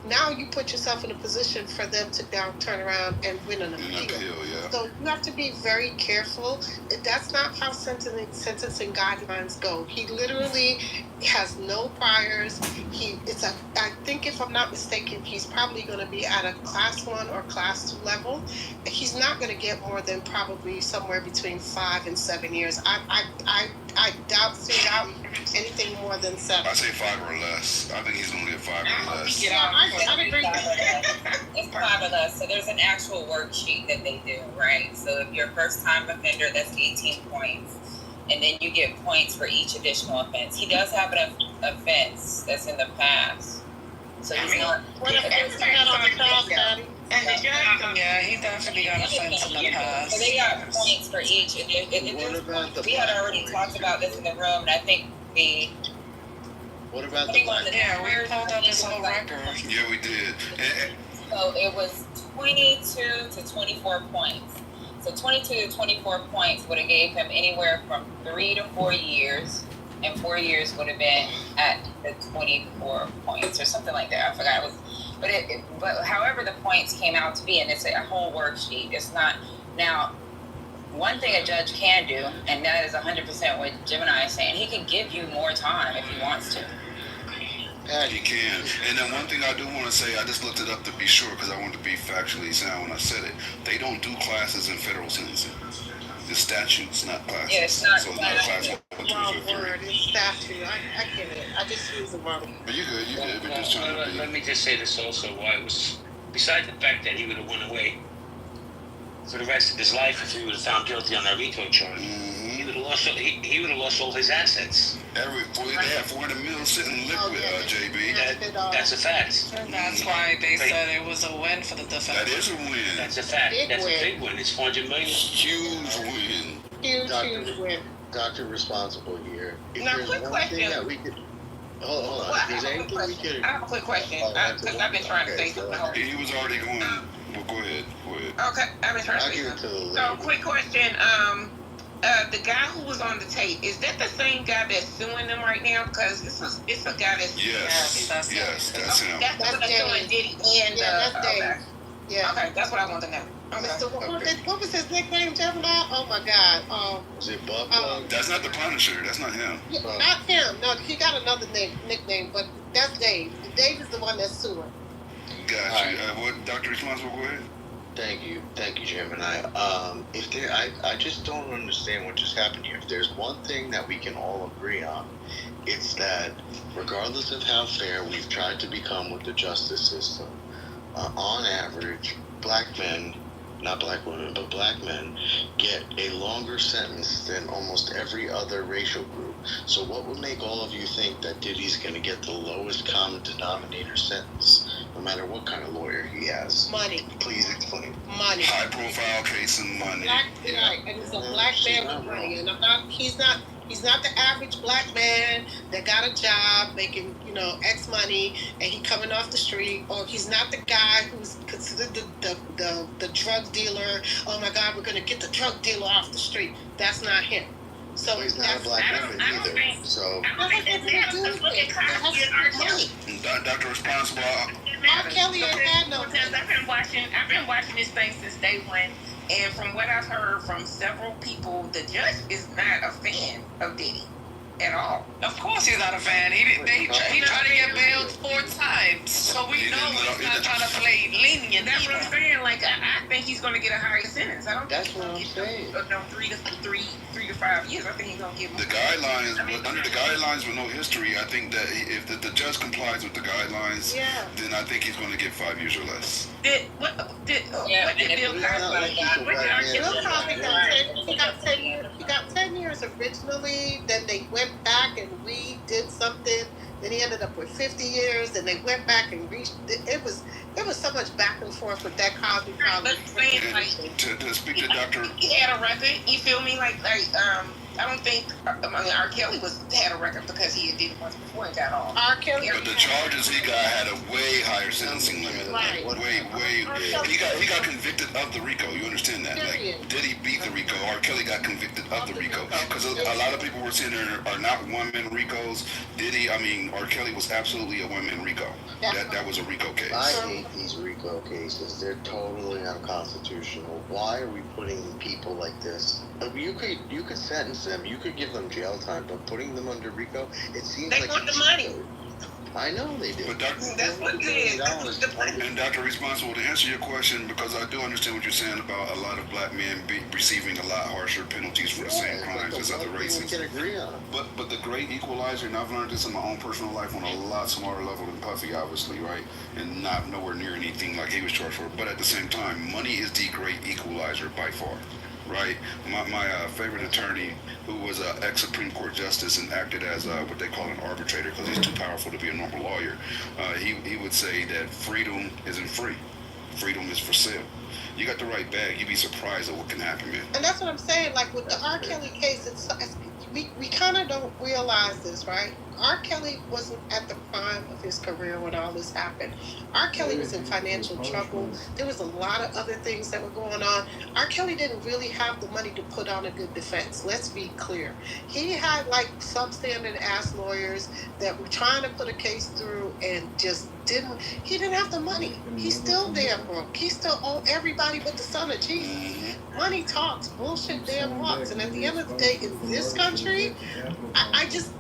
now you put yourself in a position for them to now turn around and win an appeal. Yeah. So you have to be very careful. That's not how sentencing guidelines go. He literally has no priors. I think if I'm not mistaken, he's probably going to be at a class 1 or class 2 level. He's not going to get more than probably somewhere between 5 and 7 years. I doubt anything more than 7. I say 5 or less. I think he's going to get 5 or less. I agree. It's 5 or less. So there's an actual worksheet that they do, right? So if you're a first-time offender, that's 18 points. And then you get points for each additional offense. He does have an offense that's in the past. So he's not... What offense he had on the past, Daddy? Yeah, he definitely got offense in the past. So they got points for each. We had already talked about this in the room, and I think What about the black? Yeah, we pulled up his whole record. Yeah, we did. So it was 22 to 24 points. So 22 to 24 points would have gave him anywhere from 3 to 4 years, and 4 years would have been at the 24 points or something like that. I forgot. But however the points came out to be, and it's a whole worksheet. It's not now. One thing a judge can do, and that is 100% what Gemini is saying, he can give you more time if he wants to. He can. And then one thing I do want to say, I just looked it up to be sure because I wanted to be factually sound when I said it. They don't do classes in federal sentencing. It's statutes, not classes. Yeah, it's not. So it's not a class 1, 2, Wrong 3. word. It's statute. I get it. I just use the wrong. But you good. We're just trying to be. Let me just say this also. Why it was, besides the fact that he would have went away for the rest of his life if he would have found guilty on that RICO charge, he would have lost. He would have lost all his assets. They had 400 mil sitting liquid, JB. That's a fact. And that's why they said it was a win for the defense. That is a win. That's a fact. That's a big win. It's 400 million. Huge win. Huge win. Dr. Responsible here. Now, quick question. That we could, hold on. If there's anything we could... I have a quick question, because I've been trying to say something. He was already going. Well, go ahead. Okay, I've been trying to say something. So, quick question. The guy who was on the tape, is that the same guy that's suing them right now? Because it's a guy that's... Yes, that's him. That's what they're suing Diddy and... that's Dave. Okay. Yeah. Okay, that's what I want to know. Okay. What was his nickname, Gemini? Oh my God. Was it Buffalo? That's not the Punisher. That's not him. Not him. No, he got another nickname, but that's Dave. Dave is the one that's suing. Gotcha. What, Dr. Responsible, go ahead. Thank you, Gemini. I just don't understand what just happened here. If there's one thing that we can all agree on, it's that regardless of how fair we've tried to become with the justice system, on average, black men, not black women, but black men, get a longer sentence than almost every other racial group. So what would make all of you think that Diddy's going to get the lowest common denominator sentence, no matter what kind of lawyer he has? Money. Please explain. Money. High profile case and money. Right, and he's a black man with money, and he's not the average black man that got a job making, X money, and he coming off the street, or he's not the guy who's considered the drug dealer. Oh my God, we're gonna get the drug dealer off the street. That's not him. So he's not a black woman either. So Dr. Responsible. R. Kelly ain't had no. I've been watching this thing since day one, and from what I've heard from several people, the judge is not a fan of Diddy at all. Of course he's not a fan. He tried to get bailed 4 times. So we know he's not trying to play lenient. That's what I'm saying. Like, I think he's going to get a higher sentence. I don't think that's what I'm saying. No, 3 to 5 years. I think he's going to get more. The guidelines, under the guidelines with no history, I think that if the judge complies with the guidelines, then I think he's going to get 5 years or less. Did Bill Cosby he got 10 years originally, then they went back and redid something, then he ended up with 50 years, then they went back and it was so much back and forth with that Cosby problem. To speak to Dr. He had a record, you feel me? I don't think R. Kelly had a record because he did it once before and got off. R. Kelly. But the charges he got had a way higher sentencing limit. Right. He got convicted of the RICO. You understand that? Like, did he beat the RICO? R. Kelly got convicted of the RICO. Because a lot of people were saying there are not one-man RICOs. R. Kelly was absolutely a one-man RICO. That was a RICO case. I hate these RICO cases. They're totally unconstitutional. Why are we putting people like this? You could sentence them. You could give them jail time, but putting them under RICO, it seems They like want the money. I know they do. But That's what it is. That's the money. And Dr. Responsible, to answer your question, because I do understand what you're saying about a lot of black men receiving a lot harsher penalties for the same crimes as other races. We can agree on. But the great equalizer, and I've learned this in my own personal life on a lot smaller level than Puffy, obviously, right? And not nowhere near anything like he was charged for. But at the same time, money is the great equalizer by far. Right, my favorite attorney, who was an ex-Supreme Court justice and acted as what they call an arbitrator because he's too powerful to be a normal lawyer. He would say that freedom isn't free, freedom is for sale. You got the right bag, you'd be surprised at what can happen, man. And that's what I'm saying. Like with the R. Kelly case, we kind of don't realize this, right? R. Kelly wasn't at the prime of his career when all this happened. R. Kelly was in financial trouble. There was a lot of other things that were going on. R. Kelly didn't really have the money to put on a good defense. Let's be clear. He had like substandard ass lawyers that were trying to put a case through and just didn't. He didn't have the money. He's still damn broke. He still owed everybody but the son of Jesus. Money talks, bullshit damn walks. And at the end of the day, in this country, I just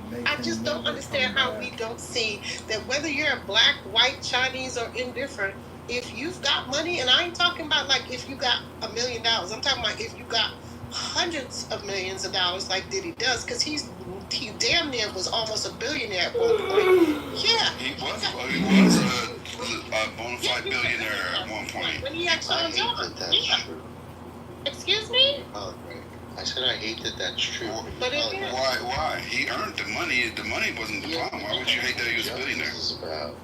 don't understand how we don't see that whether you're a black, white, Chinese, or indifferent, if you've got money, and I ain't talking about like if you got $1 million, I'm talking about if you got hundreds of millions of dollars like Diddy does, because he damn near was almost a billionaire at one point. Yeah. He was a bona fide billionaire at one point. When he had Sean John. Yeah. Excuse me? I said I hate that that's true. But it is. Why? He earned the money. The money wasn't the problem. Why would you hate that he was a billionaire? Is about,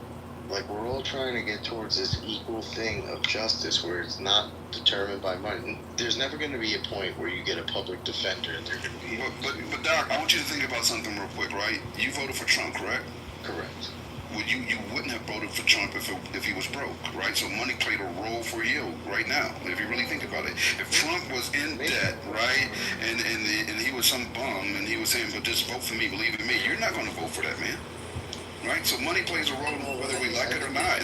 like, we're all trying to get towards this equal thing of justice where it's not determined by money. There's never going to be a point where you get a public defender and they're going to be... But Doc, I want you to think about something real quick, right? You voted for Trump, correct? Correct. Well, you wouldn't have voted for Trump if he was broke, right? So money played a role for you right now, if you really think about it. If Trump was in debt, right, and he was some bum, and he was saying, but just vote for me, believe in me, you're not going to vote for that man, right? So money plays a role whether we like it or not.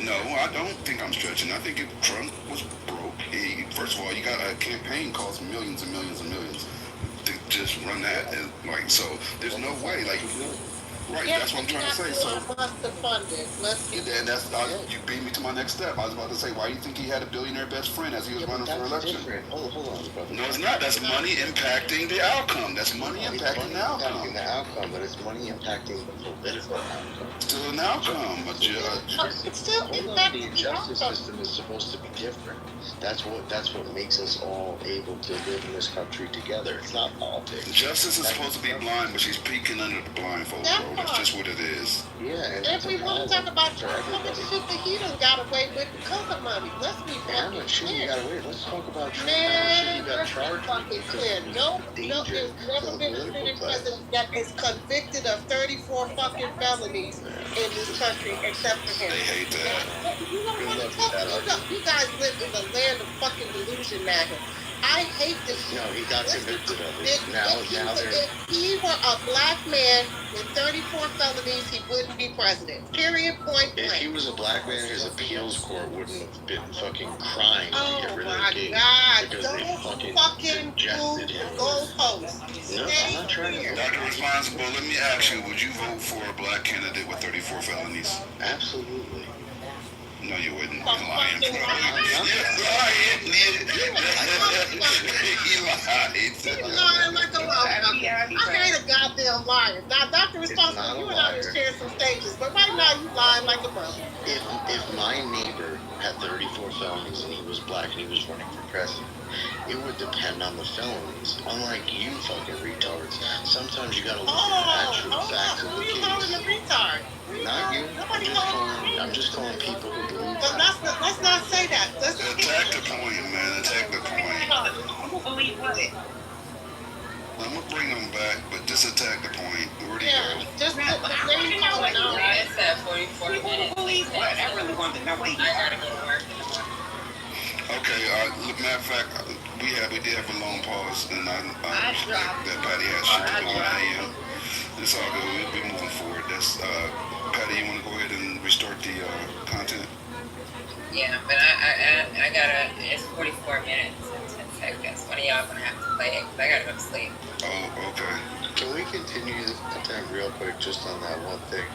No, I don't think I'm stretching. I think if Trump was broke, first of all, you got a campaign costs millions and millions and millions to just run that, and so there's no way, right, yeah, that's what I'm trying to say. So, you beat me to my next step. I was about to say, why do you think he had a billionaire best friend as he was running for election? Hold on, brother. No, it's not. That's money impacting the outcome. That's money impacting the outcome. But it's money impacting the political outcome. Still an outcome, but it's still impacting the justice system is supposed to be different. That's what makes us all able to live in this country together. It's not politics. Justice is supposed to be blind, but she's peeking under the blindfold, bro. That's just what it is. Yeah. And if we want to talk about Trump, how much shit that he done got away with because of money? Let's be fucking clear. Let's talk about Trump. Man, let's be fucking clear. No, there's never been a sitting president that is convicted of 34 fucking felonies in this country except for him. They hate that. You don't want to talk. You guys live in the land of fucking delusion now. I hate this shit. No, he got convicted of it. If he were a black man with 34 felonies, he wouldn't be president. Period. Point blank. If he was a black man, his appeals court wouldn't have been fucking crying to get rid of the king. Because they fucking suggested him. Goalposts. No, I'm not trying to. Dr. Responsible, let me ask you, would you vote for a black candidate with 34 felonies? Absolutely. No, you wouldn't. You're lying, bro. You're lying. He's lying like a motherfucker. I ain't a goddamn liar. Now, Dr. Responsible, you and I have shared some stages, but right now you lying like a brother. If my neighbor had 34 felonies and he was black and he was running for president, it would depend on the felonies. Unlike you fucking retards, sometimes you gotta look at the actual facts of the case. Who are you calling a retard? Not you. I'm just calling people who believe that. Let's not say that. Attack the point, man. Attack the point. Who believe what? I'm gonna bring them back, but just attack the point. Where'd he go? Just the name calling out. It's at 44 minutes. No, wait. I gotta go to work in the morning. Okay, matter of fact, we did have a long pause, and I understand that Patty has shit to do at 9 a.m. It's all good. We'll be moving forward. That's Patty. You want to go ahead and restart the content? Yeah, but I gotta. It's 44 minutes and 10 seconds. One of y'all gonna have to play it 'cause I gotta go to sleep. Oh, okay. Can we continue the content real quick just on that one thing?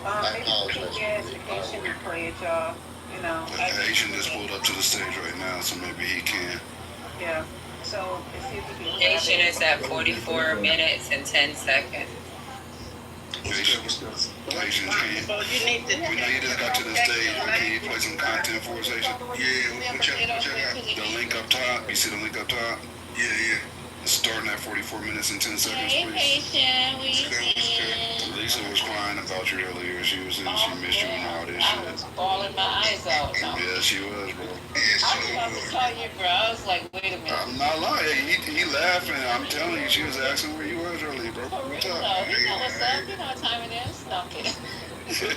I Maybe we can get Haitian to play it, y'all. You know. Haitian just pulled up to the stage right now, so maybe he can. Yeah. So if you can. Nation is at 44 minutes and 10 seconds. Haitian can. So you need to. We know you just got to the stage, but can you play some content for us, Haitian? Yeah, what check out? The link up top. You see the link up top? Yeah. Starting at 44 minutes and 10 seconds, Hey, please. Haitian, we Lisa was crying about you earlier. She was saying she missed you and all this I shit. was bawling my eyes out. No. Yeah, she was, bro. I was about to tell you, bro. I was like, wait a minute. I'm not lying. He laughing. I'm telling you, she was asking where you was earlier, bro. For real, What's though. up? You know what's up. You know what time it is. No, I'm kidding. You said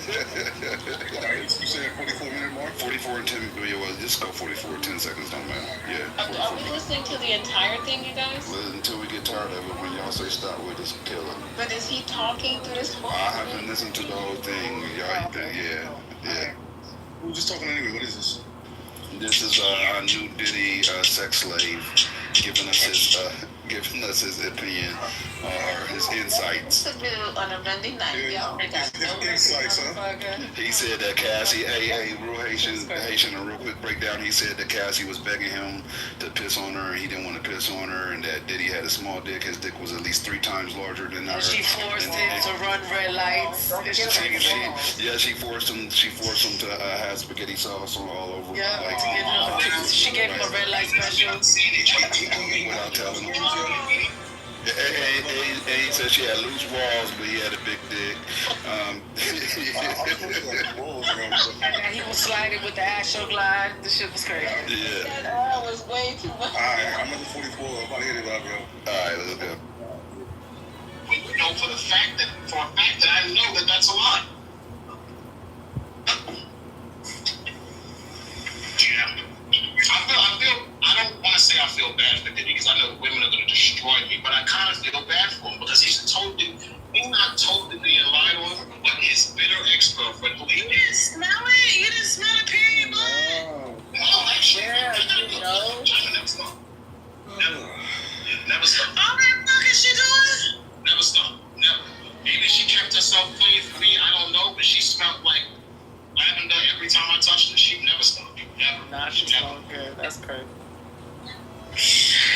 44-minute mark? 44 and 10. Yeah, well, just go 44 10 seconds. Don't matter. Yeah. Are we listening to the entire thing, you guys? Until we get tired of it. When y'all say stop, we just kill it. But is he talking through this whole I haven't listened to the whole thing. Y'all, yeah. We were just talking anyway. What is this? This is our new Diddy sex slave giving us his opinion or his insights. This is on a Monday night, y'all. We got no Insights, huh? motherfucker. He said that Cassie, real Haitian, a real quick breakdown. He said that Cassie was begging him to piss on her, and he didn't want to piss on her, and that Diddy had a small dick. His dick was at least 3 times larger than her. And she forced him to run red lights. It's crazy. She forced him to have spaghetti sauce all over. Yeah, she gave him a red light special. Without telling him. And he said she had loose balls, but he had a big dick. And he was sliding with the Astro Glide. The shit was crazy. Yeah. That was way too much. Alright, I'm at the 44. I'm about to hit it up, yo. Alright, let's go. You know, for a fact that I know that that's a lie. Yeah. I don't want to say I feel bad for Diddy because I know women are going to destroy me, but I kind of feel bad for him because he's not totally being lied on, but his bitter ex-girlfriend who he didn't smell it. You didn't smell the period blood. No, that shit. Yeah, you know. Never stop. Never stop. All that fuck is she doing? Never stop. Never. Maybe she kept herself clean for me. I don't know, but she smelled like lavender every time I touched her. She never stopped. Never. Nah, she's so good. That's crazy.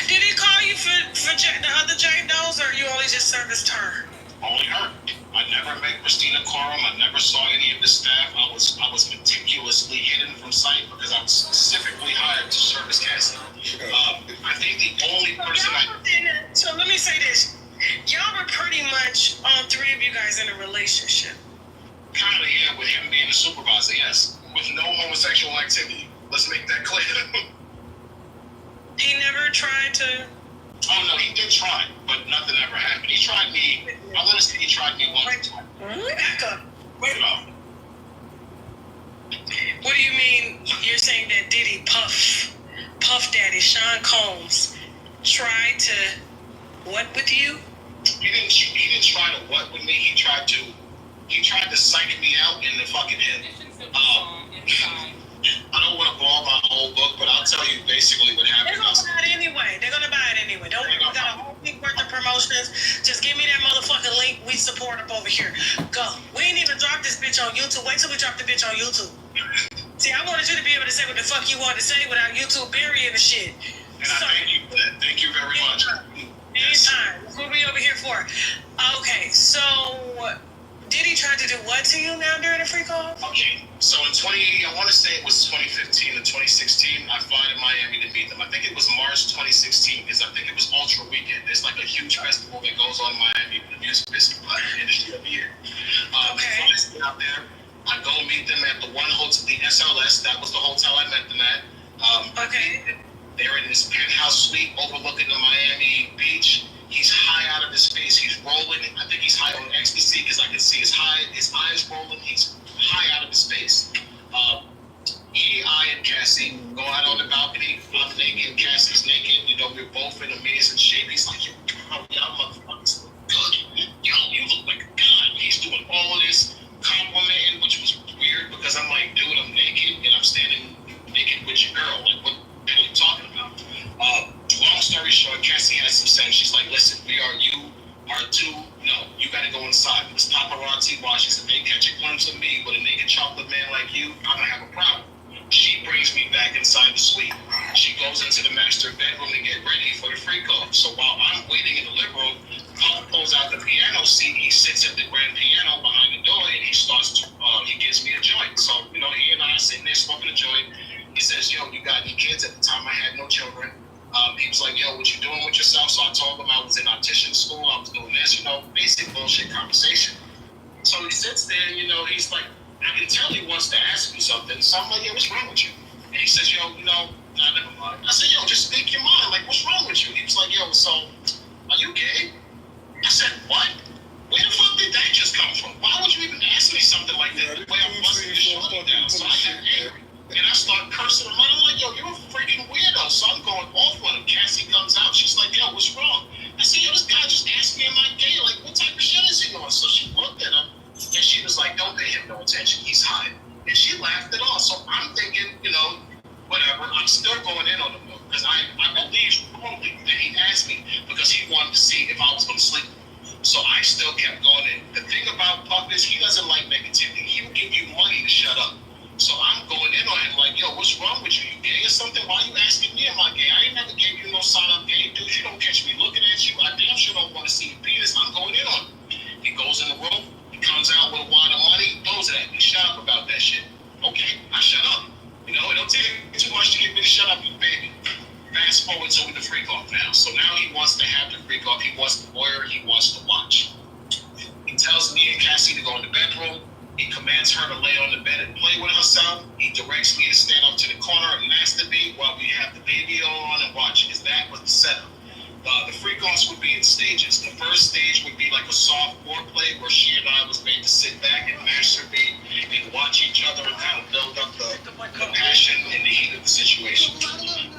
Did he call you for the other Jane Does, or you only just serviced her? Only her. I never met Christina Corum. I never saw any of the staff. I was meticulously hidden from sight because I was specifically hired to service Cassie. I think the only person So let me say this. Y'all were pretty much, all 3 of you guys, in a relationship. Kind of, yeah, with him being a supervisor, yes. With no homosexual activity. Let's make that clear. He never tried to... Oh, no, he did try, but nothing ever happened. He tried me, I'm going to say he tried me once. Back up. Wait up. What do you mean you're saying that Diddy Puff Daddy, Sean Combs, tried to what with you? He didn't try to what with me. He tried to psych me out in the fucking head. I don't want to blow my whole book, but I'll tell you basically what happened. They're gonna buy it anyway. Don't worry. We got a whole week worth of promotions. Just give me that motherfucking link. We support up over here. Go. We ain't even dropped this bitch on YouTube. Wait till we drop the bitch on YouTube. See, I wanted you to be able to say what the fuck you wanted to say without YouTube burying the shit. And I thank you for that. Thank you very much. Anytime. That's what we over here for. Okay, so Diddy tried to do what to you now during the free call? Okay, so in I want to say it was 2015 or 2016, I fly to Miami to meet them. I think it was March 2016 because I think it was Ultra Weekend. There's like a huge festival that goes on in Miami with the music industry every year. Okay. So I stay out there. I go meet them at the the SLS. That was the hotel I met them at. Okay. They're in this penthouse suite overlooking the Miami beach. He's high out of his face. He's rolling. I think he's high on ecstasy because I can see his eyes rolling. He's high out of his face. in amazing shape. He's like, yo, y'all motherfuckers look good. Yo, you look like a god. He's doing all of this complimenting, which was weird because I'm like, dude, I'm naked and I'm standing naked with your girl. Like, what the hell are you talking about? Long story short, Cassie has some sense. She's like, listen, you are two. No, you got to go inside. This paparazzi watches. If they catch a glimpse of me with a naked chocolate man like you, I'm going to have a problem. She brings me back inside the suite. She goes into the master bedroom to get ready for the freak off. So while I'm waiting in the living room, Paul pulls out the piano seat. He sits at the grand piano behind the door and he starts to, he gives me a joint. So, he and I are sitting there smoking a joint. He says, yo, you got any kids? At the time, I had no children. He was like, yo, what you doing with yourself? So I told him I was in audition school. I was doing this, basic bullshit conversation. So he sits there and, he's like, I can tell he wants to ask me something. So I'm like, yo, what's wrong with you? And he says, yo, nah, never mind. I said, yo, just speak your mind. Like, what's wrong with you? He was like, yo, so, are you gay? I said, what? Where the fuck did that just come from? Why would you even ask me something like that? The way I'm busting your shorty down. So I got angry. And I start cursing him out. I'm like, yo, you're a freaking weirdo. So I'm going off on him. Cassie comes out. She's like, yo, what's wrong? I said, yo, this guy just asked me, am I gay? Like, what type of shit is he on? So she looked at him. And she was like, don't pay him no attention. He's high. And she laughed it off. So I'm thinking, whatever. I'm still going in on him because I believe strongly that he asked me because he wanted to see if I was going to sleep. So I still kept going in. The thing about Puff is he doesn't like negativity. He will give you money to shut up. So I'm going in on him like, yo, what's wrong with you? You gay or something? Why are you asking me am I gay? I ain't never gave you no sign I'm gay, dude. You don't catch me looking at you. I damn sure don't want to see your penis. I'm going in on him. He goes in the room. He comes out with a wad of money. Throws it at me. Shut up about that shit. Okay, I shut up. It don't take too much to get me to shut up, you baby. Fast forward to the freak off now. So now he wants to have the freak off. He wants the lawyer. He wants to watch. He tells me and Cassie to go in the bedroom. He commands her to lay on the bed and play with herself. He directs me to stand up to the corner and masturbate while we have the baby on and watch. Because that was the setup. The freak-offs would be in stages. The first stage would be like a soft foreplay where she and I was made to sit back and masturbate and watch each other and kind of build up the passion and the heat of the situation.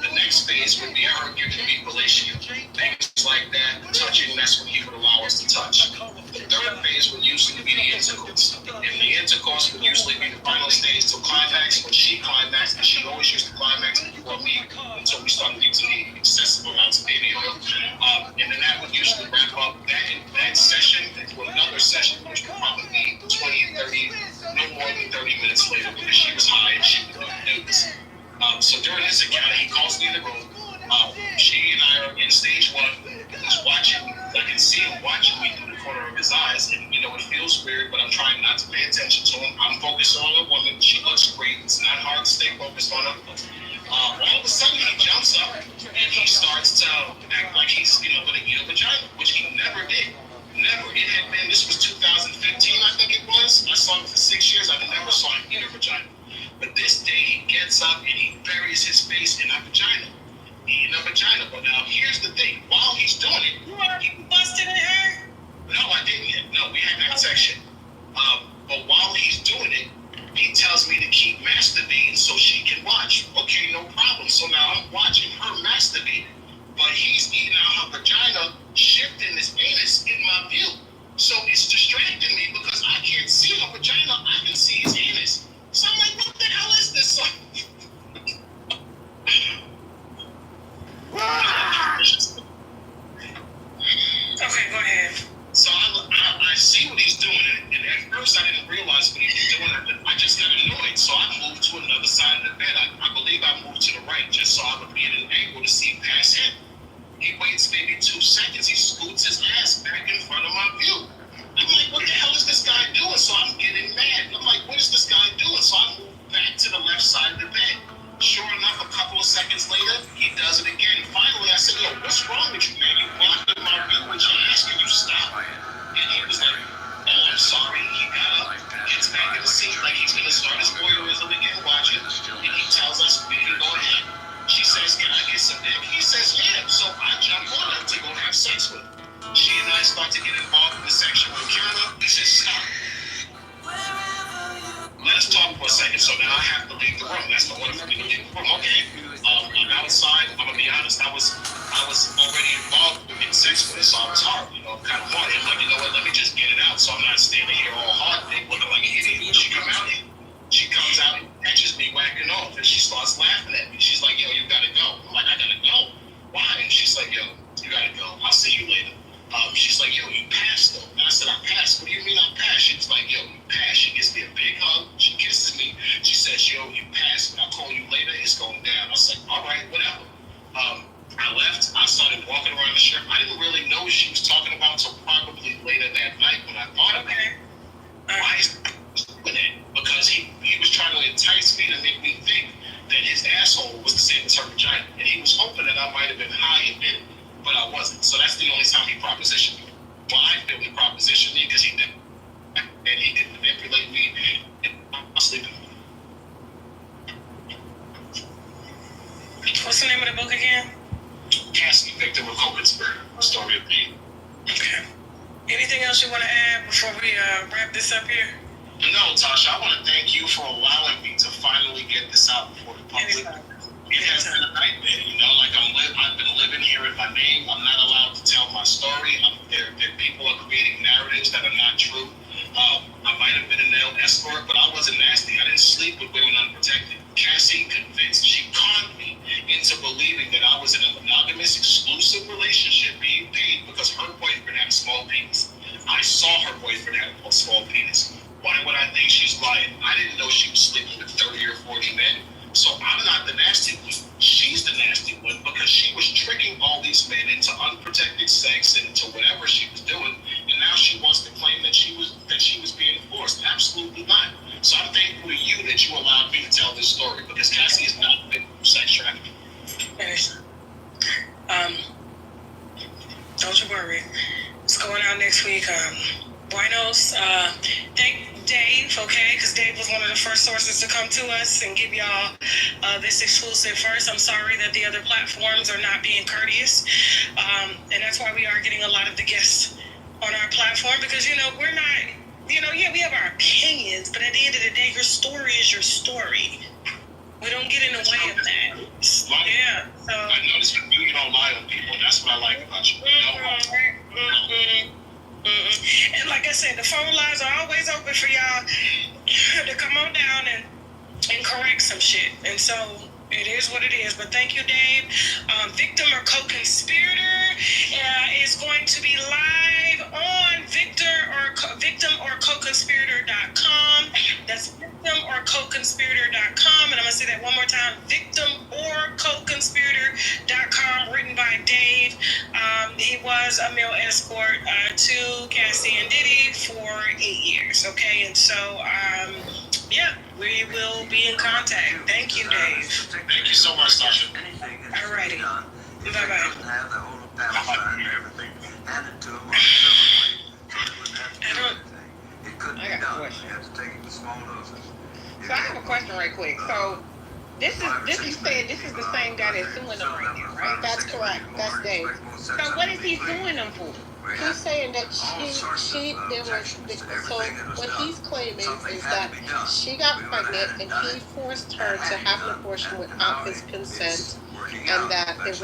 The next phase would be her giving me fellatio. Things like that, touching, that's when he would allow us to touch. The third phase would usually be the intercourse. And the intercourse would usually be the final stage to climax. When she climaxed, and she always used to climax before me until we started using the excessive amounts of baby oil. And then that would usually wrap up that session into another session, which would probably be 20 and 30, no more than 30 minutes later, because she was high and she would do this. So during this encounter, he calls me in the room. She and I are in stage one. He's watching. I can see him watching me through the corner of his eyes, and it feels weird, but I'm trying not to pay attention to him. I'm focused on a woman. She looks great. It's not hard to stay focused on her. All of a sudden, he jumps up and he starts to act like he's, going to eat a vagina, which he never did. Never. It had been, this was 2015, I think it was. I saw him for 6 years. I never saw him eat a vagina. But this day, he gets up and he buries his face in a vagina. Eating a vagina. But now, here's the thing. While he's doing it, You busted in her? no, I didn't yet. No, we had that section. But while he's doing it, he tells me to keep masturbating so she can watch. Okay, no problem. So now I'm watching her masturbate, but he's eating out her vagina, shifting his anus in my view. So it's distracting me because I can't see her vagina. I can see his anus. So I'm like, what the hell is this? So Okay, go ahead. So I see what he's doing, and at first I didn't realize what he was doing. I just got annoyed, so I moved to another side of the bed. I believe I moved to the right just so I would be at an angle to see past him. He waits maybe 2 seconds. He scoots his ass back in front of my view. I'm like, what the hell is this guy doing? So I'm getting mad. I'm like, what is this guy doing? So I move back to the left side of the bed. Sure enough, a couple of seconds later, he does it again. Finally, I said, yo, what's wrong with you, man? You blocking my view with your ass. Can you stop? And he was like, oh, I'm sorry. He got up, gets back in the seat like he's going to start his voyeurism again, watching. And he tells us, we can go ahead. She says, can I get some dick? He says, yeah. So I jump on him to go have sex with him. She and I start to get involved in the sexual encounter. He says, stop. Let's talk for a second. So now I have to leave the room. That's the order for me to leave the room. Okay. outside, I'm gonna be honest, I was already involved in sex with her, so I was hard, kind of hard. I'm like, you know what, let me just get it out, so I'm not standing here all hard, looking like an idiot. When she comes out and catches me whacking off, and she starts laughing at me. She's like, yo, you gotta go. I'm like, I gotta go? Why? And she's like, yo, you gotta go. I'll see you later. She's like, yo, you passed though. And I said, I passed. What do you mean I passed? She's like, yo, you passed. She gives me a big hug. She kisses me. She says, yo, you passed. When I call you later, it's going down. I was like, all right, whatever. I left. I started walking around the strip. I didn't really know what she was talking about until probably later that night when I thought about it. Why is he doing it? Because he was trying to entice me to make me think that his asshole was the same as her vagina. And he was hoping that I might have been high and did it, but I wasn't. So that's the only time he propositioned me. Well, I feel he propositioned me because he did, and he could manipulate me and I'm sleeping. What's the name of the book again? Cassie, Victim of Congressman, Story of Me. Okay. Anything else you want to add before we wrap this up here? No, Tasha, I want to thank you for allowing me to finally get this out before the public. It has been a nightmare, like I've been living here in my name. I'm not allowed to tell my story. There people are creating narratives that are not true. I might have been a male escort, but I wasn't nasty. I didn't sleep with women unprotected. Cassie she conned me into believing that I was in a monogamous, exclusive relationship being paid because her boyfriend had a small penis. I saw her boyfriend have a small penis. Why would I think she's lying? I didn't know she was sleeping with 30 or 40 men. So I'm not the nasty one. She's the nasty one because she was tricking all these men into unprotected sex and into whatever she was doing. And now she wants to claim that she was being forced. Absolutely not. So I'm thankful to you that you allowed me to tell this story because Cassie is not a victim of sex trafficking. Don't you worry. It's going out next week. Buenos. Thank Dave, okay? Because Dave was one of the first sources to come to us and give y'all this exclusive first. I'm sorry that the other platforms are not being courteous. And that's why we are getting a lot of the guests on our platform because, we're not, we have our opinions, but at the end of the day, your story is your story. We don't get in the way of that. Yeah. So I noticed you don't lie on people, and that's what I like about you. And like I said, the phone lines are always open for y'all to come on down and correct some shit. And so it is what it is. But thank you, Dave. Victim or Co-Conspirator is going to be live on victimorcoconspirator.com. That's victimorcoconspirator.com. And I'm going to say that one more time. victimorcoconspirator.com, written by Dave. He was a male escort to Cassie and Diddy for 8 years. Okay. And so, we will be in contact. Thank you, Dave. Thank you so much, Tasha. Alrighty. Bye-bye. I got a question. So I have a question right quick. So this is the same guy that's suing them right now, right? That's correct. That's Dave. So what is he suing them for? He's saying that so what he's claiming is that she got pregnant and he forced her to have an abortion without his consent, and that there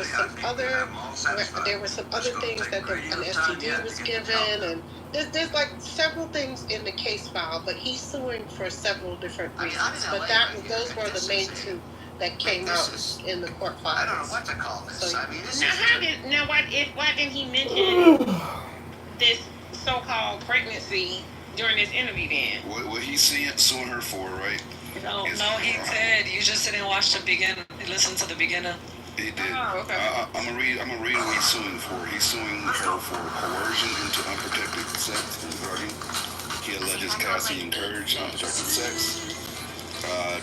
were some other things that an STD was given, and there's like several things in the case file, but he's suing for several different reasons. But those were the main two that came out in the court file. I don't know what to call this. So, why didn't he mention this so-called pregnancy during this interview then? What he's suing her for, right? No, he said you just didn't watch the beginning. Listen to the beginning. He did. Oh, okay. I'm gonna read what he's suing for. He's suing her for coercion into unprotected sex and drugging. He alleges Cassie encouraged unprotected sex.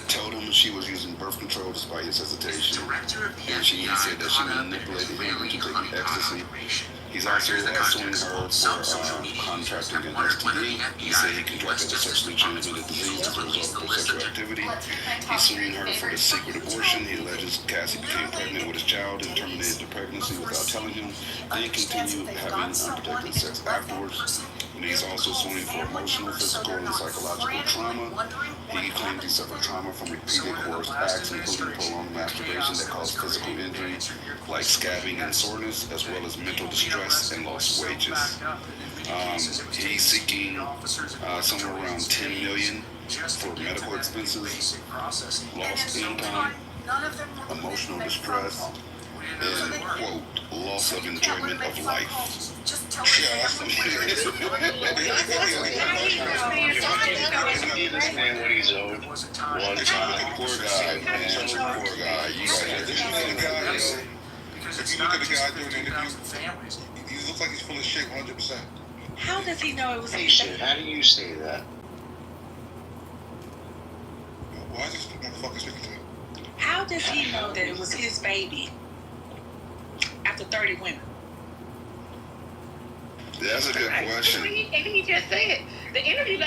Told him she was using birth control despite his hesitation, and she said that she manipulated him into taking ecstasy. He's also suing her for contracting an STD. He said he contracted a sexually transmitted disease as a result of sexual activity. He's suing her for the secret abortion. He alleges Cassie became pregnant with his child and terminated the pregnancy without telling him, then continued having unprotected sex afterwards. and he's also suing for emotional, physical, and psychological trauma. He claimed he suffered trauma from repeated coerced acts, including prolonged masturbation that caused physical injury, like scabbing and soreness, as well as mental distress and lost wages. He's seeking somewhere around $10 million for medical expenses, lost income, emotional distress, and, quote, loss of enjoyment of life. Give this man what he's owed. One time. Poor guy, man. Poor guy. You guys, If you look at the guy doing the interview, he looks like he's full of shit 100%. How does he know it was Hey, his shit, baby? how do you say that? Why is this motherfucker speaking to me? How does he know that it was his baby after 30 women? that's a good question. And he just said the interview.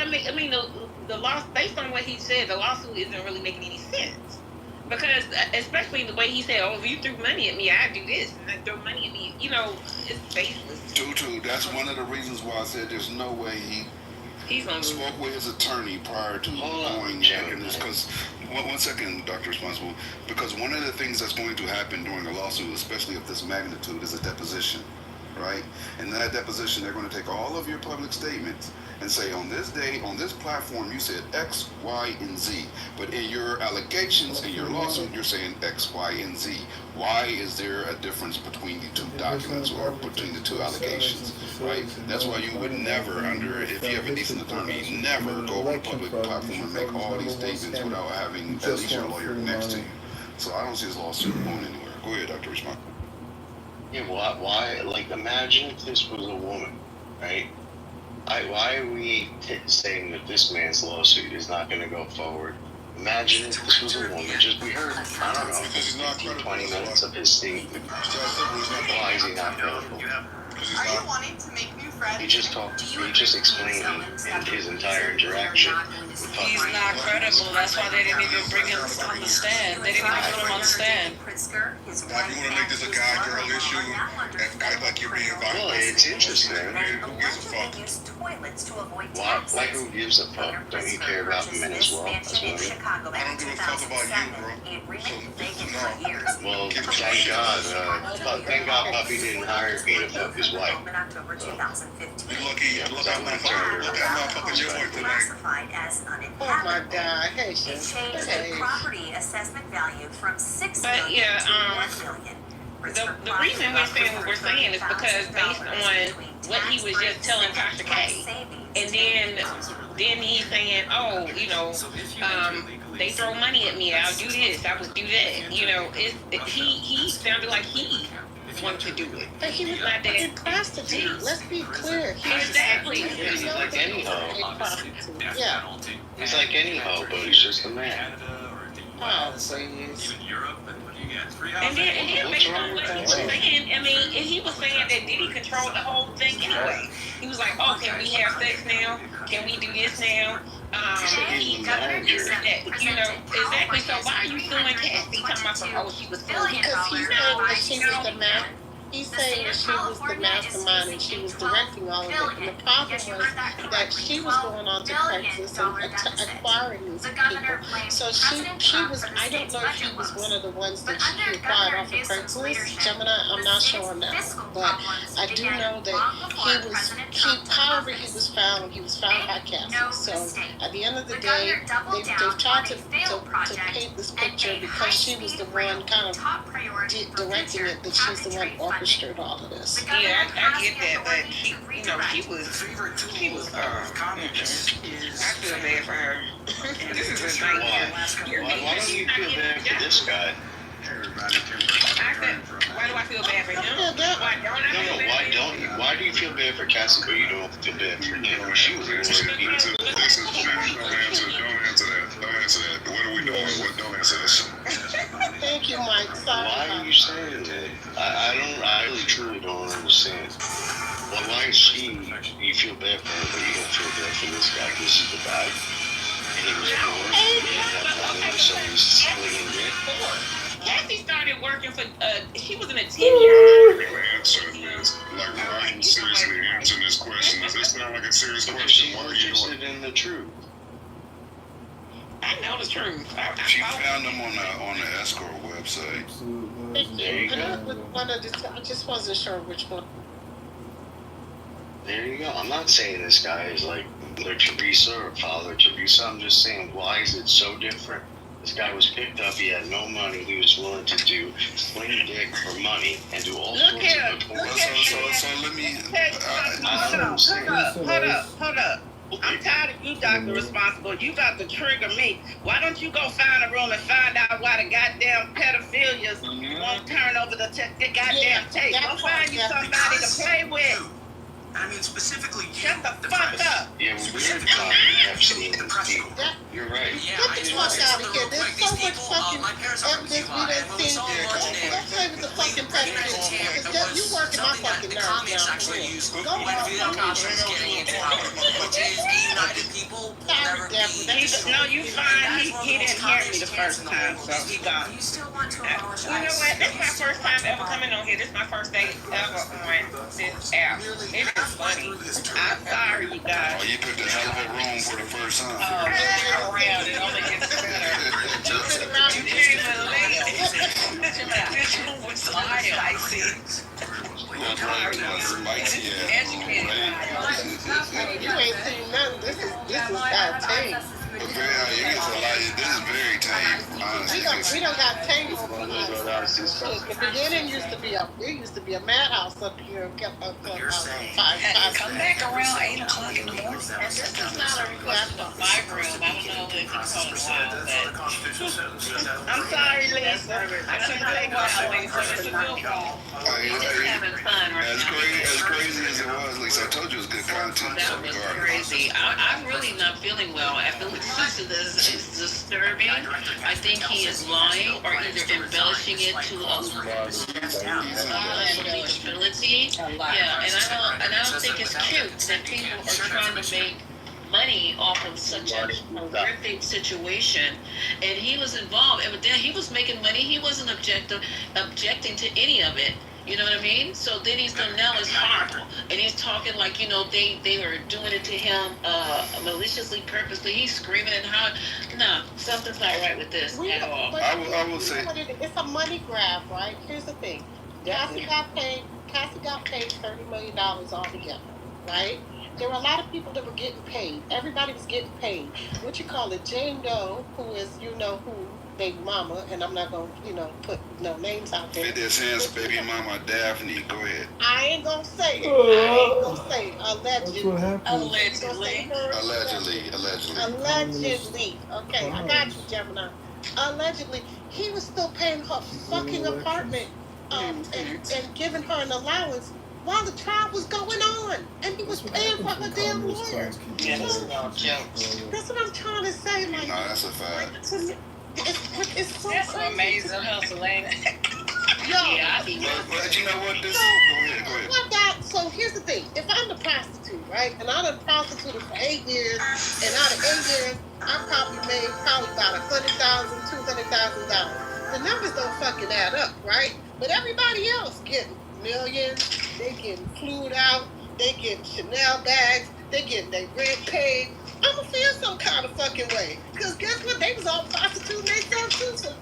The loss, based on what he said, the lawsuit isn't really making any sense. Because especially the way he said, "Oh, if you threw money at me, I'd do this, and then throw money at me." It's baseless. Tutu, that's one of the reasons why I said there's no way He's gonna spoke with his attorney prior to going back in this. Because one second, Dr. Responsible. Because one of the things that's going to happen during a lawsuit, especially of this magnitude, is a deposition, right? And in that deposition, they're going to take all of your public statements and say, on this day, on this platform, you said X, Y, and Z. But in your allegations, in your lawsuit, you're saying X, Y, and Z. Why is there a difference between the two documents or between the two allegations, right? That's why you would never, if you have a decent attorney, never go on a public platform and make all these statements without having at least your lawyer next to you. So I don't see this lawsuit going anywhere. Go ahead, Dr. Responsible. Yeah, why, like, imagine if this was a woman, right? Why are we saying that this man's lawsuit is not going to go forward? Imagine if this was a woman. We heard, I don't know, 15, 20 minutes of his statement. Why is he not credible? Are you wanting to make new friends? He just explained in his entire interaction. He's not credible. That's why they didn't even bring him on the stand. They didn't even put him on the stand. Now, if you want to make this a guy-girl issue and act like you're being violent. Well, it's interesting. Who gives a fuck? Why who gives a fuck? Don't you care about men as well? As women? I don't give a fuck about you, bro. So, no. Well, thank God Puppy didn't hire me to fuck his wife. You're lucky. Look at motherfucker's your wife tonight. Oh my God. Hey, It changed the property assessment value from $6 But, million yeah, to $1 million. the reason we're saying what we're saying is because based on what he was just telling Tasha K, and then he's saying, oh, they throw money at me, I'll do this, I would do that. He sounded like he wanted to do it. But he was Not that. a prostitute. Let's be clear. Exactly. He's like any hoe. Yeah. He's like any hoe, but he's just a man. Oh, please. And then based on what he was saying, he was saying that Diddy controlled the whole thing anyway. He was like, oh, can we have sex now? Can we do this now? He's the manager. Exactly. So why are you suing Cassie? Talking about some, oh, she was Because he's saying that she was the man. He's saying that she was the mastermind and she was directing all of it. And the problem was that she was going on to Craigslist and acquiring these people. So she was, I don't know if he was one of the ones that she acquired off of Craigslist. Gemini, I'm not sure on that. But I do know that however he was found by Cassie. So at the end of the day, they've tried to paint this picture because she was the one kind of directing it, that she's the one orchestrating all of this. Yeah, I get that, but she was. I feel bad for her. This is a nightmare. Why do you feel bad for this guy? I said, why do I feel bad for him? Why do you feel bad for Cassie, but you don't feel bad for him? She was the one who beat him. Don't answer that. What are we doing? Don't answer that. Thank you, Mike. Sorry. Why are you saying that? I really truly don't understand. Well, why is you feel bad for her, but you don't feel bad for this guy? This is the guy. And he was poor. He didn't have money, so he's slinging it. Cassie started working for, she was in a 10-year question is, like, why are you seriously answering this question? Does this sound like a serious Because question? she's Why are you interested in the truth. I know the truth. She found them on the escrow website. There you go. I just wasn't sure which one. There you go. I'm not saying this guy is like Teresa or Father Teresa. I'm just saying, why is it so different? This guy was picked up. He had no money. He was willing to do sling dick for money and do all sorts of So let me. Hold up. I'm tired of you, Dr. Responsible. You got to trigger me. Why don't you go find a room and find out why the goddamn pedophilias won't turn over the goddamn tape? Go find you somebody to play with. I mean, specifically, shut the fuck up. Yeah, we were talking Epstein and Steve. You're right. Yeah, Get the fuck out of here. There's so much fucking evidence we done seen. Don't play with the fucking pedophilia. You working my fucking nerves now. Go united people will never be. No, you fine. He didn't hear me the first time, so he gone. You still want to abolish You know what? This is my first time ever coming on here. This is my first day ever on this app. It is funny. I'm sorry, you guys. Oh, you picked a hell of a room for the first time. Oh, stick around. It only gets better. You came in late. This room was wild. I see. Educated. You ain't seen nothing. This is bad tame. This is very tame. We don't got tame. The beginning used to be a madhouse up here. Kept up Come back around 8 o'clock in the morning. This is not a request of my room. I don't know if you call it wild, but I'm sorry, Lisa. I couldn't say wild, Lisa. It's a good call. We're just having fun right now. As crazy as it was, Lisa, I told you it was good content. That was crazy. I'm really not feeling well. I feel like this is disturbing. I think he is lying or either embellishing it to a believability. Yeah, and I don't think it's cute that people are trying to make money off of such a horrific situation, and he was involved. And then he was making money. He wasn't objecting to any of it. You know what I mean? So then he's done now is horrible. And he's talking like, you know, they were doing it to him maliciously, purposely. He's screaming and hollering. No, something's not right with this at all. I will say it's a money grab, right? Here's the thing. Cassie got paid $30 million altogether, right? There were a lot of people that were getting paid. Everybody was getting paid. What you call it, Jane Doe, who is, you know who, baby mama, and I'm not going to, put no names out there. 50 Cent's baby mama Daphne. Go ahead. I ain't going to say it. Allegedly. Allegedly. Okay, I got you, Gemini. Allegedly, he was still paying her fucking apartment and giving her an allowance while the trial was going on, and he was paying for her damn lawyer. That's what I'm trying to say. Like, no, that's a fact. It's so That's an amazing hustle, ain't it? Yeah, but you know what? Go ahead. So here's the thing. If I'm the prostitute, right, and I done prostituted for 8 years, and out of 8 years, I probably made about $100,000, $200,000. The numbers don't fucking add up, right? But everybody else getting millions, they getting flued out, they getting Chanel bags, they getting their rent paid. I'm gonna feel some kind of fucking way. Because guess what? They was all prostituting themselves too. So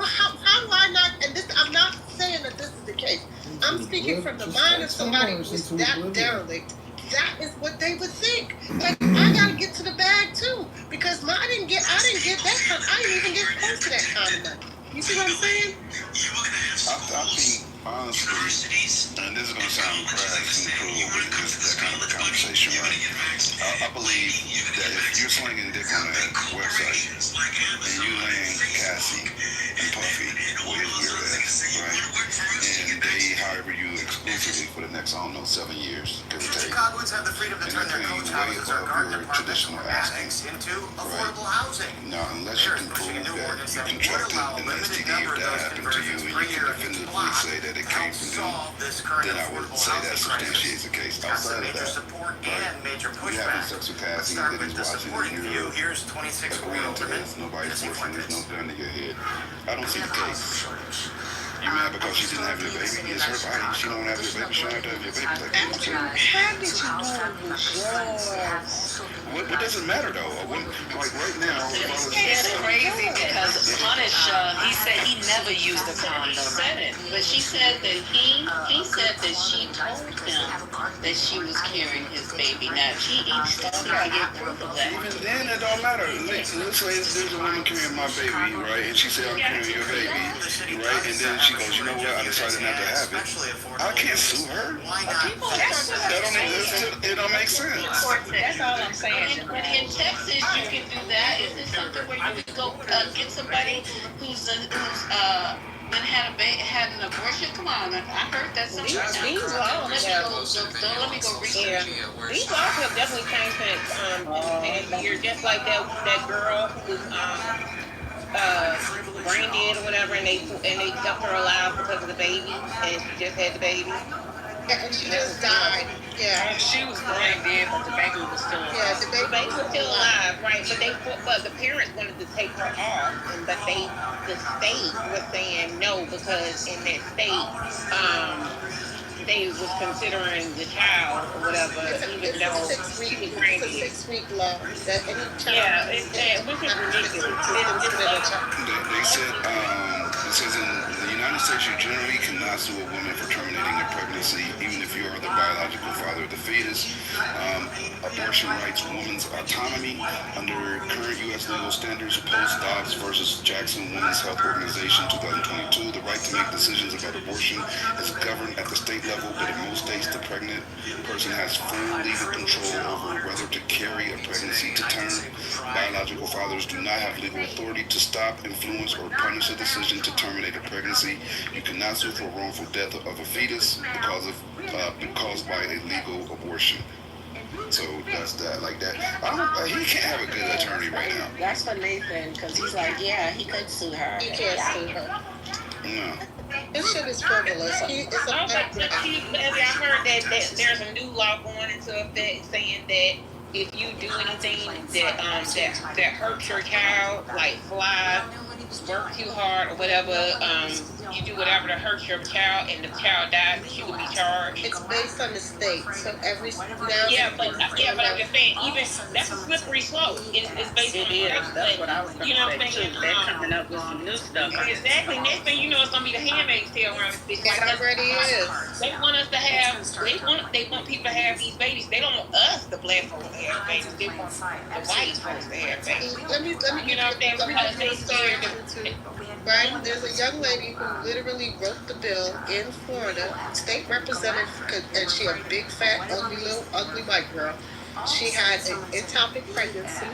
how do I not, and this, I'm not saying that this is the case. I'm speaking from the mind of somebody who's that derelict. That is what they would think. Like, I gotta get to the bag too. Because I didn't get that kind, I didn't even get close to that kind of money. You see what I'm saying? I think, honestly, and this is going to sound crass and cruel, but it's that kind of a conversation, right? I believe that if you're slinging dick on that website and you laying Cassie and Puffy with his weird ass, right? And they hire you exclusively for the next, 7 years, give or take. Chicagoans have the freedom to turn their And coach way houses or above garden your apartments traditional or annex asking, into affordable housing. Now, unless you can prove that you contracted an STD or that happened to you and you can definitively say that it came from them, then I would say that substantiates the case. Outside of that, right, you having sex with Cassie that he's watching and you're agreeing to this, nobody's forcing, there's no gun to your head. I don't see the case. You mad because she didn't have your baby? It's her body. She don't have your baby. She don't have to have your baby. Like, How did you know it was yours? what does it matter though? Like right now, It's crazy because Punish, he said he never used a condom. He said it, but she said that he said that she told him that she was carrying his baby. Now he still got to get proof of that. even then, it don't matter. Let's say there's a woman carrying my baby, right? And she said, I'm carrying your baby, right? And then she goes, you know what? I decided not to have it. I can't sue her. That don't make, it don't make sense. That's all I'm saying. But in Texas, you can do that. Is it something where you can go get somebody who's been had an abortion? Come on, I heard that somewhere. These laws, Let me go research. these laws have definitely changed since in the past year. Just like that girl who's brain dead or whatever, and they kept her alive because of the baby, and she just had the baby. Yeah, and she just died. Yeah. She was brain dead, but the baby was still alive. Yeah, The baby was still alive, right? But the parents wanted to take her off, but the state was saying no because in that state, they was considering the child or whatever, even though she was brain dead. It's a 6-week law that any child. Yeah, which is ridiculous. They said, it says in the United States, you generally cannot sue a woman for terminating a pregnancy, even if you are the biological father of the fetus. Abortion rights, women's autonomy. Under current U.S. legal standards, post-Dobbs versus Jackson Women's Health Organization 2022, the right to make decisions about abortion is governed at the state level, but in most states, the pregnant person has full legal control over whether to carry a pregnancy to term. Biological fathers do not have legal authority to stop, influence, or punish a decision to terminate a pregnancy. You cannot sue for wrongful death of a fetus caused by a legal abortion. So that's that. Like that. He can't have a good attorney right now. That's for Nathan, because he's like, yeah, he could sue her. He can't sue her. No. This shit is frivolous. I heard that there's a new law going into effect saying that if you do anything that hurts your child, like fly, work too hard or whatever, you do whatever to hurt your child and the child dies, you will be charged. It's based on the state, so every now. But I'm just saying, even that's a slippery slope. It's based on the state. That's what I was You know what I'm saying saying? too. They're coming up with some new stuff. Exactly. Next thing you know, it's gonna be the handmaid's tale around this bitch. It already is. They want us to have. They want people to have these babies. They don't want us, the black folks, to have babies. They want the white folks to have babies. Let me You know what I'm saying? Because they scared them. Right? There's a young lady who literally wrote the bill in Florida, state representative, and she a big, fat, ugly white girl. She had an ectopic pregnancy.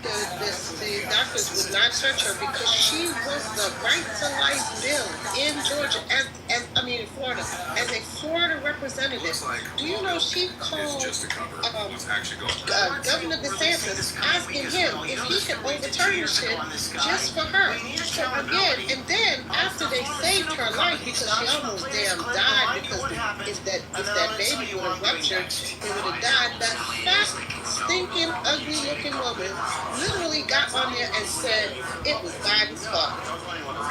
The doctors would not touch her because she was the right to life bill in Georgia, in Florida, as a Florida representative. Do you know she called Governor DeSantis asking him if he could overturn the shit just for her? So again, and then after they saved her life because she almost damn died because if that baby would have ruptured, it would have died. That fat, stinking, ugly-looking woman literally got on there and said it was Biden's fault.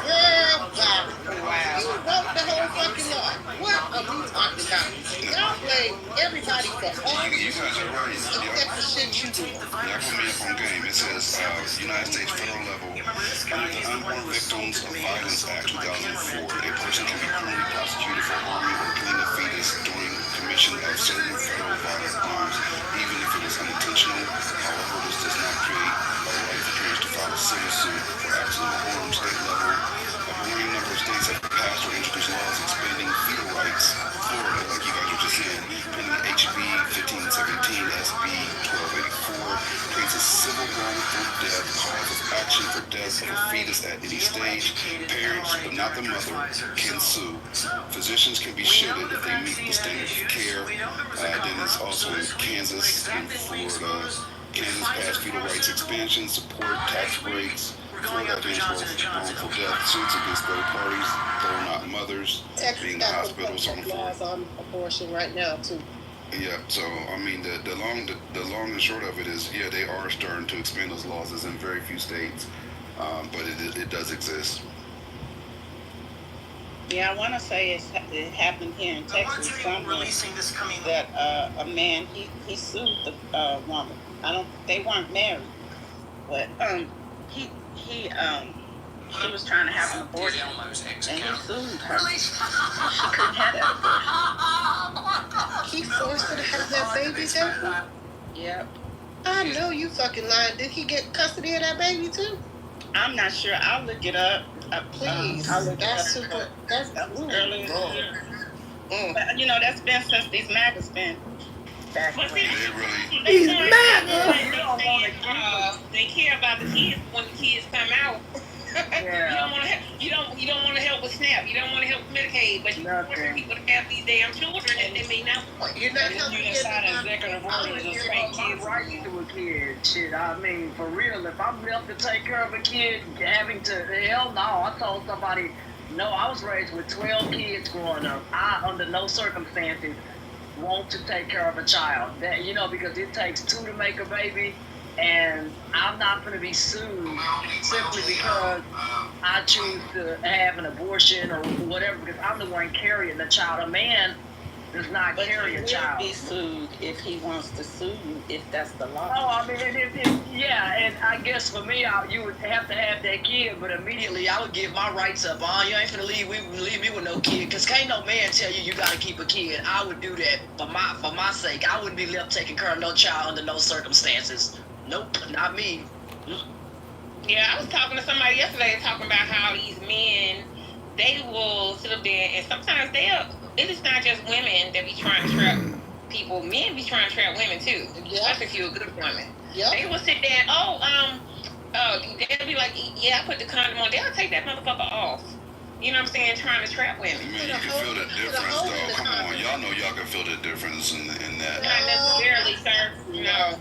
Girl, Biden. Wow. You wrote the whole fucking law. What are we talking about? Y'all blame everybody for all You guys are right. except the shit you do. Y'all put me up on game. It says United States federal level, under the Unborn Victims of Violence Act 2004, a person can be criminally prosecuted for harming or killing a fetus during commission of certain federal violent crimes, even if it is unintentional. However, this does not create a right for parents to file a civil suit for accidental harm. State level, a growing number of states have passed or introduced laws expanding fetal rights. Florida, like you guys were just saying, pending HB 1517 SB 1284, creates a civil wrongful death cause of action for death of a fetus at any stage. Parents, but not the mother, can sue. Physicians can be shielded if they meet the standard of care. Then it's also in Kansas and Florida. Kansas passed fetal rights expansion, support tax breaks. Florida against wrongful death suits against third parties, though not mothers, being the hospitals on the floor. On abortion right now too. Yeah, so I mean the long and short of it is, yeah, they are starting to expand those laws. It's in very few states, but it does exist. Yeah, I want to say it happened here in Texas somewhere that a man he sued the woman. They weren't married, but he was trying to have an abortion and he sued her. She couldn't have that abortion. He forced her to have that baby, Jennifer? Yep. I know you fucking lying. Did he get custody of that baby too? I'm not sure. I'll look it up. Please. That's super. That's early. But, you know, that's been since these MAGAs been back. He's mad. They care about the kids when the kids come out. Yeah. You don't want to help with SNAP. You don't want to help with Medicaid, but you want people to have these damn children and they may not want. You're not helping you decide executive orders to spank kids right to a kid. Shit, I mean, for real, if I'm left to take care of a kid, having to, hell no. I told somebody, no, I was raised with 12 kids growing up. I, under no circumstances, want to take care of a child. That, you know, because it takes 2 to make a baby. And I'm not going to be sued simply because I choose to have an abortion or whatever, because I'm the one carrying the child. A man does not carry a child. He will be sued if he wants to sue you, if that's the law. Oh, I mean, yeah, and I guess for me, you would have to have that kid, but immediately I would give my rights up. Oh, you ain't finna leave me with no kid, because can't no man tell you got to keep a kid. I would do that for my sake. I wouldn't be left taking care of no child under no circumstances. Nope, not me. Yeah, I was talking to somebody yesterday talking about how these men, they will sit up there and sometimes it is not just women that be trying to trap people. Men be trying to trap women too. Especially if you're a good woman. Yep. They will sit there and, they'll be like, yeah, I put the condom on. They'll take that motherfucker off. You know what I'm saying? Trying to trap women. Man, you can feel the difference, though. Come on, y'all know y'all can feel the difference in that. Not necessarily, sir. No.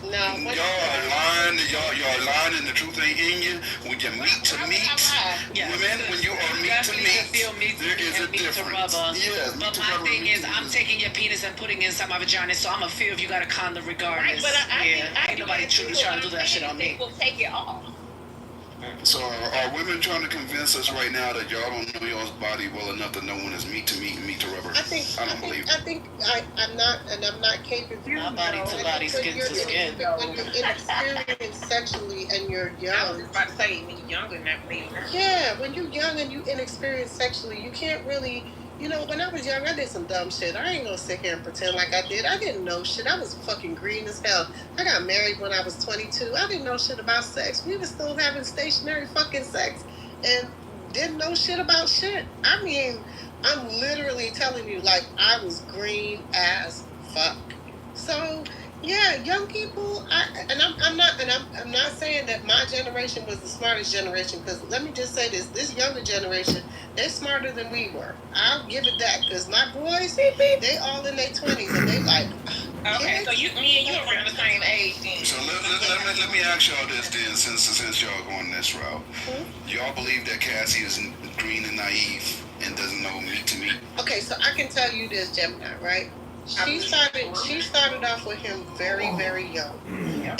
No. Y'all are lying. Y'all lying, and the truth ain't in you. When you're meat to meat, women, when you are meat to meat, there is a difference. Yes, but my thing is, I'm taking your penis and putting it inside my vagina, so I'm a feel if you got a condom regardless. Right, but ain't nobody truly trying to do that shit on me. We'll take it off. So are women trying to convince us right now that y'all don't know y'all's body well enough to know when it's meat to meat and meat to rubber? I don't believe it. I'm not caping. My body to body, skin to skin. When you're inexperienced sexually and you're young. I was about to say, when you're younger, not me. Yeah, when you're young and you inexperienced sexually, you can't really. You know, when I was young, I did some dumb shit. I ain't gonna sit here and pretend like I did. I didn't know shit. I was fucking green as hell. I got married when I was 22. I didn't know shit about sex. We were still having stationary fucking sex and didn't know shit about shit. I mean, I'm literally telling you, like, I was green as fuck. So, yeah, young people, I'm not saying that my generation was the smartest generation, because let me just say this younger generation, they're smarter than we were. I'll give it that, because my boys, they all in their 20s, and they like, okay, so me and you around the same age then. So let me ask y'all this then, since y'all going this route. Y'all believe that Cassie is green and naive and doesn't know meat to meat? Okay, so I can tell you this, Gemini, right? She started off with him very, very young.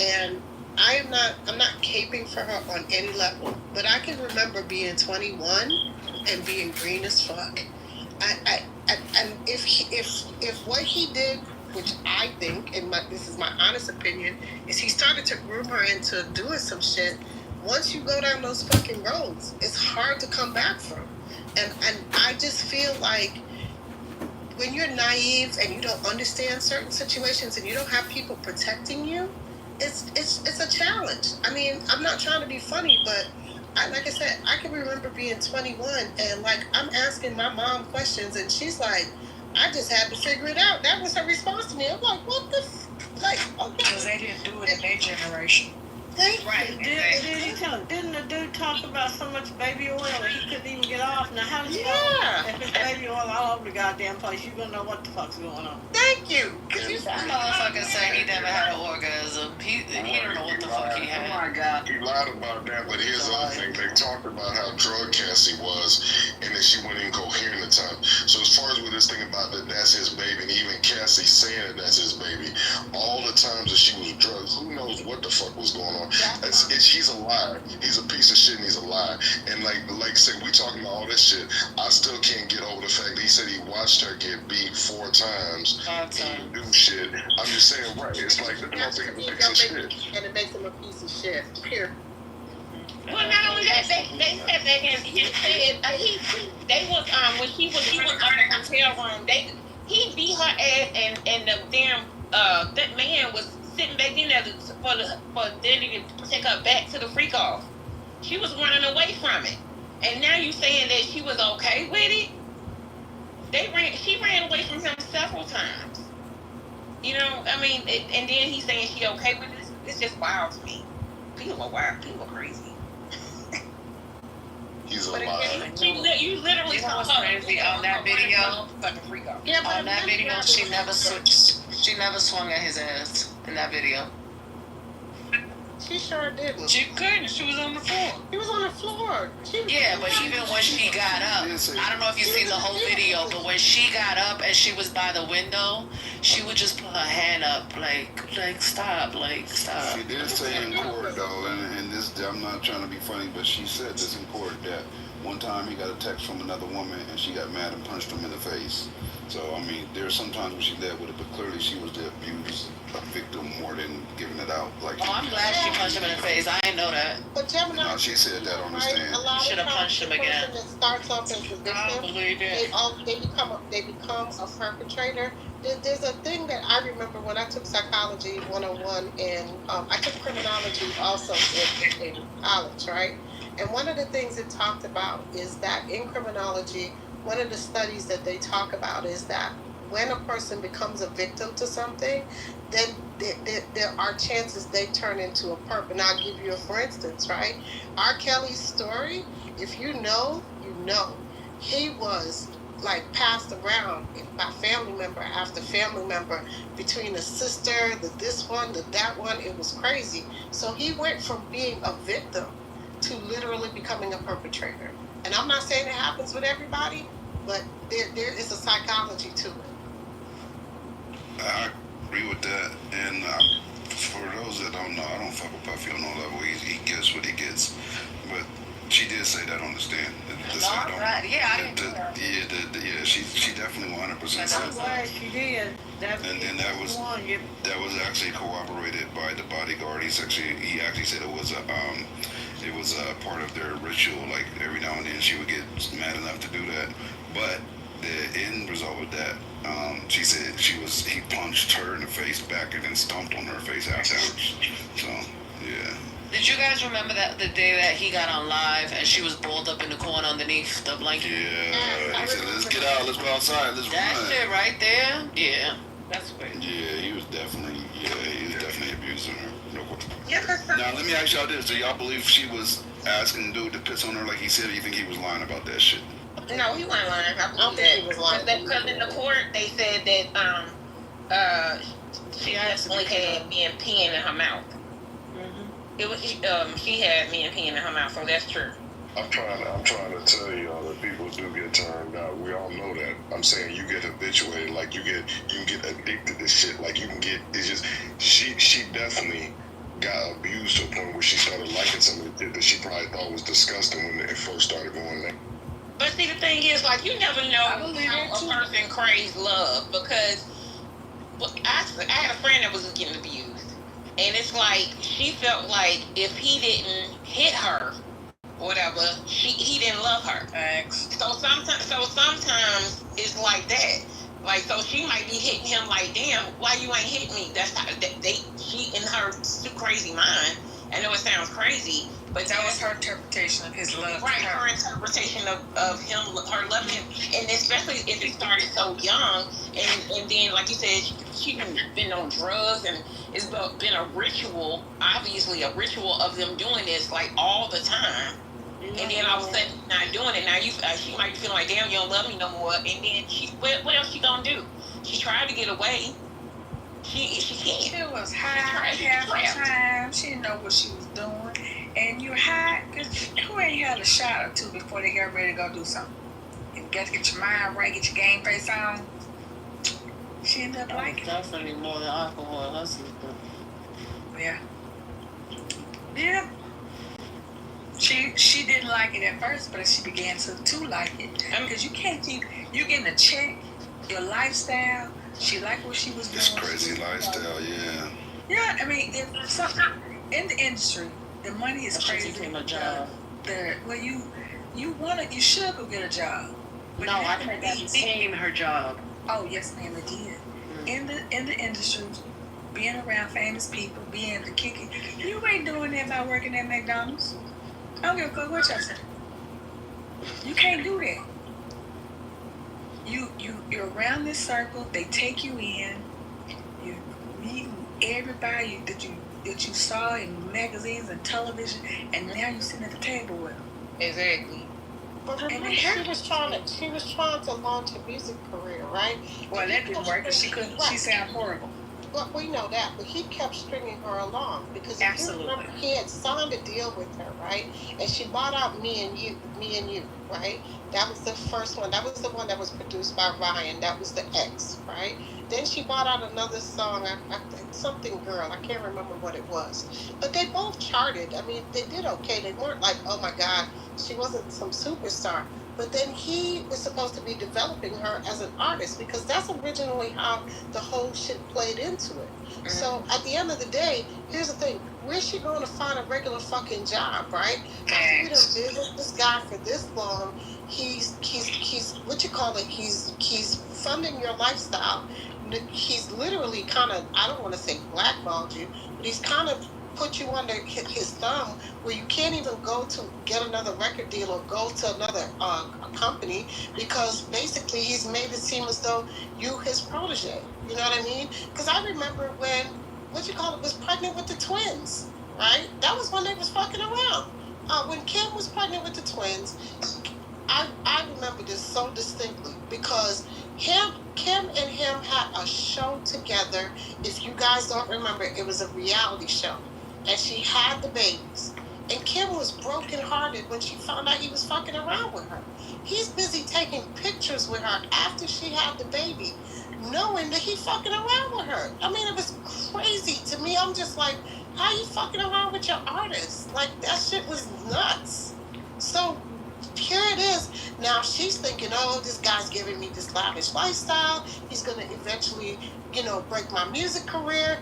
And I'm not caping for her on any level, but I can remember being 21 and being green as fuck. And if what he did, which I think, and this is my honest opinion, is he started to groom her into doing some shit. Once you go down those fucking roads, it's hard to come back from. And I just feel like when you're naive and you don't understand certain situations and you don't have people protecting you, it's a challenge. I mean, I'm not trying to be funny, but like I said, I can remember being 21 and like I'm asking my mom questions and she's like, I just had to figure it out. That was her response to me. I'm like, what the like? Okay. Because they didn't do it in their generation. Right. Didn't the dude talk about so much baby oil that he couldn't even get off? Now, how does he know if it's baby oil all over the goddamn place? You're going to know what the fuck's going on. Thank you. That motherfucker said he never had an orgasm. He don't know what the fuck he had. Oh my God. He lied about that, but here's the other thing. They talked about how drug Cassie was and that she went incoherent at times. So as far as with this thing about that's his baby, and even Cassie saying that that's his baby, all the times that she was drugged, who knows what the fuck was going on. She's a liar. He's a piece of shit and he's a lie. And like I said, we talking about all this shit. I still can't get over the fact that he said he watched her get beat 4 times. 5 times. And do shit. I'm just saying, right? It's like the motherfucker is a piece of shit. And it makes him a piece of shit. Period. Well, not only that, they said that he said they was when he was up in the hotel room, he beat her ass and the damn that man was sitting back in there for Danny to take her back to the freak off. She was running away from it, and now you saying that she was okay with it? She ran away from him several times. You know, I mean, and then he's saying she okay with it. It's just wild to me. People are wild. People are crazy. He's a But liar. again, you literally saw her crazy on that video. Fucking freak off. Yeah, but On that video, she never swung at his ass in that video. She sure didn't. She couldn't. She was on the floor. She was on the floor. Yeah, but even when she got up, I don't know if you've seen the whole video, but when she got up and she was by the window, she would just put her hand up, like stop, stop. She did say in court though, and this, I'm not trying to be funny, but she said this in court that one time he got a text from another woman and she got mad and punched him in the face. So I mean, there's sometimes when she led with it, but clearly she was the abused victim more than giving it out. Like, Oh, I'm glad she punched him in the face. I didn't know that. But Gemini, no, she said that on the right? stand. A lot Should have of times punched him the again. person that starts off as the I don't victim, believe it. they become a perpetrator. There's a thing that I remember when I took psychology 101, and I took criminology also in college, right? And one of the things it talked about is that in criminology, one of the studies that they talk about is that when a person becomes a victim to something, then there are chances they turn into a perp. And I'll give you a for instance, right? R. Kelly's story, if you know, you know. He was like passed around by family member after family member, between the sister, the this one, the that one. It was crazy. So he went from being a victim to literally becoming a perpetrator. And I'm not saying it happens with everybody, but there is a psychology to it. I agree with that, and for those that don't know, I don't fuck with Puffy on no level. He gets what he gets, but she did say that on the stand. Yeah, she definitely 100% said that. She did. And then that was actually corroborated by the bodyguard. He actually said it was a part of their ritual. Like every now and then she would get mad enough to do that, but the end result of that, she said he punched her in the face back and then stomped on her face afterwards. So yeah. Did you guys remember that the day that he got on live and she was balled up in the corner underneath the blanket? Yeah, he said, let's get out, let's go outside, let's that run. That shit right there? Yeah. That's weird. Yeah, he was definitely abusing her. Yeah, now, let me ask y'all this. Do y'all believe she was asking dude to piss on her like he said, or you think he was lying about that shit? No, he wasn't lying. I don't think he was lying. Because in the court, they said that she definitely had me and peeing in her mouth. It was she had me and peeing in her mouth, so that's true. I'm trying to tell y'all that people do get turned out. We all know that. I'm saying you get habituated, like you can get addicted to shit. Like you can get, it's just, she definitely got abused to a point where she started liking some of the shit that she probably thought was disgusting when it first started going there. But see, the thing is, like, you never know how a person craves love, because I had a friend that was getting abused. And it's like, she felt like if he didn't hit her, whatever, he didn't love her. Thanks. So sometimes it's like that. Like, so she might be hitting him like, damn, why you ain't hit me? That's how she in her crazy mind. I know it sounds crazy, but that was her interpretation of his love. Right, her interpretation of him, her loving him, and especially if it started so young, and then like you said, she's been on drugs, and it's been a ritual, obviously a ritual of them doing this like all the time, and then all of a sudden not doing it. Now she might be feeling like, damn, you don't love me no more, and then what else she gonna do? She tried to get away. She can't. She was high half the time. She didn't know what she was doing. And you're high, because who ain't had a shot or two before they got ready to go do something? You got to get your mind right, get your game face on. She ended up liking it. Definitely more than alcohol, her sister. Yeah. Yeah. She didn't like it at first, but she began to like it. Because you can't keep, you getting a check, your lifestyle. She liked what she was doing. This crazy lifestyle, yeah. Yeah, I mean, if something in the industry, the money is crazy. She a job. You should go get a job. But no, I think that became her job. Oh yes, ma'am, it did. In the industry, being around famous people, being able to kick it, you ain't doing that by working at McDonald's. I don't give a fuck what y'all say. You can't do that. You're around this circle. They take you in. You meet everybody that you saw in magazines and television, and now you sitting at the table with them. Exactly. But remember, she was trying to launch a music career, right? Well, that didn't work because she couldn't. She sounded horrible. Well, we know that, but he kept stringing her along because if you remember, he had signed a deal with her, right? And she bought out Me and You, right? That was the first one. That was the one that was produced by Ryan. That was the X, right? Then she bought out another song, something girl. I can't remember what it was. But they both charted. I mean, they did okay. They weren't like, oh my God, she wasn't some superstar. But then he was supposed to be developing her as an artist because that's originally how the whole shit played into it. Mm-hmm. So at the end of the day, here's the thing. Where's she going to find a regular fucking job, right? After we done been with this guy for this long, he's what you call it, he's funding your lifestyle. He's literally kind of, I don't want to say blackballed you, but he's kind of put you under his thumb where you can't even go to get another record deal or go to another company because basically he's made it seem as though you his protege. You know what I mean? Because I remember when, was pregnant with the twins, right? That was when they was fucking around. When Kim was pregnant with the twins, I remember this so distinctly because Kim and him had a show together. If you guys don't remember, it was a reality show. And she had the babies. And Kim was brokenhearted when she found out he was fucking around with her. He's busy taking pictures with her after she had the baby, knowing that he fucking around with her. I mean, it was crazy to me. I'm just like, how you fucking around with your artist? Like, that shit was nuts. So here it is. Now she's thinking, oh, this guy's giving me this lavish lifestyle. He's going to eventually, break my music career.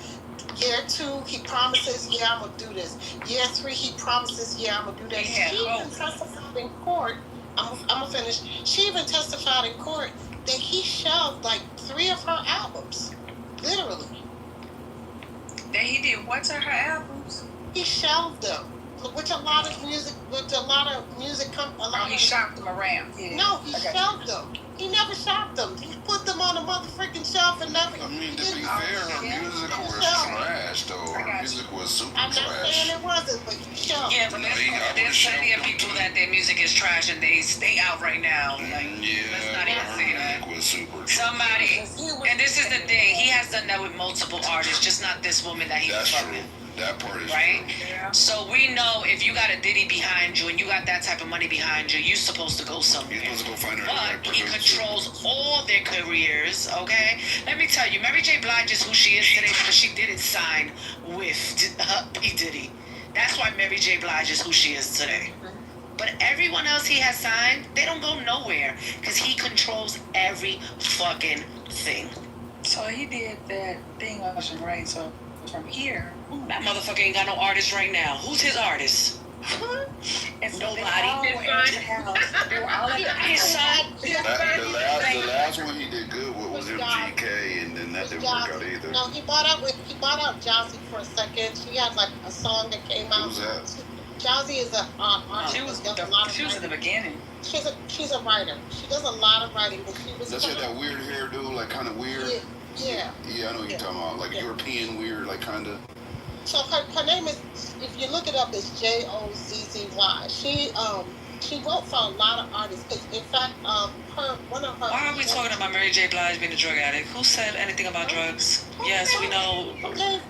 Year 2, he promises, yeah, I'm going to do this. Year 3, he promises, yeah, I'm going to do that. She even testified in court. I'm going to finish. She even testified in court that he shelved like 3 of her albums. Literally. That he did what to her albums? He shelved them. Which a lot of music he shopped them around. Yeah. No, he shelved them. He never shopped them. He put them on a motherfucking shelf and never. I mean, to be fair, her music was trash, though. Her music was super trash. I'm not saying it wasn't, but he shelved. Yeah, but there's plenty of people that their music is trash and they stay out right now. Like, let's not even say that. Was super trash. Somebody, and this is the thing, he has done that with multiple artists, just not this woman that he was fucking. That part is right. true. Yeah. So we know if you got a Diddy behind you and you got that type of money behind you, you're supposed to go somewhere. You're supposed to go find her. But he controls all their careers. Okay. Let me tell you, Mary J. Blige is who she is today because she didn't sign with P. Diddy. That's why Mary J. Blige is who she is today. But everyone else he has signed, they don't go nowhere because he controls every fucking thing. So he did that thing on Ocean Rain. So from here, that motherfucker ain't got no artist right now. Who's his artist? And so nobody. The last one he did good with was MGK, and then that didn't work out either. No, he bought out Jazzy for a second. She had like a song that came out. Who's that? Jazzy is a artist. She was at the beginning. She's a writer. She does a lot of writing, but she was. Does she have that weird hairdo, like kind of weird? Yeah. Yeah, I know what you're talking about. Like European weird, like kind of. So her name is, if you look it up, it's Jozzy. She She wrote for a lot of artists. Because in fact, one of her. Why are we talking about Mary J. Blige being a drug addict? Who said anything about drugs? Yes, we know.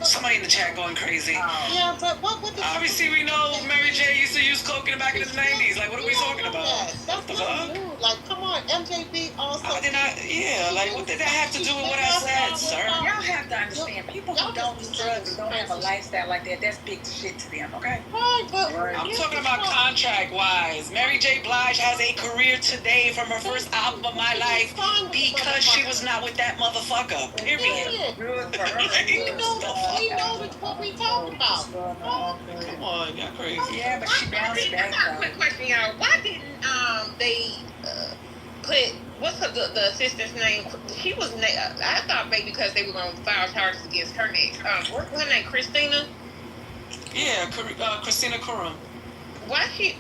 Somebody in the chat going crazy. Yeah, but what would the... Obviously, we know Mary J. used to use coke in the back in the 90s. Like, what are we talking about? That's not new. Like, come on, MJB also... What did that have to do with what I said, sir? Y'all have to understand, people who don't do drugs and don't have a lifestyle like that, that's big shit to them, okay? Right, but... I'm talking about contract-wise. Mary J. Blige has a career today from her first album of My Life because she was not with that motherfucker. Period. We know what we talking about. Come on, y'all crazy. Yeah, but she bounced back. I got a quick question, y'all. Why didn't they put the assistant's name? She was I thought maybe because they were gonna file charges against her next. What's her name? Christina. Yeah, Christina Curum. Why she?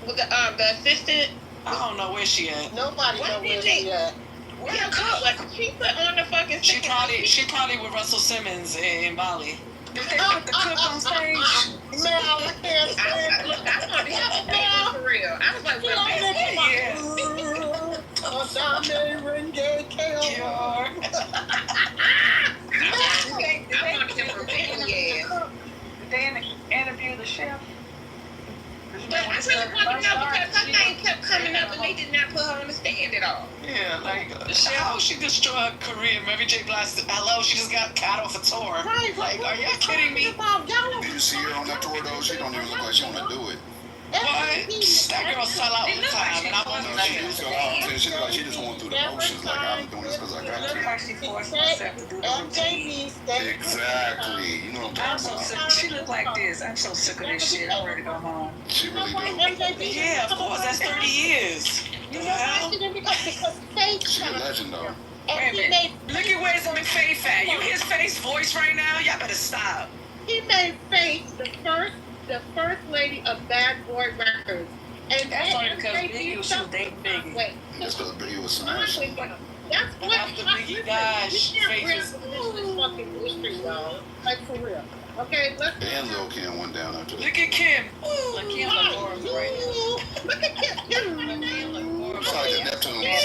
The assistant. I don't know where she at. Nobody knows where she at. What she put on the fucking? She probably with Russell Simmons in Bali. Did they put the cook on stage? Man, I can't stand it. Look, I want to have a baby for real. I was like, well, Did they interview the chef? But I really want to know because her name kept coming up and they did not put her on the stand at all. Yeah, like, how she destroyed her career? Mary J. Blige, hello, she just got cut off a tour. Right, like, are you kidding me? Did you see her on that tour, though? She don't even look like she want to do it. What? That girl sell out all the time, and I wasn't No, she sell out. She look like she just went through the motions. Like, I'm doing this because I got Look to. like she forced herself to do the routine. Exactly. You know what I'm I'm so talking sick. about. She look like this. I'm so sick of this shit. I'm ready to go home. She really do. Yeah, of course, that's 30 years. You know why she didn't become? Because Faith. She's a legend, though. And he made... Look at where's McFaith at. You hear Faith's voice right now? Y'all better stop. He made Faith the first lady of Bad Boy Records. And that's only because Biggie was dating Biggie. Wait, that's because Biggie was smashing. That's what after Biggie died, Faith is fucking industry, y'all. Like, for real. Okay, let's... And Lil Kim went down after that. Look at Kim. Look, Kim Lamore's right now. Look at Kim. It's like the Neptunes.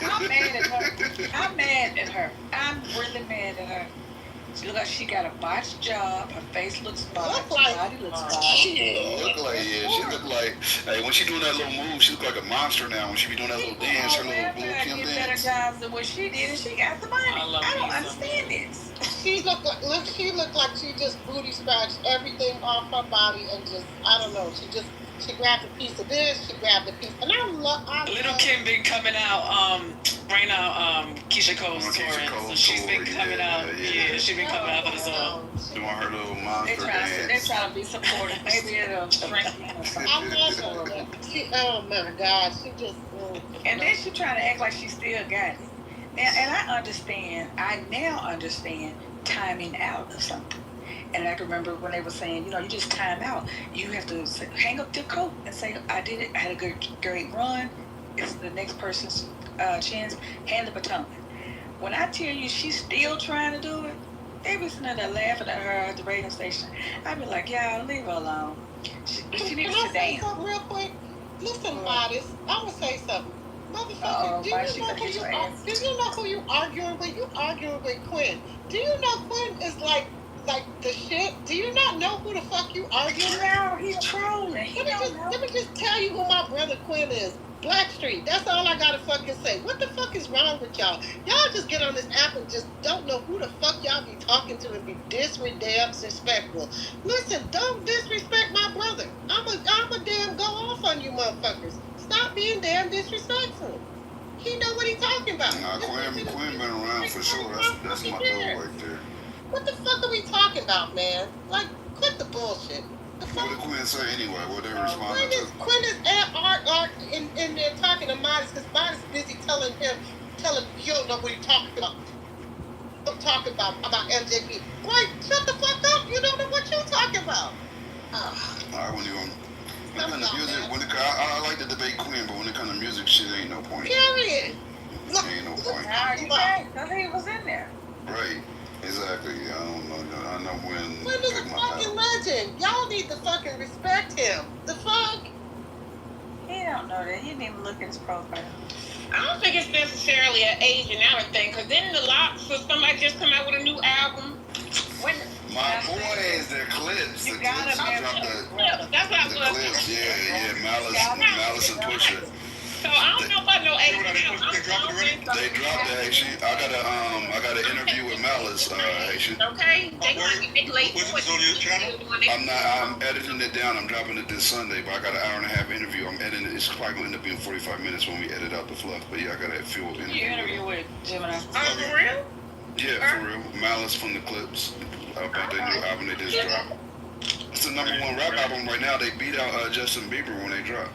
I'm mad at her. I'm mad at her. I'm really mad at her. She look like she got a botched job. Her face looks botched. Her body looks botched. She look like, hey, when she doing that little move, she look like a monster now. When she be doing that little dance, her little Lil Kim dance. dance. Better jobs than what she did, and she got the money. I don't understand this. She looked like she just booty scratched everything off her body and just, I don't know, she grabbed a piece of this, she grabbed a piece, and I love Little Kim been coming out, right now, Keisha Cole's touring, so she's been coming out, she's been coming out for the song. Doing her little monster dance. They're trying to be supportive. Maybe it'll strengthen or something. I love her. Oh my God, she just... And then she trying to act like she still got it. Now, and I now understand timing out of something. And I can remember when they were saying, you just time out. You have to hang up your coat and say, I did it. I had a great run. It's the next person's chance. Hand the baton. When I tell you she's still trying to do it, they be sitting there laughing at her at the radio station. I'd be like, yeah, leave her alone. She needs to sit down. Something real quick? Listen, Modest, I'm going to say something. Motherfucker, do you know who you arguing with? You arguing with Quinn. Do you know Quinn is like the shit? Do you not know who the fuck you arguing with? No, he's trolling. Let me just tell you who my brother Quinn is. Blackstreet. That's all I gotta fucking say. What the fuck is wrong with y'all? Y'all just get on this app and just don't know who the fuck y'all be talking to and be disrespectful. Listen, don't disrespect my brother. I'm a damn go off on you motherfuckers. Stop being damn disrespectful. He know what he talking about. Nah, Quinn been around for sure. That's my dude right there. What the fuck are we talking about, man? Like, quit the bullshit. What did Quinn say anyway? What they responding to? Quinn is in there talking to Modest because Modest is busy telling you don't know what he's talking about. I'm talking about MJP. Right, shut the fuck up. You don't know what you're talking about. I wouldn't even... When it comes to music, I like to debate Queen, but when it comes to music, shit ain't no point. Period. Ain't no point. Nah, you can't. I think it was in there. Right. Exactly. I don't know. I know when. Quinn is a fucking legend. Y'all need to fucking respect him. The fuck? He don't know that. He didn't even look at his profile. I don't think it's necessarily an aging out thing, because then the Locks or somebody just come out with a new album. When my boys, their clips. You the gotta clips, have that's what I the was. clips, yeah, Malice and Pusha. So I don't know about no aging out. They dropped it, Haitian. I got an interview with Malice, Haitian. Okay, they late. I'm editing it down. I'm dropping it this Sunday, but I got an hour and a half interview. I'm editing it. It's probably going to end up being 45 minutes when we edit out the fluff. But yeah, I got a few of interview. You interview with Gemini. Oh, for real? Yeah, for real. Malice from the Clips about their new album they just dropped. It's the #1 rap album right now. They beat out Justin Bieber when they dropped.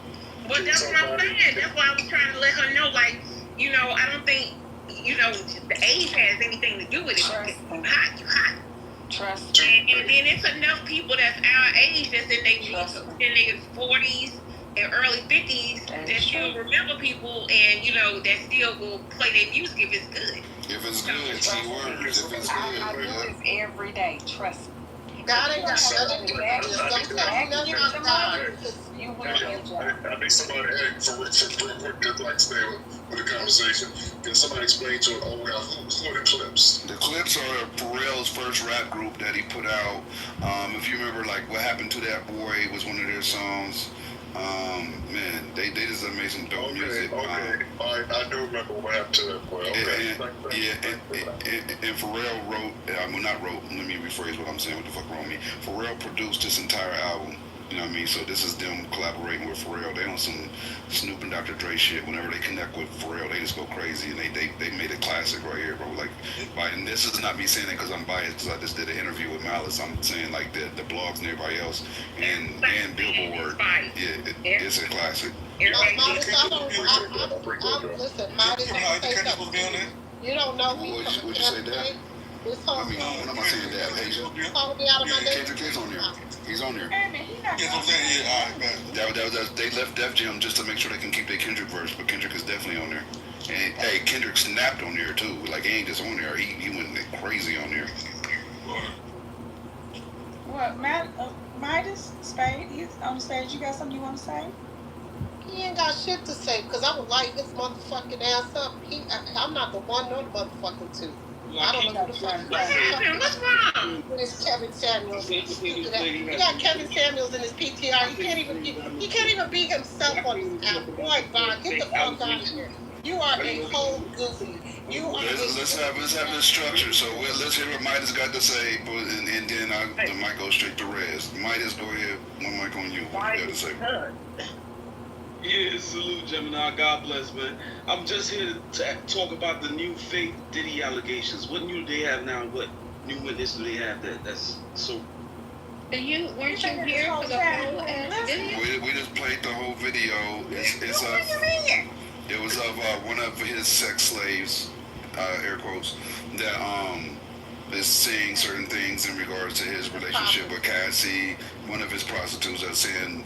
Well, that's what I'm saying. That's why I was trying to let her know, like, you know, I don't think, you know, the age has anything to do with it. Hot. Trust. And then it's enough people that's our age that's in their 40s and early 50s that still remember people and, you know, that still will play their music if it's good. If it's good, key words. If it's good, I do this every day. Trust me. God ain't got nothing to do with this. Don't tell me nothing about God. You will I need somebody, for real quick, just like stay with the conversation. Can somebody explain to it? Oh, now, who are the Clips? The Clips are Pharrell's first rap group that he put out. If you remember, like, What Happened to That Boy was one of their songs. Man, they just made some dope music. Okay. I do remember What Happened to That Boy. Okay. And Pharrell wrote, well, not wrote, let me rephrase what I'm saying, what the fuck wrong with me. Pharrell produced this entire album. You know what I mean? So this is them collaborating with Pharrell. They on some Snoop and Dr. Dre shit. Whenever they connect with Pharrell, they just go crazy, and they made a classic right here, bro. Like, and this is not me saying it because I'm biased, because I just did an interview with Malice. I'm saying like the blogs and everybody else, and Billboard. Yeah, it's a classic. Listen, you don't know me. Would you say that? I mean, when am I saying that? Haitian? Kendrick is on there. He's on there. They left Def Jam just to make sure they can keep their Kendrick verse, but Kendrick is definitely on there. And hey, Kendrick snapped on there too. Like, he ain't just on there. He went crazy on there. What, Midas, Spade, he's on the stage. You got something you want to say? He ain't got shit to say because I would light his motherfucking ass up. I'm not the one nor the motherfucking two. I don't know who the fuck. What's wrong? It's Kevin Samuels. You got Kevin Samuels in his PTR. He can't even be himself on his album. Boy, God, get the fuck out of here. You are a whole goofy. Let's have this structure. So let's hear what Midas got to say, and then the mic goes straight to Rez. Midas, go ahead. One mic on you. What you got to say? Yeah, salute Gemini. God bless, man. I'm just here to talk about the new fake Diddy allegations. What new do they have now? What new witness do they have that's so? Weren't you here for the whole video? We just played the whole video. It was of one of his sex slaves, air quotes, that is saying certain things in regards to his relationship with Cassie. One of his prostitutes that's saying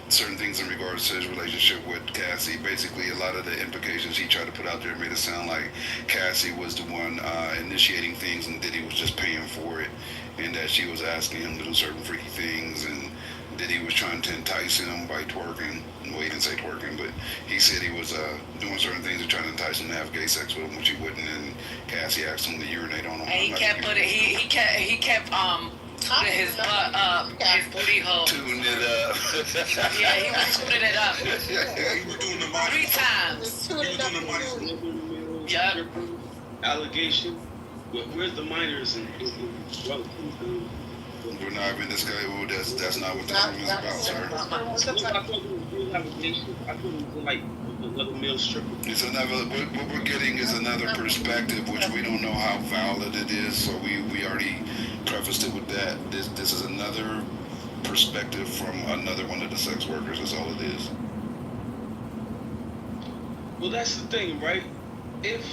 certain things in regards to his relationship with Cassie. Basically, a lot of the implications he tried to put out there made it sound like Cassie was the one initiating things and Diddy was just paying for it, and that she was asking him to do certain freaky things, and Diddy was trying to entice him by twerking. Well, he didn't say twerking, but he said he was doing certain things and trying to entice him to have gay sex with him, which he wouldn't, and Cassie asked him to urinate on him. And he kept tooting his butt up, his booty hole. Tooting it up. Yeah, he was tooting it up. He was doing the money. 3 times. He was doing the money. Yep. Allegation. Where's the minors and we're not even this guy. Well, that's not what the room is about, sir. I thought it was real allegation. I thought it was like another male stripper. It's another. What we're getting is another perspective, which we don't know how valid it is. So we already prefaced it with that. This is another perspective from another one of the sex workers. That's all it is. Well, that's the thing, right? If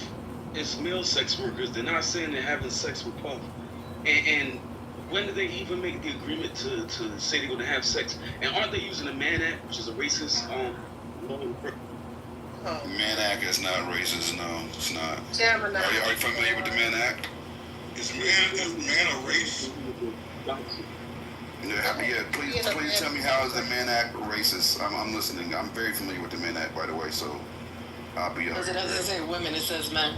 it's male sex workers, they're not saying they're having sex with Puff. And when did they even make the agreement to say they're going to have sex? And aren't they using the Mann Act, which is a racist Mann Act is not racist, no, it's not. Gemini. Are you familiar with the Mann Act? Is man a race? Yeah, please tell me how is the Mann Act racist? I'm listening. I'm very familiar with the Mann Act, by the way, so I'll be Because it doesn't say women, it says men.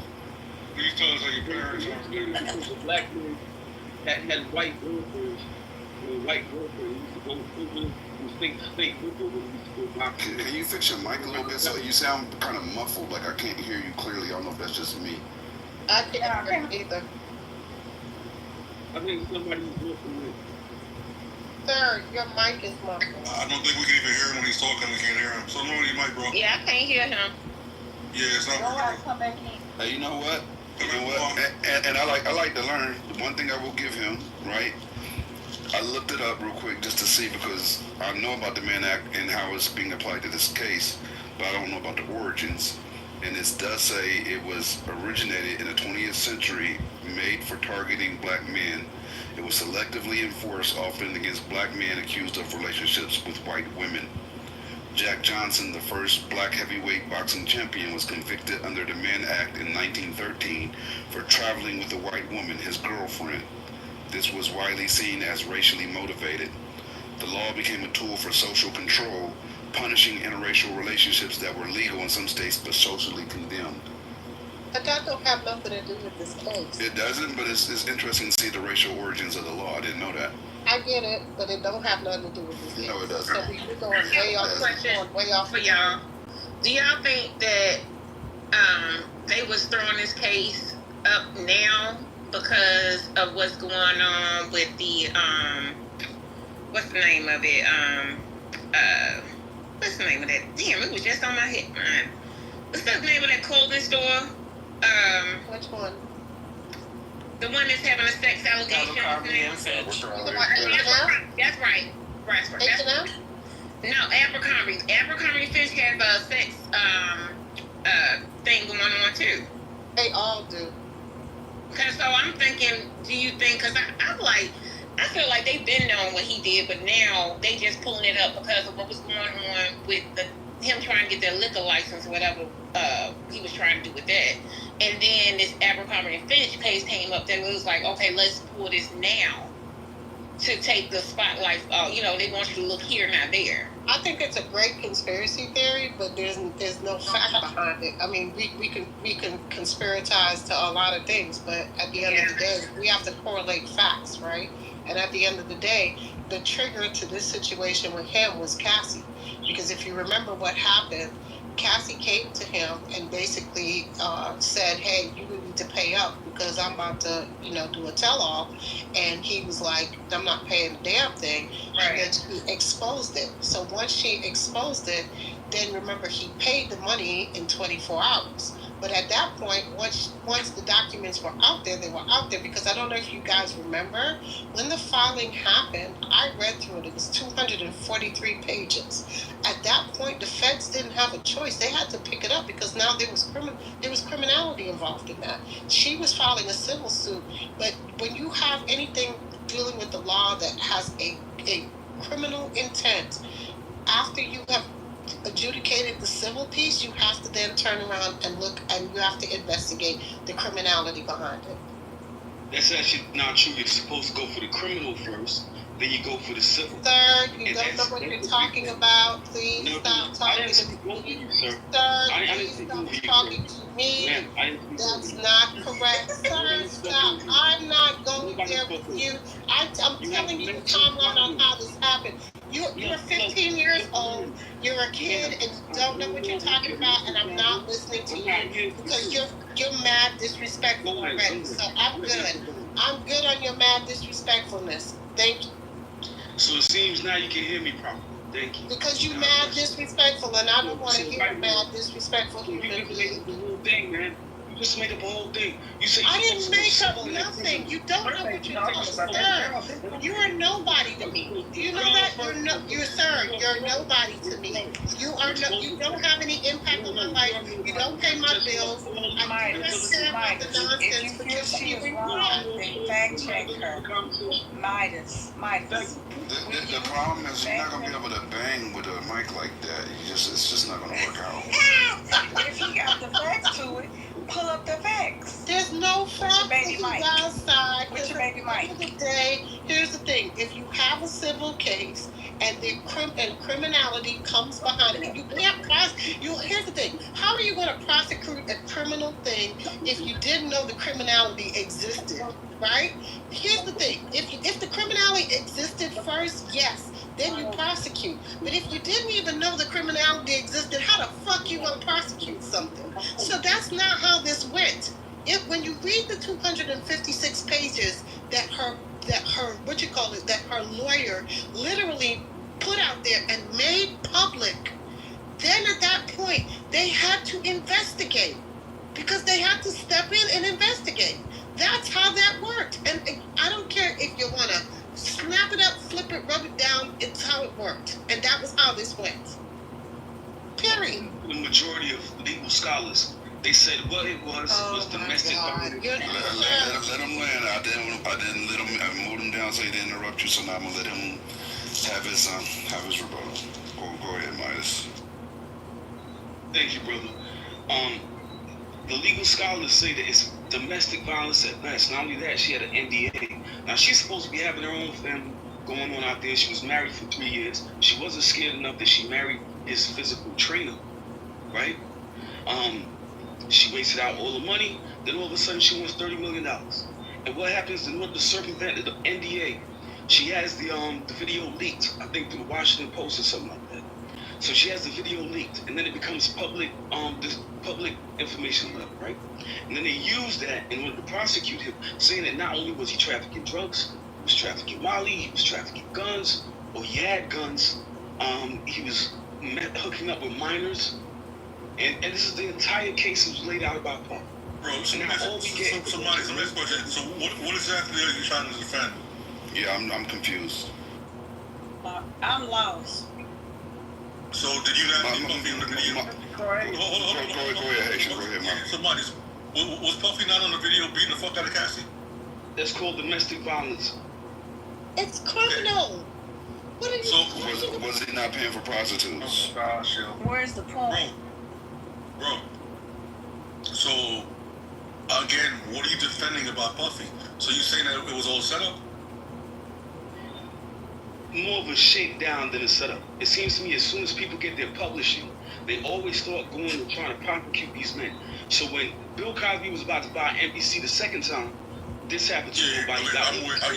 Please tell us how your parents are. Black men that had white girlfriends. White girlfriend used to go to prison. State Can you fix your mic a little bit? So you sound kind of muffled, like I can't hear you clearly. I don't know if that's just me. I can't hear either. I think somebody's muffled with. Sir, your mic is muffled. I don't think we can even hear him when he's talking. We can't hear him. So lower your mic, bro. Yeah, I can't hear him. Yeah, it's not working. Come back in. Hey, you know what? And I like to learn. One thing I will give him, right? I looked it up real quick just to see because I know about the Mann Act and how it's being applied to this case, but I don't know about the origins. And it does say it was originated in the 20th century, made for targeting black men. It was selectively enforced often against black men accused of relationships with white women. Jack Johnson, the first black heavyweight boxing champion, was convicted under the Mann Act in 1913 for traveling with a white woman, his girlfriend. This was widely seen as racially motivated. The law became a tool for social control, punishing interracial relationships that were legal in some states but socially condemned. But that don't have nothing to do with this case. It doesn't, but it's interesting to see the racial origins of the law. I didn't know that. I get it, but it don't have nothing to do with this case. No, it doesn't. So we're going way off. Way off for y'all. Do y'all think that they was throwing this case up now because of what's going on with the what's the name of it? What's the name of that? Damn, it was just on my head. What's the name of that clothing store? Which one? The one that's having a sex allegation. That's right. H&M? No, Abercrombie. Abercrombie Fitch has a sex thing going on too. They all do. Cause so I'm thinking, do you think? Cause I feel like they've been knowing what he did, but now they just pulling it up because of what was going on with him trying to get their liquor license, whatever he was trying to do with that. And then this Abercrombie and Fitch case came up that it was like, okay, let's pull this now to take the spotlight. They want you to look here, not there. I think it's a great conspiracy theory, but there's no fact behind it. I mean, we can conspiratize to a lot of things, but at the end of the day, we have to correlate facts, right? And at the end of the day, the trigger to this situation with him was Cassie, because if you remember what happened, Cassie came to him and basically said, "Hey, you need to pay up because I'm about to, do a tell-all." And he was like, "I'm not paying a damn thing." Right. And then she exposed it. So once she exposed it, then remember he paid the money in 24 hours. But at that point, once the documents were out there, they were out there, because I don't know if you guys remember, when the filing happened, I read through it. It was 243 pages. At that point, the feds didn't have a choice. They had to pick it up because now there was criminality involved in that. She was filing a civil suit, but when you have anything dealing with the law that has a criminal intent, after you have adjudicated the civil piece, you have to then turn around and look, and you have to investigate the criminality behind it. That's actually not true. You're supposed to go for the criminal first, then you go for the civil. Sir, you don't know what you're talking about. Please stop talking to me. Sir, please stop talking to me. That's not correct. Sir, stop. I'm not going there with you. I'm telling you the timeline on how this happened. You're 15 years old, you're a kid, and you don't know what you're talking about, and I'm not listening to you because you're mad disrespectful already. So I'm good. I'm good on your mad disrespectfulness. Thank you. So it seems now you can hear me properly. Thank you. Because you mad disrespectful, and I don't want to hear mad disrespectful human being. You just made up the whole thing, man. You just made up a whole thing. You say I didn't make up nothing. You don't know what you're talking about. You are nobody to me. Do you know that? You're nobody to me. You don't have any impact on my life. You don't pay my bills. I don't understand about the nonsense. If you feel she is wrong, then fact check her. Midas. The problem is you're not gonna be able to bang with a mic like that. It's just not gonna work out. If you got the facts to it, pull up the facts. There's no fraud baby on Mike? God's side. What's your baby Mike? At the end of the day, here's the thing: if you have a civil case and criminality comes behind it, you can't prosecute. Here's the thing: how are you going to prosecute a criminal thing if you didn't know the criminality existed? Right? Here's the thing: if the criminality existed first, yes, then you prosecute. But if you didn't even know the criminality existed, how the fuck you gonna prosecute something? So that's not how this went. When you read the 256 pages that her that her lawyer literally put out there and made public, then at that point they had to investigate, because they had to step in and investigate. That's how that worked. And I don't care if you want to snap it up, flip it, rub it down. It's how it worked. And that was how this went. Period. The majority of legal scholars, they said what it was domestic violence. Let him land. I didn't let him. I moved him down so he didn't interrupt you. So now I'm gonna let him have his rebuttal. Go ahead, Midas. Thank you, brother. The legal scholars say that it's domestic violence at best. Not only that, she had an NDA. Now, she's supposed to be having her own family going on out there. She was married for 3 years. She wasn't scared enough that she married his physical trainer, right? She wasted out all the money. Then all of a sudden, she wants $30 million. And what happens in order to circumvent the NDA? She has the video leaked, I think through the Washington Post or something like that. So she has the video leaked, and then it becomes public information level, right? And then they use that in order to prosecute him, saying that not only was he trafficking drugs, he was trafficking Molly, he was trafficking guns, or he had guns. He was hooking up with minors, and this is the entire case that was laid out about Paul. Bro, so Marty, some next question. So what exactly are you trying to defend? Yeah, I'm confused. I'm lost. So did you not see Puffy on the video? Correct. Go ahead, Haitian. Go ahead, man. So Marty, was Puffy not on the video beating the fuck out of Cassie? That's called domestic violence. It's criminal. What are you? So was he not paying for prostitutes? Oh gosh, yo. Where's the point? Bro. So again, what are you defending about Puffy? So you saying that it was all set up? More of a shakedown than a setup. It seems to me as soon as people get their publishing, they always start going and trying to prosecute these men. So when Bill Cosby was about to buy NBC the second time, this happened to him. Okay. I'm aware of that.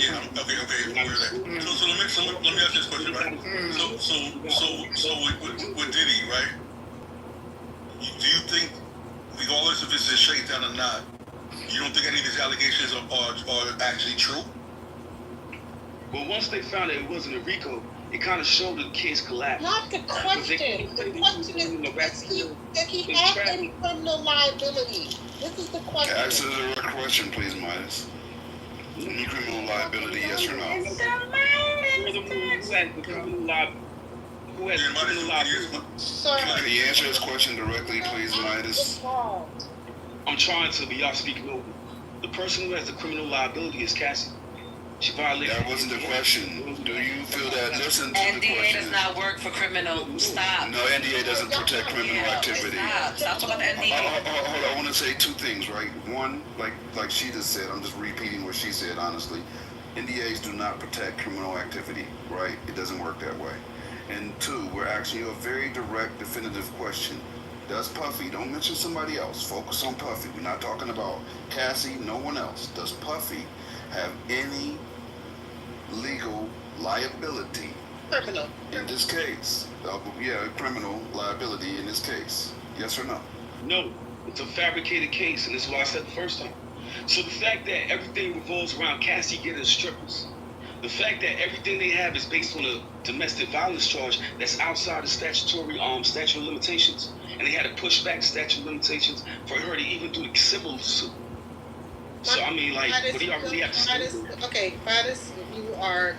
So let me ask you this question, right? So with Diddy, right? Do you think, regardless if it's a shakedown or not, you don't think any of these allegations are actually true? Well, once they found that it wasn't a RICO, it kind of showed the case collapse. Not the question. The question is that he had any criminal liability. This is the question. Answer the direct question, please, Midas. Any criminal liability, yes or no? Who has criminal liability? Can you answer this question directly, please, Midas? I'm trying to, but y'all speaking over. The person who has the criminal liability is Cassie. She violated. That wasn't the question. Do you feel that? Listen to the question. NDA does not work for criminal. Stop. No, NDA doesn't protect criminal activity. Stop talking about the NDA. Hold on, I want to say two things, right? One, like she just said, I'm just repeating what she said, honestly. NDAs do not protect criminal activity, right? It doesn't work that way. And two, we're asking you a very direct, definitive question. Does Puffy, don't mention somebody else, focus on Puffy. We're not talking about Cassie, no one else. Does Puffy have any legal liability? Criminal. In this case. Criminal liability in this case. Yes or no? No. It's a fabricated case, and this is what I said the first time. So the fact that everything revolves around Cassie getting strippers, the fact that everything they have is based on a domestic violence charge that's outside the statutory statute of limitations, and they had to push back statute of limitations for her to even do the civil suit. So I mean, like, what do y'all really have to say? Okay, Midas, you are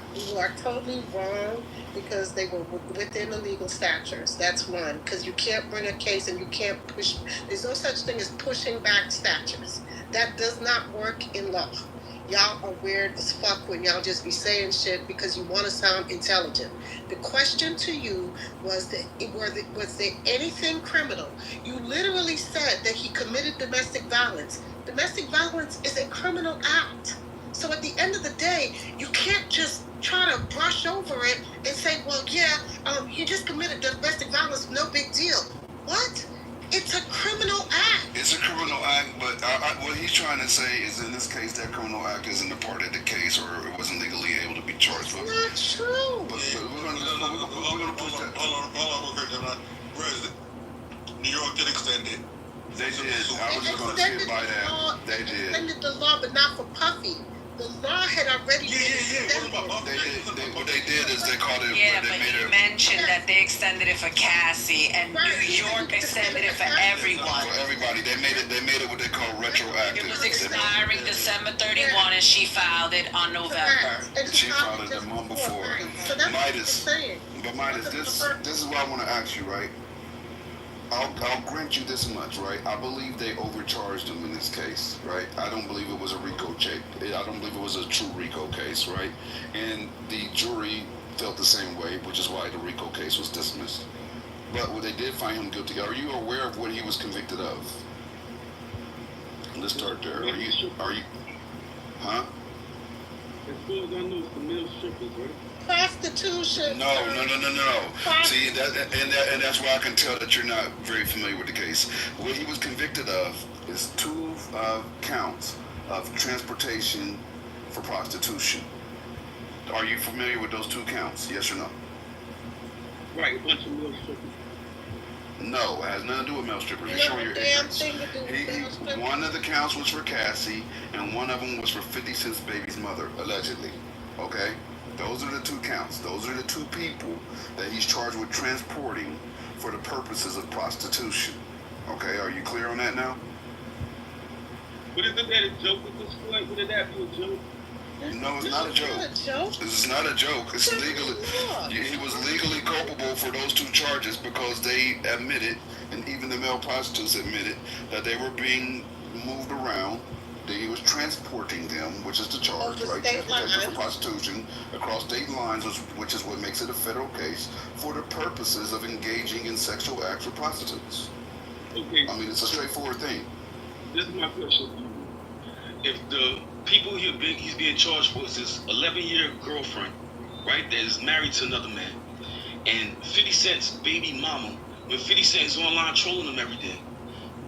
totally wrong, because they were within the legal statutes. That's one, because you can't bring a case and you can't push. There's no such thing as pushing back statutes. That does not work in law. Y'all are weird as fuck when y'all just be saying shit because you want to sound intelligent. The question to you was was there anything criminal? You literally said that he committed domestic violence. Domestic violence is a criminal act. So at the end of the day, you can't just try to brush over it and say, well, yeah, he just committed domestic violence, no big deal. What? It's a criminal act. It's a criminal act, but what he's trying to say is, in this case, that criminal act isn't a part of the case, or it wasn't legally able to be charged. That's not true. But we're gonna push that. Hold on, real quick, where is it? New York did extend it. They did. I was just gonna say by that. They did. Extended the law, but not for Puffy. The law had already been extended. What they did is they called it. Yeah, but you mentioned that they extended it for Cassie, and New York extended it for everyone. For everybody, they made it what they call retroactive. It was expiring December 31, and she filed it on November. She filed it the month before. Midas, but Midas, this is what I want to ask you, right? I'll grant you this much, right? I believe they overcharged him in this case, right? I don't believe it was a RICO check. I don't believe it was a true RICO case, right? And the jury felt the same way, which is why the RICO case was dismissed. But they did find him guilty. Are you aware of what he was convicted of? Let's start there. Are you? Huh? As far as I know, it's the male strippers, right? Prostitution. No. See, and that's why I can tell that you're not very familiar with the case. What he was convicted of is 2 counts of transportation for prostitution. Are you familiar with those 2 counts? Yes or no? Right, a bunch of male strippers. No, it has nothing to do with male strippers. You're showing your ignorance. One of the counts was for Cassie, and one of them was for 50 Cent's baby's mother, allegedly. Okay? Those are the 2 counts. Those are the 2 people that he's charged with transporting for the purposes of prostitution. Okay, are you clear on that now? But isn't that a joke at this point? Wouldn't that be a joke? No, it's not a joke. This is not a joke. It's legally. He was legally culpable for those 2 charges because they admitted, and even the male prostitutes admitted, that they were being moved around. That he was transporting them, which is the charge, right? Transportation for prostitution across state lines, which is what makes it a federal case, for the purposes of engaging in sexual acts with prostitutes. Okay. I mean, it's a straightforward thing. This is my question. If the people he's being charged for is his 11-year girlfriend, right, that is married to another man, and 50 Cent's baby mama, when 50 Cent is online trolling him every day,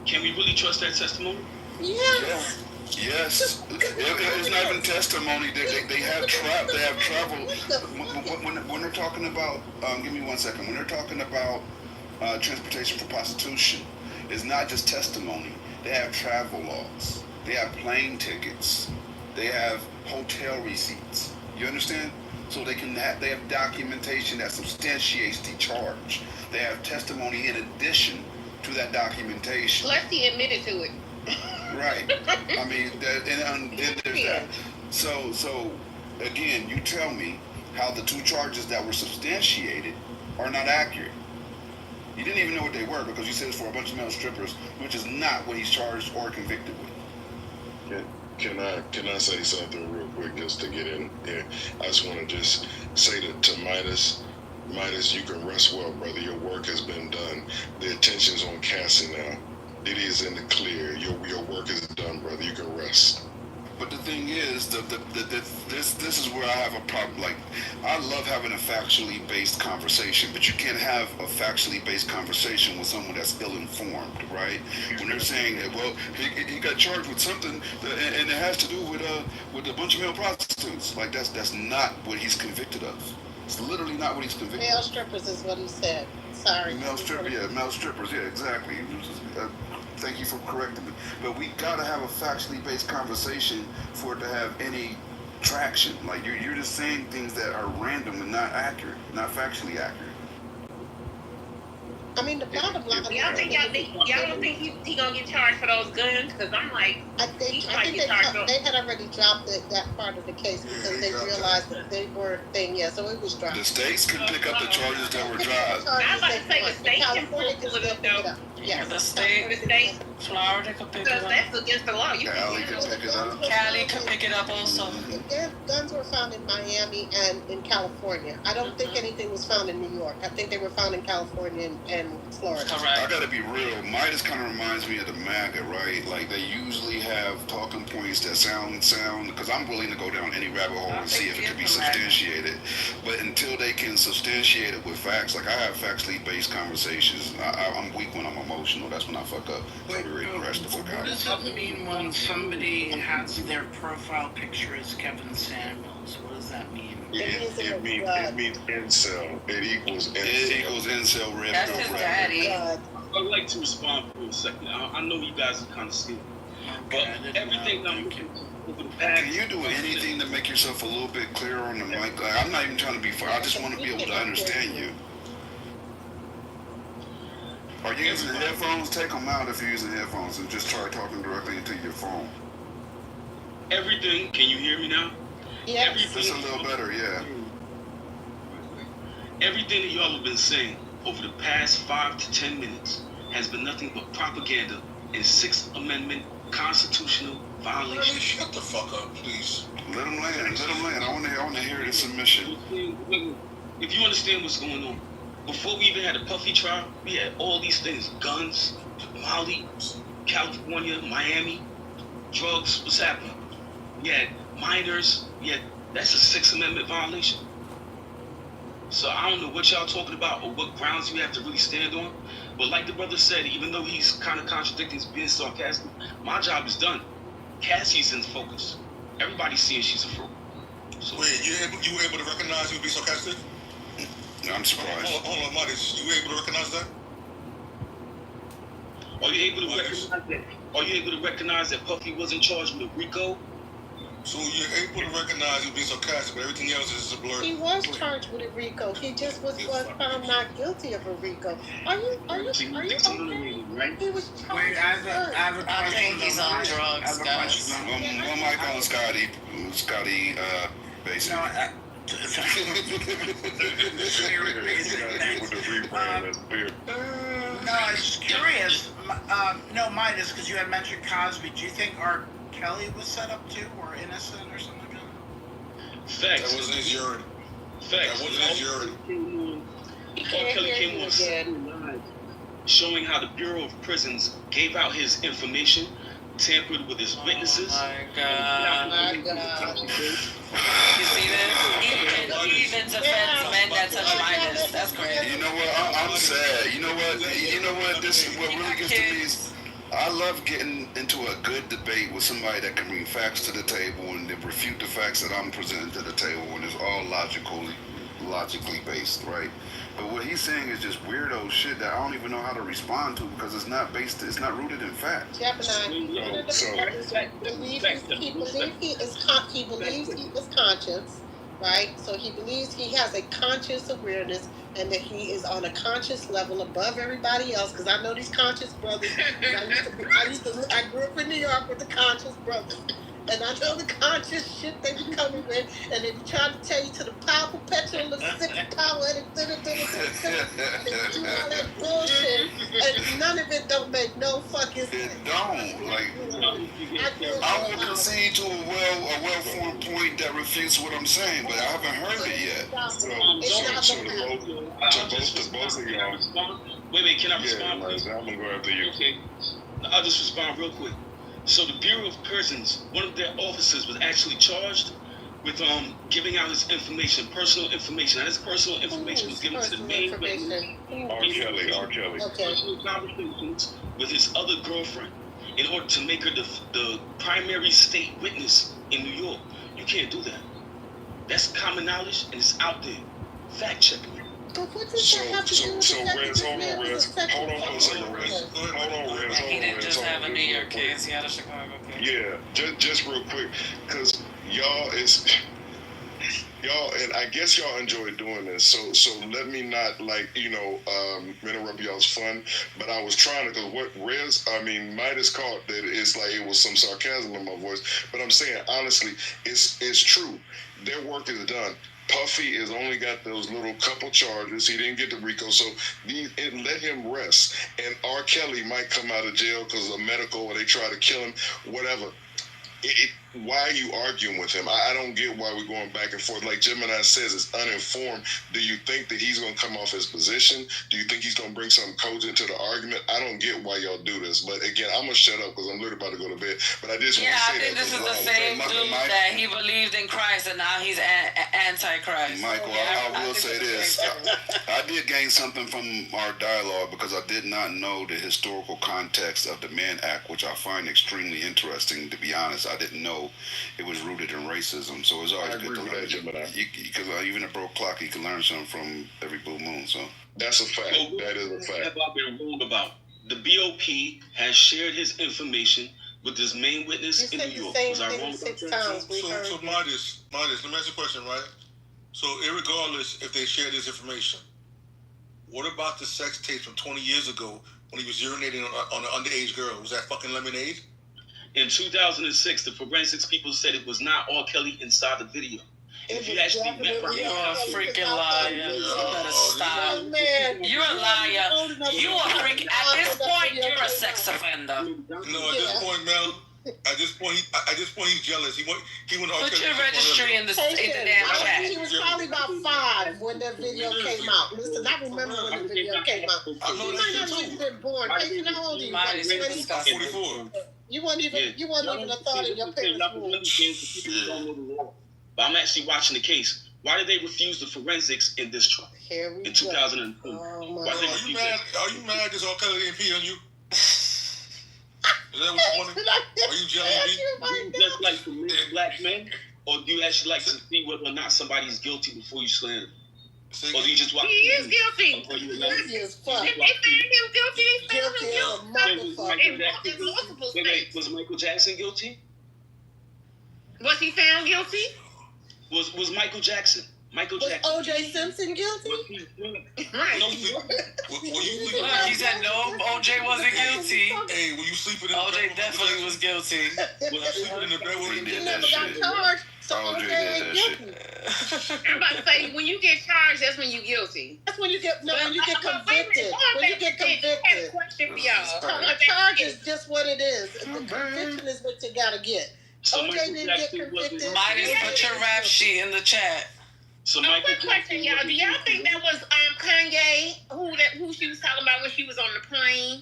can we really trust that testimony? Yes. Yes, it's not even testimony. They have travel. When they're talking about, give me 1 second. When they're talking about transportation for prostitution, it's not just testimony. They have travel logs. They have plane tickets. They have hotel receipts. You understand? So they have documentation that substantiates the charge. They have testimony in addition to that documentation. Plus, he admitted to it. Right. I mean, then there's that. So again, you tell me how the 2 charges that were substantiated are not accurate. You didn't even know what they were because you said it's for a bunch of male strippers, which is not what he's charged or convicted with. Can I say something real quick just to get in there? I just want to just say to Midas, you can rest well, brother. Your work has been done. The attention's on Cassie now. It is in the clear. Your work is done, brother. You can rest. But the thing is, this is where I have a problem. Like, I love having a factually based conversation, but you can't have a factually based conversation with someone that's ill-informed, right? When they're saying that, well, he got charged with something, and it has to do with a bunch of male prostitutes. Like, that's not what he's convicted of. It's literally not what he's convicted of. Male strippers is what he said. Sorry. Male strippers, yeah, exactly. Thank you for correcting me. But we gotta have a factually based conversation for it to have any traction. Like you're just saying things that are random and not accurate, not factually accurate. I mean, the bottom line. Y'all don't think he gonna get charged for those guns? Because I'm like, I think they had already dropped that part of the case because they realized that they were thing. Yeah, so it was dropped. The states can pick up the charges that were dropped. I was about to say the state can pull it up though. Yeah, the state. Florida could pick it up. That's against the law. You Cali could pick it up. Cali could pick it up also. Guns were found in Miami and in California. I don't think anything was found in New York. I think they were found in California and Florida. Correct. I gotta be real. Midas kind of reminds me of the MAGA, right? Like they usually have talking points that sound, because I'm willing to go down any rabbit hole and see if it can be substantiated. But until they can substantiate it with facts, like I have factually based conversations. I'm weak when I'm emotional. That's when I fuck up. Wait, what does it mean when somebody has their profile picture as Kevin Samuels? What does that mean? It means incel. It equals incel. Red. That's his daddy. I'd like to respond for a second. I know you guys are kind of scared, but everything I'm looking over the past. Can you do anything to make yourself a little bit clearer on the mic? Like, I'm not even trying to be funny. I just want to be able to understand you. Are you using headphones? Take them out if you're using headphones and just try talking directly into your phone. Everything. Can you hear me now? Yeah. Just a little better, yeah. Everything that y'all have been saying over the past 5 to 10 minutes has been nothing but propaganda and Sixth Amendment constitutional violation. Shut the fuck up, please. Let them land. I want to hear the submission. If you understand what's going on, before we even had a Puffy trial, we had all these things: guns, Mali, California, Miami, drugs. What's happening? We had minors. That's a Sixth Amendment violation. So I don't know what y'all talking about or what grounds you have to really stand on. But like the brother said, even though he's kind of contradicting, he's being sarcastic, my job is done. Cassie's in focus. Everybody's seeing she's a fraud. So wait, you were able to recognize you would be sarcastic? I'm surprised. Hold on, Marcus. You were able to recognize that? Are you able to recognize that? Are you able to recognize that Puffy wasn't charged with RICO? So you're able to recognize you being sarcastic, but everything else is a blur. He was charged with a RICO. He just was found not guilty of a RICO. Are you okay? He was charged. Wait, I have a question. I think he's on drugs, guys. One mic on Scotty, basically. No, I was just curious. No, Midas, because you had mentioned Cosby. Do you think R. Kelly was set up too, or innocent, or something like that? Facts. That wasn't his urine. Facts. That wasn't his urine. R. Kelly came on Saturday showing how the Bureau of Prisons gave out his information, tampered with his witnesses. Oh my God. You see this? He even defends men that touch minors. That's crazy. You know what? I'm sad. You know what? This what really gets to me is I love getting into a good debate with somebody that can bring facts to the table and then refute the facts that I'm presenting to the table, and it's all logically based, right? But what he's saying is just weirdo shit that I don't even know how to respond to because it's not rooted in fact. He believes he is conscious, right? So he believes he has a conscious awareness and that he is on a conscious level above everybody else. Because I know these conscious brothers. I grew up in New York with the conscious brothers. And I know the conscious shit they be coming with, and they be trying to tell you to the power perpetual of sick power, and they do all that bullshit, and none of it don't make no fucking sense. It don't. Like, I will concede to a well-formed point that refutes what I'm saying, but I haven't heard it yet. So to both of y'all. Wait, can I respond? Yeah, I'm gonna go after you. Okay, I'll just respond real quick. So the Bureau of Prisons, one of their officers was actually charged with giving out his information, personal information. Now, this personal information was given to the main witness. R. Kelly. Personal conversations with his other girlfriend in order to make her the primary state witness in New York. You can't do that. That's common knowledge and it's out there. Fact checking. So Rez, hold on for a second, Rez. He didn't just have a New York case, he had a Chicago case. Yeah, just real quick, because y'all, y'all, and I guess y'all enjoy doing this. So let me not interrupt y'all's fun. But I was trying to, because what Midas caught that it's like it was some sarcasm in my voice. But I'm saying honestly, it's true. Their work is done. Puffy has only got those little couple charges. He didn't get the RICO, so let him rest. And R. Kelly might come out of jail because of medical, or they try to kill him, whatever. Why are you arguing with him? I don't get why we're going back and forth. Like Gemini says, it's uninformed. Do you think that he's going to come off his position? Do you think he's going to bring something cogent to the argument? I don't get why y'all do this. But again, I'm going to shut up because I'm literally about to go to bed. But I just want to say I think this is the same dude that he believed in Christ and now he's anti-Christ. Michael, I will say this. I did gain something from our dialogue because I did not know the historical context of the Mann Act, which I find extremely interesting, to be honest. I didn't know it was rooted in racism, so it's always good to learn. Because even a broke clock, you can learn something from every blue moon. So that's a fact. That is a fact. Have I been wrong about? The BOP has shared his information with this main witness in New York. Was I wrong about that? So Midas, let me ask you a question, right? So, irregardless if they share this information, what about the sex tapes from 20 years ago when he was urinating on an underage girl? Was that fucking lemonade? In 2006, the forensics people said it was not R. Kelly inside the video. If you actually met her, you're a freaking liar. You better stop. You're a liar. You a freak. At this point, you're a sex offender. No, at this point, Mel. At this point, he's jealous. He went. Put your registry in the damn chat. He was probably about 5 when that video came out. Listen, I remember when the video came out. He might not even been born. Hey, how old are you? Like 44. You weren't even a thought in your parents' womb. But I'm actually watching the case. Why did they refuse the forensics in this trial in 2002? Are you mad because R. Kelly didn't pee on you? Is that what you want? Are you jealous? Do you just like to live black men, or do you actually like to see whether or not somebody's guilty before you slander? Or do you just watch? He is guilty. If they find him guilty, they found him guilty. Wait, was Michael Jackson guilty? Was he found guilty? Was Michael Jackson? Was O.J. Simpson guilty? Right. He said no, O.J. wasn't guilty. Hey, were you sleeping in the O.J. definitely was guilty. Was you sleeping in the bed with him? He never got charged, so O.J. ain't guilty. I'm about to say, when you get charged, that's when you're guilty. That's when you get convicted. When you get convicted. I have a question for y'all. A charge is just what it is. The conviction is what you gotta get. O.J. didn't get convicted. Midas, put your rap sheet in the chat. So quick question, y'all. Do y'all think that was Kanye who she was talking about when she was on the plane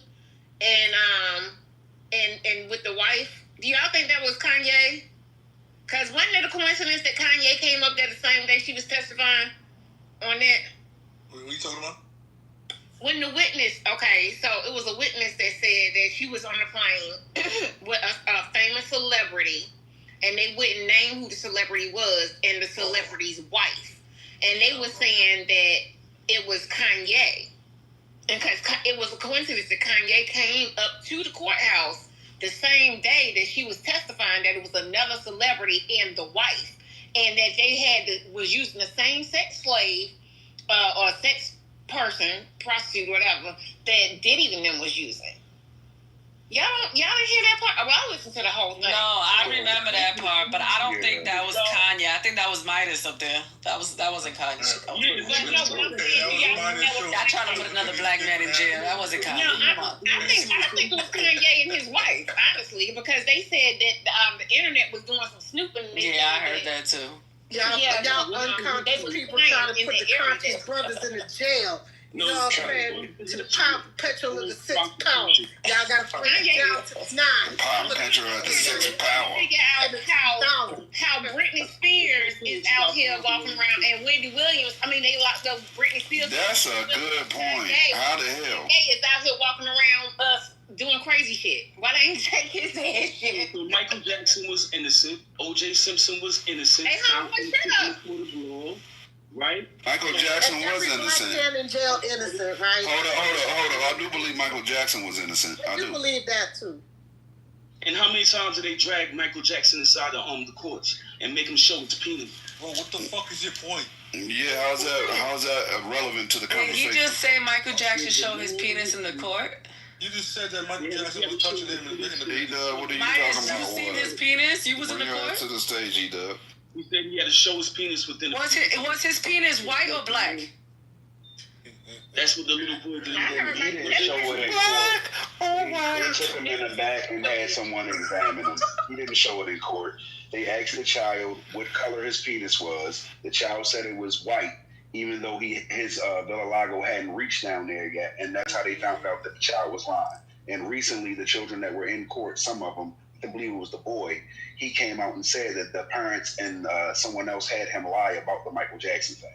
and with the wife? Do y'all think that was Kanye? Because wasn't it a coincidence that Kanye came up there the same day she was testifying on that? What are you talking about? When the witness, so it was a witness that said that she was on the plane with a famous celebrity, and they wouldn't name who the celebrity was and the celebrity's wife. And they were saying that it was Kanye. And because it was a coincidence that Kanye came up to the courthouse the same day that she was testifying that it was another celebrity and the wife. And that they was using the same sex slave or sex person, prostitute, whatever, that Diddy and them was using. Y'all didn't hear that part? Well, I listened to the whole thing. No, I remember that part, but I don't think that was Kanye. I think that was Midas up there. That wasn't Kanye. Y'all trying to put another black man in jail. That wasn't Kanye. No, I think it was Kanye and his wife, honestly, because they said that the internet was doing some snooping. Yeah, I heard that too. Y'all unconscious people trying to put the conscious brothers in the jail. You know what I'm saying? To the pound for petrol of the 6 pound. Y'all got to bring it down to 9. Pound petrol at the 6 pound. Figure out how Britney Spears is out here walking around, and Wendy Williams. I mean, they locked up Britney Spears. That's a good point. How the hell? He is out here walking around doing crazy shit. Why they ain't take his ass shit? So Michael Jackson was innocent. O.J. Simpson was innocent. Hey, shut up. Right? Michael Jackson was innocent. Black man in jail innocent, right? Hold on. I do believe Michael Jackson was innocent. I do believe that too. And how many times did they drag Michael Jackson inside the courts and make him show his penis? Bro, what the fuck is your point? Yeah, how's that relevant to the Did conversation? he just say Michael Jackson showed his penis in the court? You just said that Michael Jackson was touching him in the E-Dub, what are you Midas, talking about? you seen his penis? You was in the Bring her court? to the stage, E-Dub. He said he had to show his penis within the Was his penis white or black? That's what the little boy did. He didn't show it in court. They took him in the back and had someone examine him. He didn't show it in court. They asked the child what color his penis was. The child said it was white, even though his vitiligo hadn't reached down there yet. And that's how they found out that the child was lying. And recently, the children that were in court, some of them, I believe it was the boy, he came out and said that the parents and someone else had him lie about the Michael Jackson thing.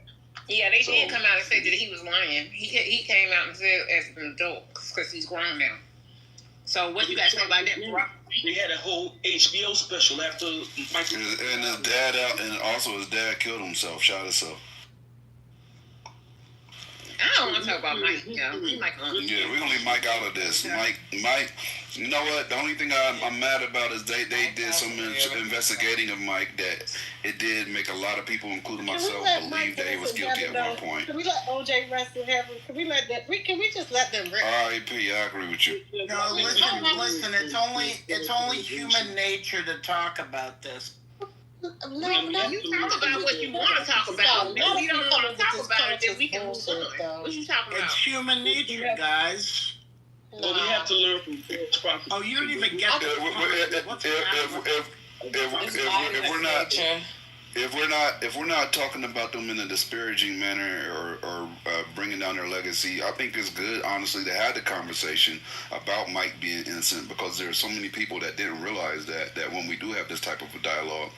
Yeah, they did come out and say that he was lying. He came out and said as an adult because he's grown now. So what you guys say about that, bro? They had a whole HBO special after Michael. And his dad and also his dad killed himself, shot himself. I don't want to talk about Mike. Yeah, Yeah, we're gonna leave Mike out of this. Mike, you know what? The only thing I'm mad about is they did some investigating of Mike that it did make a lot of people, including myself, believe that he was guilty at one point. Can we let OJ rest in heaven? Can we let that? Can we just let them rest? R.I.P. I agree with you. No, listen. It's only human nature to talk about this. No, you talk about what you want to talk about. If you don't want to talk about it, then we can move on. What you talking about? It's human nature, guys. Well, we have to learn from false prophecy. Oh, you don't even get if we're not talking about them in a disparaging manner or bringing down their legacy, I think it's good, honestly, to have the conversation about Mike being innocent, because there are so many people that didn't realize that when we do have this type of a dialogue,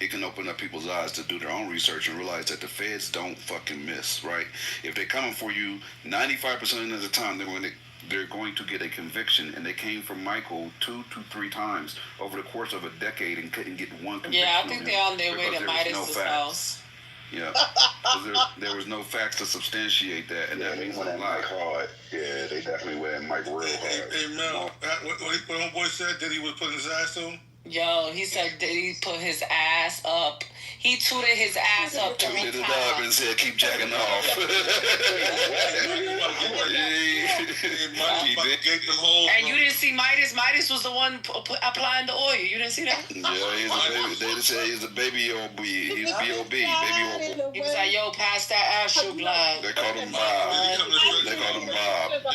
it can open up people's eyes to do their own research and realize that the feds don't fucking miss, right? If they're coming for you 95% of the time, they're going to get a conviction, and they came from Michael 2 to 3 times over the course of a decade and couldn't get one conviction. Yeah, I think they're on their way to Midas' house. Yeah, there was no facts to substantiate that, and that means a lot. Mike hard. Yeah, they definitely went Mike real hard. Hey, Mel, what homeboy said that he was putting his ass on? Yo, he said that he put his ass up. He tooted his ass up 3 times. Tooted it up and said, keep jacking off. And you didn't see Midas? Midas was the one applying the oil. You didn't see that? Yeah, he's a baby. They said he's a baby OB. He's B.O.B. Baby OB. He was like, yo, pass that ass, shoe blood. They called him Bob.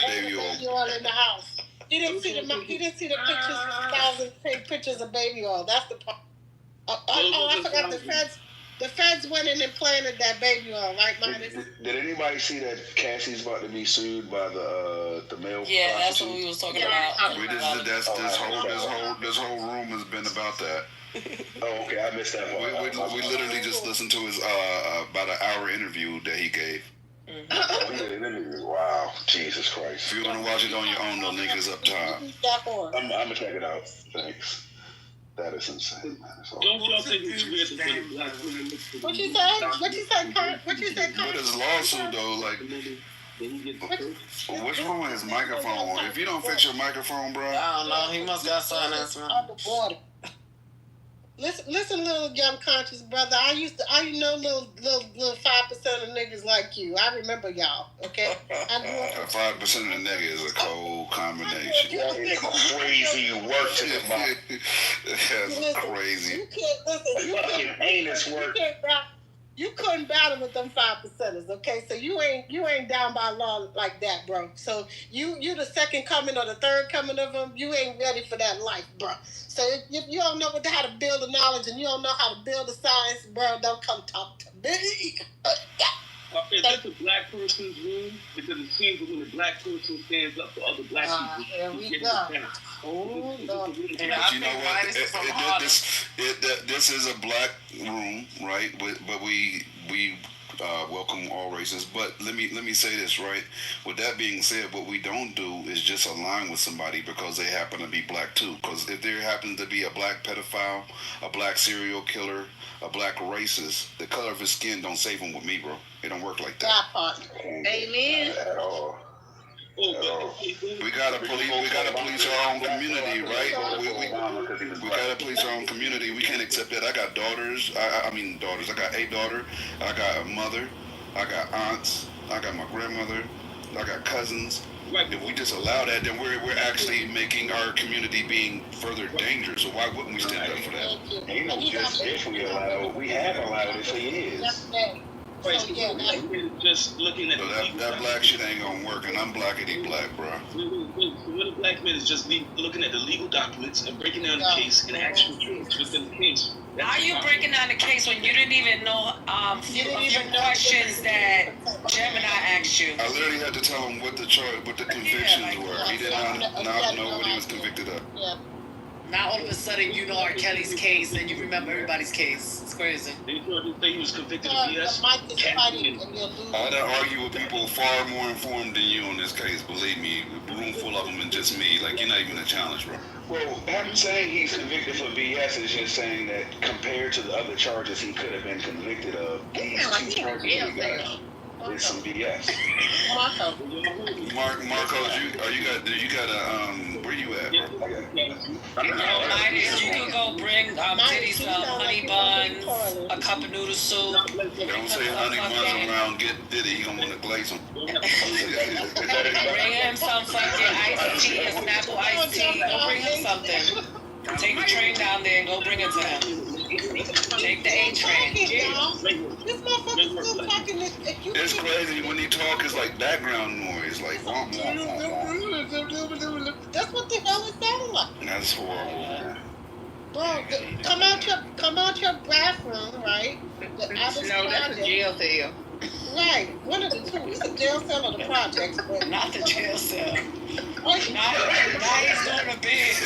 Baby OB. Oil in the house. He didn't see the pictures, thousand pictures of baby oil. That's the part. I forgot the feds. The feds went in and planted that baby oil, right, Midas? Did anybody see that Cassie's about to be sued by the male? Yeah, that's what we was talking about. This whole room has been about that. Oh, okay, I missed that part. We literally just listened to his about an hour interview that he gave. Wow, Jesus Christ. If you want to watch it on your own, the link is up top. I'm gonna check it out. Thanks. That is insane, man. Don't y'all think it's weird to put a black woman? What you say? Kurt? What is lawsuit though? Like, what's wrong with his microphone? If you don't fix your microphone, bro. I don't know. He must got sinus, man. Underwater. Listen, little young conscious brother. I know little 5% of niggas like you. I remember y'all. Okay. 5% of the niggas is a cold combination. That is crazy work to the mind. That's crazy. You can't listen. You couldn't battle with them 5%ers, okay? So you ain't down by law like that, bro. So you the second coming or the third coming of them. You ain't ready for that life, bro. So if you don't know how to build the knowledge and you don't know how to build the science, bro, don't come talk to me. Is this a black person's room? Because it seems that when a black person stands up for other black people, here we go. Oh, Lord. But you know what? This is a black room, right? But we welcome all races. But let me say this, right? With that being said, what we don't do is just align with somebody because they happen to be black too. Because if there happens to be a black pedophile, a black serial killer, a black racist, the color of his skin don't save him with me, bro. It don't work like that. That part. Amen. At all. We gotta police our own community, right? We gotta police our own community. We can't accept that. I got daughters. I mean daughters. I got a daughter. I got a mother. I got aunts. I got my grandmother. I got cousins. If we just allow that, then we're actually making our community being further dangerous. So why wouldn't we stand up for that? Ain't no just if we allow it. We have allowed it for years. So just looking at that black shit ain't gonna work, and I'm blackity black, bro. What a black man is just looking at the legal documents and breaking down the case and actual truth within the case. How are you breaking down the case when you didn't even know a few questions that Gemini asked you? I literally had to tell him what the convictions were. He did not know what he was convicted of. Yeah. Now all of a sudden you know R. Kelly's case and you remember everybody's case. It's crazy. They say he was convicted of BS. I don't argue with people far more informed than you on this case. Believe me, a room full of them and just me. Like, you're not even a challenge, bro. Well, him saying he's convicted for BS is just saying that compared to the other charges he could have been convicted of, these two charges he got is some BS. Marco, you got where you at, bro? You can go bring Diddy some honey buns, a cup of noodle soup. Don't say honey buns around. Get Diddy, he gonna want to glaze them. Bring him some fucking iced tea, a Snapple iced tea. Go bring him something. Take the train down there and go bring it to him. Take the A train. This motherfucker's still talking this. It's crazy when he talk. It's like background noise, like womp womp. That's what the hell it sounded like. That's horrible. Bro, come out your bathroom, right? That's a jail cell. Right, one of the two. It's a jail cell or the projects, but not the jail cell. Now he's doing a bid.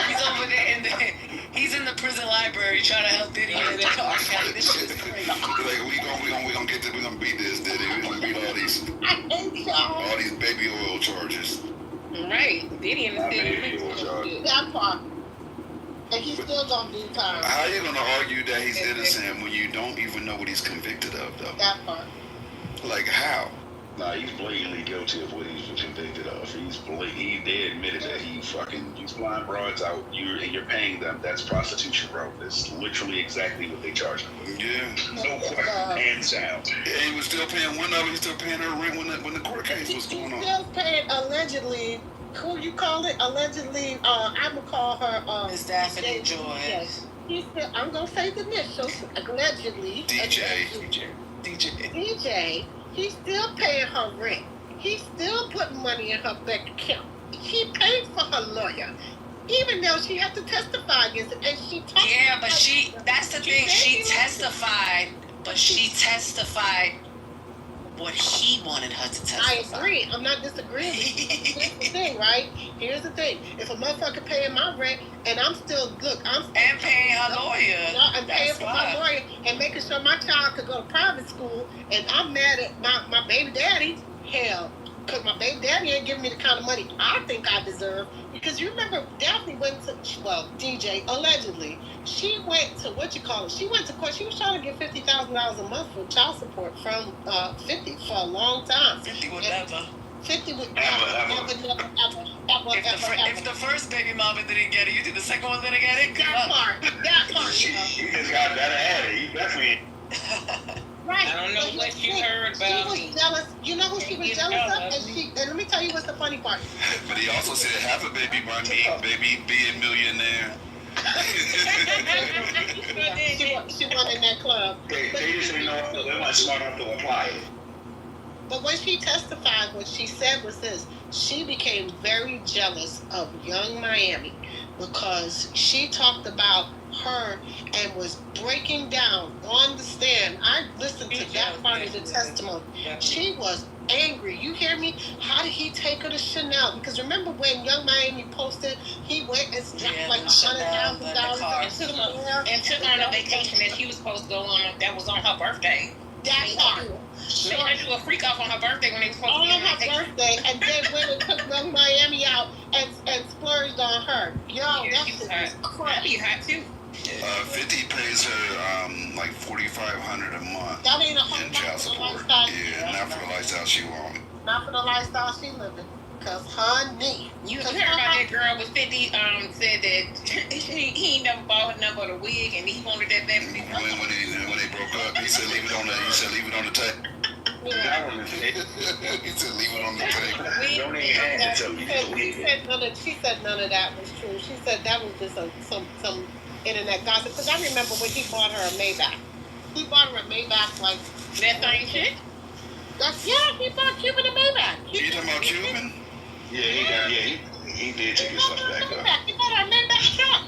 He's over there he's in the prison library trying to help Diddy in the car. This shit is crazy. Like we gonna get this. We gonna beat this Diddy. We gonna beat all these baby oil charges. Right, Diddy in the that part. And he's still gonna do time. How are you gonna argue that he's innocent when you don't even know what he's convicted of, though? That part. Like how? Nah, he's blatantly guilty of what he's convicted of. He did admitted that he's flying broads out. You're paying them. That's prostitution, bro. That's literally exactly what they charge him with. Yeah. No question. Hands down. Yeah, he was still paying one of them. He was still paying her rent when the court case was going on. He's still paying allegedly. Who you call it? Allegedly, I'm gonna call her Miss Daphne Joy. Yes. He's still, I'm gonna say the initials. Allegedly. DJ. He's still paying her rent. He's still putting money in her bank account. He paid for her lawyer, even though she had to testify against it, and she testified. Yeah, but that's the thing. She testified, but she testified what he wanted her to testify. I agree. I'm not disagreeing with you. Here's the thing, right? Here's the thing. If a motherfucker paying my rent and I'm still and paying her lawyer. I'm paying for my lawyer and making sure my child could go to private school, and I'm mad at my baby daddy, hell, because my baby daddy ain't giving me the kind of money I think I deserve. Because you remember Daphne went to, DJ, allegedly, she went to, she went to court. She was trying to get $50,000 a month for child support from 50 for a long time. 50 would never. 50 would never. If the first baby mama didn't get it, you think the second one didn't get it? That part. He just got better at it. He definitely. Right. I don't know what you heard about me. She was jealous. You know who she was jealous of? And let me tell you what's the funny part. But he also said half a baby by me, baby, be a millionaire. She won in that club. They just didn't know they weren't smart enough to apply it. But when she testified, what she said was this: she became very jealous of Young Miami because she talked about her and was breaking down on the stand. I listened to that part of the testimony. She was angry. You hear me? How did he take her to Chanel? Because remember when Young Miami posted, he went and dropped like $100,000 and took her on a vacation that she was supposed to go on. That was on her birthday. That part. Made her do a freak off on her birthday when they were supposed to be on her birthday, and then went and took Young Miami out and splurged on her. Yo, that shit was crap. That'd be hot too. 50 pays her like $4,500 a month. That ain't a whole in lot child for the support. lifestyle. Yeah, not for the lifestyle she wanted. Not for the lifestyle she living. Cause honey, you heard about that girl with 50 said that he never bought her number the wig and he wanted that back. When they broke up, he said leave it on the tape. Yeah. He said leave it on the tape. She said none of that was true. She said that was just some internet gossip. Because I remember when he bought her a Maybach. He bought her a Maybach like that same shit. He bought Cuban a Maybach. You talking about Cuban? Yeah, he did take his stuff back up. He bought her a Maybach truck.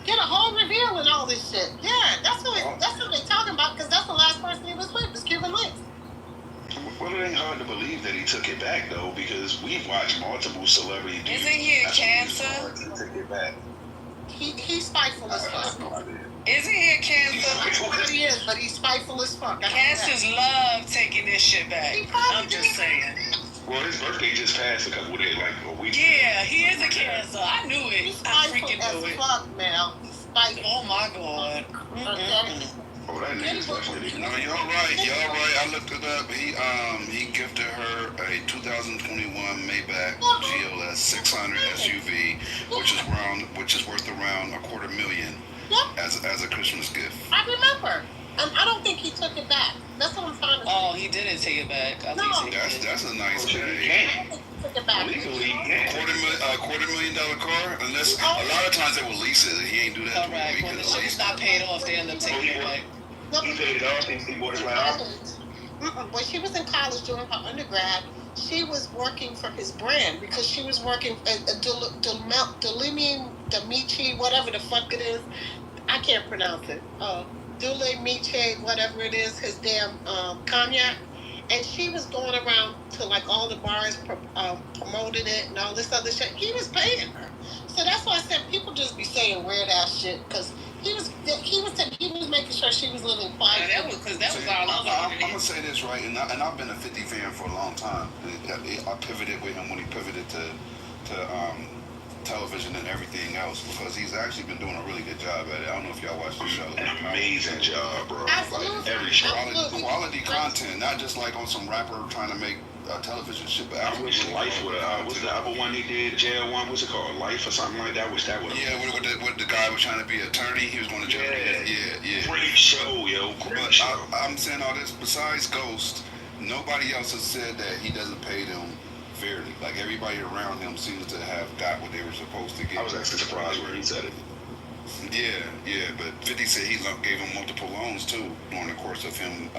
Get a whole reveal and all this shit. Yeah, that's what they talking about. Because that's the last person he was with was Cuban Links. Well, it ain't hard to believe that he took it back though, because we've watched multiple celebrities. Isn't he a cancer? Take it back. He's spiteful as fuck. Isn't he a cancer? He is, but he's spiteful as fuck. Cancers love taking this shit back. I'm just saying. Well, his birthday just passed a couple of days, like a week. Yeah, he is a cancer. I knew it. He's I spiteful freaking knew as it. fuck, Mel. He's spiteful. Oh my god. Oh, that nigga's definitely. No, y'all right. I looked it up. He gifted her a 2021 Maybach GLS 600 SUV, which is worth around $250,000 as a Christmas gift. I remember. I don't think he took it back. That's what I'm trying to say. Oh, he didn't take it back. That's a nice day. Took it back. Legally, $250,000 car, unless a lot of times they will lease it. He ain't do that. Correct. When the shit's not paid off, they end up taking it back. he paid it off. He bought his house. When she was in college doing her undergrad, she was working for his brand because she was working at Demici, whatever the fuck it is. I can't pronounce it. Dule Miche, whatever it is, his damn cognac. And she was going around to like all the bars promoting it and all this other shit. He was paying her. So that's why I said people just be saying weird ass shit because he was making sure she was living quiet. Yeah, that was all over. I'm gonna say this right, and I've been a 50 fan for a long time. I pivoted with him when he pivoted to television and everything else because he's actually been doing a really good job at it. I don't know if y'all watched the show. An amazing job, bro. Absolutely. Like every show. Quality content, not just like on some rapper trying to make television shit. But I wish Life would what's the other one he did? Jail one? What's it called? Life or something like that? I wish that would. Yeah, with the guy was trying to be an attorney. He was going to jail. Yeah. Great show, yo. Great show. I'm saying all this. Besides Ghost, nobody else has said that he doesn't pay them fairly. Like everybody around him seems to have got what they were supposed to get. I was actually surprised when he said it. Yeah, but 50 said he gave him multiple loans too during the course of him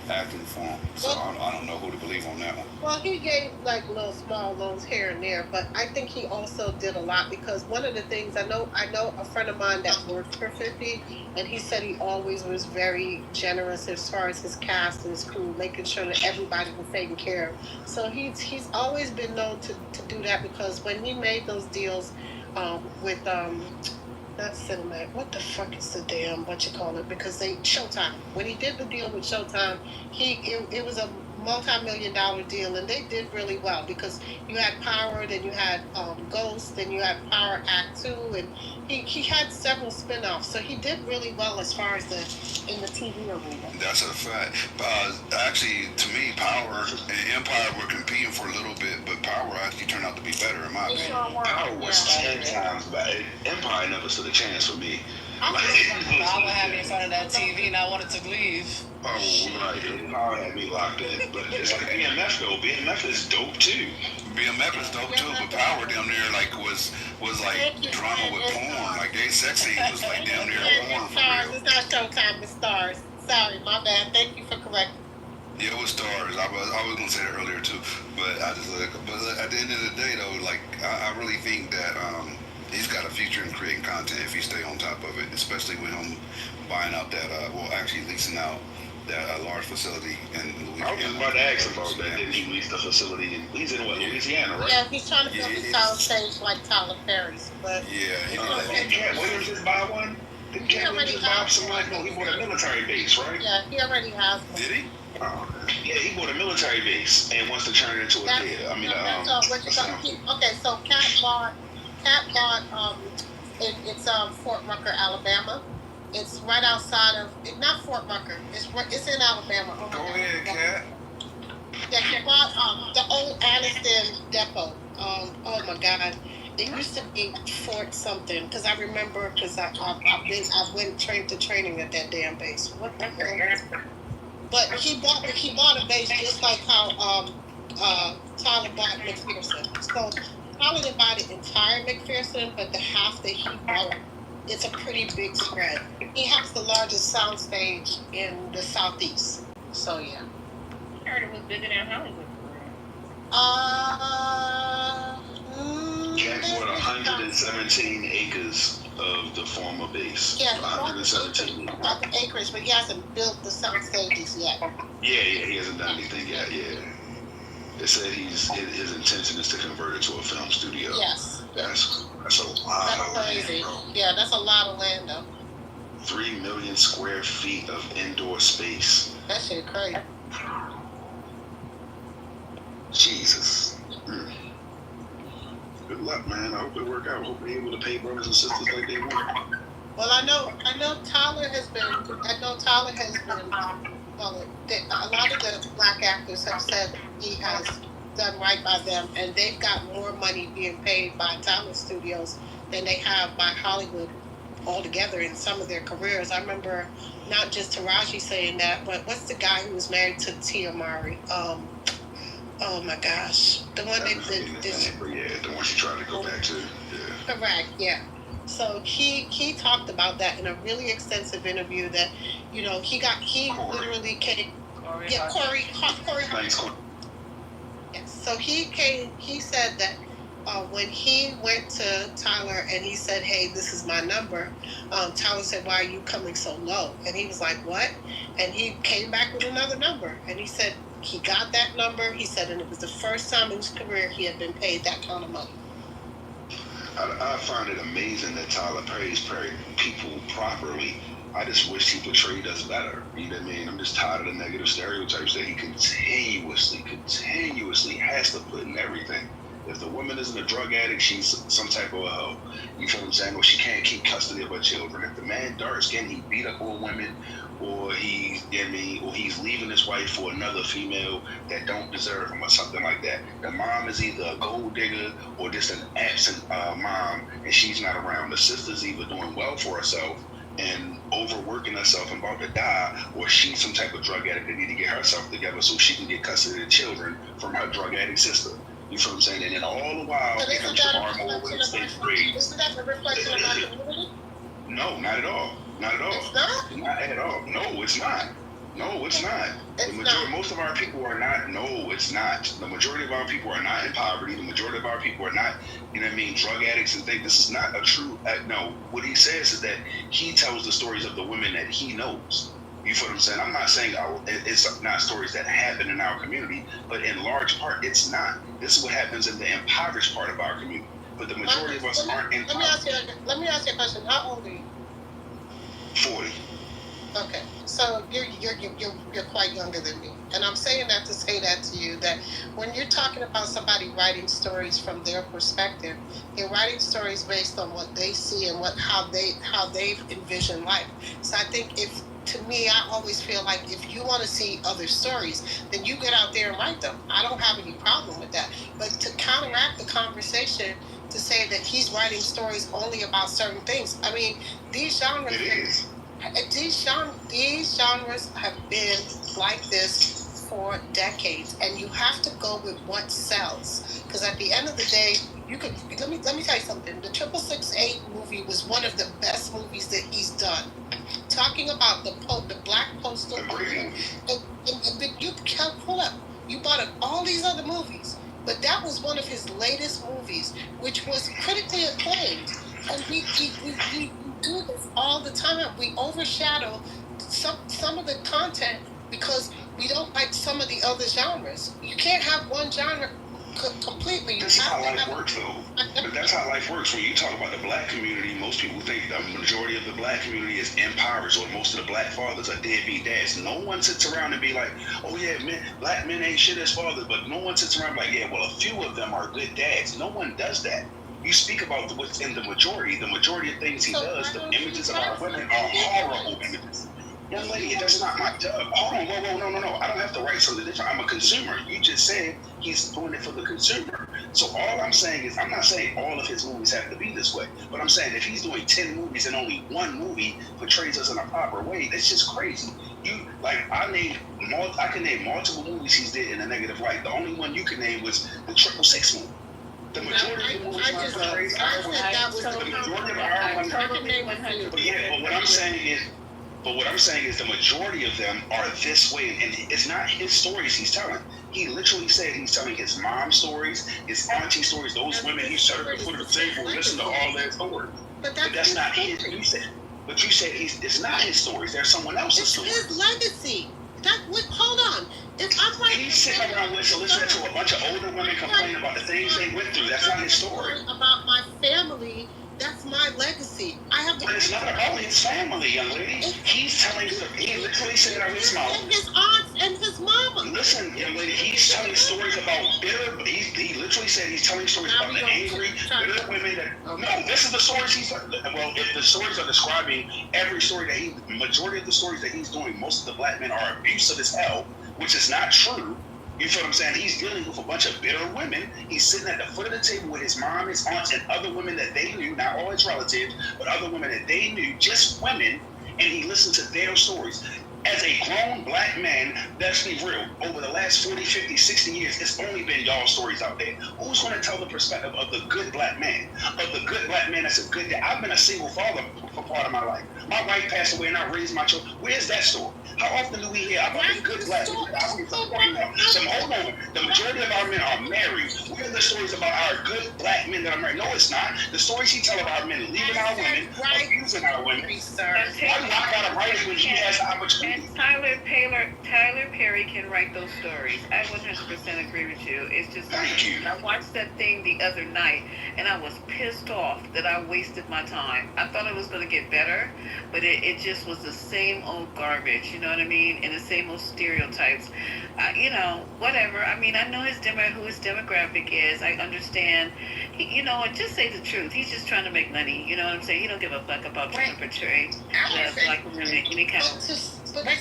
acting for him. So I don't know who to believe on that one. Well, he gave like little small loans here and there, but I think he also did a lot because one of the things I know a friend of mine that worked for 50, and he said he always was very generous as far as his cast and his crew, making sure that everybody was taken care of. So he's always been known to do that because when he made those deals with not Cinemax. What the fuck is the damn what you call it? Because Showtime. When he did the deal with Showtime, it was a multi-million-dollar deal, and they did really well because you had Power, then you had Ghost, then you had Power Act 2, and he had several spin-offs, so he did really well as far as in the TV arena. That's a fact. Actually, to me, Power and Empire were competing for a little bit, but Power actually turned out to be better in my opinion. Power was 10 times better. Empire never stood a chance for me. I would have me in front of that TV and I wanted to leave. Oh, right. Power had me locked in. But it's like BMF though. BMF is dope too. BMF is dope too, but Power down there like was like drama with porn. Like they sex scene was like down there porn for real. It's not Showtime, it's Stars. Sorry, my bad. Thank you for correcting. Yeah, it was Stars. I was gonna say that earlier too, but at the end of the day though, like I really think that he's got a future in creating content if he stay on top of it, especially with him buying out that actually leasing out that large facility in Louisiana. I was just about to ask about that. Didn't he lease the facility? He's in Louisiana, right? Yeah, he's trying to build a sound stage like Tyler Perry's, but Did Cat Williams just buy one? Did Cat Williams just buy some like he bought a military base, right? Yeah, he already has one. Did he? Yeah, he bought a military base and wants to turn it into a theater. Okay, so Cat bought It's Fort Rucker, Alabama. It's right outside of not Fort Rucker. It's in Alabama. Oh my Go God. ahead, Kat. Yeah, he bought the old Anniston depot. Oh my God, it used to be Fort something because I remember because I went train to training at that damn base. What the hell? But he bought a base just like how Tyler bought McPherson. So Tyler didn't buy the entire McPherson, but the half that he bought, it's a pretty big spread. He has the largest soundstage in the southeast. So yeah. I heard it was bigger than Hollywood. Jack bought 117 acres of the former base. Yeah, 117 acres, but he hasn't built the sound stages yet. Yeah, he hasn't done anything yet. Yeah, they said his intention is to convert it to a film studio. Yes, that's a lot. That's crazy. Land, yeah, that's a lot of land though. 3 million square feet of indoor space. That shit crazy. Jesus. Good luck, man. I hope it work out. I hope they're able to pay brothers and sisters like they want. Well, I know Tyler has been. Well, a lot of the black actors have said he has done right by them, and they've got more money being paid by Tyler Studios than they have by Hollywood altogether in some of their careers. I remember not just Taraji saying that, but what's the guy who was married to Tia Mowry? Oh my gosh, the one that did. Yeah, the one she tried to go back to. Yeah. Correct. Yeah. So he talked about that in a really extensive interview that, he literally came. Yeah, Corey. Thanks, Corey. Yes. So he said that when he went to Tyler and he said, "Hey, this is my number," Tyler said, "Why are you coming so low?" And he was like, "What?" And he came back with another number, and he said he got that number. He said, and it was the first time in his career he had been paid that kind of money. I find it amazing that Tyler pays people properly. I just wish he portrayed us better. You know what I mean? I'm just tired of the negative stereotypes that he continuously has to put in everything. If the woman isn't a drug addict, she's some type of a hoe. You feel what I'm saying? Or she can't keep custody of her children. If the man dark skinned, he beat up old women, or he's leaving his wife for another female that don't deserve him or something like that. The mom is either a gold digger or just an absent mom, and she's not around. The sister's either doing well for herself and overworking herself and about to die, or she's some type of drug addict that need to get herself together so she can get custody of the children from her drug addict sister. You feel what I'm saying? And then all the while, Isn't that a reflection of our community? No, not at all. Not at all. It's not? Not at all. No, it's not. No, it's not. Most of our people are not. No, it's not. The majority of our people are not in poverty. The majority of our people are not, drug addicts and things. This is not a true. No, what he says is that he tells the stories of the women that he knows. You feel what I'm saying? I'm not saying it's not stories that happen in our community, but in large part, it's not. This is what happens in the impoverished part of our community. But the majority of us aren't in poverty. Let me ask you a question. How old are you? 40. Okay, so you're quite younger than me, and I'm saying that to say that to you, that when you're talking about somebody writing stories from their perspective, they're writing stories based on what they see and how they've envisioned life. So I think to me, I always feel like if you want to see other stories, then you get out there and write them. I don't have any problem with that. But to counteract the conversation, to say that he's writing stories only about certain things, I mean, these genres have been like this for decades, and you have to go with what sells. Because at the end of the day, let me tell you something. The 668 movie was one of the best movies that he's done. Talking about the Black Postal movie, and you can't pull up. You bought up all these other movies, but that was one of his latest movies, which was critically acclaimed. And we do this all the time. We overshadow some of the content because we don't like some of the other genres. You can't have one genre completely. That's how life works, though. But that's how life works. When you talk about the black community, most people think the majority of the black community is impoverished, or most of the black fathers are deadbeat dads. No one sits around and be like, "Oh yeah, black men ain't shit as fathers," but no one sits around like, "Yeah, well, a few of them are good dads." No one does that. You speak about what's in the majority. The majority of things he does, the images of our women are horrible images. Young lady, that's not my job. Hold on, whoa, no. I don't have to write something different. I'm a consumer. You just said he's doing it for the consumer. So all I'm saying is, I'm not saying all of his movies have to be this way, but I'm saying if he's doing 10 movies and only one movie portrays us in a proper way, that's just crazy. I can name multiple movies he's did in a negative light. The only one you can name was the 666 movie. The majority of the movies portrays our women. The majority of our women. But what I'm saying is the majority of them are this way, and it's not his stories he's telling. He literally said he's telling his mom's stories, his auntie stories, those women he served at the table, listen to all their stories. But that's not his. You said it's not his stories. They're someone else's stories. It's his legacy. Hold on. If I'm right, he's sitting around listening to a bunch of older women complain about the things they went through. That's not his story. About my family. That's my legacy. But it's not about his family, young lady. He's telling. He literally said out his mouth. And his aunts and his mama. Listen, young lady. He's telling stories about bitter. He literally said he's telling stories about the angry, bitter women. No, this is the stories he's. Well, if the stories are describing every story that majority of the stories that he's doing, most of the black men are abusive as hell, which is not true. You feel what I'm saying? He's dealing with a bunch of bitter women. He's sitting at the foot of the table with his mom, his aunts, and other women that they knew, not all his relatives, but other women that they knew, just women, and he listened to their stories. As a grown black man, let's be real, over the last 40, 50, 60 years, it's only been y'all stories out there. Who's going to tell the perspective of the good black man? Of the good black man that's a good dad? I've been a single father for part of my life. My wife passed away and I raised my children. Where's that story? How often do we hear about the good black man? Hold on. The majority of our men are married. Where are the stories about our good black men that are married? No, it's not. The stories he tells about our men leaving our women, abusing our women. Why do I got to write it when he has the opportunity? Tyler Perry can write those stories. I 100% agree with you. It's just I watched that thing the other night and I was pissed off that I wasted my time. I thought it was going to get better, but it just was the same old garbage, you know what I mean? And the same old stereotypes. Whatever. I mean, I know who his demographic is. I understand. And just say the truth. He's just trying to make money. You know what I'm saying? He don't give a fuck about trying to portray black women in any kind of... I've been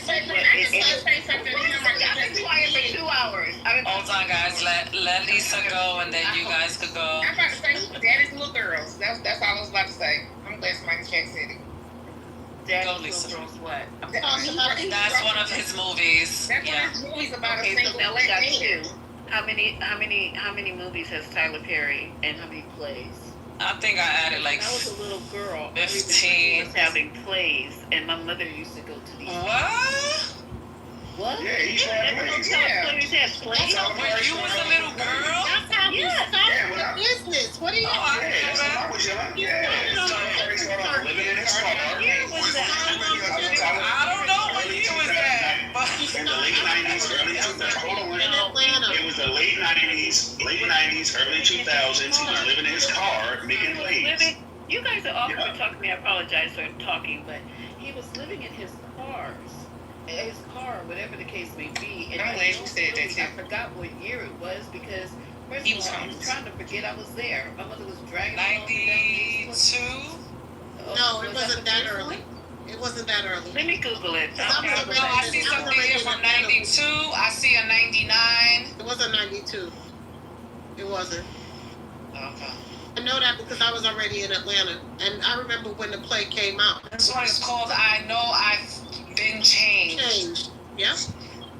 quiet for 2 hours. Hold on, guys. Let Lisa go, and then you guys could go. I'm about to say, Daddy's Little Girls. That's all I was about to say. I'm glad somebody checked it. Daddy's Little Girls, what? That's one of his movies. That's one of his movies about a single now we got black two. man. How many movies has Tyler Perry and how many plays? I think I added like when I was a little girl, 15. I was having plays, and my mother used to go to these. What? Yeah, he's had plays. When you was a little girl? That's how we started the business. What do you when I was young, living in his car. I don't know what year was that. In the late 90s, early 2000s. It was the late 90s, early 2000s. He was living in his car, making plays. You guys are awful for talking to me. I apologize for talking, but he was living in his car, whatever the case may be. And I'm glad you said that too. I forgot what year it was because first of all, I'm trying to forget I was there. My mother was dragging 92? No, it wasn't that early. It wasn't that early. Let me Google it. No, I see something here from 92. I see a 99. It wasn't 92. It wasn't. Okay. I know that because I was already in Atlanta, and I remember when the play came out. This one is called I Know I've Been Changed. Yep.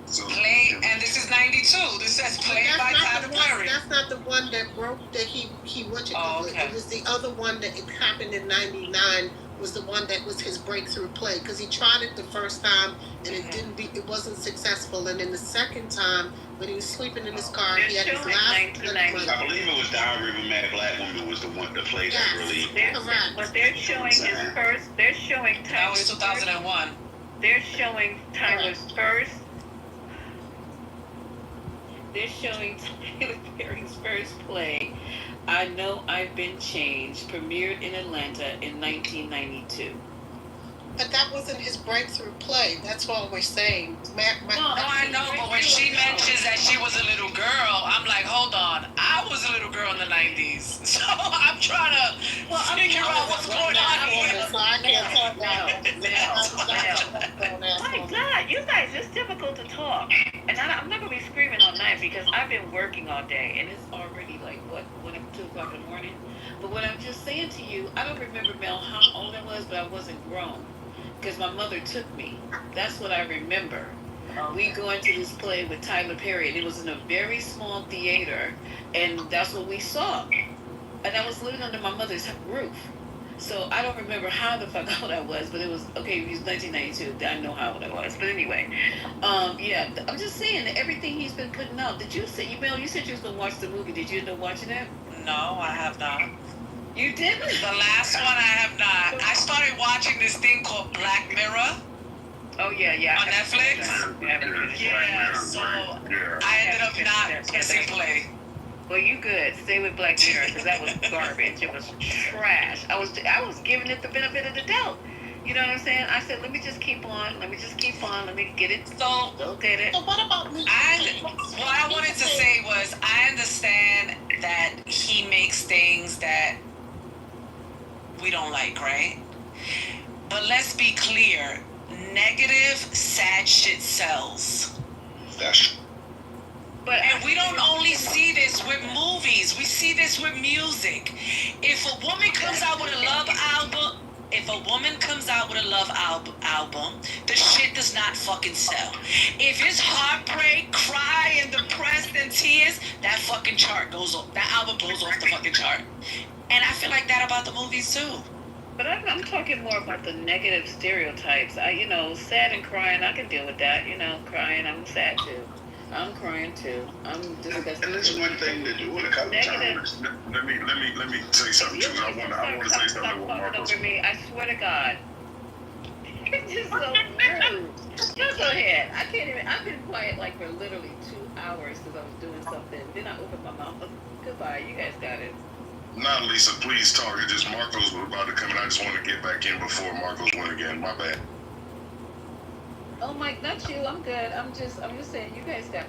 Play, and this is 92. This says played by Tyler Perry. That's not the one that broke that he okay. It was the other one that it happened in 99. Was the one that was his breakthrough play because he tried it the first time and it wasn't successful, and then the second time when he was sleeping in his car, he had his last. I believe it was Diary of a Mad Black Woman was the one that played that really. But they're showing his first. They're showing Tyler's. That was 2001. They're showing Tyler's first. They're showing Tyler Perry's first play, I Know I've Been Changed, premiered in Atlanta in 1992. But that wasn't his breakthrough play. That's all we're saying. I know, but when she mentions that she was a little girl, I'm like, hold on. I was a little girl in the 90s. So I'm trying to figure out what's going on here. So I can't talk now. My God, you guys, it's difficult to talk. And I'm not going to be screaming all night because I've been working all day and it's already like, what, 2 o'clock in the morning? But what I'm just saying to you, I don't remember, Mel, how old I was, but I wasn't grown because my mother took me. That's what I remember. We go into this play with Tyler Perry, and it was in a very small theater, and that's what we saw. And I was living under my mother's roof. So I don't remember how the fuck old I was, but it was, okay, it was 1992. I know how old I was. But anyway, yeah, I'm just saying that everything he's been putting out. Did you say, you said you was going to watch the movie. Did you end up watching it? No, I have not. You didn't? The last one I have not. I started watching this thing called Black Mirror. Oh, yeah. On Netflix? Yeah, so I ended up not pressing play. Well, you good. Stay with Black Mirror because that was garbage. It was trash. I was giving it the benefit of the doubt. You know what I'm saying? I said, let me just keep on. Let me get it. So, get it. So what about me? What I wanted to say was, I understand that he makes things that we don't like, right? But let's be clear. Negative, sad shit sells. That's And we don't only see this with movies. We see this with music. If a woman comes out with a love album, the shit does not fucking sell. If it's heartbreak, cry, and depressed and tears, that fucking chart goes off. That album goes off the fucking chart. And I feel like that about the movies too. But I'm talking more about the negative stereotypes. Sad and crying, I can deal with that. Crying, I'm sad too. I'm crying too. I'm disgusted. And it's one thing to do it a couple times. Let me say something too. I want to say something with Marcos. Over me. I swear to God. It's just so rude. Just go ahead. I can't even. I've been quiet like for literally 2 hours because I was doing something. Then I opened my mouth. Goodbye. You guys got it. Not Lisa, please talk. It's just Marcos was about to come in. I just want to get back in before Marcos went again. My bad. Oh, Mike, not you. I'm good. I'm just saying, you guys got.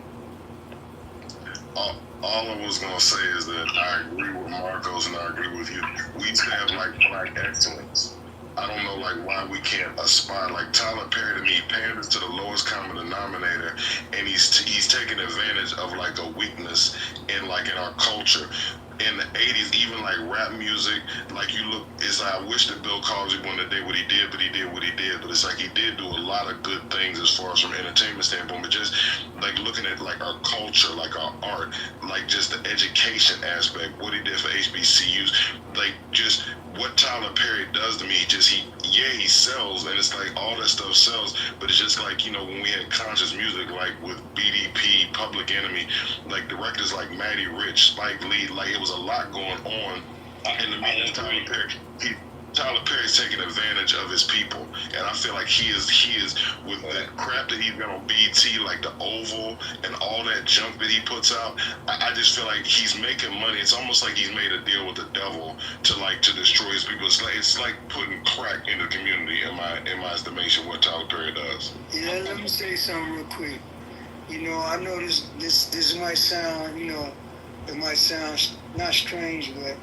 All I was gonna say is that I agree with Marcos and I agree with you. We have like black excellence. I don't know like why we can't aspire. Like Tyler Perry to me panders to the lowest common denominator, and he's taking advantage of like a weakness in our culture. In the 80s, even like rap music, like I wish that Bill Cosby wouldn't have did what he did, but he did what he did. But it's like he did do a lot of good things as far as from entertainment standpoint, but just like looking at like our culture, like our art, like just the education aspect, what he did for HBCUs, like just what Tyler Perry does to me, he sells, and it's like all that stuff sells, but it's just like, when we had conscious music, like with BDP, Public Enemy, like directors like Matty Rich, Spike Lee, like it was a lot going on. And to me, Tyler Perry's taking advantage of his people, and I feel like he is with the crap that he's got on BET, like the Oval and all that junk that he puts out. I just feel like he's making money. It's almost like he's made a deal with the devil to destroy his people. It's like putting crack in the community, in my estimation, what Tyler Perry does. Yeah, let me say something real quick. I know this might sound, it might sound not strange, but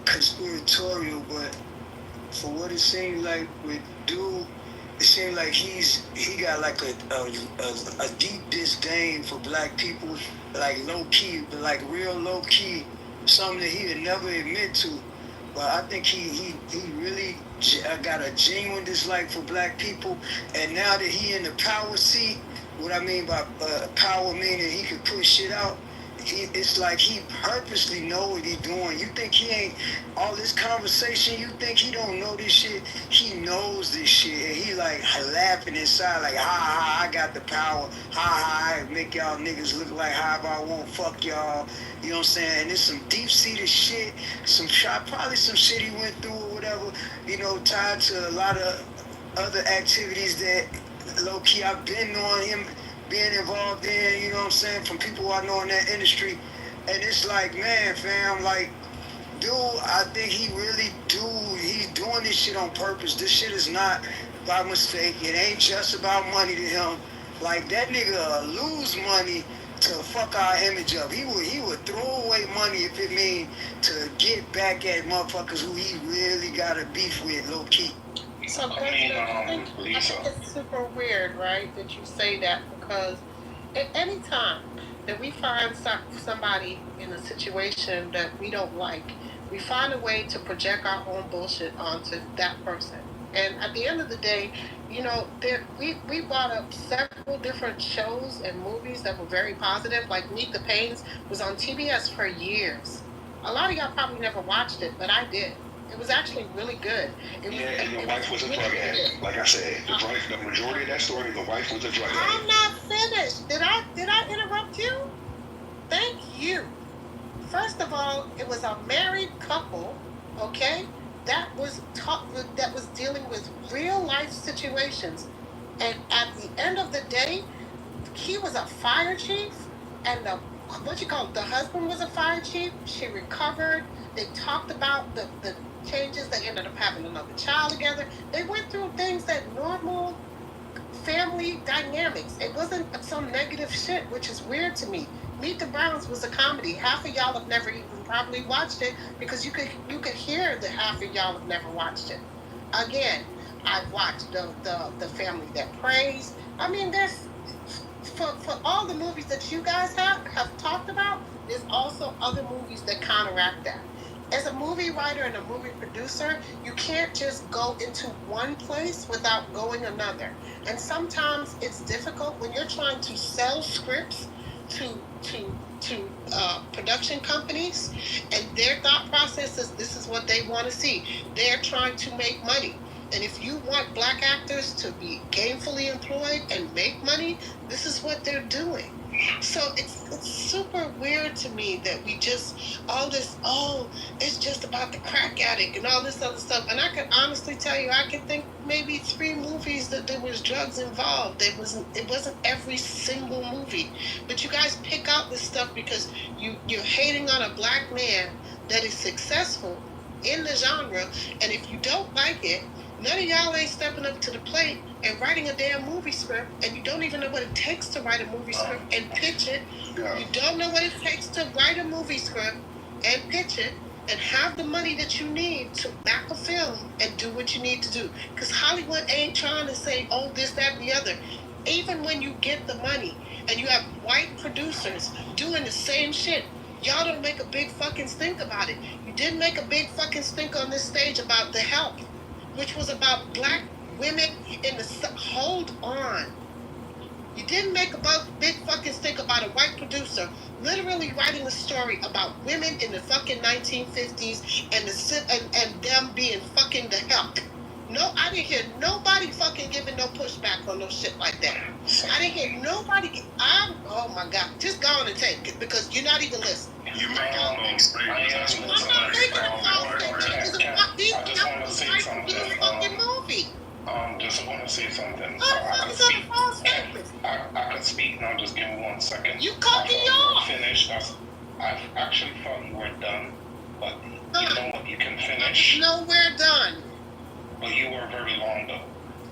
conspiratorial, but for what it seems like with dude, it seems like he got like a deep disdain for black people, like low key, but like real low key, something that he would never admit to. But I think he really got a genuine dislike for black people, and now that he in the power seat, what I mean by power meaning he can push shit out. It's like he purposely know what he doing. You think he ain't all this conversation? You think he don't know this shit? He knows this shit, and he like laughing inside, like ha, I got the power. Ha, I make y'all niggas look like however I want. Fuck y'all. You know what I'm saying? And it's some deep seated shit. Probably some shit he went through or whatever. Tied to a lot of other activities that low key I've been knowing him being involved in, you know what I'm saying, from people I know in that industry. And it's like, man, fam, like, dude, I think he's doing this shit on purpose. This shit is not by mistake. It ain't just about money to him. Like, that nigga lose money to fuck our image up. He would throw away money if it mean to get back at motherfuckers who he really got a beef with, low key. So, I think it's super weird, right, that you say that, because at any time that we find somebody in a situation that we don't like, we find a way to project our own bullshit onto that person. And at the end of the day, we brought up several different shows and movies that were very positive. Like Meet the Pains was on TBS for years. A lot of y'all probably never watched it, but I did. It was actually really good. And the wife was a drug addict. Like I said, the majority of that story, the wife was a drug addict. I'm not finished. Did I interrupt you? Thank you. First of all, it was a married couple, okay, that was dealing with real life situations. And at the end of the day, he was a fire chief, and the husband was a fire chief. She recovered. They talked about the changes. They ended up having another child together. They went through things that normal family dynamics. It wasn't some negative shit, which is weird to me. Meet the Browns was a comedy. Half of y'all have never even probably watched it, because you could hear that half of y'all have never watched it. Again, I've watched the Family That Prays. I mean, there's for all the movies that you guys have talked about, there's also other movies that counteract that. As a movie writer and a movie producer, you can't just go into one place without going another. And sometimes it's difficult when you're trying to sell scripts to production companies, and their thought process is this is what they want to see. They're trying to make money. And if you want black actors to be gainfully employed and make money, this is what they're doing. So it's super weird to me that we just it's just about the crack addict and all this other stuff. And I can honestly tell you, I can think maybe 3 movies that there was drugs involved. It wasn't every single movie. But you guys pick out this stuff because you're hating on a black man that is successful in the genre, and if you don't like it, none of y'all ain't stepping up to the plate and writing a damn movie script, and you don't even know what it takes to write a movie script and pitch it. Yeah. You don't know what it takes to write a movie script and pitch it and have the money that you need to back a film and do what you need to do. Because Hollywood ain't trying to say, oh, this, that, and the other. Even when you get the money and you have white producers doing the same shit, y'all don't make a big fucking stink about it. You didn't make a big fucking stink on this stage about The Help, which was about black women in the... Hold on. You didn't make a big fucking stink about a white producer literally writing a story about women in the fucking 1950s and them being fucking The Help. No, I didn't hear nobody fucking giving no pushback on no shit like that. I didn't hear nobody... oh my God. Just go on and take it, because you're not even listening. You make a false statement. I'm not making a false statement. These want to say something. fucking movie. Just want to say something. I can speak now. Just give me 1 second. You cut me off. Finished. I actually thought you were done, but you know what? You can finish. No, we're done. But you were very long though.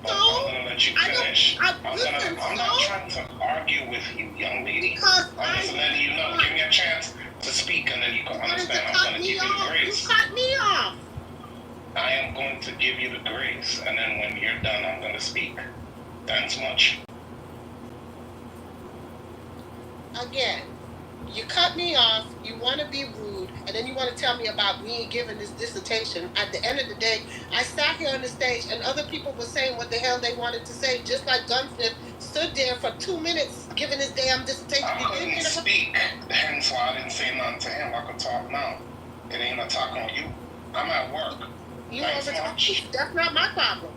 But so, I'm gonna let you finish. I'm not trying to argue with you, young lady. I'm just letting you know. Give me a chance to speak, and then you can understand. I'm gonna give you the grace. You cut me off. I am going to give you the grace, and then when you're done, I'm going to speak. Thanks much. Again, you cut me off, you want to be rude, and then you want to tell me about me giving this dissertation. At the end of the day, I sat here on the stage, and other people were saying what the hell they wanted to say, just like Gunsmith stood there for 2 minutes giving his damn dissertation. I couldn't speak, hence why I didn't say nothing to him. I could talk now. It ain't a talk on you. I'm at work. You overtalk. That's not my problem.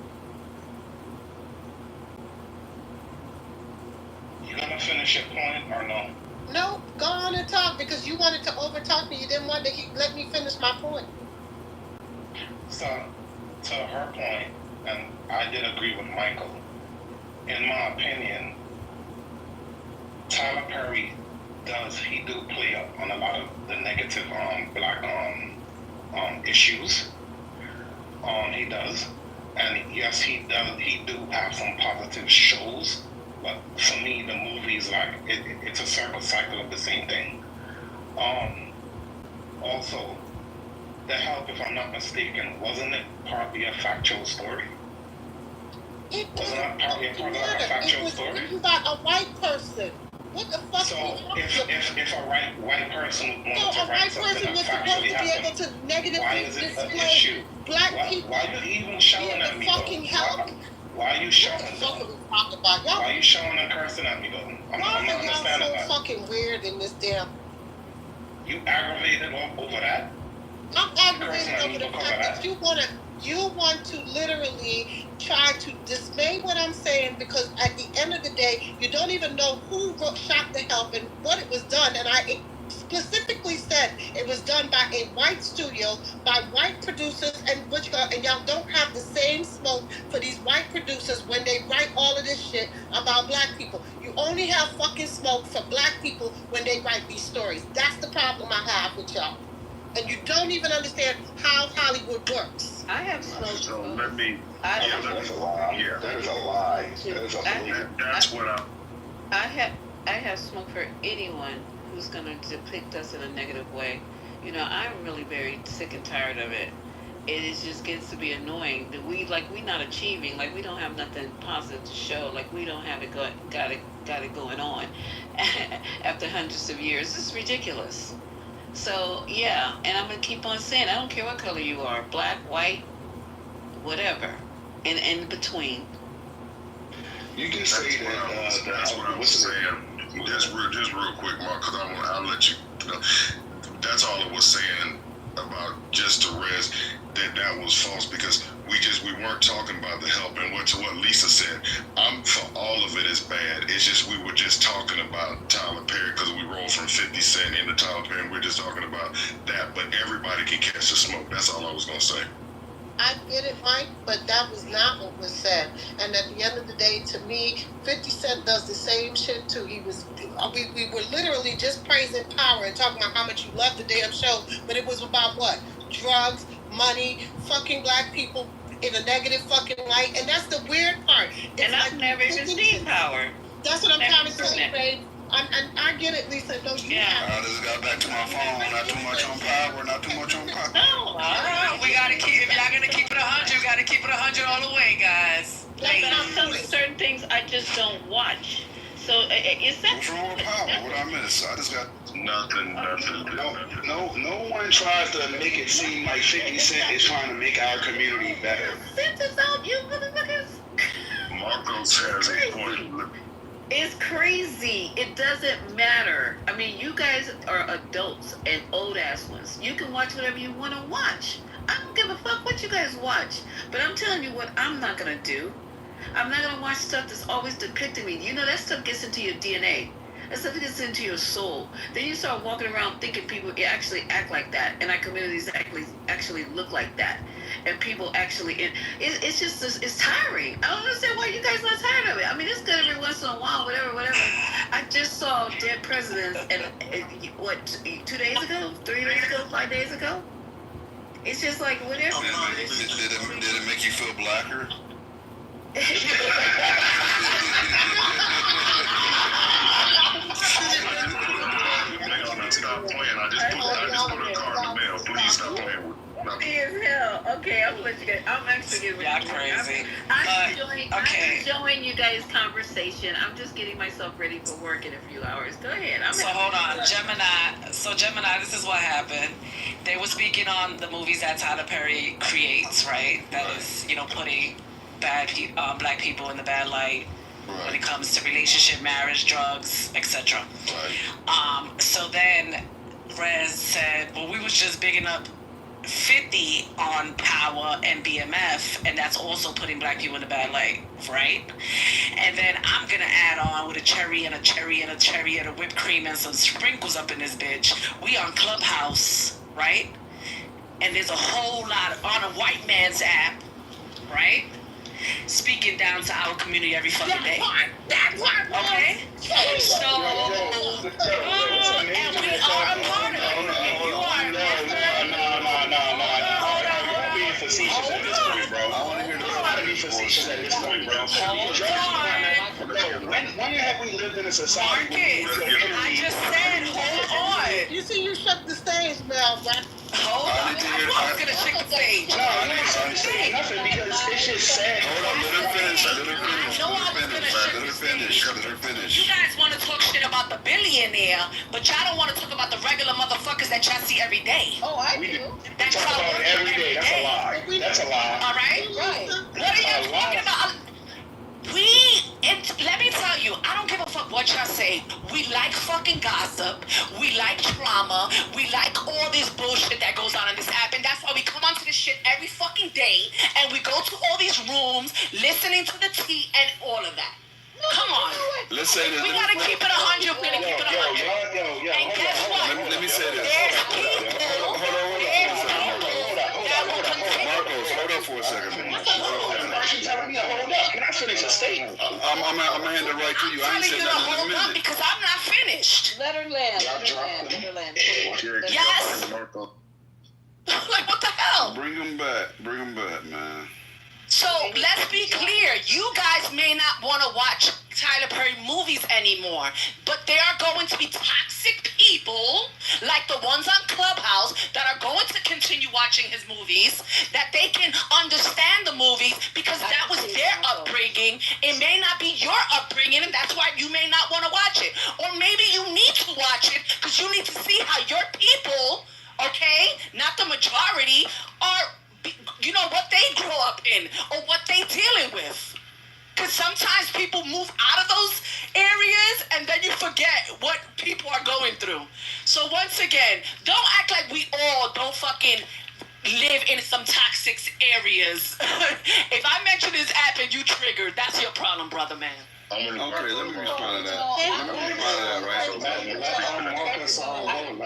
You gonna finish your point or no? No, go on and talk, because you wanted to overtalk me. You didn't want to let me finish my point. So, to her point, and I did agree with Michael. In my opinion, Tyler Perry he do play up on a lot of the negative black issues. He does, and yes, he do have some positive shows But for me, the movie's like it's a cycle of the same thing. Also, The Help, if I'm not mistaken, wasn't it partly a factual story? It wasn't that partly a part of a factual story? You got a white person. What the fuck? So if a white person wanted to write something that factually happened, why is it an issue? Why are you even showing at me though? Why are you showing though? Why are you showing and cursing at me though? I'm not understanding that. So fucking weird in this damn. You aggravated over that? I'm aggravated over the fact that you want to literally try to dismay what I'm saying, because at the end of the day, you don't even know who shot The Help and what it was done. And I specifically said it was done by a white studio, by white producers, and y'all don't have the same smoke for these white producers when they write all of this shit about black people. You only have fucking smoke for black people when they write these stories. That's the problem I have with y'all. And you don't even understand how Hollywood works. I have smoke. So let me. That's a lie. Yeah, that is a lie. That is a lie. That's what I'm. I have smoke for anyone who's gonna depict us in a negative way. You know, I'm really very sick and tired of it. It just gets to be annoying that we not achieving, like we don't have nothing positive to show, like we don't have it got it going on after hundreds of years. It's ridiculous. So, yeah, and I'm going to keep on saying, I don't care what color you are, black, white, whatever, and in between. You can say that's what I was saying. Just real quick, Mark, because I'll let you know. That's all I was saying about just the rest, that was false, because we weren't talking about The Help, and what Lisa said. I'm for all of it is bad. It's just we were just talking about Tyler Perry because we rolled from 50 Cent into Tyler Perry, and we're just talking about that. But everybody can catch the smoke. That's all I was gonna say. I get it, Mike, but that was not what was said. And at the end of the day, to me, 50 Cent does the same shit too. We were literally just praising Power and talking about how much you love the damn show, but it was about what? Drugs, money, fucking black people in a negative fucking light. And that's the weird part. And I've never even seen Power. That's what I'm trying to say, babe. I get it, Lisa. No, you have. I just got back to my phone. Not too much on Power. Not too much on Power. No, we gotta keep. If y'all gonna keep it 100, we gotta keep it 100 all the way, guys. Like, I'm telling you, certain things I just don't watch. So is that? What's wrong with Power? What I miss? I just got nothing. No one tries to make it seem like 50 Cent is trying to make our community better. Cent is out, you motherfuckers. Marcos has a point. It's crazy. It doesn't matter. I mean, you guys are adults and old ass ones. You can watch whatever you want to watch. I don't give a fuck what you guys watch. But I'm telling you what I'm not going to do. I'm not going to watch stuff that's always depicting me. You know, that stuff gets into your DNA. That stuff gets into your soul. Then you start walking around thinking people actually act like that. And our communities actually look like that. And people actually, it's just, it's tiring. I don't understand why you guys are not tired of it. I mean, it's good every once in a while, whatever. I just saw dead presidents, and what, 2 days ago, 3 days ago, 5 days ago? It's just like, whatever. Did it make you feel blacker? Stop playing. I just put a card in the mail. Please stop playing with me. As hell. Okay, I'm gonna let you guys. I'm actually getting y'all crazy. I'm enjoying you guys' conversation. I'm just getting myself ready for work in a few hours. Go ahead. Hold on, Gemini. So Gemini, this is what happened. They were speaking on the movies that Tyler Perry creates, right? That is, putting black people in the bad light. When it comes to relationship, marriage, drugs, etc. So then Rez said, well, we was just bigging up 50 on Power and BMF, and that's also putting black people in the bad light, right? And then I'm gonna add on with a cherry and a cherry and a cherry and a whipped cream and some sprinkles up in this bitch. We on Clubhouse, right? And there's a whole lot on a white man's app, right? Speaking down to our community every fucking day. That part. Okay? So, and we are a part of it. You are. You're being facetious at this point, bro. I want to hear the facetious at this point, bro. When have we lived in a society I just said, hold on. You see, you shook the stage, Mel, right? Hold on. I was gonna shake the stage. No, I didn't say nothing because it's just sad. Hold on, let her finish. Let her finish. I know I was gonna shake the stage. Let her finish. You guys want to talk shit about the billionaire, but y'all don't want to talk about the regular motherfuckers that y'all see every day. Oh, I do. That Talk y'all about work it every day. That's a lie. That's a lie. All right? Right. What are you talking about? Let me tell you, I don't give a fuck what y'all say. We like fucking gossip. We like drama. We like all this bullshit that goes on in this app. And that's why we come onto this shit every fucking day. And we go to all these rooms, listening to the tea and all of that. Come on. Let's say this. We gotta keep it 100. We're gonna keep it 100. And guess what? Let me say this. There's people. Marcos, hold on for a second. She's telling me to hold up. Can I finish a statement? I'm gonna hand it right to you. I ain't said nothing in a minute. Because I'm not finished. Let her land. Let her land. Yes. Like, what the hell? Bring him back, man. So let's be clear. You guys may not want to watch Tyler Perry movies anymore, but there are going to be toxic people like the ones on Clubhouse that are going to continue watching his movies, that they can understand the movies because that was their upbringing. It may not be your upbringing, and that's why you may not want to watch it. Or maybe you need to watch it because you need to see how your people, okay, not the majority, are, you know, what they grow up in or what they dealing with. Because sometimes people move out of those areas and then you forget what people are going through. So once again, don't act like we all don't fucking live in some toxic areas. If I mention this app and you triggered, that's your problem, brother man. Okay, let me respond to that.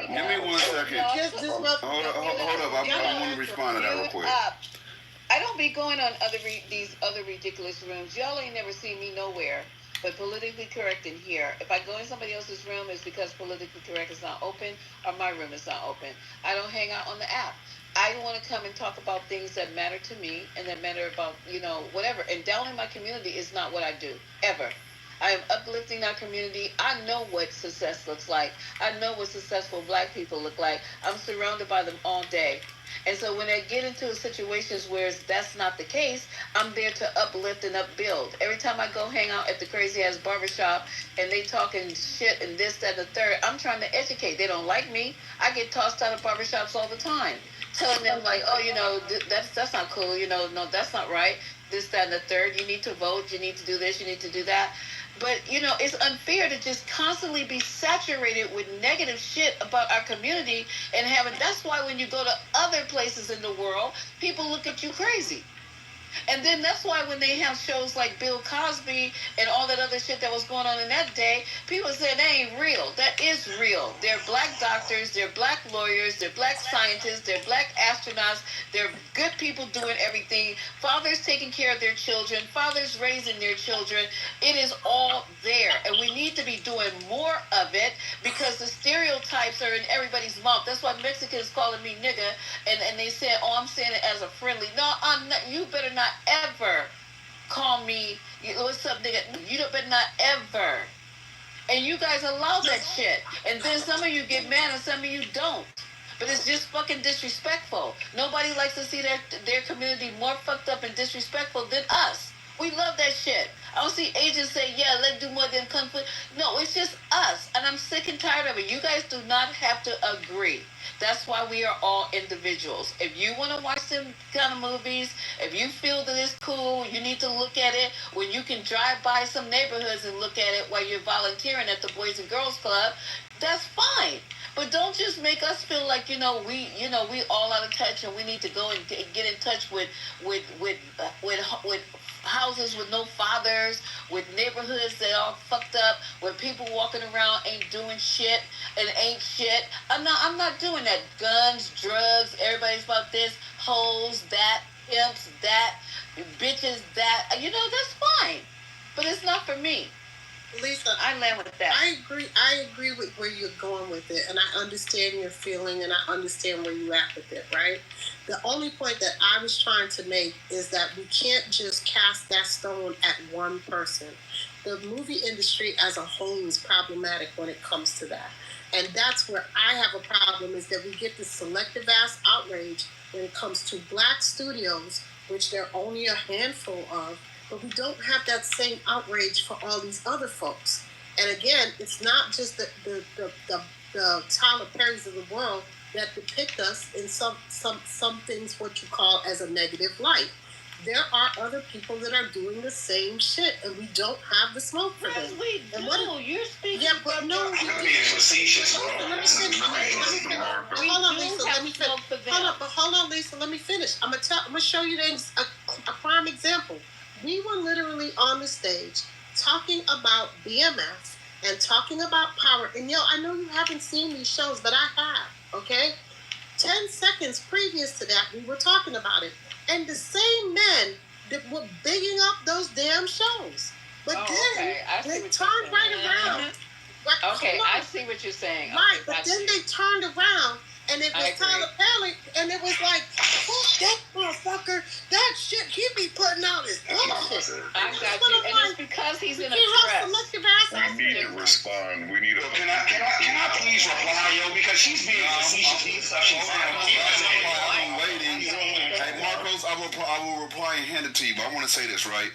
Give me 1 second. Hold up. I want to respond to that real quick. I don't be going on these other ridiculous rooms. Y'all ain't never seen me nowhere but politically correct in here. If I go in somebody else's room, it's because politically correct is not open or my room is not open. I don't hang out on the app. I want to come and talk about things that matter to me and that matter about, you know, whatever. And down in my community is not what I do, ever. I am uplifting our community. I know what success looks like. I know what successful black people look like. I'm surrounded by them all day. And so when they get into situations where that's not the case, I'm there to uplift and upbuild. Every time I go hang out at the crazy ass barbershop and they talking shit and this, that, and the third, I'm trying to educate. They don't like me. I get tossed out of barbershops all the time, telling them like, oh, you know, that's not cool. You know, no, that's not right. This, that, and the third. You need to vote. You need to do this. You need to do that. But, you know, it's unfair to just constantly be saturated with negative shit about our community and having, that's why when you go to other places in the world, people look at you crazy. And then that's why when they have shows like Bill Cosby and all that other shit that was going on in that day, people say that ain't real. That is real. They're black doctors, they're black lawyers, they're black scientists, they're black astronauts, they're good people doing everything. Fathers taking care of their children, fathers raising their children. It is all there. And we need to be doing more of it because the stereotypes are in everybody's mouth. That's why Mexicans calling me nigga and they said, oh, I'm saying it as a friendly. No, I'm not. You better not ever call me, what's up, nigga? You better not ever. And you guys allow that shit. And then some of you get mad and some of you don't. But it's just fucking disrespectful. Nobody likes to see their community more fucked up and disrespectful than us. We love that shit. I don't see agents say, yeah, let's do more than conflict. No, it's just us. And I'm sick and tired of it. You guys do not have to agree. That's why we are all individuals. If you want to watch some kind of movies, if you feel that it's cool, you need to look at it when you can drive by some neighborhoods and look at it while you're volunteering at the Boys and Girls Club, that's fine. But don't just make us feel like, we all out of touch and we need to go and get in touch with houses with no fathers, with neighborhoods that are fucked up, where people walking around ain't doing shit and ain't shit. I'm not doing that. Guns, drugs, everybody's about this, hoes, that, pimps, that, bitches, that. That's fine. But it's not for me. Lisa, I land with that. I agree with where you're going with it, and I understand your feeling, and I understand where you're at with it, right? The only point that I was trying to make is that we can't just cast that stone at one person. the movie industry as a whole is problematic when it comes to that. And that's where I have a problem, is that we get this selective ass outrage when it comes to black studios, which there are only a handful of, but we don't have that same outrage for all these other folks. And again, it's not just the Tyler Perrys of the world that depict us in some things what you call as a negative light. There are other people that are doing the same shit, and we don't have the smoke for them. We do. You're speaking. Yeah, but no. I'm being facetious. Hold on, Lisa. Let me finish. Hold on, Lisa. Let me finish. I'm gonna show you a prime example. We were literally on the stage talking about BMF and talking about power. And I know you haven't seen these shows, but I have. Okay. 10 seconds previous to that, we were talking about it. And the same men that were bigging up those damn shows. But then they turned right around. I see what you're saying. Right, but then they turned around and it was Tyler Perry, and it was like, fuck that motherfucker. That shit he be putting out is bullshit. I got you. And it's because he's in a dress. We need to respond. We need to. Can I please reply, yo? Because she's being facetious. I'm waiting. Hey, Marcos, I will reply and hand it to you, but I want to say this, right?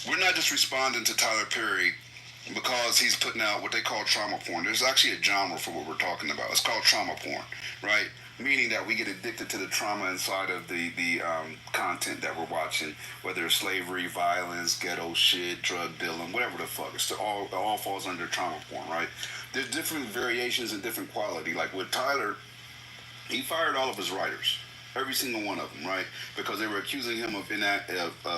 We're not just responding to Tyler Perry because he's putting out what they call trauma porn. There's actually a genre for what we're talking about. It's called trauma porn, right? Meaning that we get addicted to the trauma inside of the content that we're watching, whether it's slavery, violence, ghetto shit, drug dealing, whatever the fuck. It all falls under trauma porn, right? There's different variations and different quality. Like with Tyler, he fired all of his writers. Every single one of them, right? Because they were accusing him of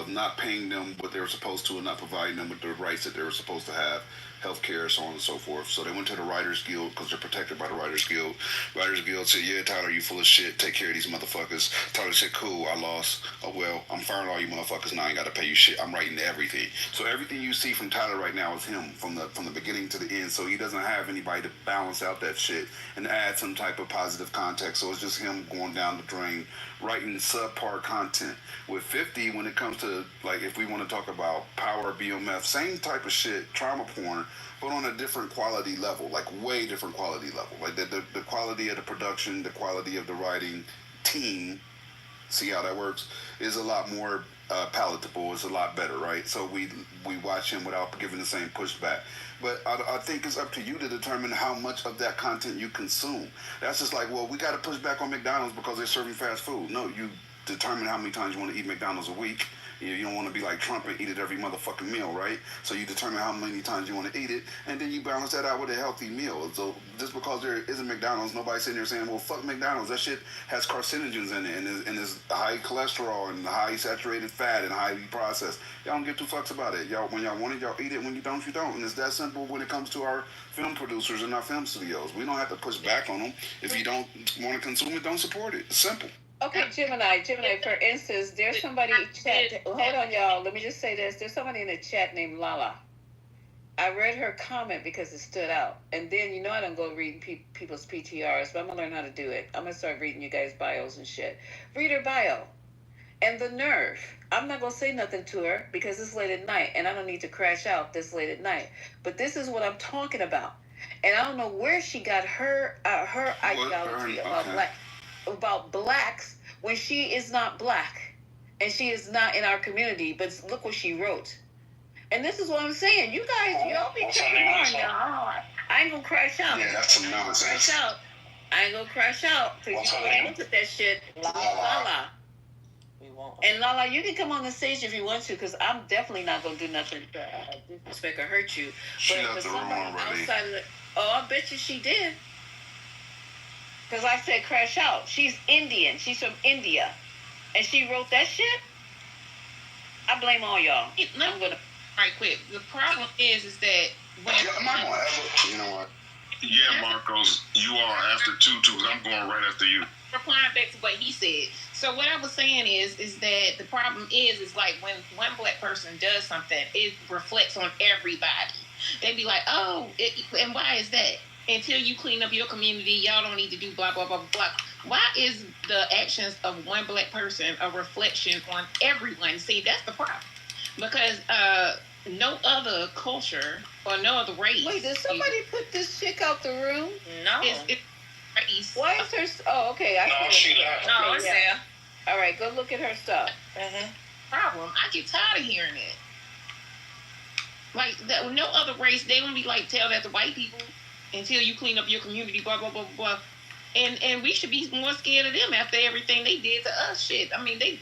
not paying them what they were supposed to and not providing them with the rights that they were supposed to have, health care, so on and so forth. So they went to the Writers Guild because they're protected by the Writers Guild. Writers Guild said, yeah, Tyler, you full of shit. Take care of these motherfuckers. Tyler said, cool, I lost. Oh, well, I'm firing all you motherfuckers now. I ain't got to pay you shit. I'm writing everything. So everything you see from Tyler right now is him from the beginning to the end. So he doesn't have anybody to balance out that shit and add some type of positive context. So it's just him going down the drain, writing subpar content. With 50, when it comes to, like, if we want to talk about power, BMF, same type of shit, trauma porn, but on a different quality level, like way different quality level. Like the quality of the production, the quality of the writing team, see how that works, is a lot more palatable. It's a lot better, right? So we watch him without giving the same pushback. But I think it's up to you to determine how much of that content you consume. That's just like, well, we got to push back on McDonald's because they're serving fast food. No, you determine how many times you want to eat McDonald's a week. You don't want to be like Trump and eat it every motherfucking meal, right? So you determine how many times you want to eat it, and then you balance that out with a healthy meal. So just because there isn't McDonald's, nobody's sitting there saying, well, fuck McDonald's. That shit has carcinogens in it, and is high cholesterol and high saturated fat and highly processed. Y'all don't give two fucks about it. Y'all, when y'all want it, y'all eat it. When you don't, you don't. And it's that simple when it comes to our film producers and our film studios. We don't have to push back on them. If you don't want to consume it, don't support it. It's simple. Okay, Gemini, for instance, there's somebody chat. Hold on, y'all. Let me just say this. There's somebody in the chat named Lala. I read her comment because it stood out. And then, I don't go reading people's PTRs, but I'm going to learn how to do it. I'm going to start reading you guys' bios and shit. Read her bio. And the nerve. I'm not going to say nothing to her because it's late at night, and I don't need to crash out this late at night. But this is what I'm talking about. And I don't know where she got her ideology about blacks when she is not black and she is not in our community. But look what she wrote. And this is what I'm saying. You guys, y'all be taking on, y'all. I ain't gonna crash out. Yeah, that's some nonsense. I ain't gonna crash out. Because you gonna look at that shit. Lala. We won't. And Lala, you can come on the stage if you want to, because I'm definitely not gonna do nothing to disrespect or hurt you. She left the room already. I bet you she did. Because I said crash out. She's Indian. She's from India. And she wrote that shit? I blame all y'all. I'm going to... Right quick. The problem is that when... You know what? Yeah, Marcos, you are after two, because I'm going right after you. Replying back to what he said. So what I was saying is that the problem is like when one black person does something, it reflects on everybody. They be like, and why is that? Until you clean up your community, y'all don't need to do blah, blah, blah, blah. Why is the actions of one black person a reflection on everyone? See, that's the problem. Because no other culture or no other race. Wait, did somebody put this chick out the room? No. It's race. Why is her? Oh, okay. I No, see she it. left. No, it's there. All right, go look at her stuff. Problem. I get tired of hearing it. Like that, no other race, they don't be like tell that to white people until you clean up your community, blah blah blah blah. And we should be more scared of them after everything they did to us. Shit, I mean they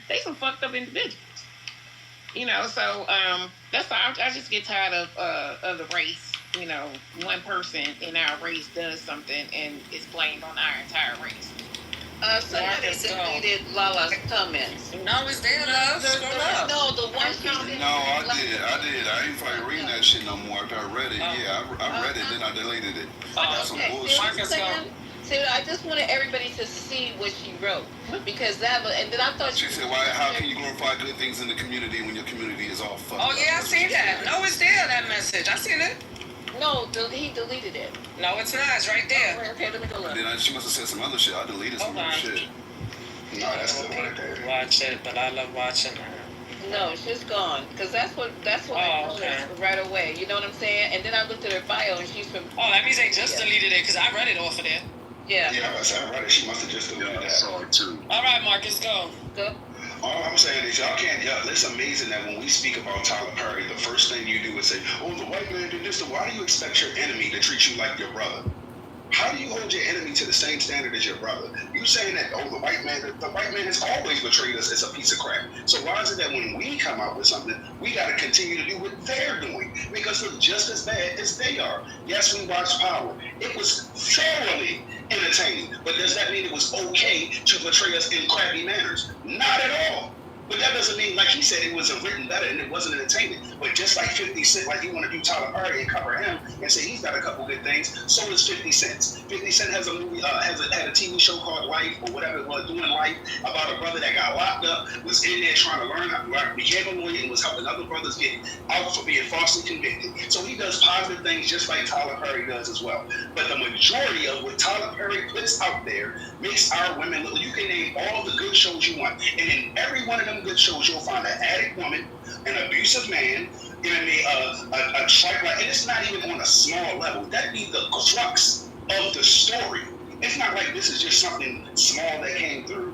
they some fucked up individuals. You know, so that's why I just get tired of the race. You know, one person in our race does something and it's blamed on our entire race. Somebody deleted Lala's comments. No, it's there, love. No, the one she did. No, I did. I ain't probably reading that shit no more after I read it. Yeah, I read it, then I deleted it. That's some bullshit. See, I just wanted everybody to see what she wrote because that was, and then I thought she said, "Why? How can you glorify good things in the community when your community is all fucked up?" Oh yeah, I seen that. No, it's there. That message. I seen it. No, he deleted it. No, it's not. It's right there. Oh, okay, let me go look. Then she must have said some other shit. I deleted some other shit. No, that's still right there. Watch it, but I love watching her. No, she's gone. Because that's what I noticed right away. You know what I'm saying? And then I looked at her bio and she's from... Oh, that means they just deleted it because I read it off of there. Yeah. Yeah, I read it. She must have just deleted that. I saw it too. All right, Marcus, go. Go. All I'm saying is y'all can't, it's amazing that when we speak about Tyler Perry, the first thing you do is say, oh, the white man did this. So why do you expect your enemy to treat you like your brother? How do you hold your enemy to the same standard as your brother? You saying that, oh, the white man has always betrayed us as a piece of crap. So why is it that when we come out with something, we got to continue to do what they're doing? Because they're just as bad as they are. Yes, we watched Power. It was thoroughly entertaining. But does that mean it was okay to portray us in crappy manners? Not at all. But that doesn't mean, like he said, it wasn't written better and it wasn't entertaining. But just like 50 Cent, like you want to do Tyler Perry and cover him and say he's got a couple good things, so does 50 Cent. 50 Cent has a movie, had a TV show called Life or whatever it was, Doing Life, about a brother that got locked up, was in there trying to learn how to learn, became a lawyer and was helping other brothers get out for being falsely convicted. So he does positive things just like Tyler Perry does as well. But the majority of what Tyler Perry puts out there makes our women look. You can name all the good shows you want, and in every one of them good shows, you'll find an addict woman, an abusive man, you know what I mean, a trike like, and it's not even on a small level. That'd be the crux of the story. It's not like this is just something small that came through.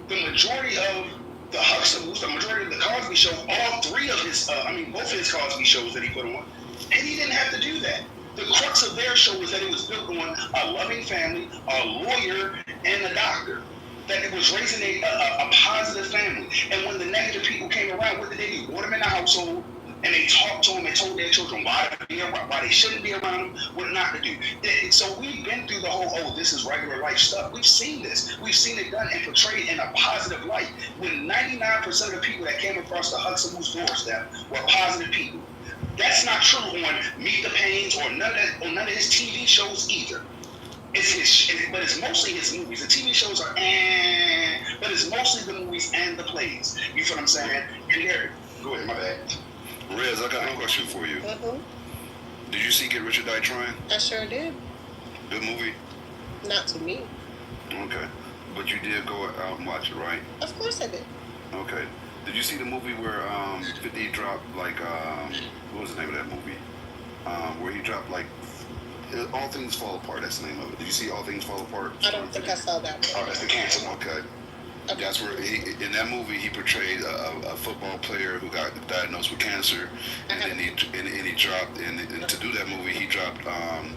The majority of the Huxtables, the majority of the Cosby Show, all three of his, both his Cosby shows that he put on, and he didn't have to do that. The crux of their show was that it was built on a loving family, a lawyer, and a doctor. That it was raising a positive family. And when the negative people came around, what did they do? Brought them in the household, and they talked to them and told their children why they shouldn't be around them, what not to do. So we've been through the whole, this is regular life stuff. We've seen this. We've seen it done and portrayed in a positive light. When 99% of the people that came across the Huxtable's doorstep were positive people. That's not true on Meet the Pains or none of his TV shows either. But it's mostly his movies. The TV shows are but it's mostly the movies and the plays. You feel what I'm saying? And there, go ahead, my bad. Rez, I got a question for you. Mm-hmm. Did you see Get Rich or Die Trying? I sure did. Good movie? Not to me. Okay. But you did go out and watch it, right? Of course I did. Okay. Did you see the movie where 50 dropped, like, what was the name of that movie? Where he dropped, like, All Things Fall Apart, that's the name of it. Did you see All Things Fall Apart? I don't think I saw that one. Oh, that's the cancer one. Okay. That's where in that movie he portrayed a football player who got diagnosed with cancer, and then he dropped. And to do that movie, he dropped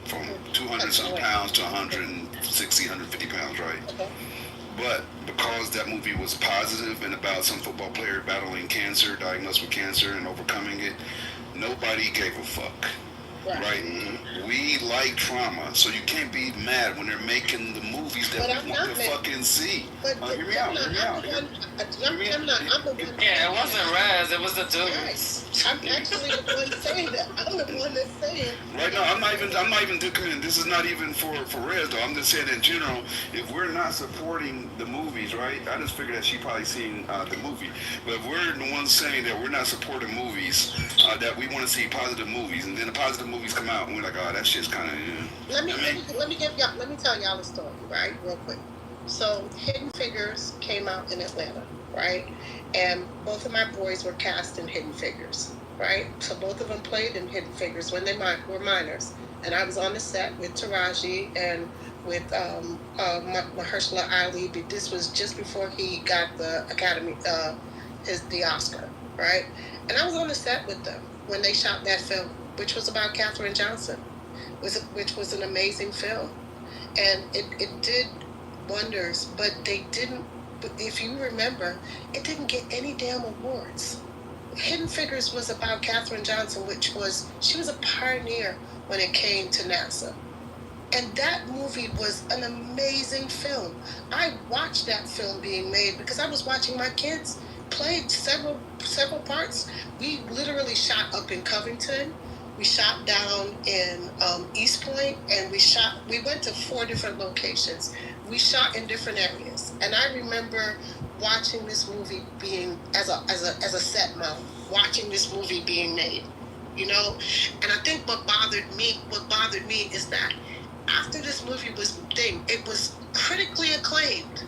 from 200 some pounds to 160, 150 pounds, right? Okay. But because that movie was positive and about some football player battling cancer, diagnosed with cancer, and overcoming it, nobody gave a fuck. Right? We like trauma, so you can't be mad when they're making the movies that we want to fucking see. Hear me out. I'm the one. Yeah, it wasn't Raz, it was the dude. I'm actually the one saying that. I'm the one that's saying. Right now, I'm not even doing. This is not even for Rez though. I'm just saying in general, if we're not supporting the movies, right? I just figured that she probably seen the movie, but if we're the ones saying that we're not supporting movies, that we want to see positive movies, and then the positive movies come out, and we're like, oh, that shit's kind of. Let me tell y'all a story, right, real quick. So Hidden Figures came out in Atlanta, right? And both of my boys were cast in Hidden Figures. right? So both of them played in Hidden Figures when they were minors. And I was on the set with Taraji and with Mahershala Ali. This was just before he got the Academy, the Oscar, right? And I was on the set with them when they shot that film, which was about Katherine Johnson, which was an amazing film. And it did wonders, but they didn't, if you remember, it didn't get any damn awards. Hidden Figures was about Katherine Johnson, she was a pioneer when it came to NASA. And that movie was an amazing film. I watched that film being made because I was watching my kids play several parts. We literally shot up in Covington. We shot down in East Point, and we went to 4 different locations. We shot in different areas. And I remember watching this movie being, as a set mom, watching this movie being made, And I think what bothered me is that after this movie it was critically acclaimed,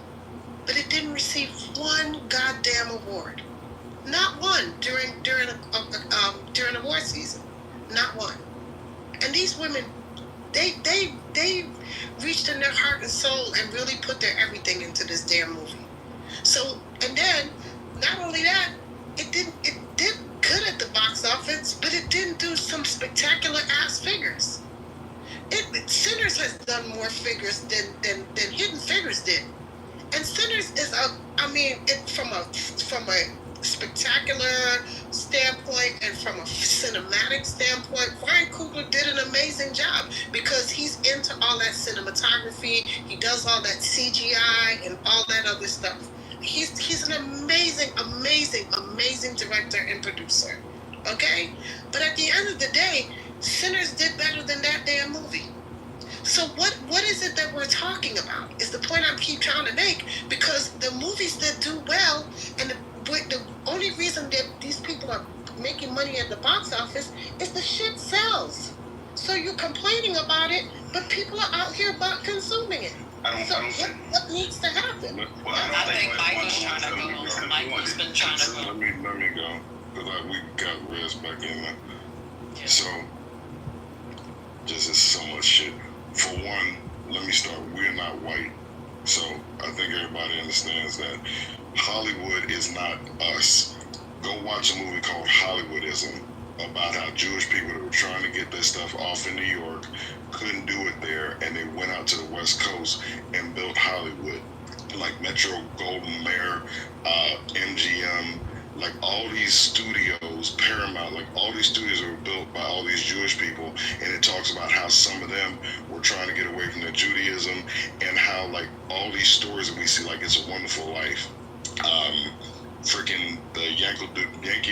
but it didn't receive one goddamn award. Not one during award season. Not one. And these women, they reached in their heart and soul and really put their everything into this damn movie. So, and then, not only that, it did good at the box office, but it didn't do some spectacular ass figures. Sinners has done more figures than Hidden Figures did. And Sinners is from a spectacular standpoint and from a cinematic standpoint, Ryan Coogler did an amazing job because he's into all that cinematography. He does all that CGI and all that other stuff. He's an amazing director and producer. Okay? But at the end of the day, Sinners did better than that damn movie. So what is it that we're talking about is the point I keep trying to make, because the movies that do well and the only reason that these people are making money at the box office is the shit sells. So you're complaining about it, but people are out here consuming it. What needs to happen? I think Michael's trying to go. Michael's been trying to go. Let me go, because we got Rez back in there. Yeah. So, just is so much shit. For one, let me start. We're not white. So, I think everybody understands that Hollywood is not us. Go watch a movie called Hollywoodism about how Jewish people that were trying to get their stuff off in New York couldn't do it there, and they went out to the West Coast and built Hollywood. Like Metro Golden Mayer, MGM, like all these studios, Paramount, like all these studios were built by all these Jewish people, and it talks about how some of them were trying to get away from their Judaism, and how like all these stories that we see, like It's a Wonderful Life, freaking the Yankee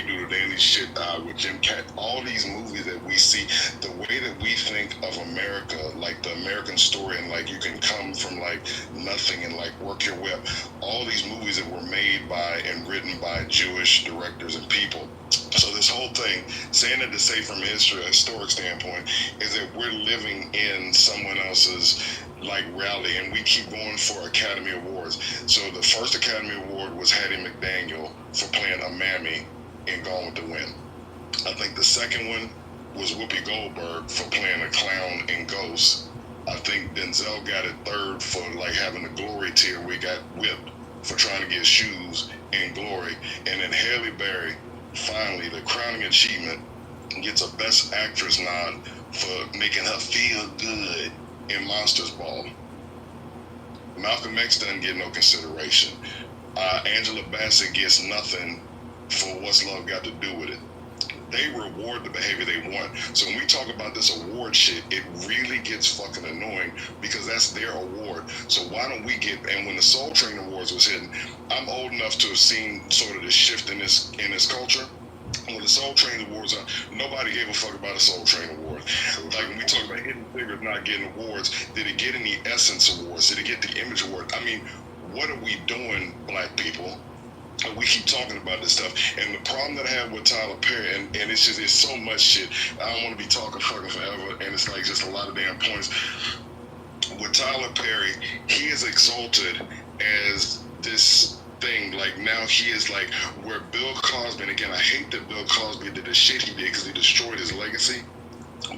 Doodle Dandy shit with Jim Cat, all these movies that we see, the way that we think of America, like the American story, and like you can come from like nothing and like work your way up, all these movies that were made by and written by Jewish directors and people. So this whole thing, saying it to say from a historic standpoint, is that we're living in someone else's like reality, and we keep going for Academy Awards. So the first Academy Award was Hattie McDaniel for playing a mammy in Gone with the Wind. I think the second one was Whoopi Goldberg for playing a clown in Ghost. I think Denzel got it third for like having the Glory tier. We got whipped for trying to get shoes in Glory. And then Halle Berry, finally, the crowning achievement, gets a Best Actress nod for making her feel good in Monsters Ball. Malcolm X doesn't get no consideration. Angela Bassett gets nothing for What's Love Got to Do with It. They reward the behavior they want. So when we talk about this award shit, it really gets fucking annoying because that's their award. So why don't we get, and when the Soul Train Awards was hitting, I'm old enough to have seen sort of this shift in this culture. When the Soul Train Awards are, nobody gave a fuck about a Soul Train Award. Like when we talk about Hidden Figures not getting awards, did it get any Essence Awards? Did it get the Image Award? I mean, what are we doing, black people? And we keep talking about this stuff. And the problem that I have with Tyler Perry, and it's just, it's so much shit. I don't want to be talking fucking forever, and it's like just a lot of damn points. With Tyler Perry, he is exalted as this thing. Like now he is like where Bill Cosby, and again I hate that Bill Cosby did the shit he did because he destroyed his legacy.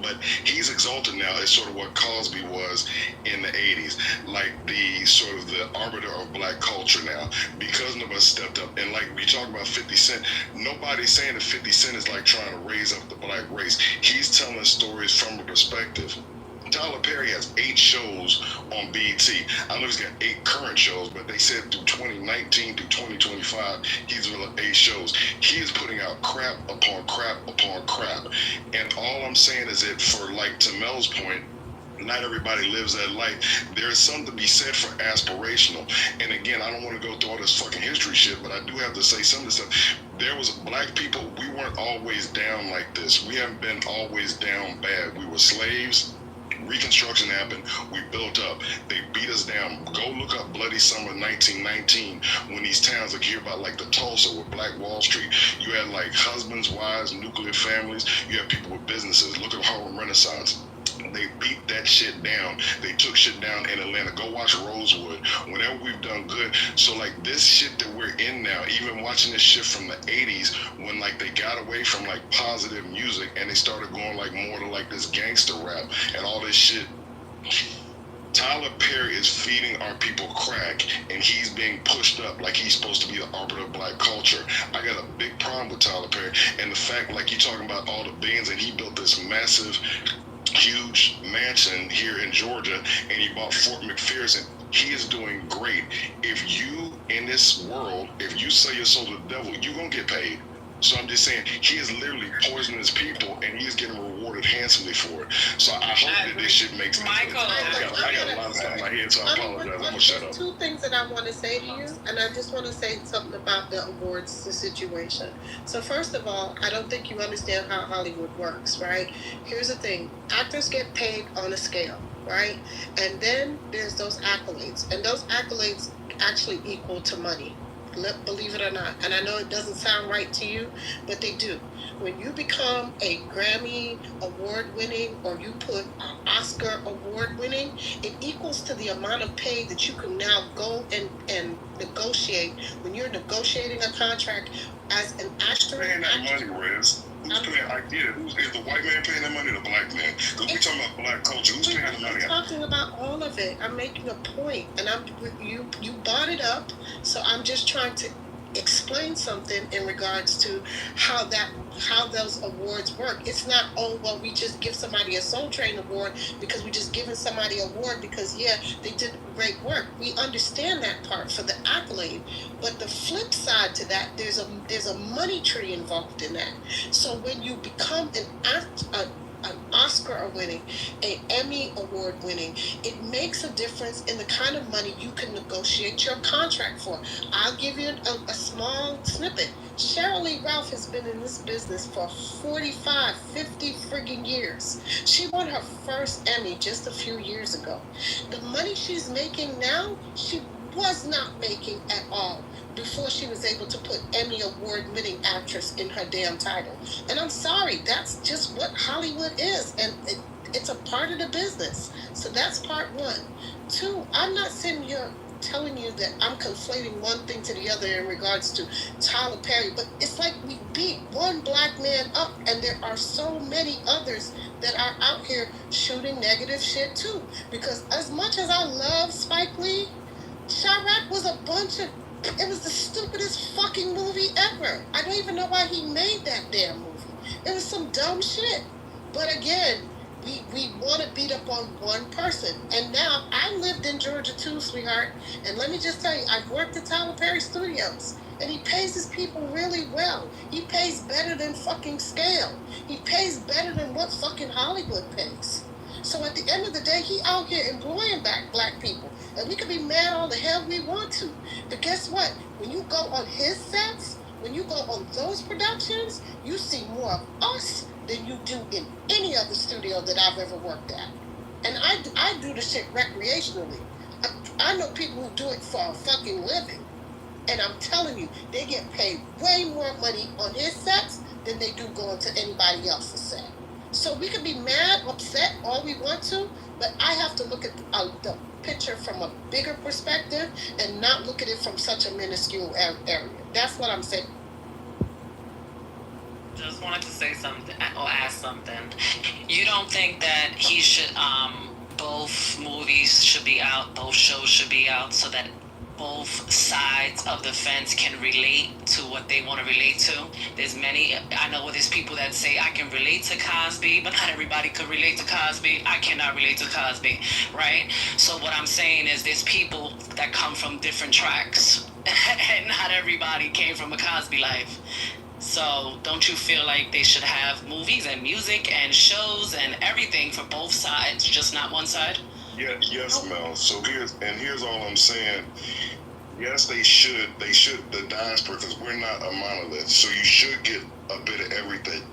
But he's exalted now as sort of what Cosby was in the 80s, like the sort of the arbiter of black culture now, because nobody stepped up. And like we talk about 50 Cent, nobody's saying that 50 Cent is like trying to raise up the black race. He's telling stories from a perspective. Tyler Perry has 8 shows on BET. I know he's got 8 current shows, but they said through 2019 through 2025, he's doing 8 shows. He is putting out crap upon crap upon crap. And all I'm saying is that for like to Mel's point, not everybody lives that life. There's something to be said for aspirational. And again, I don't want to go through all this fucking history shit, but I do have to say some of this stuff. There was black people, we weren't always down like this. We haven't been always down bad. We were slaves. Reconstruction happened. We built up. They beat us down. Go look up Bloody Summer 1919 when these towns like here about like the Tulsa with Black Wall Street. You had like husbands, wives, nuclear families. You had people with businesses. Look at Harlem Renaissance. They beat that shit down. They took shit down in Atlanta. Go watch Rosewood. Whenever we've done good. So like this shit that we're in now, even watching this shit from the 80s when like they got away from like positive music and they started going like more to like this gangster rap and all this shit. Tyler Perry is feeding our people crack and he's being pushed up like he's supposed to be the arbiter of black culture. I got a big problem with Tyler Perry and the fact like you talking about all the billions and he built this massive huge mansion here in Georgia and he bought Fort McPherson. He is doing great. If you in this world, if you sell your soul to the devil, you're gonna get paid. So I'm just saying, he is literally poisoning his people and he's getting rewarded handsomely for it. So I hope that this shit makes sense. Michael, I got a lot of stuff in my head, so I apologize. I'm gonna shut up. 2 things that I want to say to you, and I just want to say something about the awards situation. So first of all, I don't think you understand how Hollywood works, right? Here's the thing. Actors get paid on a scale, right? And then there's those accolades. And those accolades actually equal to money. Believe it or not. And I know it doesn't sound right to you, but they do. When you become a Grammy award winning or you put an Oscar award winning, it equals to the amount of pay that you can now go and negotiate when you're negotiating a contract as an actor. Paying that money, Rez. Who's paying? I get it. Is the white man paying that money or the black man? Because we're talking about black culture. Who's paying the money? I'm talking about all of it. I'm making a point, and you brought it up, so I'm just trying to explain something in regards to how those awards work. It's not, oh well, we just give somebody a Soul Train award because we just giving somebody an award because yeah, they did great work. We understand that part for the accolade, but the flip side to that, there's a money tree involved in that. So when you become an Oscar winning, an Emmy award winning, it makes a difference in the kind of money you can negotiate your contract for. I'll give you a small snippet. Sheryl Lee Ralph has been in this business for 45, 50 friggin' years. She won her first Emmy just a few years ago. The money she's making now, she was not making at all before she was able to put Emmy award-winning actress in her damn title. And I'm sorry, that's just what Hollywood is, and it's a part of the business. So that's part 1. 2, I'm not sitting here telling you that I'm conflating one thing to the other in regards to Tyler Perry, but it's like we beat one black man up, and there are so many others that are out here shooting negative shit too. Because as much as I love Spike Lee, Chirac was it was the stupidest fucking movie ever. I don't even know why he made that damn movie. It was some dumb shit. But again, we want to beat up on one person. And now, I lived in Georgia too, sweetheart. And let me just tell you, I've worked at Tyler Perry Studios. And he pays his people really well. He pays better than fucking Scale. He pays better than what fucking Hollywood pays. So at the end of the day, he out here employing black people. And we can be mad all the hell we want to. But guess what? When you go on his sets, when you go on those productions, you see more of us than you do in any other studio that I've ever worked at. And I do the shit recreationally. I know people who do it for a fucking living. And I'm telling you, they get paid way more money on his sets than they do going to anybody else's set. So we can be mad, upset, all we want to, but I have to look at picture from a bigger perspective and not look at it from such a minuscule area. That's what I'm saying. Just wanted to say something or ask something. You don't think that he should, both movies should be out, both shows should be out, so that both sides of the fence can relate to what they want to relate to? There's many, I know there's people that say I can relate to Cosby, but not everybody could relate to Cosby. I cannot relate to Cosby, right? So what I'm saying is there's people that come from different tracks, and not everybody came from a Cosby life. So don't you feel like they should have movies and music and shows and everything for both sides, just not one side? Yeah, yes, Mel. So here's all I'm saying. Yes, they should. The diaspora, because we're not a monolith. So you should get a bit of everything.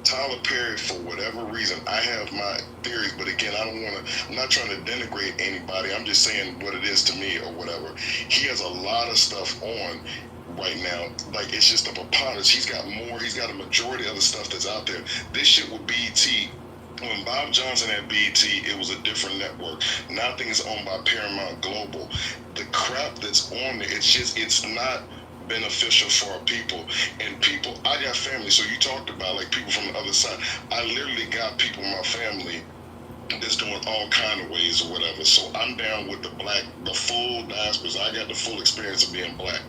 Tyler Perry, for whatever reason, I have my theories, but again, I'm not trying to denigrate anybody. I'm just saying what it is to me or whatever. He has a lot of stuff on right now. Like, it's just a preponderance. He's got a majority of the stuff that's out there. This shit with BET, when Bob Johnson had BET, it was a different network. Now I think it's owned by Paramount Global. The crap that's on there, it's not beneficial for our people. And people, I got family, so you talked about like people from the other side. I literally got people in my family that's doing all kind of ways or whatever. So I'm down with the full diaspora. I got the full experience of being black.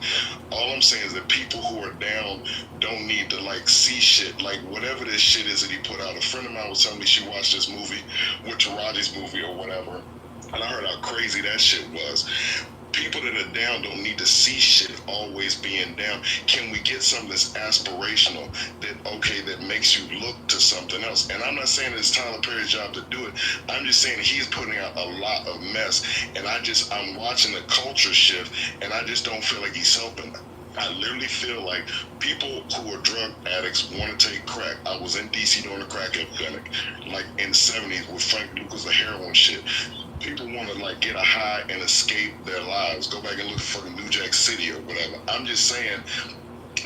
All I'm saying is that people who are down don't need to like see shit, like whatever this shit is that he put out. A friend of mine was telling me she watched this movie, with Taraji's movie or whatever, and I heard how crazy that shit was. People that are down don't need to see shit always being down. Can we get something that's aspirational, that makes you look to something else? And I'm not saying it's Tyler Perry's job to do it. I'm just saying he's putting out a lot of mess. And I'm watching the culture shift, and I just don't feel like he's helping. I literally feel like people who are drug addicts want to take crack. I was in DC during the crack epidemic, like in the 70s with Frank Lucas, the heroin shit. People want to like get a high and escape their lives. Go back and look for fucking New Jack City or whatever. I'm just saying,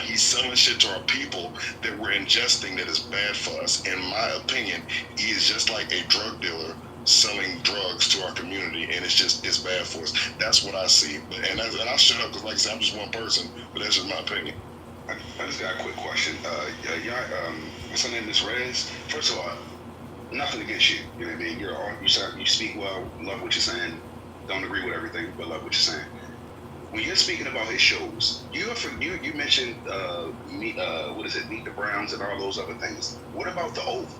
he's selling shit to our people that we're ingesting that is bad for us. In my opinion, he is just like a drug dealer selling drugs to our community, and it's bad for us. That's what I see. And I'll shut up because, like I said, I'm just one person, but that's just my opinion. I just got a quick question. What's her name, Miss Rez? First of all, nothing against you. You know what I mean? You speak well, love what you're saying. Don't agree with everything, but love what you're saying. When you're speaking about his shows, you mentioned Meet the Browns and all those other things. What about The Oath?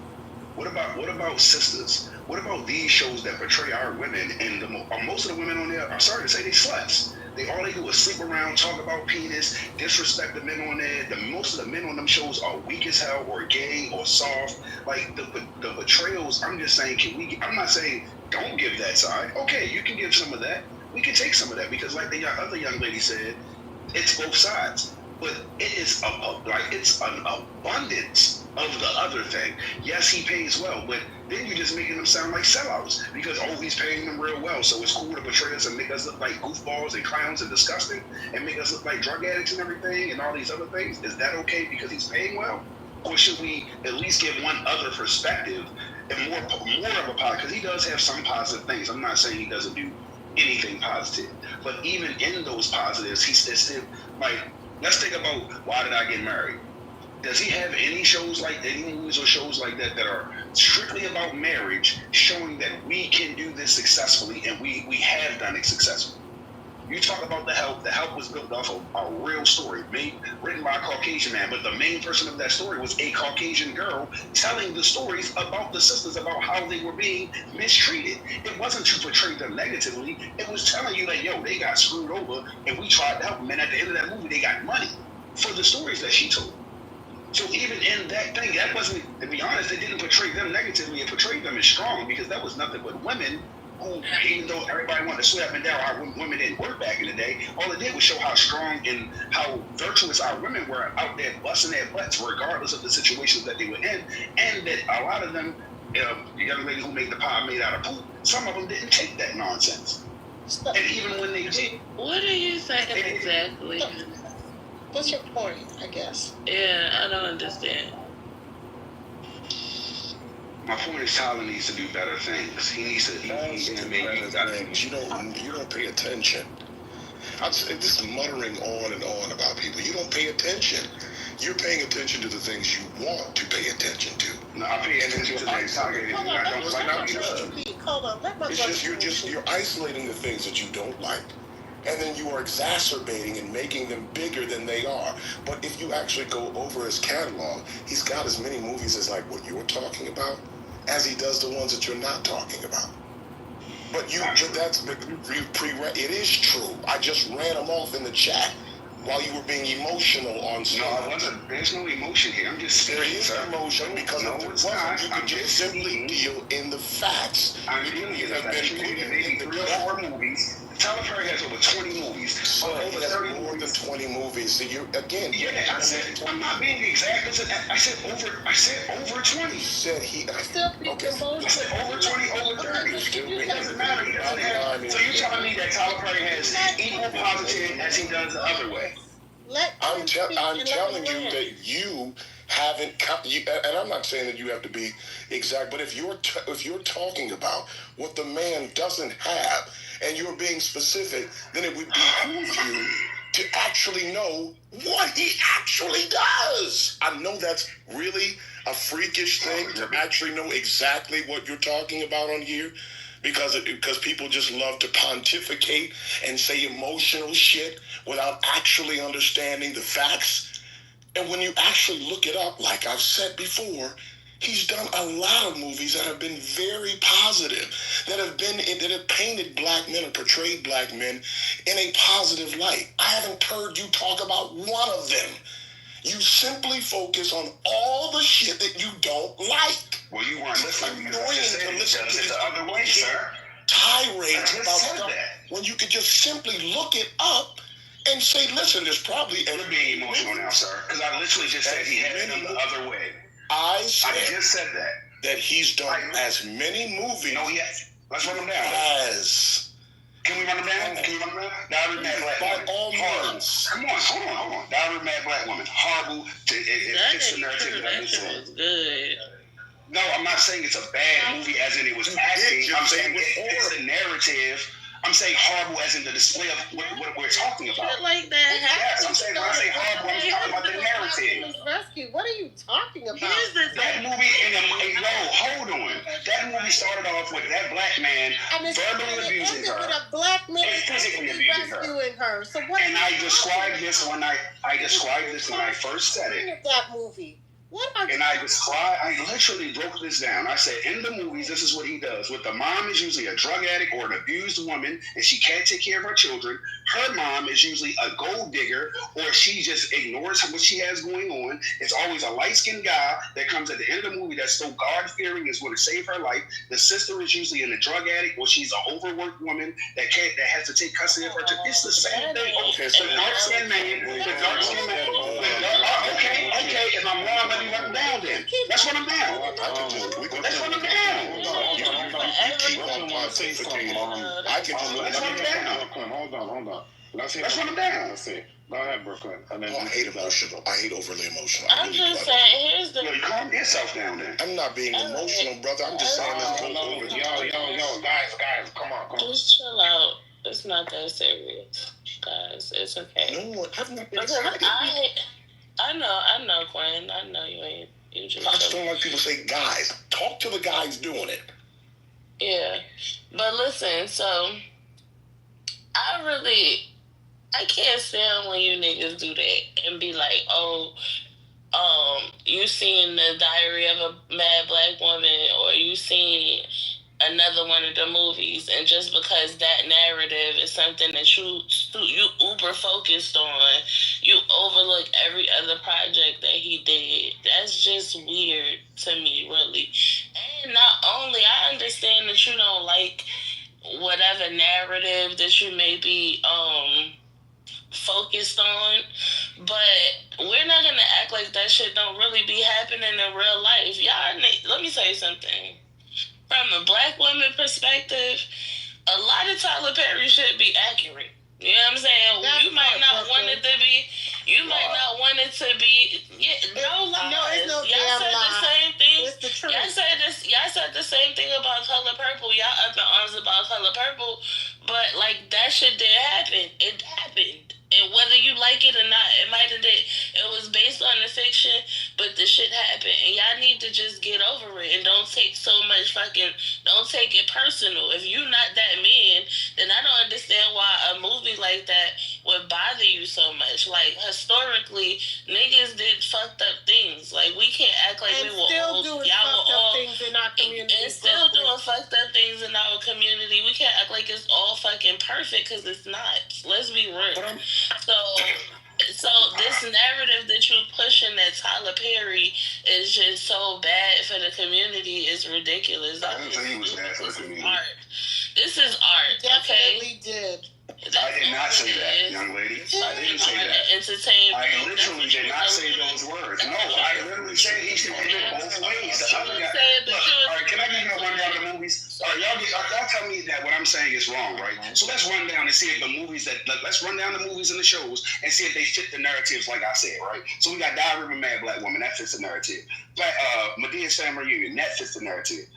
What about Sisters? What about these shows that portray our women? And most of the women on there, I'm sorry to say, they sluts. All they do is sleep around, talk about penis, disrespect the men on there. Most of the men on them shows are weak as hell, or gay, or soft. Like the portrayals. I'm just saying, I'm not saying don't give that side. Okay, you can give some of that. We can take some of that, because like the other young lady said, it's both sides. But it is it's an abundance of the other thing. Yes, he pays well, but then you're just making them sound like sellouts, because he's paying them real well, so it's cool to portray us and make us look like goofballs and clowns and disgusting, and make us look like drug addicts and everything and all these other things. Is that okay because he's paying well? Or should we at least give one other perspective and more of a positive? Because he does have some positive things. I'm not saying he doesn't do anything positive, but even in those positives, he's still like, let's think about Why Did I Get Married? Does he have any shows like any movies or shows like that are strictly about marriage, showing that we can do this successfully, and we have done it successfully? You talk about The Help. The Help was built off of a real story, written by a Caucasian man, but the main person of that story was a Caucasian girl telling the stories about the sisters, about how they were being mistreated. It wasn't to portray them negatively. It was telling you that, yo, they got screwed over, and we tried to help them. And at the end of that movie, they got money for the stories that she told. So even in that thing, that wasn't, to be honest, it didn't portray them negatively. It portrayed them as strong, because that was nothing but women who, even though everybody wanted to swear up and down how women didn't work back in the day, all it did was show how strong and how virtuous our women were out there busting their butts regardless of the situations that they were in, and that a lot of them, the young ladies who made the pie made out of poop, some of them didn't take that nonsense. And even when they did... What are you saying exactly? What's your point, I guess? Yeah, I don't understand. My point is Tyler needs to do better things. He needs to maybe better things. You don't pay attention. This muttering on and on about people. You don't pay attention. You're paying attention to the things you want to pay attention to. No, I pay attention to things targeted. Hold on, let my It's just you're isolating the things that you don't like, and then you are exacerbating and making them bigger than they are. But if you actually go over his catalog, he's got as many movies as like what you're talking about, as he does the ones that you're not talking about. But it is true. I just ran them off in the chat while you were being emotional on stuff. No, I wasn't. There's no emotion here. I'm just There is emotion because if there wasn't, you could just simply deal in the facts. I'm dealing with that. Maybe 3 or 4 movies. Tyler Perry has over 20 movies. So he has more than 20 movies. So you're again. Yeah, I said I'm not being exact. I said over 20. You said he. Still okay. I said over 20, over 30. It doesn't matter. He doesn't have. So you're telling me that Tyler Perry has equal positive as he does the other way? I'm telling you that you haven't. And I'm not saying that you have to be exact, but if you're talking about what the man doesn't have, and you're being specific, then it would behoove you to actually know what he actually does. I know that's really a freakish thing to actually know exactly what you're talking about on here, because people just love to pontificate and say emotional shit without actually understanding the facts. And when you actually look it up, like I've said before, he's done a lot of movies that have been very positive, that have painted black men or portrayed black men in a positive light. I haven't heard you talk about one of them. You simply focus on all the shit that you don't like. Well, you weren't listening. It's annoying to listen to the other way, sir. Tirades about stuff when you could just simply look it up and say, listen, there's probably... You're being emotional now, sir, because I literally just said he had them the other way. I just said that he's done as many movies. No, he has. Let's run them down. Can we run them down? Diary Mad Black Woman. By all means. Come on, hold on. Diary Mad Black Woman. Horrible. It fits the narrative that I'm saying. Good. No, I'm not saying it's a bad movie as in it was acting. I'm saying it's a narrative. I'm saying horrible as in the display of what we're talking about. Shit like that happens. Yes, I'm saying when I say horrible, I'm talking about the narrative. Rescue. What are you talking about? That movie, hold on. That movie started off with that black man verbally abusing her. With a black man physically abusing her. So what? And I described this when I first said it. That movie. I literally broke this down. I said, in the movies, this is what he does. With the mom is usually a drug addict or an abused woman, and she can't take care of her children. Her mom is usually a gold digger, or she just ignores what she has going on. It's always a light-skinned guy that comes at the end of the movie that's so God-fearing is going to save her life. The sister is usually a drug addict, or she's an overworked woman that has to take custody of her. It's the same thing. The dark-skinned man. Okay. If I'm wrong, let me run down then. That's what I'm down. That's what I'm down. Hold on. That's what I'm down. Let's see. Go ahead, Brooklyn. I hate emotional. I hate overly emotional. I'm just saying, here's the... You calm yourself down then. I'm not being emotional, brother. I'm just saying that. Yo, guys, come on. Just chill out. It's not that serious, guys. It's okay. No, I've not been excited. I know, Quinn. I know you ain't. You just I just don't like people say guys. Talk to the guys doing it. Yeah. But listen, so I can't stand when you niggas do that and be like, you seen the Diary of a Mad Black Woman, or you seen another one of the movies, and just because that narrative is something that you uber focused on, you overlook every other project that he did. That's just weird to me, really. And not only, I understand that you don't like whatever narrative that you may be focused on, but we're not gonna act like that shit don't really be happening in real life. Y'all, let me tell you something. From a black woman perspective, a lot of Tyler Perry shit be accurate. You know what I'm saying? You might not want it to be. You might not want it to be. Yeah, no lies. No, it's no y'all damn said lie. The same thing. It's the truth. Y'all said the same thing about Color Purple. Y'all up in arms about Color Purple, but like that shit did happen. It happened. And whether you like it or not, it might have did. It was based on the fiction, but the shit happened. And y'all need to just get over it and don't take so much don't take it personal. If you're not that man, then I don't understand why a movie like that would bother you so much. Like, historically, niggas did fucked up things. Like, we can't act like we were all, y'all were all, things in our community. And still doing fucked up things in our community. We can't act like it's all fucking perfect, because it's not. Let's be real. So this narrative that you're pushing that Tyler Perry is just so bad for the community is ridiculous. I didn't say he was bad for the community. This is art. Definitely did. I did not say that, young lady. I didn't say that. I literally did not say those words. No, I literally said he should do it both ways. The other guy, look, all right, can I give you a rundown of the movies? All right, y'all tell me that what I'm saying is wrong, right? So let's run down and see if the movies let's run down the movies and the shows and see if they fit the narratives like I said, right? So we got Diary of a Mad Black Woman, that fits the narrative. Medea's Family Reunion, that fits the narrative.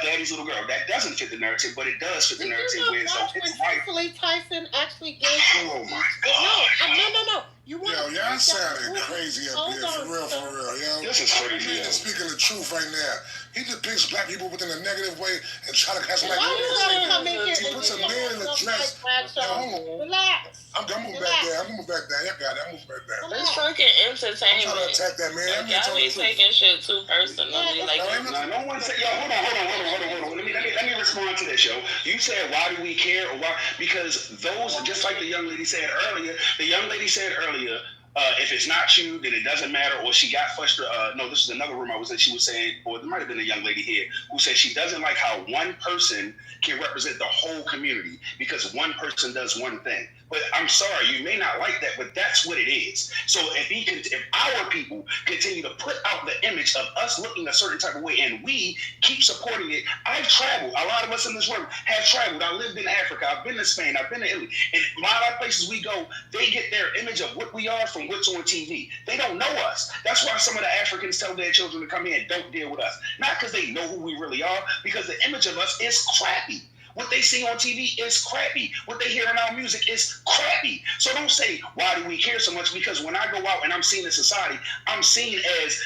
Daddy's Little Girl, that doesn't fit the narrative, but it does fit the narrative. When Cicely Tyson actually gave oh my God. No. You want y'all sounding crazy up here, for real, yo. This is crazy. Speaking the truth right now. He depicts black people within a negative way and try to have somebody. Why you gotta come in here? He puts a man in a dress. Relax. I'm moving back there. Y'all got it. I'm moving back there. It's fucking entertainment. I'm trying to attack that man. Y'all be taking shit too personally. No one said, yo, hold on. Let me respond to this, yo. You said, why do we care? Or why? Because those, just like the young lady said earlier, if it's not you, then it doesn't matter. Or she got frustrated. No, this is another room I was in. She was saying, or there might have been a young lady here who said she doesn't like how one person can represent the whole community because one person does one thing. But I'm sorry, you may not like that, but that's what it is. So if our people continue to put out the image of us looking a certain type of way and we keep supporting it, I've traveled. A lot of us in this room have traveled. I lived in Africa. I've been to Spain. I've been to Italy. And a lot of places we go, they get their image of what we are from what's on TV. They don't know us. That's why some of the Africans tell their children to come here and don't deal with us. Not because they know who we really are, because the image of us is crappy. What they see on TV is crappy. What they hear in our music is crappy. So don't say, why do we care so much? Because when I go out and I'm seen in society, I'm seen as,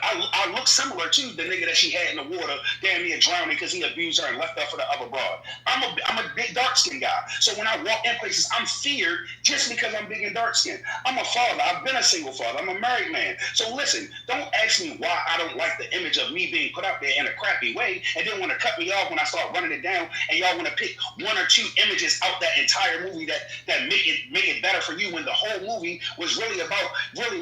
I look similar to the nigga that she had in the water, damn near drowning because he abused her and left her for the other broad. I'm a big dark-skinned guy. So when I walk in places, I'm feared just because I'm big and dark-skinned. I'm a father. I've been a single father. I'm a married man. So listen, don't ask me why I don't like the image of me being put out there in a crappy way and then want to cut me off when I start running it down and y'all want to pick one or two images out that entire movie that make it better for you when the whole movie was really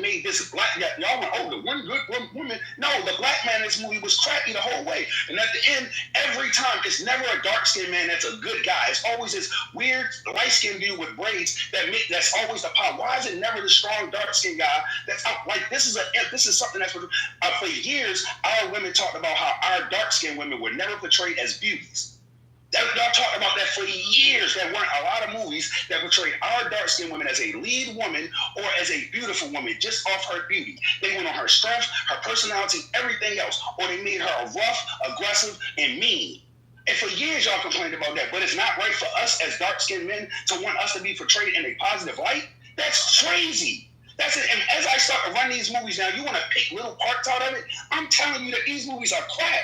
made this black guy. Y'all went, the one good woman. No, the black man in this movie was crappy the whole way. And at the end, every time, it's never a dark-skinned man that's a good guy. It's always this weird light-skinned dude with braids that's always the pop. Why is it never the strong dark-skinned guy that's out? Like, this is something that's for years, our women talked about how our dark-skinned women were never portrayed as beauties. Y'all talked about that for years. There weren't a lot of movies that portrayed our dark-skinned women as a lead woman or as a beautiful woman just off her beauty. They went on her strength, her personality, everything else. Or they made her rough, aggressive, and mean. And for years, y'all complained about that. But it's not right for us as dark-skinned men to want us to be portrayed in a positive light. That's crazy. That's it. And as I start to run these movies now, you want to pick little parts out of it? I'm telling you that these movies are crap.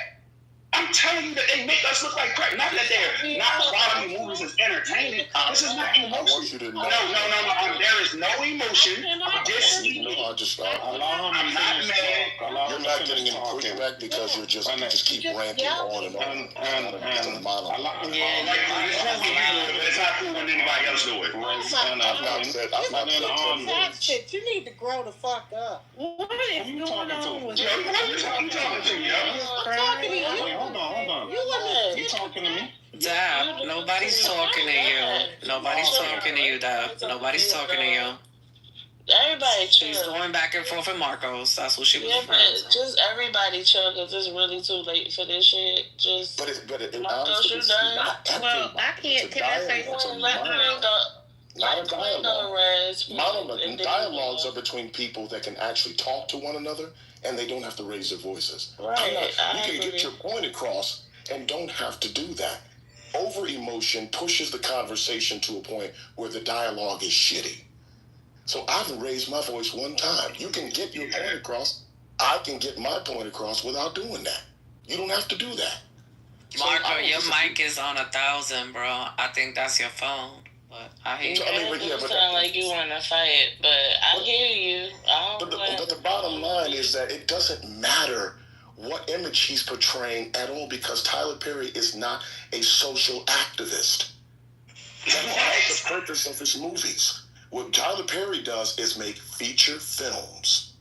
I'm telling you that they make us look like crap. Not that they're not quality movies as entertaining. This is not emotion. I want you to know. No. There is no emotion. I'm not mad. You're not getting any pushback because you just keep ranting on and on. It's not cool when anybody else do it. That's it. You need to grow the fuck up. What is going on with you? I'm talking to you. I'm talking to you. Hold on. You talking to me? Dab, nobody's talking to you. Nobody's talking to you, Dab. Nobody's talking to you. Everybody chill. She's going back and forth with Marcos. That's what she was referring to. Just everybody chill because it's really too late for this shit. Just Marcos, you done? Well, I can't. Can I say something? Let her go. not a dialogue. No, dialogues are between people that can actually talk to one another, and they don't have to raise their voices. Right, you can get your point across and don't have to do that. Over emotion pushes the conversation to a point where the dialogue is shitty. So I haven't raised my voice one time. You can get your point across. I can get my point across without doing that. You don't have to do that. Marco, your mic is on 1,000, bro. I think that's your phone. But I hear you. You sound like you want to fight, but I hear you. But the bottom line is that it doesn't matter what image he's portraying at all, because Tyler Perry is not a social activist. That's not the purpose of his movies. What Tyler Perry does is make feature films.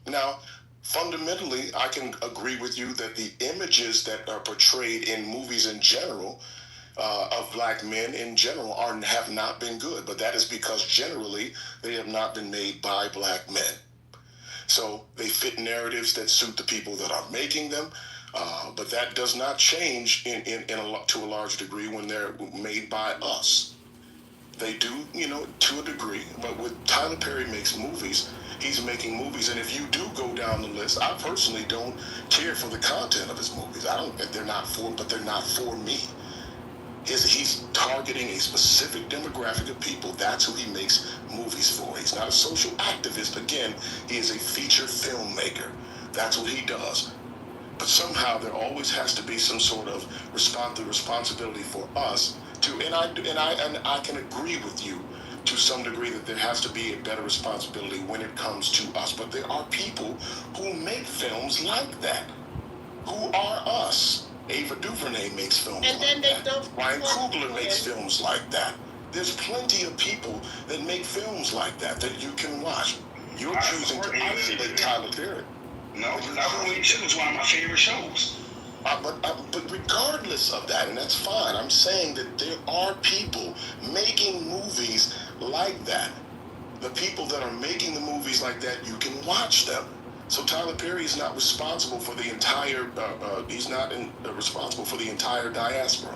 Now, fundamentally, I can agree with you that the images that are portrayed in movies in general, of black men in general, have not been good. But that is because generally they have not been made by black men. So they fit narratives that suit the people that are making them. But that does not change to a large degree when they're made by us. They do, to a degree. But with Tyler Perry makes movies, he's making movies. And if you do go down the list, I personally don't care for the content of his movies. They're not for me. He's targeting a specific demographic of people. That's who he makes movies for. He's not a social activist. Again, he is a feature filmmaker. That's what he does. But somehow there always has to be some sort of responsibility for us to, and I can agree with you to some degree that there has to be a better responsibility when it comes to us. But there are people who make films like that, who are us. Ava DuVernay makes films like that. Ryan Coogler makes films like that. There's plenty of people that make films like that you can watch. You're choosing to isolate Tyler Perry. No, Kitover is one of my favorite shows. But regardless of that, and that's fine, I'm saying that there are people making movies like that. The people that are making the movies like that, you can watch them. So Tyler Perry is not responsible for the entire. Responsible for the entire diaspora,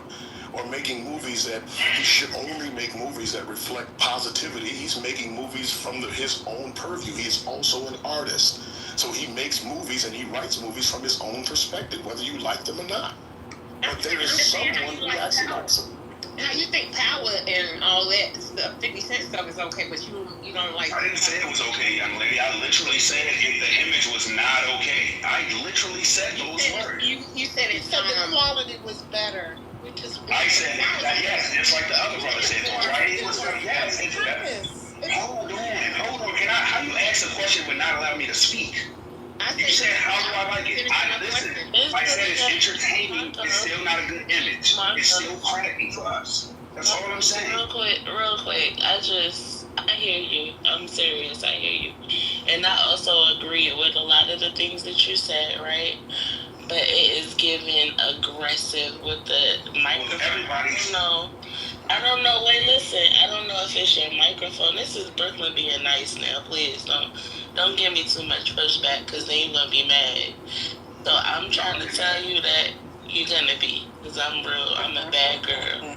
or making movies that he should only make movies that reflect positivity. He's making movies from his own purview. He's also an artist, so he makes movies and he writes movies from his own perspective, whether you like them or not. But there is someone who actually likes them. Now you think Power and all that stuff, 50 Cent stuff is okay, but you don't like. I didn't say it was okay, young lady. I literally said if the image was not okay. I literally said those words. You said it. The quality was better. I said that, yes, just like the other brother said. Right? It was yes. It's better. Hold on. How you ask a question would not allow me to speak? You said, how do I like it? Listen, I said it's entertaining. It's still not a good image. It's still crappy for us. That's all I'm saying. Real quick. I hear you. I'm serious. I hear you. And I also agree with a lot of the things that you said, right? But it is given aggressive with the microphone. I don't know. Wait, listen. I don't know if it's your microphone. This is Brooklyn being nice now. Please don't give me too much pushback, because then you're gonna be mad. So I'm trying to tell you that you're gonna be, because I'm a bad girl.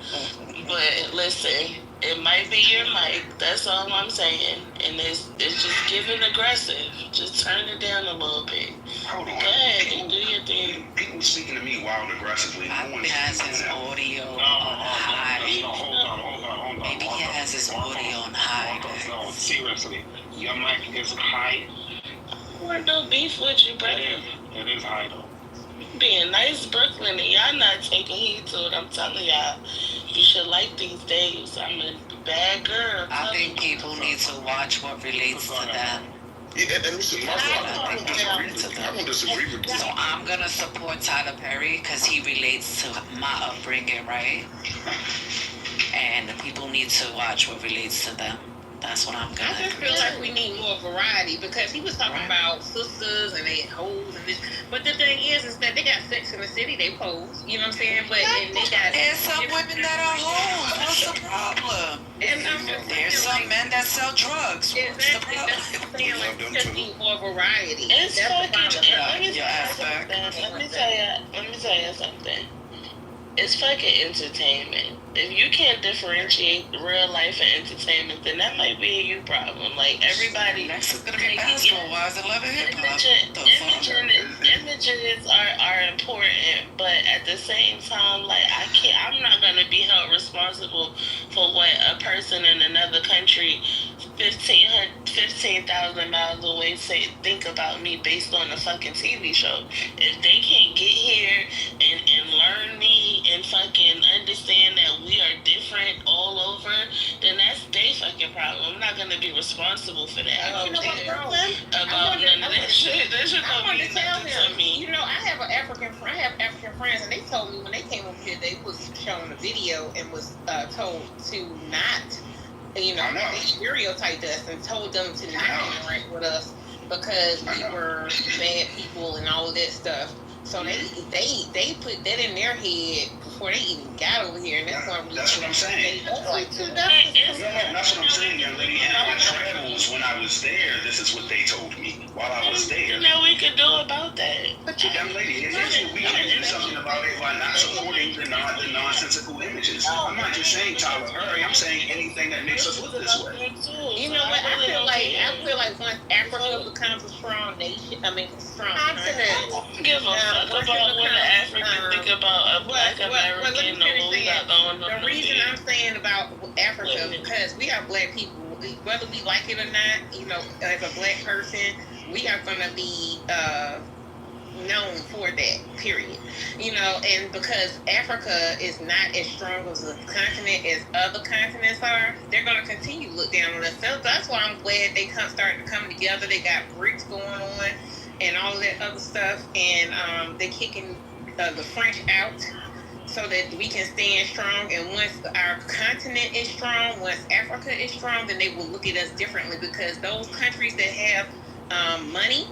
But listen, it might be your mic. That's all I'm saying. And it's just giving aggressive. Just turn it down a little bit. Hold on. Go ahead and do your thing. People speaking to me wild aggressively. I think he has his audio on high. Maybe he has his audio on high. No, seriously. Your mic is high. I want no beef with you, brother. It is high, though. Being nice, Brooklyn, and y'all not taking heed to it. I'm telling y'all, you should like these days. I'm a bad girl. I think people need to watch what relates to them. Yeah, and listen, I don't disagree with you. So I'm gonna support Tyler Perry because he relates to my upbringing, right? And the people need to watch what relates to them. That's what I'm gonna. I just feel like we need more variety, because he was talking about sisters and they hoes and this. But the thing is that they got Sex in the City, they pose. You know what I'm saying? But and they got. There's some women that are hoes. What's the problem? There's some men that sell drugs. What's the problem? That's what I'm saying. Like, we just need more variety. It's That's fucking. the Let me tell you something. it's fucking entertainment. If you can't differentiate real life and entertainment, then that might be a you problem. Like everybody, That's gonna be basketball-wise. I love it. Images are important, but at the same time, like I'm not gonna be held responsible for what a person in another country 15,000 miles away think about me based on a fucking TV show. If they can't get here and learn me and fucking understand that we are different all over, then that's their fucking problem. I'm not gonna be responsible for that. I don't care about none of that shit. That shit don't mean nothing to me. You know, I have African friends, and they told me when they came over here, they was shown a video and was told to not, you know, they stereotyped us and told them to not interact with us because we were bad people and all of that stuff. So they put that in their head before they even got over here, and that's what I'm saying. That's like that's what I'm saying, young lady. And our travels when I was there, this is what they told me while I was there. You know we could do about that. But young lady, we can do something about it by not supporting the nonsensical images. I'm not just saying Tyler Perry. I'm saying anything that makes us look this way. You know what? I feel like once Africa becomes a strong nation, strong continent. Give a fuck about what an African think about a black American or what we got going on. The reason I'm saying about Africa because we are black people, whether we like it or not. You know, as a black person, we are gonna be known for that, period. You know, and because Africa is not as strong as a continent as other continents are, they're going to continue to look down on us. So that's why I'm glad they starting to come together. They got BRICS going on and all that other stuff, and they're kicking the French out so that we can stand strong. And once our continent is strong, once Africa is strong, then they will look at us differently, because those countries that have money,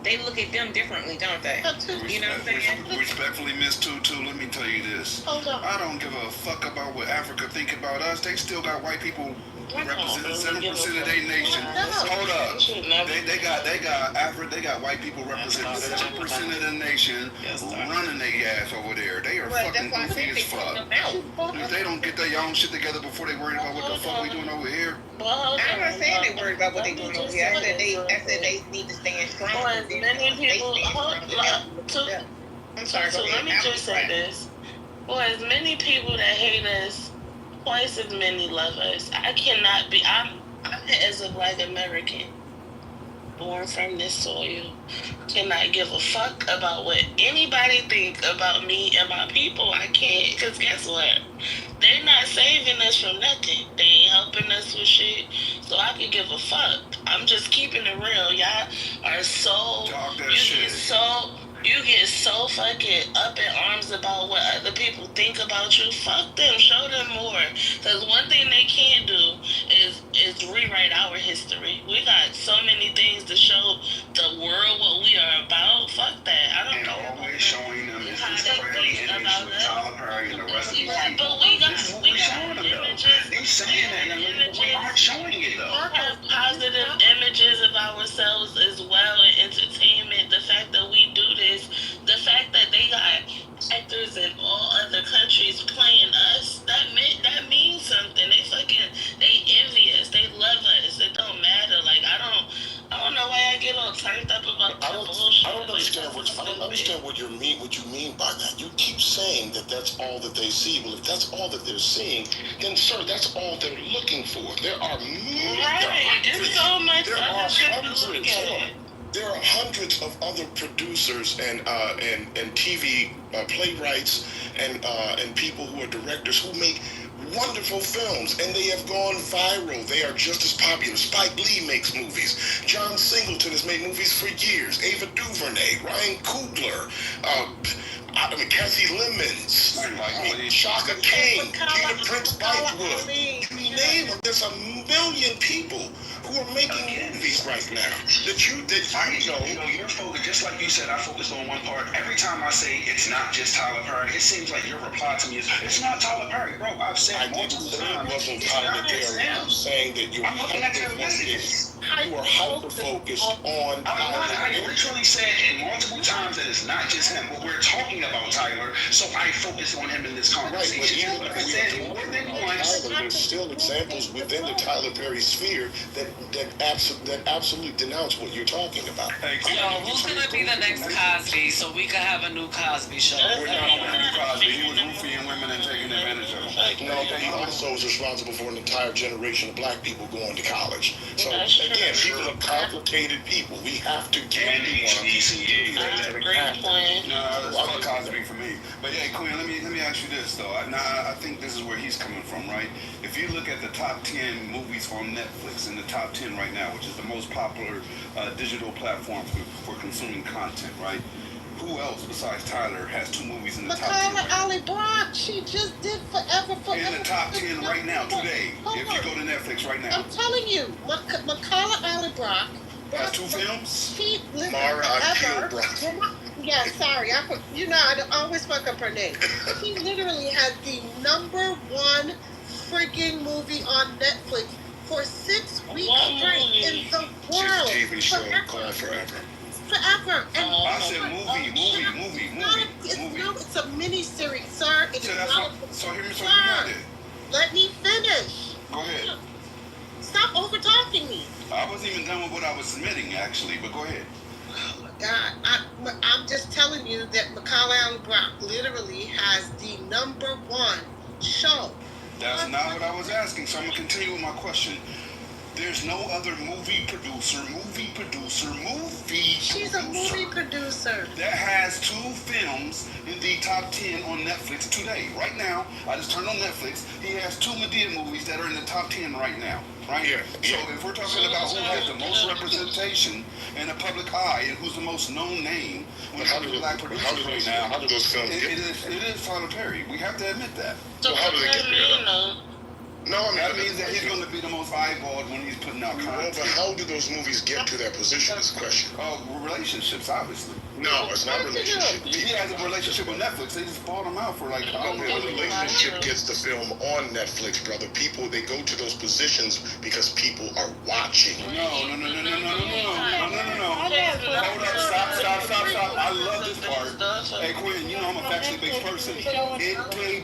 they look at them differently, don't they? You know what I'm saying? Respectfully, Miss Tutu, let me tell you this. I don't give a fuck about what Africa think about us. They still got white people representing 7% of their nation. Hold up. They got white people representing 7% of the nation running their ass over there. They are fucking goofy as fuck. If they don't get their own shit together before they worry about what the fuck we doing over here. I'm not saying they worried about what they doing over here. I said they need to stand strong. Many people, I'm sorry. So let me just say this. For as many people that hate us, twice as many love us. I cannot be. I'm as a black American, born from this soil, cannot give a fuck about what anybody think about me and my people. I can't, because guess what? They're not saving us from nothing. They ain't helping us with shit. So I can give a fuck. I'm just keeping it real. Y'all are so you get so fucking up in arms about what other people think about you. Fuck them. Show them more. Because one thing they can't do is rewrite our history. We got so many things to show the world what we are about. Fuck that. I don't care. And always showing them is this pretty image with Tyler Perry and the rest of these people. But we got images. They saying that, and we aren't showing it though. We have positive images of ourselves as well in entertainment. The fact that we do this, the fact that they got actors in all other countries playing us, that means something. They envy us. They love us. It don't matter. Like I don't know why I get all turned up about that bullshit. I don't understand what you mean by that. You keep saying that that's all that they see. Well, if that's all that they're seeing, then sir, that's all they're looking for. There are so much other shit to look at. There are hundreds of other producers and TV playwrights and people who are directors who make wonderful films, and they have gone viral. They are just as popular. Spike Lee makes movies. John Singleton has made movies for years. Ava DuVernay, Ryan Coogler, Kathy Lemons, Shaka Kane, Tina Prince Bythewood. You name them. There's a million people who are making movies right now that you know. You're focused, just like you said, I focused on one part. Every time I say it's not just Tyler Perry, it seems like your reply to me is, it's not Tyler Perry, bro. I've said multiple times. It wasn't Tyler Perry. I'm saying that you I'm looking at your messages. You are hyper-focused on I literally said it multiple times that it's not just him, but we're talking about Tyler, so I focus on him in this conversation. Right, but I said more than once. Tyler, there's still examples within the Tyler Perry sphere that absolutely denounce what you're talking about. So who's gonna be the next Cosby so we can have a new Cosby show? We're not on a new Cosby. He was roofing women and taking advantage of them. No, but he also is responsible for an entire generation of black people going to college. So again, people are complicated people. We have to give Great point. No, it's Cosby for me. But yeah, Quinn, let me ask you this though. I think this is where he's coming from, right? If you look at the top 10 movies on Netflix in the top 10 right now, which is the most popular digital platform for consuming content, right? Who else besides Tyler has 2 movies in the top 10? Macaulay Ali Brock, she just did Forever. In the top 10 right now, today. If you go to Netflix right now. I'm telling you, Macaulay Ali Brock has 2 films? She Mara Akil Yeah, sorry. I always fuck up her name. She literally had the #1 friggin' movie on Netflix for 6 weeks straight in the world. TV show called Forever. Forever. And I said movie. It's a mini series, sir. It's not. So hear me out. Let me finish. Go ahead. Stop over talking me. I wasn't even done with what I was submitting, actually, but go ahead. Oh my God, I'm just telling you that Macaulay Ali Brock literally has the #1 show. That's not what I was asking, so I'm going to continue with my question. There's no other movie producer She's a movie producer that has 2 films in the top 10 on Netflix today. Right now, I just turned on Netflix. He has 2 Madea movies that are in the top 10 right now. Right here. So if we're talking about who has the most representation in the public eye and who's the most known name when it comes to black producers right now, how do those films get it is Tyler Perry. We have to admit that. So how do they get there? No, I mean, that means that he's going to be the most eyeballed when he's putting out content. But how do those movies get to that position is the question. Oh, relationships, obviously. No, it's not relationship. He has a relationship with Netflix. They just bought him out for like... No, the relationship gets the film on Netflix, brother. People, they go to those positions because people are watching. No. Hold up, stop. I love this part. Hey, Quinn, you know I'm a factually based person. It debuted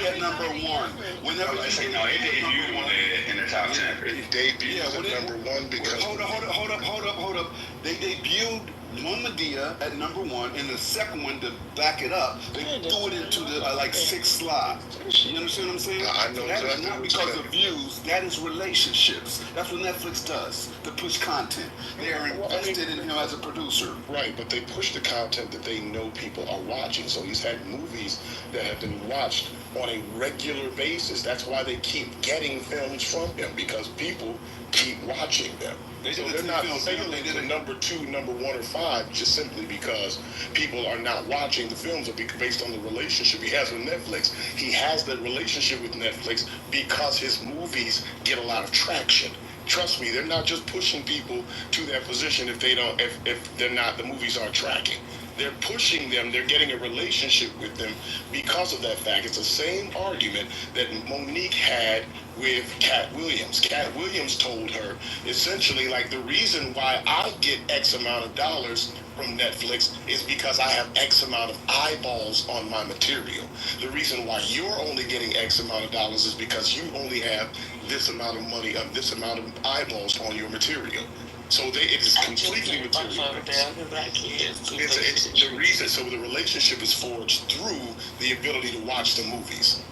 at #1. Whenever you say, no, it debuted in the top 10. It debuted at #1 because... Hold up. They debuted one Madea at #1, and the second one, to back it up, they threw it into the 6 slots. You understand what I'm saying? I know that is not because of views. That is relationships. That's what Netflix does to push content. They are invested in him as a producer. Right, but they push the content that they know people are watching. So he's had movies that have been watched on a regular basis. That's why they keep getting films from him, because people keep watching them. So they're not sailing to #2, #1, or 5 just simply because people are not watching the films, or based on the relationship he has with Netflix. He has that relationship with Netflix because his movies get a lot of traction. Trust me, they're not just pushing people to that position if the movies aren't tracking. They're pushing them, they're getting a relationship with them because of that fact. It's the same argument that Monique had with Cat Williams. Cat Williams told her, essentially, the reason why I get X amount of dollars from Netflix is because I have X amount of eyeballs on my material. The reason why you're only getting X amount of dollars is because you only have this amount of money, this amount of eyeballs on your material. So it is completely material. It's the reason. So the relationship is forged through the ability to watch the movies.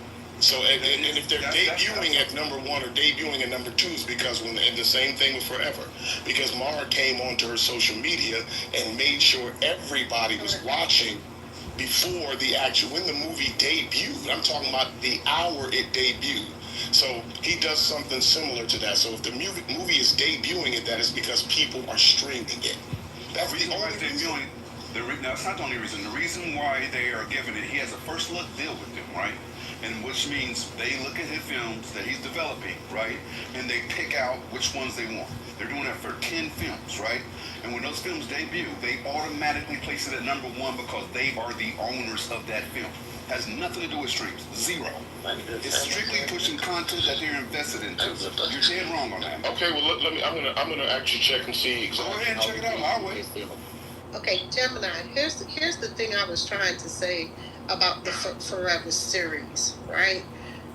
So and if they're debuting at #1 or debuting at #2 is because and the same thing with Forever, because Mara came onto her social media and made sure everybody was watching before when the movie debuted. I'm talking about the hour it debuted. So he does something similar to that. So if the movie is debuting at that, it's because people are streaming it. That's the only reason. That's not the only reason. The reason why they are giving it, he has a first look deal with them, right? And which means they look at his films that he's developing, right? And they pick out which ones they want. They're doing that for 10 films, right? And when those films debut, they automatically place it at #1 because they are the owners of that film. Has nothing to do with streams. Zero. It's strictly pushing content that they're invested into. You're dead wrong on that. Okay, well let me. I'm gonna actually check and see. Go ahead and check it out. I'll wait. Okay, Gemini. Here's the thing I was trying to say about the Forever series, right?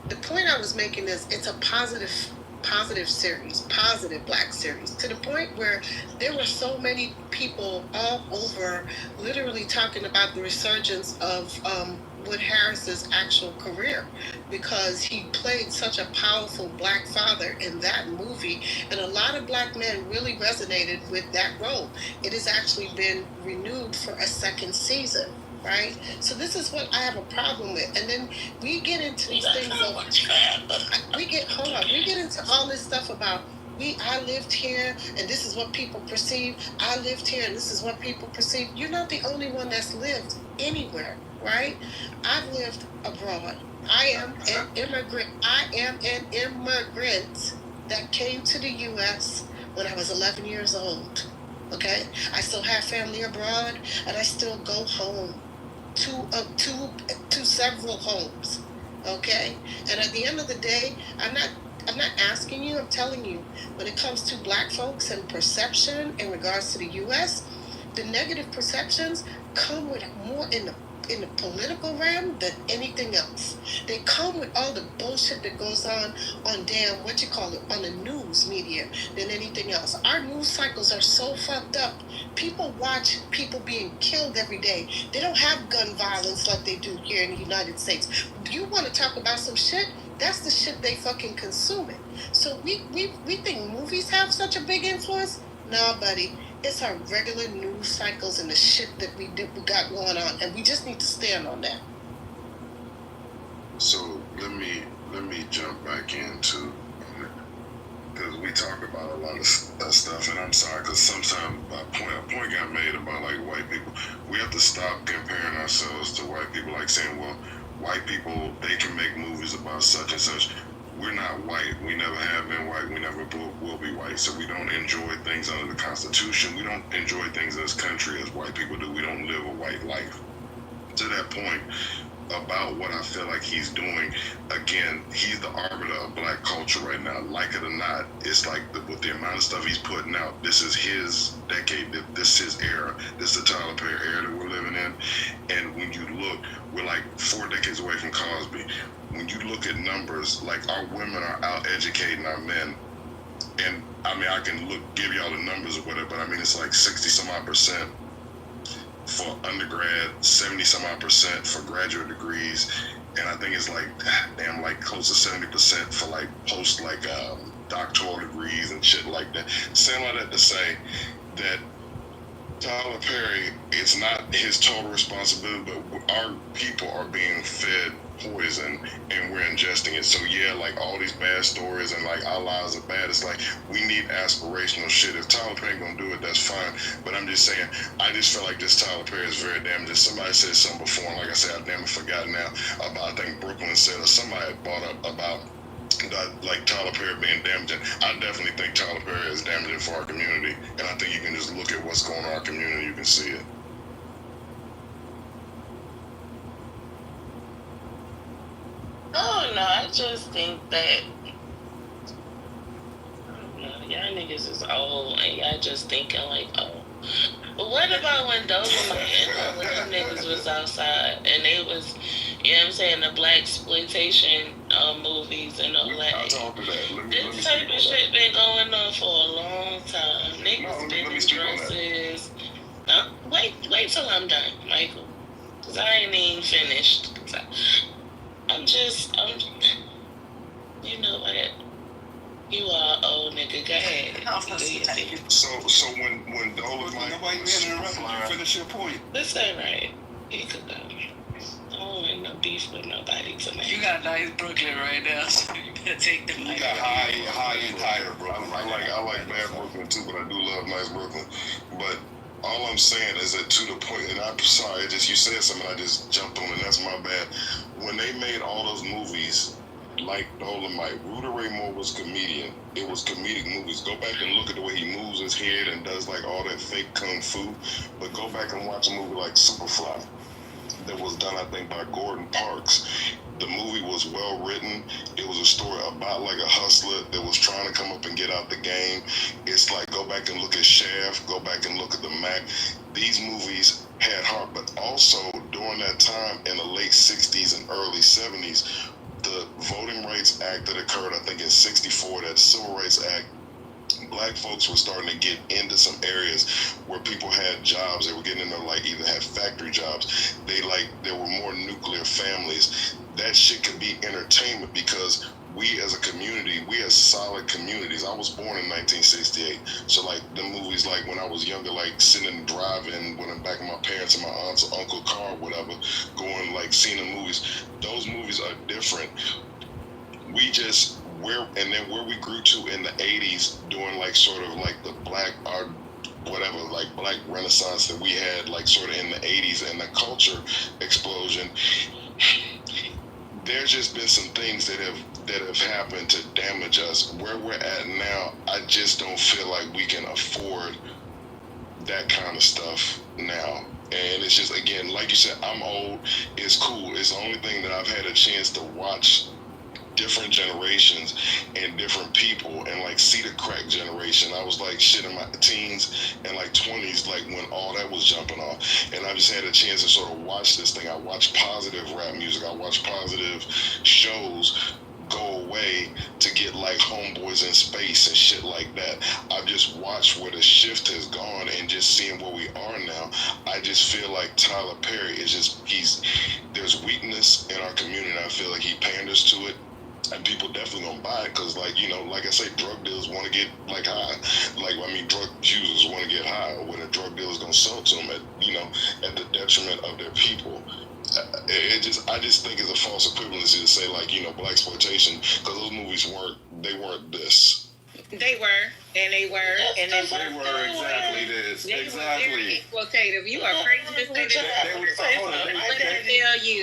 The point I was making is it's a positive series, positive Black series, to the point where there were so many people all over literally talking about the resurgence of Wood Harris's actual career, because he played such a powerful Black father in that movie, and a lot of Black men really resonated with that role. It has actually been renewed for a second season. Right? So this is what I have a problem with. And then we get into these things of, we get into all this stuff about I lived here and this is what people perceive. I lived here and this is what people perceive. You're not the only one that's lived anywhere, right? I've lived abroad. I am an immigrant that came to the US when I was 11 years old. Okay? I still have family abroad and I still go home to several homes, okay? And at the end of the day, I'm not asking you, I'm telling you, when it comes to Black folks and perception in regards to the U.S., the negative perceptions come with more in the political realm than anything else. They come with all the bullshit that goes on on the news media than anything else. Our news cycles are so fucked up. People watch people being killed every day. They don't have gun violence like they do here in the United States. You want to talk about some shit? That's the shit they fucking consume it. So we think movies have such a big influence? No, buddy. It's our regular news cycles and the shit that we got going on, and we just need to stand on that. So let me jump back into, because we talk about a lot of stuff, and I'm sorry, because sometimes a point got made about like white people. We have to stop comparing ourselves to white people, like saying, well, white people, they can make movies about such and such. We're not white. We never have been white. We never will be white. So we don't enjoy things under the Constitution. We don't enjoy things in this country as white people do. We don't live a white life. To that point about what I feel like he's doing, again, he's the arbiter of Black culture right now. Like it or not, it's like with the amount of stuff he's putting out, this is his decade. This is his era. This is the Tyler Perry era that we're living in. And when you look, we're like 4 decades away from Cosby. When you look at numbers, like our women are out educating our men, and I mean I can give y'all the numbers or whatever, but I mean it's like 60-some-odd% for undergrad, 70-some-odd% for graduate degrees, and I think it's like like close to 70% for like post doctoral degrees and shit like that. Saying all that to say that Tyler Perry, it's not his total responsibility, but our people are being fed poison and we're ingesting it. So yeah, like all these bad stories and like our lives are bad, it's like we need aspirational shit. If Tyler Perry gonna do it, that's fine, but I'm just saying, I just feel like this Tyler Perry is very damaging. Somebody said something before, and like I said, I damn forgot now, about, I think Brooklyn said, or somebody had brought up about like Tyler Perry being damaging. I definitely think Tyler Perry is damaging for our community, and I think you can just look at what's going on in our community, you can see it. Oh no, I just think that y'all niggas is old and y'all just thinking like, oh. But what about when Dolomite and when them niggas was outside and they was, you know what I'm saying, the black exploitation movies and all that? I'll talk to that. This type of shit been going on for a long time. Niggas been in dresses. Wait till I'm done, Michael. Because I ain't even finished. I'm you know what? You are old nigga. Go ahead. So when Dolomite, nobody interrupted you. Finish your point. This ain't right. He could go. I don't want no beef with nobody tonight. You got nice Brooklyn right now, so you better take the mic. You got high and higher Brooklyn. I like bad Brooklyn too, but I do love nice Brooklyn. But all I'm saying is that to the point, and I'm sorry, you said something, I just jumped on, and that's my bad. When they made all those movies, like Dolomite, Rudy Ray Moore was comedian. It was comedic movies. Go back and look at the way he moves his head and does like all that fake kung fu. But go back and watch a movie like Superfly. that was done, I think, by Gordon Parks. The movie was well written. It was a story about like a hustler that was trying to come up and get out the game. It's like, go back and look at Shaft, go back and look at the Mac. These movies had heart, but also during that time in the late 60s and early 70s, the Voting Rights Act that occurred, I think in 64, that Civil Rights Act, black folks were starting to get into some areas where people had jobs. They were getting into like either had factory jobs. There were more nuclear families. That shit could be entertainment because we as a community, we as solid communities. I was born in 1968, so like the movies, like when I was younger, like sitting and driving, when I'm back with my parents and my aunt's or uncle car, whatever, going like seeing the movies. Those movies are different. We just where we grew to in the 80s, doing like sort of like the black art, whatever, like black renaissance that we had like sort of in the 80s and the culture explosion. There's just been some things that have happened to damage us. Where we're at now, I just don't feel like we can afford that kind of stuff now. And it's just, again, like you said, I'm old. It's cool. It's the only thing that I've had a chance to watch different generations and different people and like see the crack generation. I was like shit in my teens and like 20s, like when all that was jumping off, and I just had a chance to sort of watch this thing. I watched positive rap music, I watched positive shows go away to get like Homeboys in Space and shit like that. I've just watched where the shift has gone, and just seeing where we are now, I just feel like Tyler Perry is just, there's weakness in our community, and I feel like he panders to it. And people definitely gonna buy it because, like, you know, like I say, drug dealers want to get like high. Like, I mean, drug users want to get high, or when a drug dealer's gonna sell to them at the detriment of their people. I just think it's a false equivalency to say like, black exploitation, because those movies weren't this. They were, and they were, and they were exactly this. They exactly. were very exploitative. You are crazy to say that. They would tell you.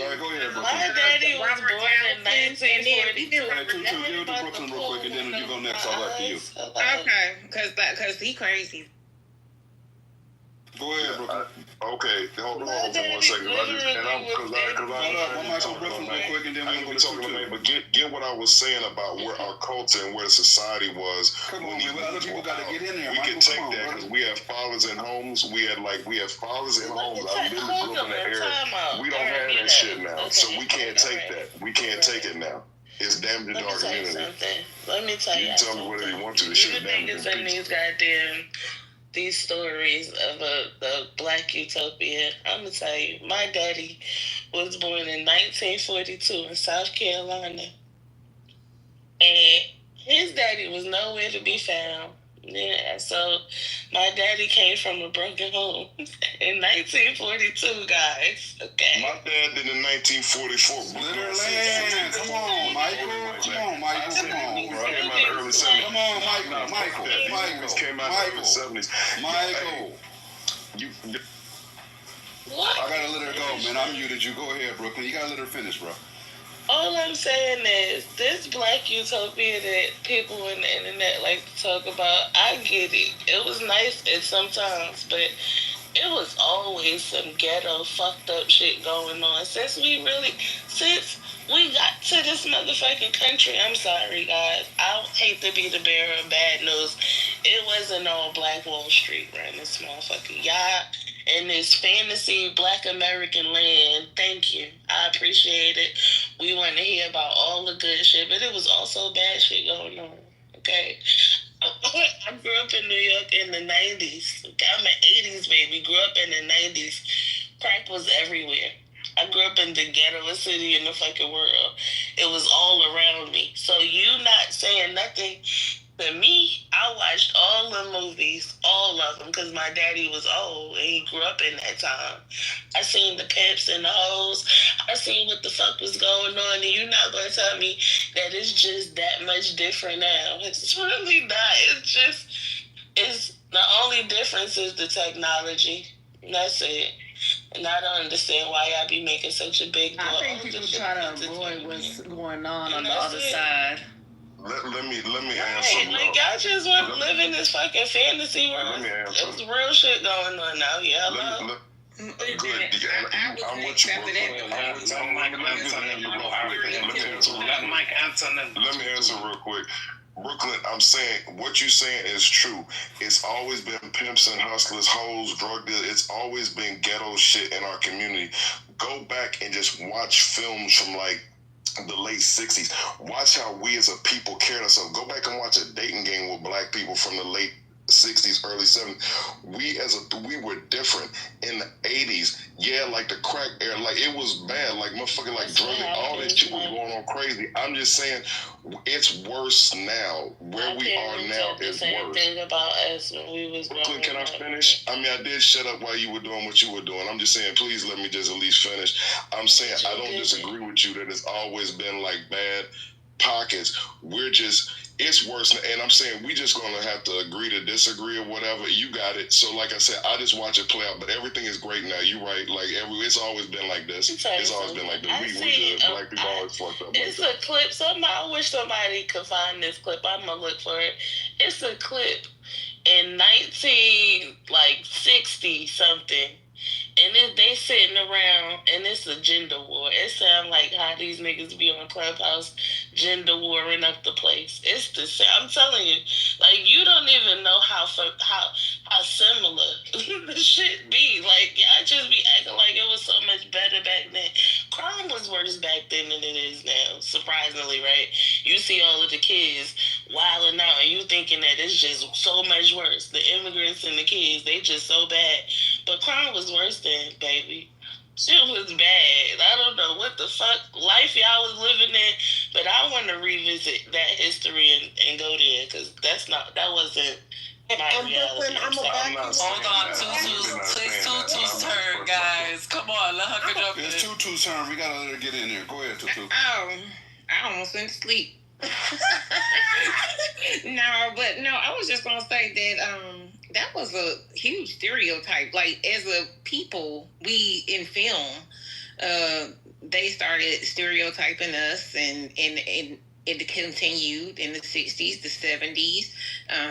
All right, go ahead, Brooklyn. My daddy was born in 1942. All right, deal with Brooklyn real quick, and then you go next. All right, for you. Okay, because he crazy. Go ahead, Brooklyn. Okay, hold on for 1 second. I'm not so Brooklyn real quick, and then we're going to talk about it. But get what I was saying about where our culture and where society was. Come on, man. Other people got to get in there. We can take that because we have fathers in homes. We have fathers in homes. I literally grew up in the area. We don't have that shit now, so we can't take that. We can't take it now. It's damaging our community. Let me tell you. You tell me whatever you want to. The shit niggas in these goddamn these stories of the black utopia. I'm gonna tell you, my daddy was born in 1942 in South Carolina, and his daddy was nowhere to be found. Yeah, so my daddy came from a broken home in 1942, guys. Okay. My dad did in 1944. Literally. Come on, Michael. Come on, Michael. Come on, bro. Came out in the early 70s. Come on, Michael. These came out in the early 70s. Michael. What? I gotta let her go, man. I muted you. Go ahead, Brooklyn. You gotta let her finish, bro. All I'm saying is, this black utopia that people on the internet like to talk about, I get it. It was nice at some times, but it was always some ghetto, fucked up shit going on. Since we got to this motherfucking country, I'm sorry, guys. I hate to be the bearer of bad news. It wasn't all Black Wall Street running this motherfucker. Y'all in this fantasy Black American land, thank you. I appreciate it. We want to hear about all the good shit, but it was also bad shit going on, okay? I grew up in New York in the 90s. I'm an 80s baby. Grew up in the 90s. Crack was everywhere. I grew up in the ghettoest city in the fucking world. It was all around me. So you not saying nothing to me. I watched all the movies, all of them, because my daddy was old and he grew up in that time. I seen the pimps and the hoes. I seen what the fuck was going on, and you're not going to tell me that it's just that much different now. It's really not. It's the only difference is the technology. And that's it. And I don't understand why y'all be making such a big deal. I think people try to avoid what's going on the other side. Let me Right, answer. like y'all just want to live in this fucking fantasy world. There's real shit going on out here. Hello? Good. I'm with you, Let me answer real quick. Brooklyn, I'm saying what you saying is true. It's always been pimps and hustlers, hoes, drug dealers. It's always been ghetto shit in our community. Go back and just watch films from like the late 60s. Watch how we as a people cared ourselves. Go back and watch a dating game with black people from the late 60s, early 70s. We were different in the 80s. Yeah, like the crack era, like it was bad. Like motherfucking like drug, all that shit was going on crazy. I'm just saying, it's worse now. Where we are now is worse. Thing about us when we was Brooklyn, can I finish? I mean, I did shut up while you were doing what you were doing. I'm just saying, please let me just at least finish. I'm saying I don't disagree with you that it's always been like bad pockets. It's worse, and I'm saying we just gonna have to agree to disagree or whatever. You got it. So like I said, I just watch it play out, but everything is great now. You right, like it's always been like this. It's always been like this. We good. Black people always fucked up. It's a clip. I wish somebody could find this clip. I'm gonna look for it. It's a clip in 1960 something. And they sitting around, and it's a gender war. It sounds like how these niggas be on Clubhouse, gender warring up the place. It's the same. I'm telling you, like you don't even know how similar the shit be. Like y'all just be acting like it was so much better back then. Crime was worse back then than it is now. Surprisingly, right? You see all of the kids wilding out, and you thinking that it's just so much worse. The immigrants and the kids, they just so bad. But crime was worse then, baby. Shit was bad. I don't know what the fuck life y'all was living in, but I want to revisit that history and go there because that wasn't my reality. Hold on, it's Tutu's turn, guys. Come on, let her get up. It's Tutu's turn. We gotta let her get in there. Go ahead, Tutu. I almost went to sleep. I was just gonna say that that was a huge stereotype. Like as a people, we in film, they started stereotyping us, and it continued in the 60s, the 70s,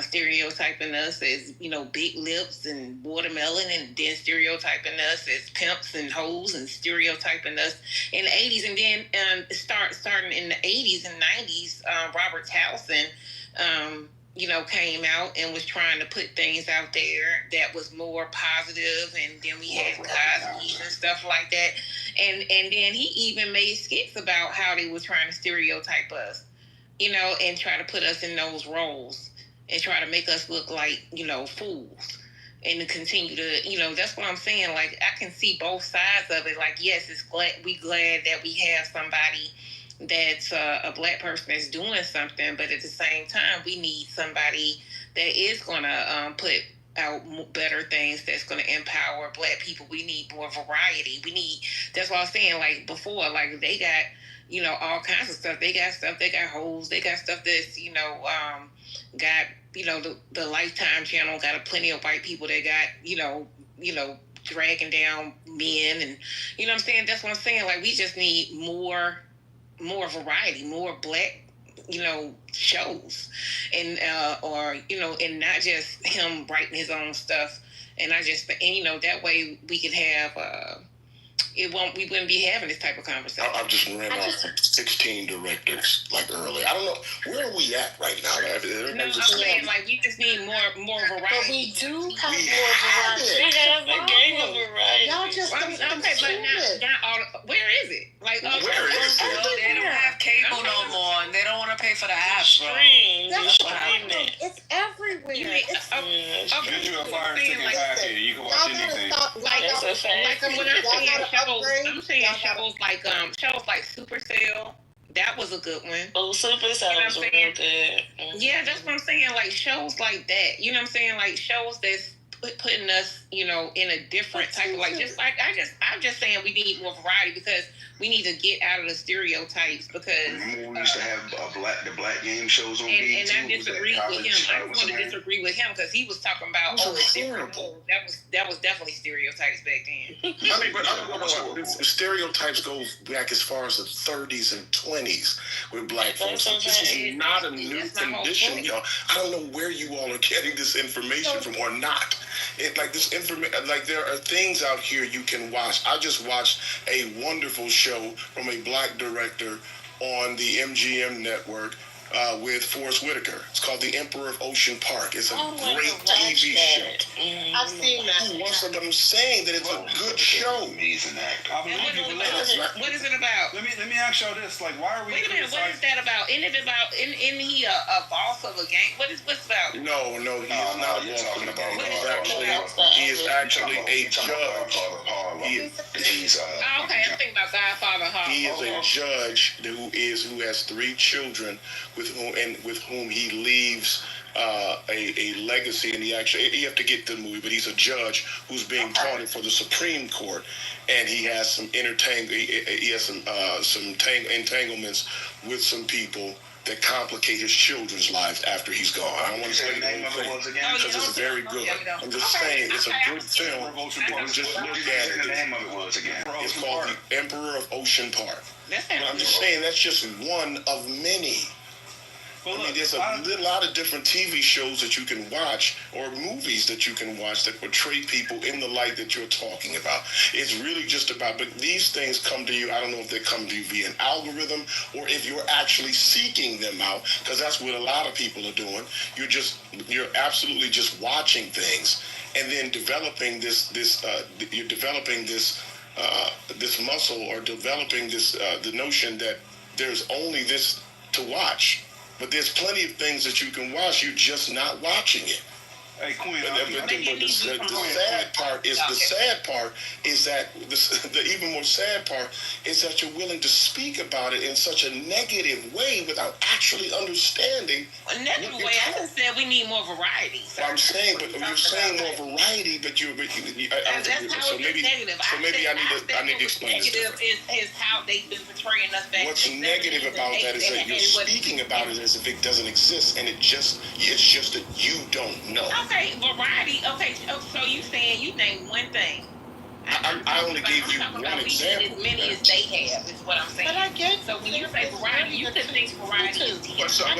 stereotyping us as, big lips and watermelon, and then stereotyping us as pimps and hoes, and stereotyping us in the 80s. And then starting in the 80s and 90s, Robert Towson, came out and was trying to put things out there that was more positive, and then we had Cosby and stuff like that. And then he even made skits about how they was trying to stereotype us, and try to put us in those roles and try to make us look like, fools. And to continue to, that's what I'm saying. Like, I can see both sides of it. Like, yes, we glad that we have somebody that's a black person that's doing something, but at the same time, we need somebody that is going to put out better things that's going to empower black people. We need more variety. That's what I was saying, like before, like they got, all kinds of stuff. They got hoes, they got stuff that's, got, the Lifetime channel got plenty of white people that got, dragging down men, and, what I'm saying? That's what I'm saying. Like, we just need more variety, more black, shows, and and not just him writing his own stuff. And that way we could have we wouldn't be having this type of conversation. I've just ran off 16 directors like earlier. I don't know, where are we at right now? I'm saying, like, we just need more variety. But we do have more variety. We have a game of variety. Y'all just don't consume it. Where is it? Like, where is it? They don't have cable no more, and they don't want to pay for the apps. It's everywhere. Get you a fire stick and back here. You can watch anything. I'm saying shows like Supercell. That was a good one. Oh, Supercell was real good. Yeah, that's what I'm saying. Like shows like that. You know what I'm saying? Like shows that's putting us, in a different type of I'm just saying we need more variety because we need to get out of the stereotypes because we used to have the black game shows on and I disagree with him. I want to disagree with him because he was talking about that was definitely stereotypes back then. I mean, but I don't know. Stereotypes go back as far as the 30s and 20s with black folks. This is not a new condition. You know, I don't know where you all are getting this information from or not. Like there are things out here you can watch. I just watched a wonderful show from a black director on the MGM network with Forrest Whitaker. It's called The Emperor of Ocean Park. It's a great TV show. I've seen that. But I'm saying that it's a good show. Amazing actor. What is it about? Let me ask y'all this: like, why are we? Wait a minute. What is that about? Isn't it about? Isn't he a boss of a gang? What's about? No, he is not a boss of a gang. He is actually a judge. Okay, I'm thinking about Godfather Harlem. He is a judge who has 3 children with whom he leaves a legacy, and you have to get the movie, but he's a judge who's being taunted for the Supreme Court, and he has some entanglements with some people that complicate his children's lives after he's gone. I don't want to say the name of it was again because it's very good. I'm just saying it's a good film. Just look at it. The name of it was again. It's called The Emperor of Ocean Park. I'm just saying that's just one of many. I mean, there's a lot of different TV shows that you can watch or movies that you can watch that portray people in the light that you're talking about. It's really just about, but these things come to you, I don't know if they come to you via an algorithm or if you're actually seeking them out, because that's what a lot of people are doing. You're absolutely just watching things and then developing this muscle or developing the notion that there's only this to watch. But there's plenty of things that you can watch. You're just not watching it. Hey, Queen. The sad part is that the even more sad part is that you're willing to speak about it in such a negative way without actually understanding. A negative way. I just said we need more variety. So I'm saying, but you're saying more variety, but so maybe I need to explain this. Negative is how they've been portraying us back. What's negative about that is that you're speaking about it as if it doesn't exist, and it's just that you don't know. Okay, variety. Okay, so you saying you named one thing. I only gave you one example. As many as they have is what I'm saying. But I get. So when you say variety, you could think variety is Let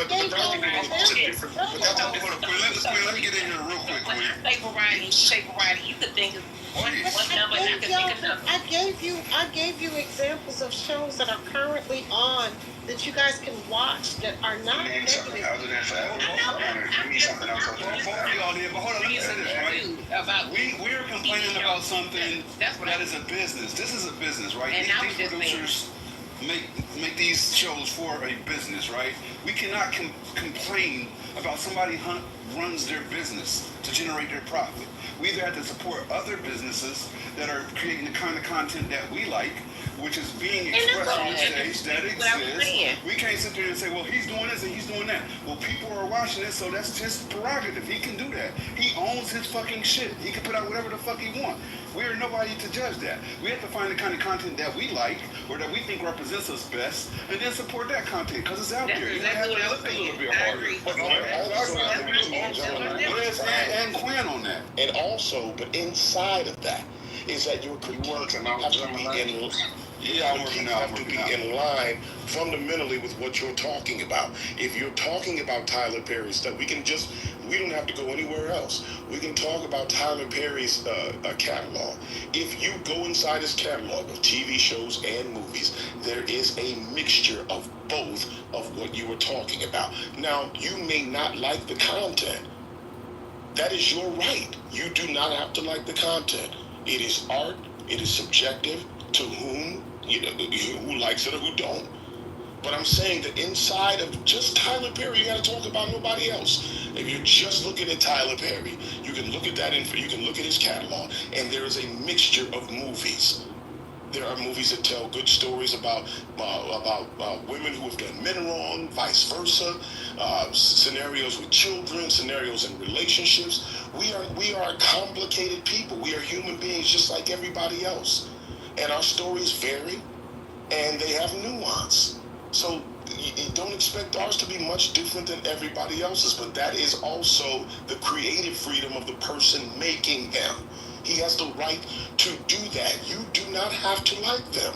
me get in here real quick. When I say variety, you could think of one number, and I could think of another. I gave you examples of shows that are currently on that you guys can watch that are not negative. Hold on, let me say this, right? We're complaining about something that is a business. This is a business, right? These producers make these shows for a business, right? We cannot complain about somebody runs their business to generate their profit. We either have to support other businesses that are creating the kind of content that we like, which is being expressed on the stage that exists. We can't sit there and say, well, he's doing this and he's doing that. Well, people are watching it, so that's just prerogative. He can do that. He owns his fucking shit. He can put out whatever the fuck he wants. We're nobody to judge that. We have to find the kind of content that we like or that we think represents us best, and then support that content because it's out there. You have to look a little bit harder. And Quinn on that. And also, but inside of that is that your critique have to be in line fundamentally with what you're talking about. If you're talking about Tyler Perry's stuff, we don't have to go anywhere else. We can talk about Tyler Perry's catalog. If you go inside his catalog of TV shows and movies, there is a mixture of both of what you were talking about. Now, you may not like the content. That is your right. You do not have to like the content. It is art. It is subjective to whom, who likes it or who don't. But I'm saying that inside of just Tyler Perry, you got to talk about nobody else. If you're just looking at Tyler Perry, you can look at that info, you can look at his catalog, and there is a mixture of movies. There are movies that tell good stories about women who have done men wrong, vice versa, scenarios with children, scenarios in relationships. We are complicated people. We are human beings just like everybody else. And our stories vary, and they have nuance. So don't expect ours to be much different than everybody else's, but that is also the creative freedom of the person making him. He has the right to do that. You do not have to like them.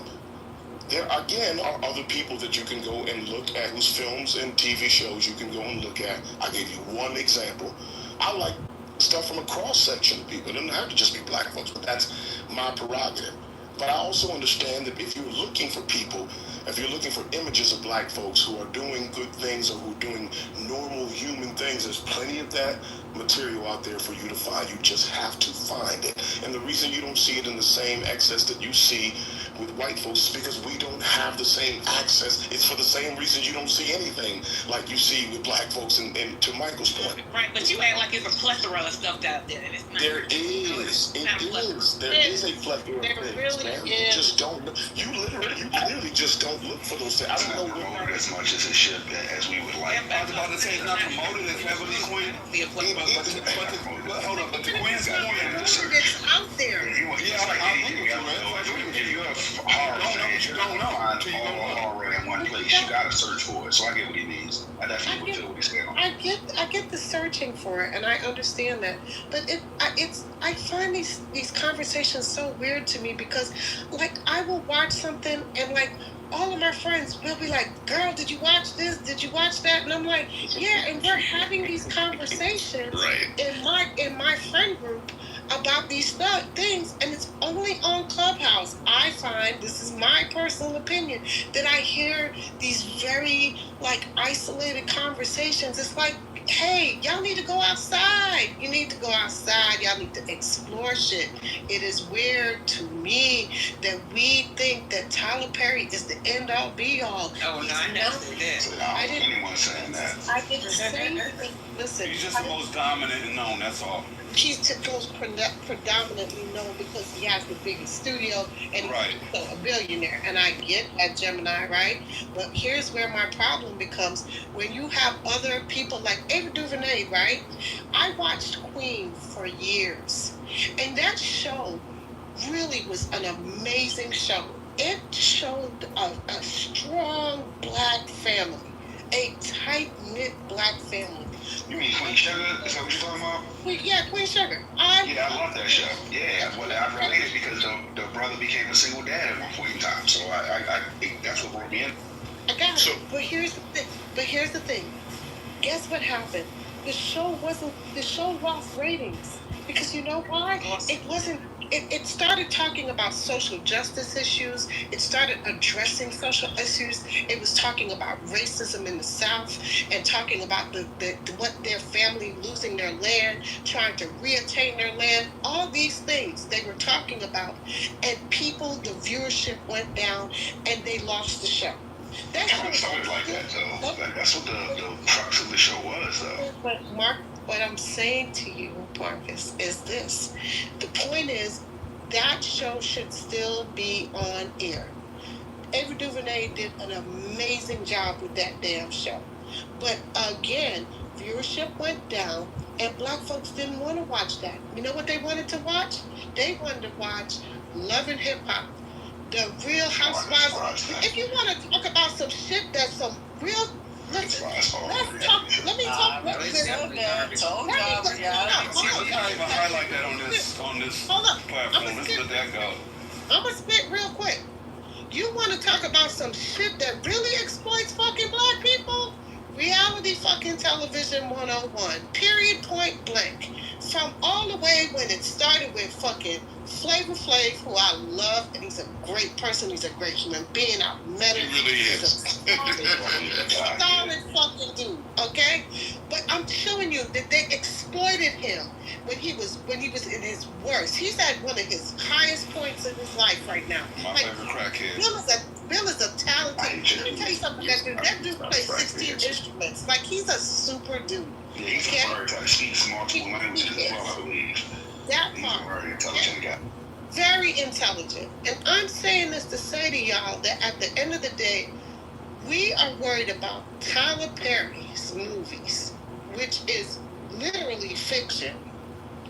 There, again, are other people that you can go and look at, whose films and TV shows you can go and look at. I gave you one example. I like stuff from a cross-section of people. It doesn't have to just be black folks, but that's my prerogative. But I also understand that if you're looking for people, if you're looking for images of black folks who are doing good things or who are doing normal human things, there's plenty of that material out there for you to find. You just have to find it. And the reason you don't see it in the same excess that you see with white folks is because we don't have the same access. It's for the same reasons you don't see anything like you see with black folks, and to Michael's point. Right, but you act like it's a plethora of stuff out there. And it's not. There is. There is a plethora of things, really man. is. You just don't know. You literally just don't look for those things. I It's don't not know promoted as much as it should be, as we would like. I was about to say it's not promoted as heavily, Queen. But hold up, but the Queen's point. It's out there. If you're a horror fan, you're not going to find all horror in one place. You got to search for it. So I get what he means. I definitely would feel what he's saying. I get the searching for it, and I understand that. But I find these conversations so weird to me because, like, I will watch something and, like, all of my friends will be like, "Girl, did you watch this? Did you watch that?" And I'm like, "Yeah." And we're having these conversations in my friend group about these things, and it's only on Clubhouse. I find, this is my personal opinion, that I hear these very, like, isolated conversations. It's like, hey, y'all need to go outside. You need to go outside. Y'all need to explore shit. It is weird to me that we think that Tyler Perry is the end all be all. Oh, no, I never said that. I didn't anyone saying that. I didn't say anything. Listen, He's just the most dominant and known, that's all. He's most predominantly known because he has the biggest studio and he's also a billionaire. And I get that, Gemini, right? But here's where my problem becomes. When you have other people like Ava DuVernay, right? I watched Queen for years. And that show really was an amazing show. It showed a strong black family, a tight-knit black family. You mean Queen Sugar? Is that what you're talking about? Yeah, Queen Sugar. I love that show. Yeah, well, I related because the brother became a single dad at one point in time. So I that's what brought me in. I got it. But here's the thing. Guess what happened? The show lost ratings. Because you know why? It started talking about social justice issues. It started addressing social issues. It was talking about racism in the South and talking about what their family losing their land, trying to reattain their land. All these things they were talking about. And the viewership went down and they lost the show. It started like that, though. That's what the crux of the show was, though. But Mark, what I'm saying to you, Marcus, is this. The point is, that show should still be on air. Ava DuVernay did an amazing job with that damn show. But again, viewership went down, and black folks didn't want to watch that. You know what they wanted to watch? They wanted to watch Love and Hip Hop. The Real Housewives. If you want to talk about some shit that's some real, let's talk. Let me talk. You can't even highlight that on this platform. Let's let that go. I'm gonna spit real quick. You want to talk about some shit that really exploits fucking black people? Reality fucking television 101. Period, point blank. From all the way when it started with fucking Flavor Flav, who I love, and he's a great person, he's a great human being. I've met him. He really is. Solid fucking dude, okay? But I'm telling you that they exploited him when he was in his worst. He's at one of his highest points in his life right now. My favorite crackhead. Bill is a talented. Let me tell you something. That dude plays 16 instruments. Like, he's a super dude. Yeah, he's a bird type. Speaks multiple languages as well, I believe. That he's part. a very intelligent guy. Very intelligent. And I'm saying this to say to y'all that at the end of the day, we are worried about Tyler Perry's movies, which is literally fiction.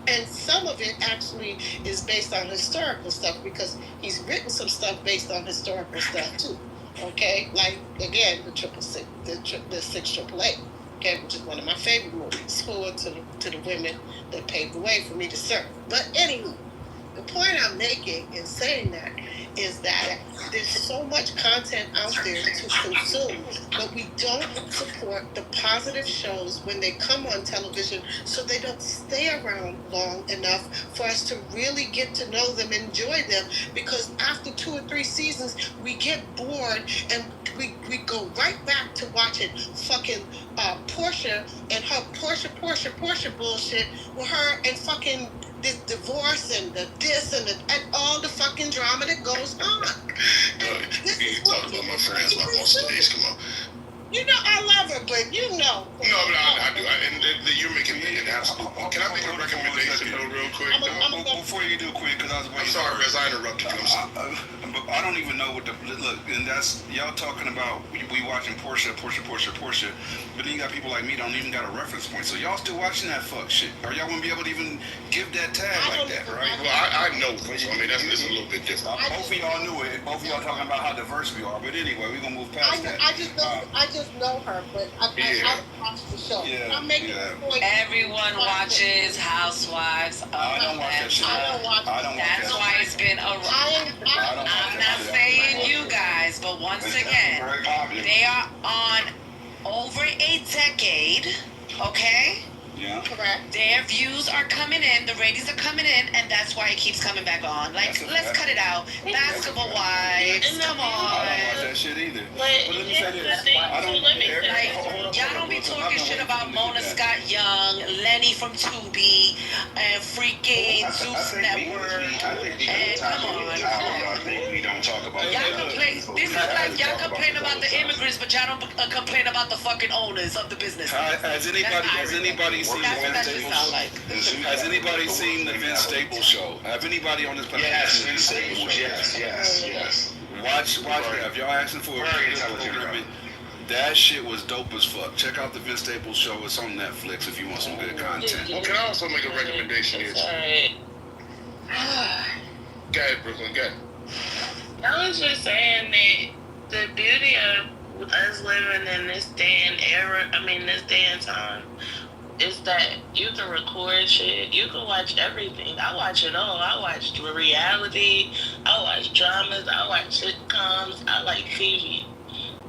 And some of it actually is based on historical stuff because he's written some stuff based on historical stuff too. Okay, like again, the 6AAA, okay, which is one of my favorite movies. Forward to the women that paved the way for me to serve. But anywho, the point I'm making in saying that is that there's so much content out there to consume, but we don't support the positive shows when they come on television, so they don't stay around long enough for us to really get to know them, enjoy them, because after 2 or 3 seasons, we get bored and we go right back to watching fucking Portia and her Portia bullshit with her and fucking this divorce and the this and all the fucking drama that goes on. You talk about my friends like on stage, come on. You know I love her, but you know. No, but I do. You're making me an absolute. Can I make a recommendation though, real quick? Before you do, quick, because I was waiting. I'm sorry, Rez, I interrupted you. I don't even know what the look, and that's y'all talking about. We watching Portia, but then you got people like me don't even got a reference point. So y'all still watching that fuck shit? Or y'all won't be able to even give that tag like that, right? Well, I know this. So, I mean, that's a little bit different. Both of y'all knew it. Both of y'all talking about how diverse we are. But anyway, we're gonna move past that. I just know her, but I watch the show. I'm making a point. Everyone watches Housewives of Atlanta. That's why it's been a I'm not saying you guys, but once again, they are on over a decade, okay? Yeah. Correct. Their views are coming in, the ratings are coming in, and that's why it keeps coming back on. Like, let's cut it out. Basketball Wives, come on. I don't watch that shit either. But let me say this. Y'all don't be talking shit about Mona Scott Young, Lenny from Tubi, and freaking Zeus Network. And come on. I think we don't talk about Y'all complain. This is like y'all complain about the immigrants, but y'all don't complain about the fucking owners of the business. Has anybody seen the Vince Staples show? Has anybody seen the Vince Staples show? Have anybody on this platform? Yes, Vince Staples. Yes. Watch that. If y'all asking for a programming, that shit was dope as fuck. Check out the Vince Staples show. It's on Netflix if you want some good content. Well, can I also make a recommendation? Go ahead, Brooklyn. Go ahead. I was just saying that the beauty of us living in this day and era, this day and time, is that you can record shit. You can watch everything. I watch it all. I watch reality. I watch dramas. I watch sitcoms. I like TV.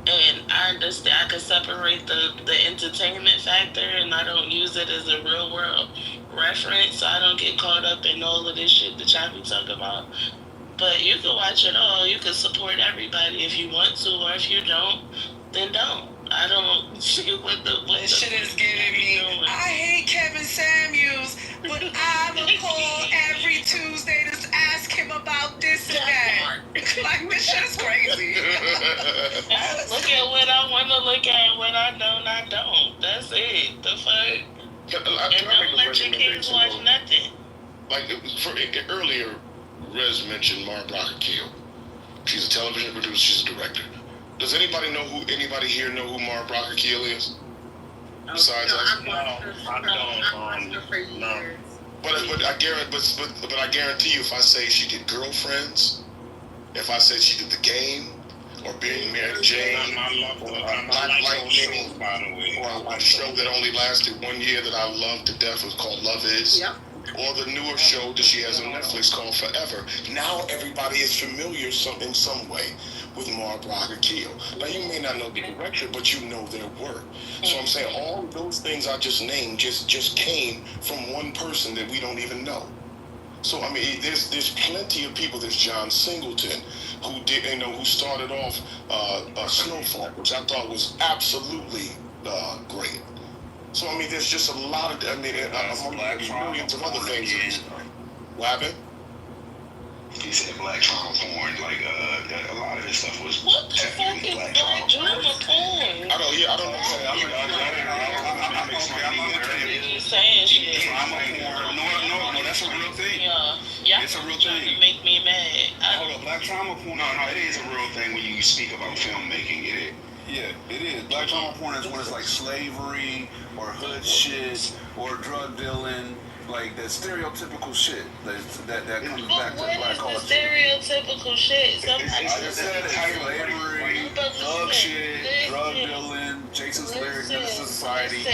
And I understand I can separate the entertainment factor, and I don't use it as a real world reference, so I don't get caught up in all of this shit that y'all be talking about. But you can watch it all. You can support everybody if you want to, or if you don't, then don't. I don't see what this shit is getting me. I hate Kevin Samuels, but I will call every Tuesday to ask him about this and that. Like, this shit is crazy. I look at what I want to look at, what I don't. That's it. The fuck. And don't let your kids watch nothing. Like, earlier, Rez mentioned Mara Brock-Akil. She's a television producer. She's a director. Does anybody here know who Mara Brock-Akil is? Besides us? No, I don't. No. But I guarantee you, if I say she did Girlfriends, if I said she did The Game, or Being Mary Jane, or Black Lightning, or a show that only lasted 1 year that I loved to death was called Love Is. Yep. Or the newer show that she has on Netflix called Forever. Now everybody is familiar in some way with Mara Brock-Akil. Now you may not know the director, but you know their work. So I'm saying all those things I just named just came from one person that we don't even know. So I mean, there's plenty of people. There's John Singleton, who started off Snowfall, which I thought was absolutely great. So I mean, there's just a lot of millions of other things. What happened? He said black trauma porn. Like a lot of this stuff was. What the fuck is black trauma porn? I don't know. You saying shit? No, that's a real thing. Yeah, it's a real thing. You make me mad. Hold up, black trauma porn. No, it is a real thing when you speak about filmmaking. It is. Yeah, it is. Black trauma porn is when it's like slavery or hood shit or drug dealing like that stereotypical shit that comes back to black culture. What is the stereotypical shit? I just said it. Slavery, thug shit, drug dealing, Jason's lyric, Menace to Society.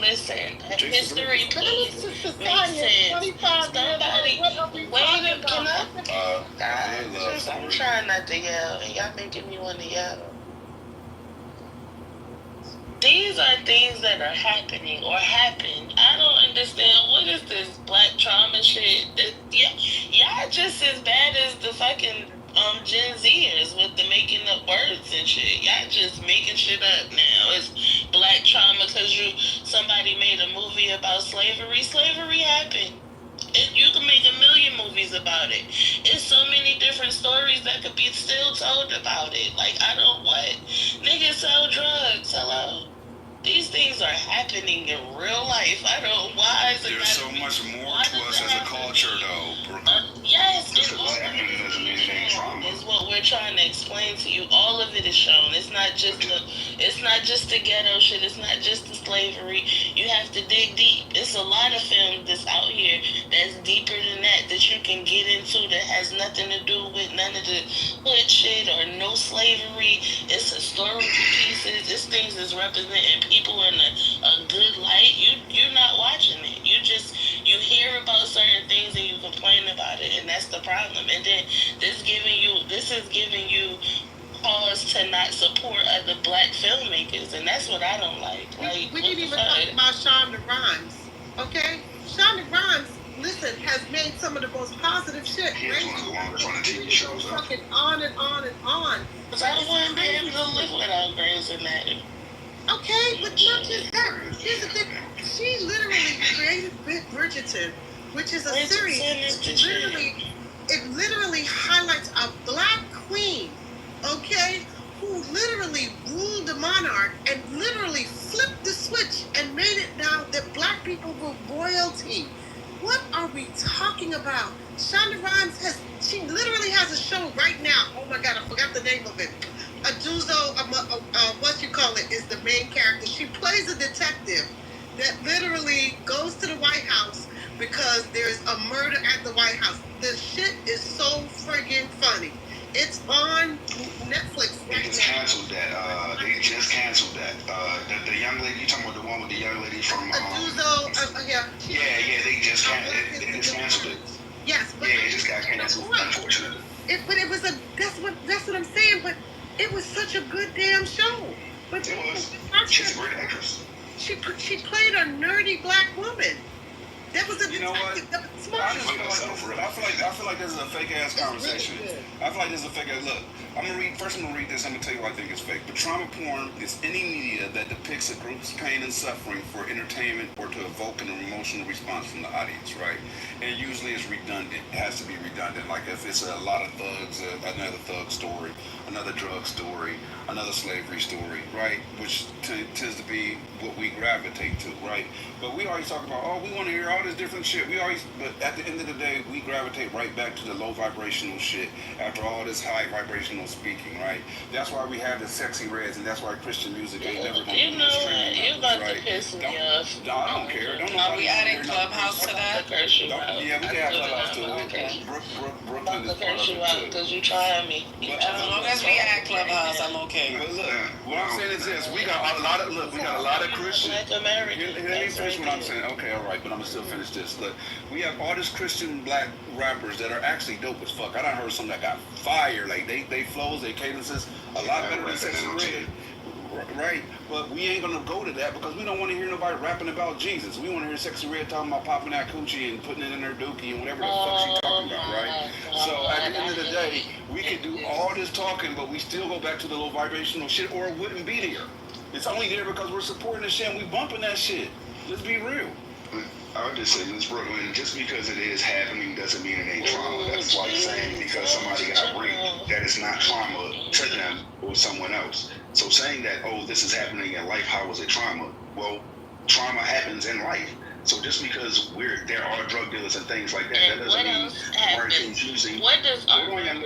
Listen. History, please. Listen. Somebody, wait, can I? I'm trying not to yell, and y'all making me want to yell. These are things that are happening or happened. I don't understand. What is this black trauma shit? Y'all just as bad as the fucking Gen Zers with the making up words and shit. Y'all just making shit up now. It's black trauma because somebody made a movie about slavery. Slavery happened. You can make a million movies about it. It's so many different stories that could be still told about it. Like, I don't what? Niggas sell drugs. Hello? These things are happening in real life. I don't. Why is it? There's so much more to us as a culture, though. Yes, it's all of it is what we're trying to explain to you. All of it is shown. It's not just the ghetto shit. It's not just the slavery. You have to dig deep. It's a lot of film that's out here that's deeper than that you can get into that has nothing to do with none of the hood shit or no slavery. It's historical pieces. It's things that's representing people in a good light. You're not watching it. You hear about certain things and you complain about it, and that's the problem. And then this is giving you cause to not support other black filmmakers, and that's what I don't like. Like, we didn't even talk about Shonda Rhimes, okay? Shonda Rhimes, listen, has made some of the most positive shit. He's one of the longest running TV shows. Fucking on and on and on. Because I wouldn't be able to live without Grey's Anatomy. Okay, but not just that. Here's the thing. She literally created Bridgerton, which is a series. It literally highlights a black queen, okay, who literally ruled the monarch and literally flipped the switch and made it now that black people were royalty. What are we talking about? Shonda Rhimes she literally has a show right now. Oh my God, I forgot the name of it. Aduzo, is the main character. She plays a detective that literally goes to the White House because there's a murder at the White House. The shit is so friggin' funny. It's on Netflix right now. They just canceled that. The young lady, you talking about the one with the young lady from... Aduzo, yeah. Yeah, they just canceled it. Yes, but... Yeah, it just got canceled, unfortunately. That's what I'm saying, but it was such a good damn show. But it was. She's a great actress. She played a nerdy black woman. That was a you know what? I feel like this is a fake ass conversation. I feel like this is a fake ass. Look, I'm gonna read this. I'm gonna tell you why I think it's fake. But trauma porn is any media that depicts a group's pain and suffering for entertainment or to evoke an emotional response from the audience, right? And usually it's redundant. It has to be redundant. Like if it's a lot of thugs, another thug story, another drug story, another slavery story, right? Which tends to be what we gravitate to, right? But we always talk about, we want to hear all this different shit. But at the end of the day, we gravitate right back to the low vibrational shit after all this high vibrational speaking, right? That's why we have the sexy reds, and that's why Christian music ain't never going to be streaming. You're about to piss me off. No, I don't care. Are we adding Clubhouse to that? Yeah, we can add Clubhouse to it. Okay. Brooklyn is part of it too. Because you trying me. As long as we add Clubhouse, I'm okay. But look, what I'm saying is this: we got a lot of Christian. Let me finish what I'm saying. Okay, all right, but I'm gonna still finish this. Look, we have all these Christian black rappers that are actually dope as fuck. I done heard some that got fire. Like they flows, they cadences, a lot better than Sexy Red. Right, but we ain't gonna go to that because we don't want to hear nobody rapping about Jesus. We want to hear Sexy Red talking about popping that coochie and putting it in her dookie and whatever the fuck she talking about, right? So at the end of the day, we could do all this talking, but we still go back to the low vibrational shit, or it wouldn't be there. It's only there because we're supporting the shit and we bumping that shit. Let's be real. I would just say, Ms. Brooklyn, just because it is happening doesn't mean it ain't trauma. That's like saying because somebody got raped that it's not trauma to them or someone else. So saying that, this is happening in life, how is it trauma? Well, trauma happens in life. So just because there are drug dealers and things like that, that doesn't mean words he's using. What does hold on.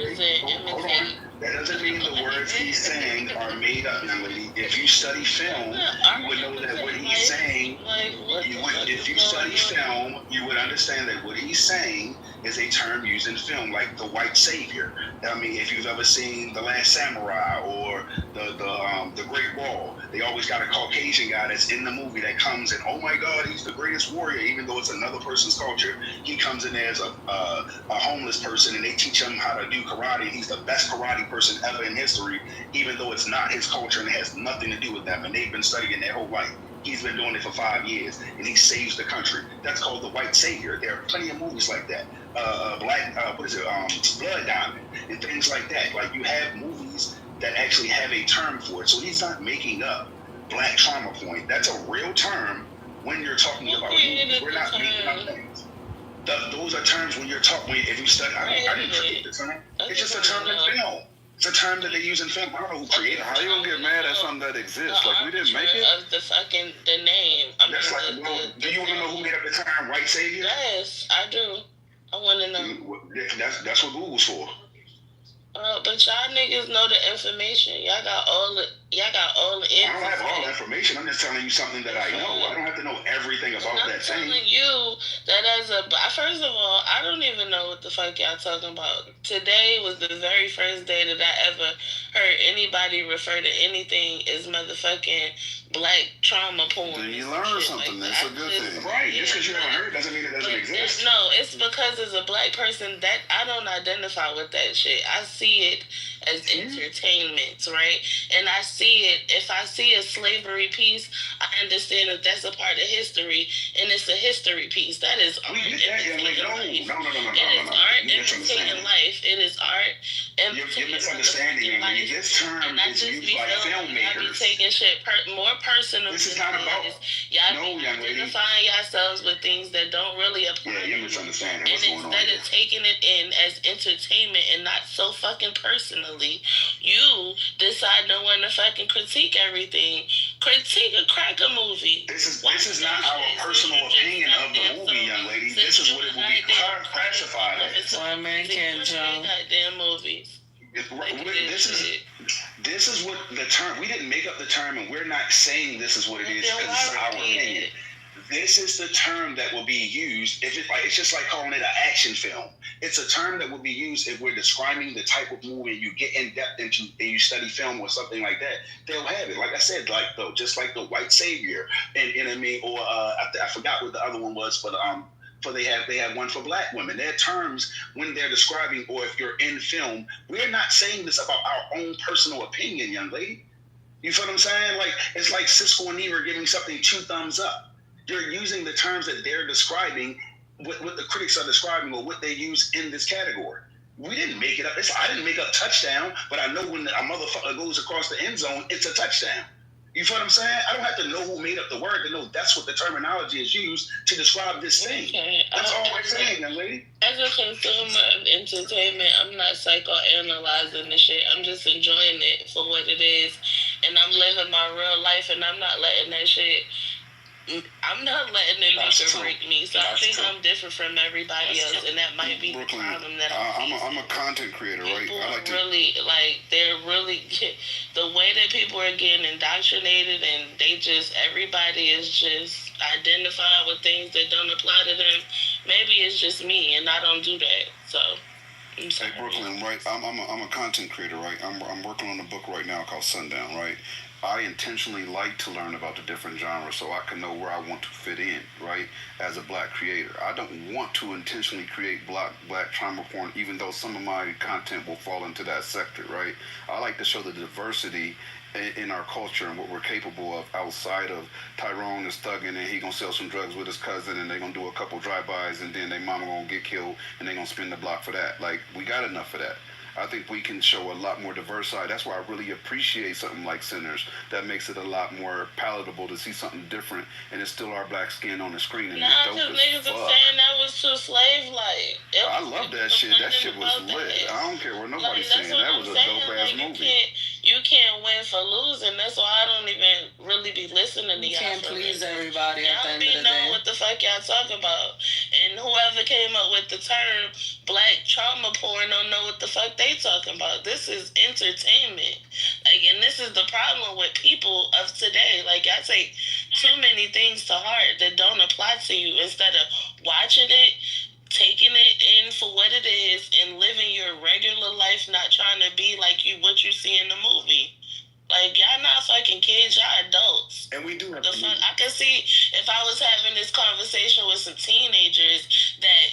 That doesn't mean the words he's saying are made up, young lady. If you study film, you would know that what he's saying. If you study film, you would understand that what he's saying is a term used in film, like the white savior. I mean, if you've ever seen The Last Samurai or the Great Wall, they always got a Caucasian guy that's in the movie that comes and, oh my God, he's the greatest warrior, even though it's another person's culture. He comes in there as a homeless person, and they teach him how to do karate. He's the best karate person ever in history, even though it's not his culture and it has nothing to do with them, and they've been studying their whole life. He's been doing it for 5 years, and he saves the country. That's called the white savior. There are plenty of movies like that. Blood Diamond, and things like that. Like, you have movies that actually have a term for it. So he's not making up black trauma point. That's a real term when you're talking about movies. We're not making up things. Those are terms when you're talking. If you study, I didn't create the term. It's just a term in film. It's a term that they use in film. I don't know who created it. How you gonna get mad at something that exists? Like, we didn't make it? Of the name. That's like, do you want to know who made up the term white savior? Yes, I do. I want to know. That's what Google's for. But y'all niggas know the information. Y'all got all the information. I don't have all the information. I'm just telling you something that I know. I don't have to know everything about that thing. I'm telling you that first of all, I don't even know what the fuck y'all talking about. Today was the very first day that I ever heard anybody refer to anything as motherfucking black trauma porn. Then you learn something. That's a good thing. Right. Just because you haven't heard doesn't mean it doesn't exist. No, it's because as a black person that I don't identify with that shit. I see it as entertainment, right? And I see it, if I see a slavery piece, I understand that that's a part of history, and it's a history piece. That is art. No. It is art imitating life. It is art imitating You're misunderstanding life. This term is used by filmmakers. Y'all be taking shit more personal. This is not about y'all be identifying yourselves with things that don't really apply. Yeah, you're misunderstanding what's going on. And instead of taking it in as entertainment and not so fucking personally, you decide no one to fucking critique everything. Critique a cracker movie. This is not our personal opinion of the movie, young lady. This is what it will be classified as. One man can jump. Goddamn movies. This is what the term. We didn't make up the term, and we're not saying this is what it is because it's our opinion. This is the term that will be used. It's just like calling it an action film. It's a term that will be used if we're describing the type of movie you get in depth into and you study film or something like that. They'll have it. Like I said, just like the white savior, and you know what I mean. Or I forgot what the other one was, but they have one for black women. Their terms when they're describing, or if you're in film, we're not saying this about our own personal opinion, young lady. You feel what I'm saying? Like, it's like Cisco and Eve are giving something 2 thumbs up. You're using the terms that they're describing, what the critics are describing, or what they use in this category. We didn't make it up. I didn't make up touchdown, but I know when a motherfucker goes across the end zone, it's a touchdown. You feel what I'm saying? I don't have to know who made up the word to know that's what the terminology is used to describe this thing. Okay. That's all we're saying, young lady. As a consumer of entertainment, I'm not psychoanalyzing the shit. I'm just enjoying it for what it is. And I'm living my real life, and I'm not letting that shit... I'm not letting it make or break me. So I think I'm different from everybody else, and that might be the problem that I'm a content creator, right? They're really the way that people are getting indoctrinated, and everybody is just identifying with things that don't apply to them. Maybe it's just me, and I don't do that. So. Hey Brooklyn, right? I'm a content creator, right? I'm working on a book right now called Sundown, right? I intentionally like to learn about the different genres so I can know where I want to fit in, right? As a black creator, I don't want to intentionally create black trauma porn, even though some of my content will fall into that sector, right? I like to show the diversity in our culture and what we're capable of outside of Tyrone is thugging and he gonna sell some drugs with his cousin and they gonna do a couple drive-bys and then their mama gonna get killed and they gonna spin the block for that. Like, we got enough of that. I think we can show a lot more diverse side. That's why I really appreciate something like Sinners. That makes it a lot more palatable to see something different, and it's still our black skin on the screen. And it's dope as niggas are saying that was too slave-like. I love that shit. That shit was lit. I don't care what nobody's saying. That was a dope-ass movie. You can't win for losing. That's why I don't even really be listening to y'all. You can't please everybody at the end of the day. Y'all be knowing what the fuck y'all talk about. And whoever came up with the term black trauma porn don't know what the fuck they talking about. This is entertainment. And this is the problem with people of today. Y'all take too many things to heart that don't apply to you instead of watching it, taking it in for what it is, and living your regular life, not trying to be like what you see in the movie. Like, y'all not fucking kids, y'all adults. And we do have I can see if I was having this conversation with some teenagers that,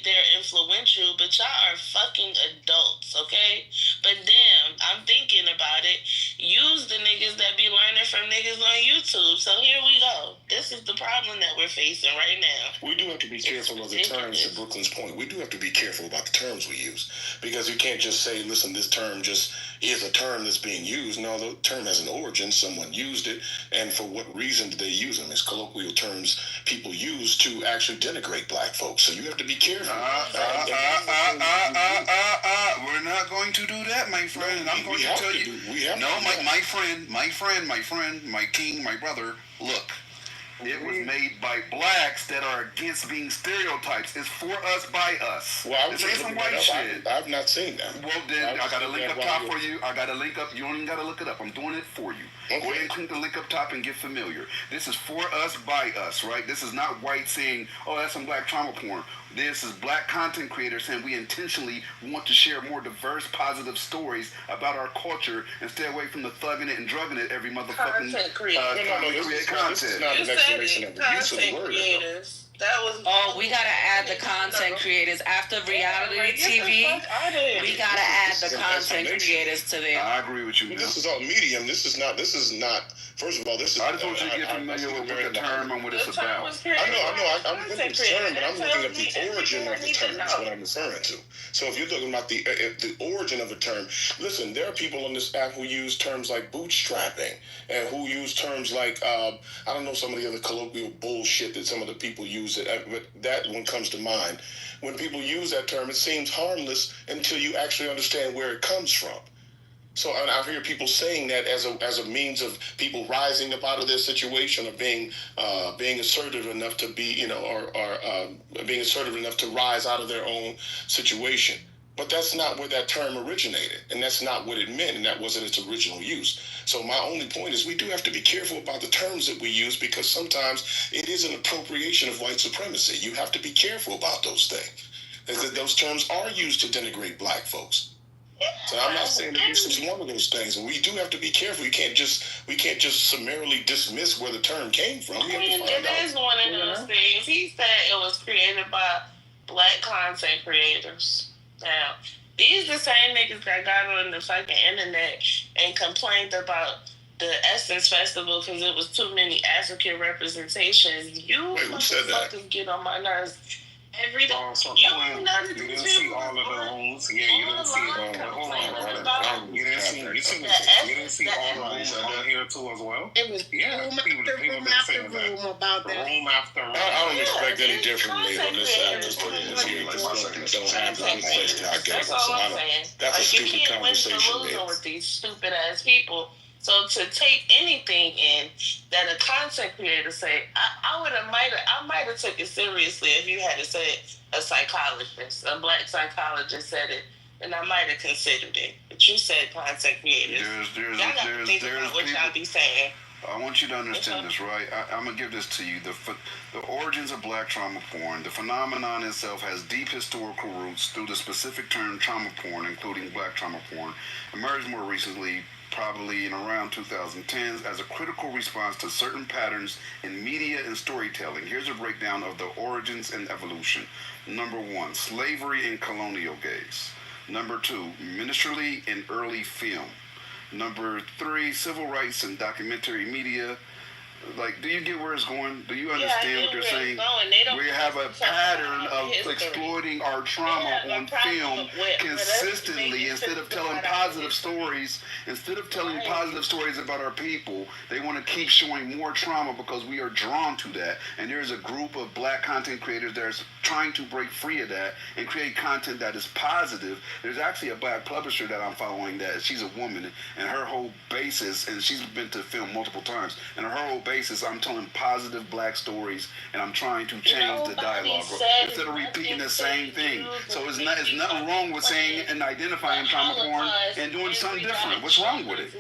they're influential, but y'all are fucking adults, okay? But damn, I'm thinking about it. Use the niggas that be learning from niggas on YouTube. So here we go. This is the problem that we're facing right now. We do have to be careful of the terms, to Brooklyn's point. We do have to be careful about the terms we use. Because you can't just say, listen, this term just is a term that's being used. No, the term has an origin. Someone used it. And for what reason did they use them? It's colloquial terms people use to actually denigrate black folks. So you have to be careful. We're not going to do that, my friend. No, I'm going to tell you. My friend, my king, my brother, look. It was made by blacks that are against being stereotypes. It's for us, by us. Well, this ain't some white shit. I've not seen that. Well, then I got a link up top for you. I got a link up. You don't even got to look it up. I'm doing it for you. Okay. Go ahead and click the link up top and get familiar. This is for us, by us, right? This is not white saying, oh, that's some black trauma porn. This is black content creators saying we intentionally want to share more diverse, positive stories about our culture and stay away from the thugging it and drugging it every motherfucking content create content. This is not an explanation of the use of the word. Creators. That was. Oh, we gotta add the content creators after reality TV. We gotta add the content creators to there. I agree with you. This is all medium. This is not. First of all, this is. I just want you to get familiar with the term and what it's about. I know. I'm looking at the term, but I'm looking at the origin of the term. That's what I'm referring to. So if you're talking about the origin of a term, listen, there are people on this app who use terms like bootstrapping and who use terms like I don't know, some of the other colloquial bullshit that some of the people use. But that one comes to mind. When people use that term, it seems harmless until you actually understand where it comes from. So I hear people saying that as a means of people rising up out of their situation or being assertive enough to be, or being assertive enough to rise out of their own situation. But that's not where that term originated, and that's not what it meant, and that wasn't its original use. So my only point is we do have to be careful about the terms that we use, because sometimes it is an appropriation of white supremacy. You have to be careful about those things. Those terms are used to denigrate black folks. So I'm not saying that this is one of those things, and we do have to be careful. We can't just summarily dismiss where the term came from. We have to find out. It is one of those things. He said it was created by black content creators. Now, these the same niggas that got on the fucking internet and complained about the Essence Festival because it was too many African representations. You motherfuckers get on my nerves every day. You didn't see all of the homes. Yeah, you didn't see all of the homes. You didn't see all of the homes here too as well. It was room after room about that. Room after room. I don't expect any differently on this app. Just put it this way, like my second don't have the place to I guess. That's all I'm saying. That's a stupid you can't conversation. win with these stupid ass people. So to take anything in that a content creator say, I might have took it seriously if you had to say a psychologist, a black psychologist said it, and I might have considered it. But you said content creators. There's what y'all be saying. I want you to understand this, right? I'm going to give this to you. The origins of black trauma porn, the phenomenon itself has deep historical roots through the specific term trauma porn, including black trauma porn, emerged more recently, probably in around 2010s, as a critical response to certain patterns in media and storytelling. Here's a breakdown of the origins and evolution. Number 1, slavery in colonial gaze. Number 2, minstrelsy in early film. Number 3, civil rights and documentary media. Like, do you get where it's going? Do you understand what they're saying? We have a pattern of exploiting our trauma on film consistently instead of telling positive stories. Instead of telling positive stories about our people, they want to keep showing more trauma because we are drawn to that. And there's a group of black content creators that are trying to break free of that and create content that is positive. There's actually a black publisher that I'm following that she's a woman, and her whole basis, and she's been to film multiple times, and her whole basis, I'm telling positive black stories, and I'm trying to change the dialogue instead of repeating the same thing. So there's nothing wrong with saying and identifying trauma porn and doing something different. What's wrong with it?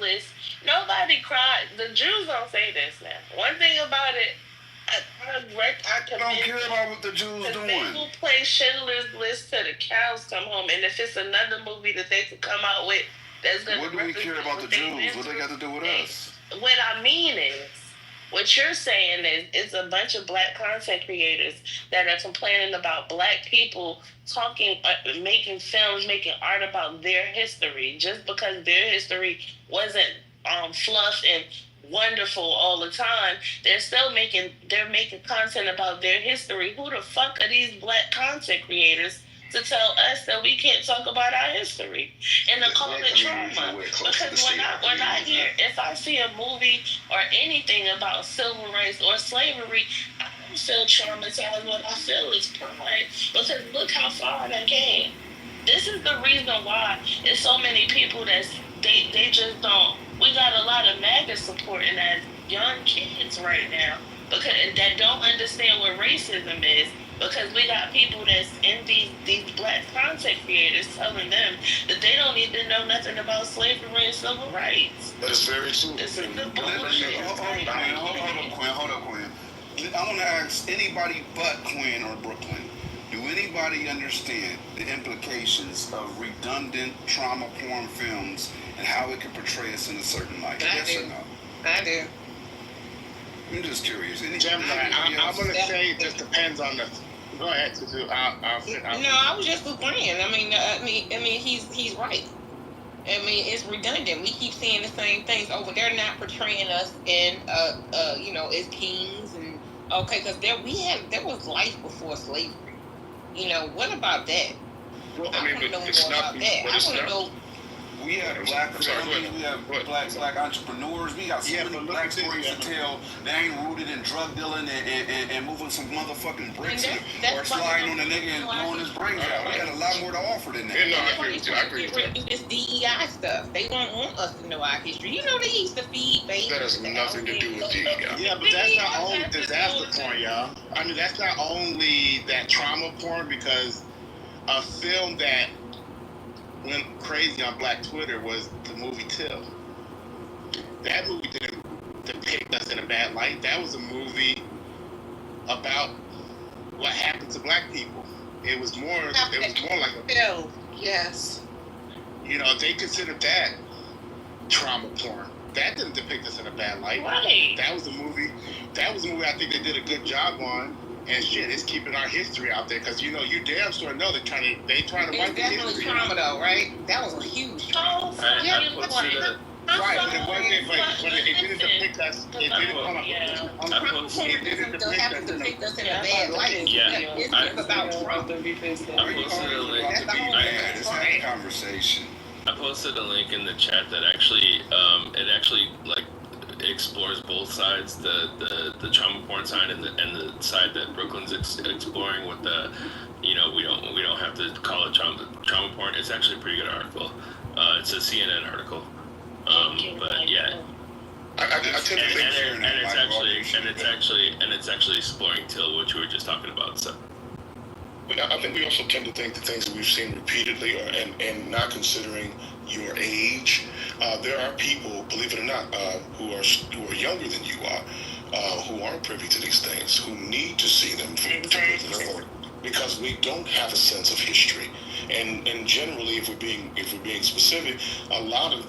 Nobody cried. The Jews don't say this now. One thing about it, I don't care about what the Jews doing. They will play Schindler's List till the cows come home, and if it's another movie that they could come out with that's going to what do we care about the Jews? What they got to do with us? What I mean is, what you're saying is, it's a bunch of black content creators that are complaining about black people talking, making films, making art about their history, just because their history wasn't fluff and wonderful all the time. They're making content about their history. Who the fuck are these black content creators to tell us that we can't talk about our history and to call it trauma? Because when I hear, if I see a movie or anything about civil rights or slavery, I don't feel traumatized. What I feel is pride, because look how far that came. This is the reason why there's so many people that they just don't. We got a lot of MAGA supporting as young kids right now because that don't understand what racism is. Because we got people that's in these black content creators telling them that they don't need to know nothing about slavery and civil rights. That is very true. This is the bullshit. Hold up, Quinn. I want to ask anybody but Quinn or Brooklyn. Do anybody understand the implications of redundant trauma porn films and how it can portray us in a certain light? Yes or no? I do. I'm just curious. I'm going to say it just depends on the. Go ahead, Tutu. No, I was just agreeing. I mean, he's right. I mean, it's redundant. We keep seeing the same things over. They're not portraying us in, as kings and okay, because there was life before slavery. What about that? Well, I want to know more about that. I want to know. We have black families, we have black entrepreneurs, we got so many black stories to tell that ain't rooted in drug dealing and moving some motherfucking bricks or sliding on a nigga and blowing his brains out. We got a lot more to offer than that. I agree with you. It's DEI stuff. They don't want us to know our history. They used to feed babies. That has nothing to do with DEI. Yeah, but that's not only disaster porn, y'all. I mean, that's not only that trauma porn, because a film that went crazy on Black Twitter was the movie Till. That movie didn't depict us in a bad light. That was a movie about what happened to black people. It was more like a Till. Yes. They considered that trauma porn. That didn't depict us in a bad light. Right. That was a movie I think they did a good job on. And shit, it's keeping our history out there, because you damn sure know they trying to wipe the history. It's definitely trauma though, right? That was a huge trauma. Right, but it didn't depict us. It didn't come up. It didn't depict us in a bad light. Yeah, it's about trauma. I posted a link to Let's have a conversation. I posted a link in the chat that actually, it explores both sides, the trauma porn side and the side that Brooklyn's exploring with the, we don't have to call it trauma porn. It's actually a pretty good article. It's a CNN article. But yeah. I tend to think it's actually exploring Till, which we were just talking about. So. But I think we also tend to think the things that we've seen repeatedly, and not considering your age. There are people, believe it or not, who are younger than you are, who aren't privy to these things, who need to see them because we don't have a sense of history. And generally, if we're being specific, a lot of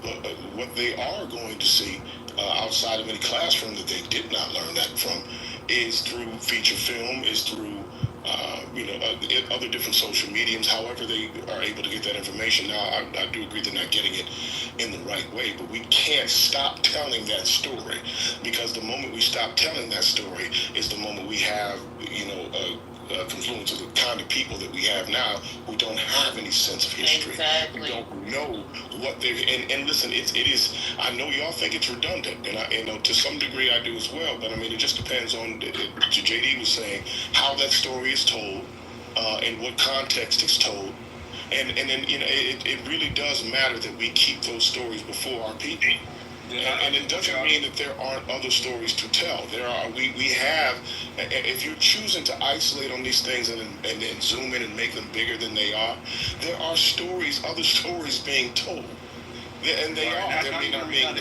what they are going to see outside of any classroom that they did not learn that from is through feature film, is through other different social mediums, however they are able to get that information. Now, I do agree they're not getting it in the right way, but we can't stop telling that story, because the moment we stop telling that story is the moment we have, a confluence of the kind of people that we have now who don't have any sense of history. Exactly. Who don't know what they're, and listen, it is, I know y'all think it's redundant, and to some degree I do as well, but I mean, it just depends on, JD was saying, how that story is told, in what context it's told, and then it really does matter that we keep those stories before our people. And it doesn't mean that there aren't other stories to tell. There are. We have. If you're choosing to isolate on these things and then zoom in and make them bigger than they are, there are stories, other stories being told. And they are. I mean,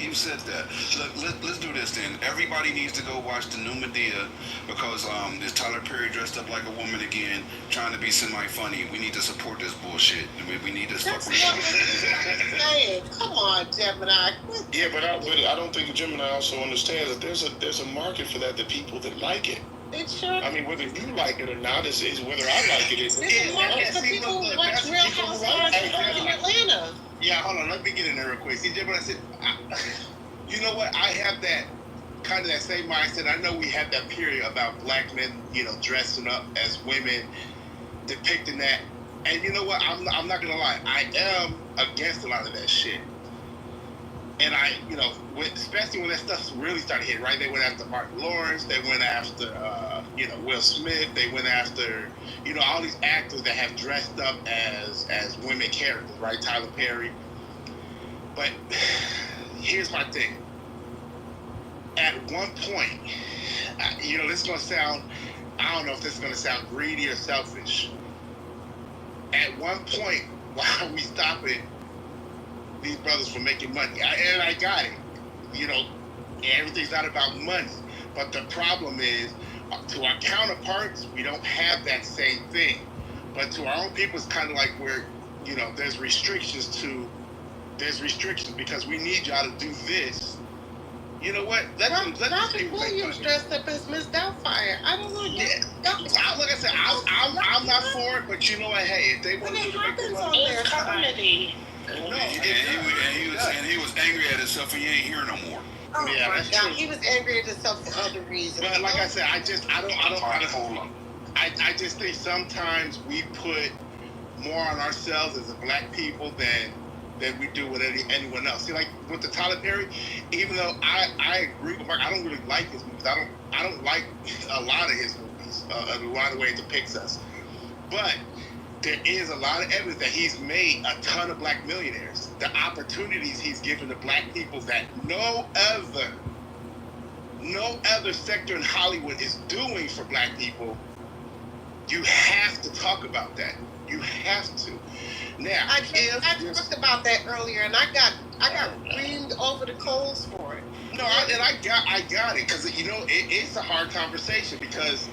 you said that. Look, let's do this then. Everybody needs to go watch the new Medea because is Tyler Perry dressed up like a woman again, trying to be semi-funny. We need to support this bullshit. We need to fuck with saying. Come on, Gemini. Yeah, but I don't think Gemini also understands that there's a market for that. The people that like it. It sure. I mean, whether you like it or not is whether I like it. It's a market for people who watch Real Housewives in Atlanta. Yeah, hold on. Let me get in there real quick. See, Gemini said, you know what? I have that kind of that same mindset. I know we had that period about black men, dressing up as women, depicting that. And you know what? I'm not gonna lie. I am against a lot of that shit. And I, especially when that stuff really started hitting, right? They went after Martin Lawrence. They went after, Will Smith. They went after, all these actors that have dressed up as women characters, right? Tyler Perry. But here's my thing. At one point, this is going to sound, I don't know if this is going to sound greedy or selfish. At one point, why are we stopping these brothers from making money? And I got it. Everything's not about money. But the problem is, to our counterparts, we don't have that same thing. But to our own people, it's kind of like where, there's restrictions because we need y'all to do this. You know what? Robin Williams dressed up as Miss Doubtfire. I don't know. Yeah. Like I said, I'm not for it, but you know what? Hey, if they want to make it it's comedy. No, and he was angry at himself, and he ain't here no more. Oh yeah, my God, he was angry at himself for other reasons. But like I said, I just think sometimes we put more on ourselves as a black people than we do with anyone else. See, like with the Tyler Perry, even though I agree with Mark, I don't really like his movies. I don't like a lot of his movies, a lot of the way it depicts us. But there is a lot of evidence that he's made a ton of black millionaires. The opportunities he's given to black people that no other sector in Hollywood is doing for black people. You have to talk about that. You have to. Now, I talked about that earlier, and I got reamed over the coals for it. No, I got it because it's a hard conversation because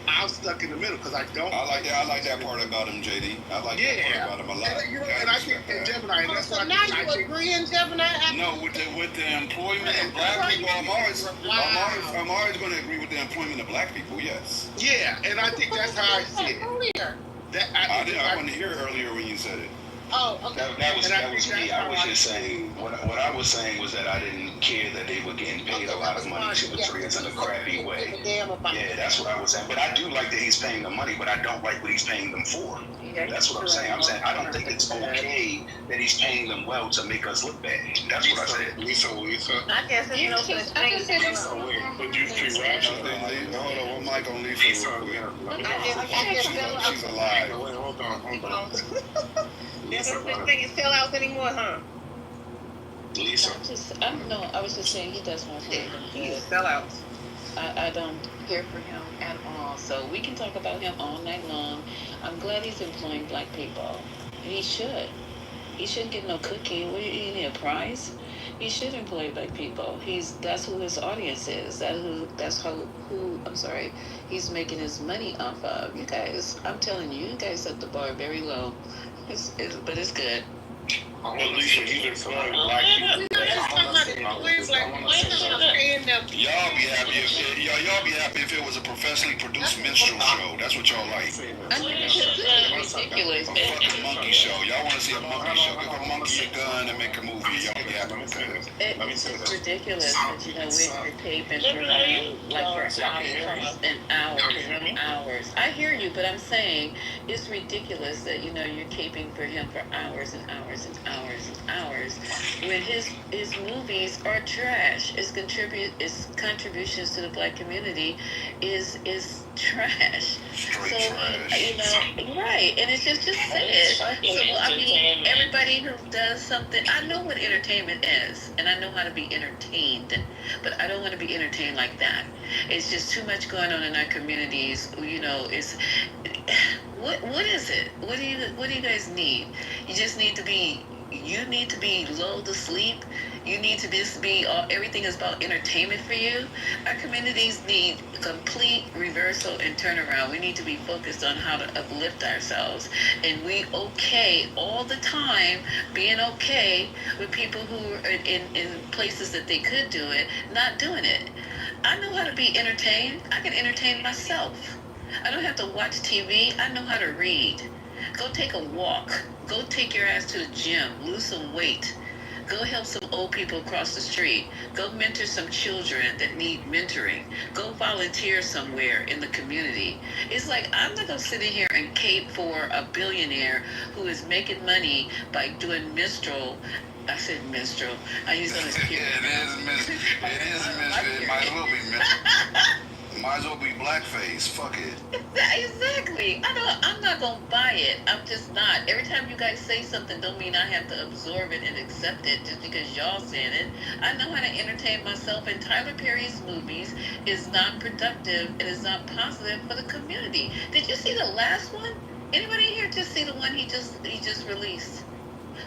I'm stuck in the middle because I don't. I like that part about him, JD. I like that part about him a lot. And I think in Gemini, and that's so now you agree in Gemini? No, with the employment of black people, I'm always going to agree with the employment of black people. Yes. Yeah, and I think that's how I see it. Earlier. I wasn't here earlier when you said it. Oh, okay. That was me. I was just saying, what I was saying was that I didn't care that they were getting paid a lot of money to portray us in a crappy way. Yeah, that's what I was saying. But I do like that he's paying them money, but I don't like what he's paying them for. That's what I'm saying. I'm saying I don't think it's okay that he's paying them well to make us look bad. That's what I said. Lisa. I guess it's no such thing. But you pre-rational. Hold on, one mic on Lisa. She's alive. Hold on. There's no such thing as sellouts anymore, huh? Lisa. I was just saying he does want to play them good. Sellouts. I don't care for him at all. So we can talk about him all night long. I'm glad he's employing black people. He should. He shouldn't get no cookie. What do you need, a prize? He should employ black people. That's who his audience is. He's making his money off of. You guys, I'm telling you, you guys set the bar very low. But it's good. Alicia, he's employing black people. Y'all be happy if it was a professionally produced minstrel show. That's what y'all like. I mean, it's ridiculous. A fucking monkey show. Y'all want to see a monkey show? Give a monkey a gun and make a movie. Y'all be happy with that. It's ridiculous that we're taping for hours and hours and hours. I hear you, but I'm saying it's ridiculous that you're caping for him for hours and hours and hours and hours when his movies are trash. His contributions to the black community is trash. Straight trash. Right, and it's just sad. So everybody who does something, I know what entertainment is, and I know how to be entertained, but I don't want to be entertained like that. It's just too much going on in our communities. It's what is it? What do you guys need? You just need to be you need to be lulled to sleep. You need to just be, everything is about entertainment for you. Our communities need complete reversal and turnaround. We need to be focused on how to uplift ourselves. And we okay all the time being okay with people who are in places that they could do it, not doing it. I know how to be entertained. I can entertain myself. I don't have to watch TV. I know how to read. Go take a walk. Go take your ass to the gym. Lose some weight. Go help some old people across the street. Go mentor some children that need mentoring. Go volunteer somewhere in the community. It's like, I'm not going to sit in here and cape for a billionaire who is making money by doing minstrel. I said minstrel. I used on his kid. It is minstrel. It might as well be minstrel. Might as well be blackface. Fuck it. Exactly. I'm not gonna buy it. I'm just not. Every time you guys say something, don't mean I have to absorb it and accept it just because y'all said it. I know how to entertain myself, and Tyler Perry's movies is not productive and is not positive for the community. Did you see the last one? Anybody here just see the one he just released?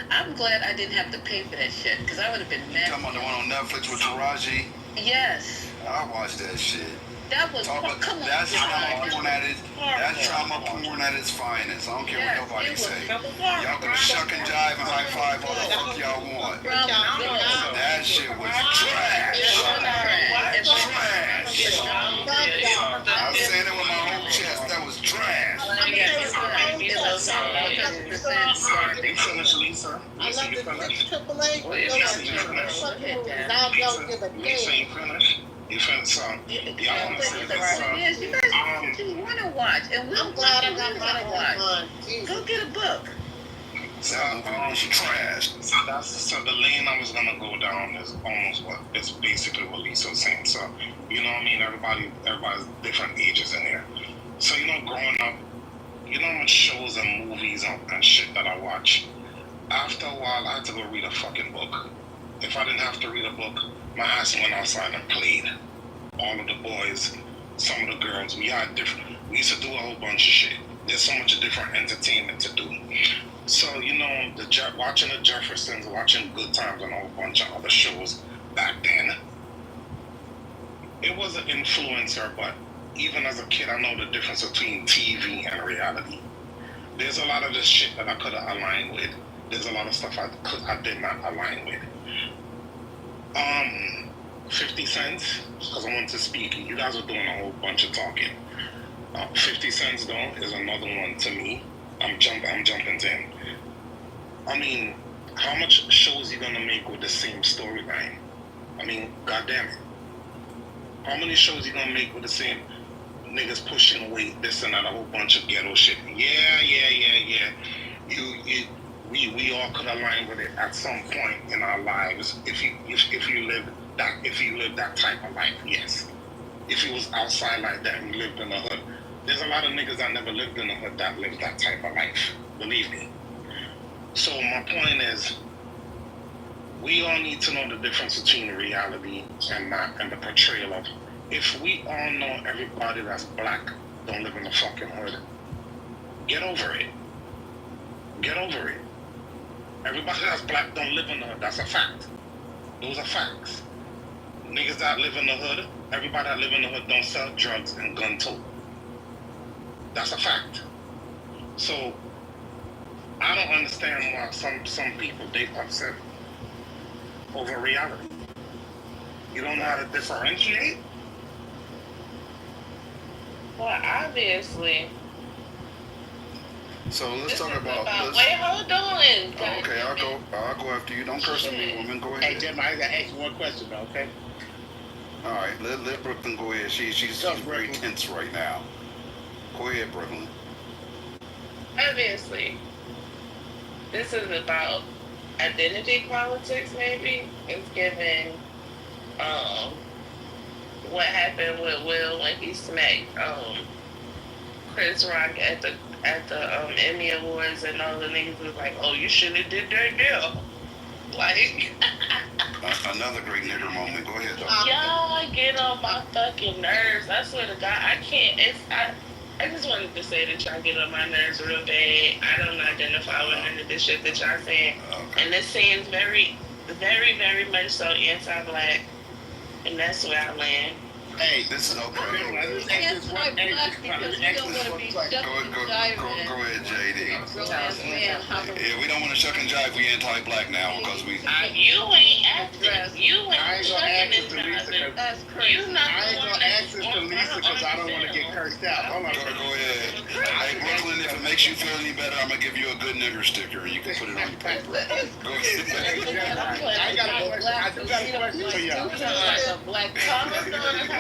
I'm glad I didn't have to pay for that shit, because I would have been mad. You talking about the one on Netflix with Taraji? Yes. I watched that shit. That was come on. That's trauma porn at its. That's trauma porn at its finest. I don't care what nobody say. Y'all can shuck and jive and high five all the fuck y'all want. That shit was trash. Trash. I'm saying it with my whole chest. That was trash. I love the Triple A. You finish some. Y'all want to say this? You guys want to watch, and I'm glad I got my watch. Go get a book. So the lane I was gonna go down is almost what it's basically what Lisa's saying. So you know what I mean? Everybody's different ages in here. So growing up, you know how much shows and movies and shit that I watch. After a while, I had to go read a fucking book. If I didn't have to read a book, my ass went outside and played. All of the boys, some of the girls, we used to do a whole bunch of shit. There's so much different entertainment to do. So, watching the Jeffersons, watching Good Times and a whole bunch of other shows back then, it was an influencer, but even as a kid, I know the difference between TV and reality. There's a lot of this shit that I could have aligned with. There's a lot of stuff I did not align with. 50 Cent, because I wanted to speak. You guys are doing a whole bunch of talking. 50 Cent, though, is another one to me. I'm jumping to him. I mean, how much shows you gonna make with the same storyline? I mean, goddamn it. How many shows you gonna make with the same niggas pushing weight, this and that, a whole bunch of ghetto shit? Yeah. We all could align with it at some point in our lives if you live that type of life, yes. If you was outside like that and lived in the hood. There's a lot of niggas that never lived in the hood that live that type of life. Believe me. So my point is, we all need to know the difference between reality and the portrayal of. If we all know everybody that's black don't live in the fucking hood, get over it. Get over it. Everybody that's black don't live in the hood. That's a fact. Those are facts. Niggas that live in the hood, everybody that live in the hood don't sell drugs and gun tote. That's a fact. So I don't understand why some people they upset over reality. You don't know how to differentiate? Well, obviously. So let's talk about. Wait, hold on. Okay, I'll go after you. Don't curse at me, woman. Go ahead. Hey, Jim, I gotta ask you one question, though, okay? All right, let Brooklyn go ahead. She's very tense right now. Go ahead, Brooklyn. Obviously, this is about identity politics. Maybe it's given what happened with Will when he smacked Chris Rock at the Emmy Awards, and all the niggas was like, "Oh, you shouldn't have did that deal." Like another great nigger moment. Go ahead, though. Y'all get on my fucking nerves. I swear to God, I can't. I just wanted to say that y'all get on my nerves real bad. I don't identify with none of this shit that y'all saying. Okay. And this seems very, very, very much so anti-black. And that's where I land. Hey, this is okay. Anti-black because we don't want to be shucked and jiving. Go ahead, JD. Yeah, we don't want to shuck and jive. We anti-black now because we. You ain't acting. You ain't shucking and jiving. That's crazy. You not I ain't gonna ask this to Lisa because I don't want to get cursed out. Hold on. Go ahead. Hey, Brooklyn, if it makes you feel any better, I'm gonna give you a good nigger sticker. You can put it on your paper. Go ahead. I got a question. I do got a question for y'all.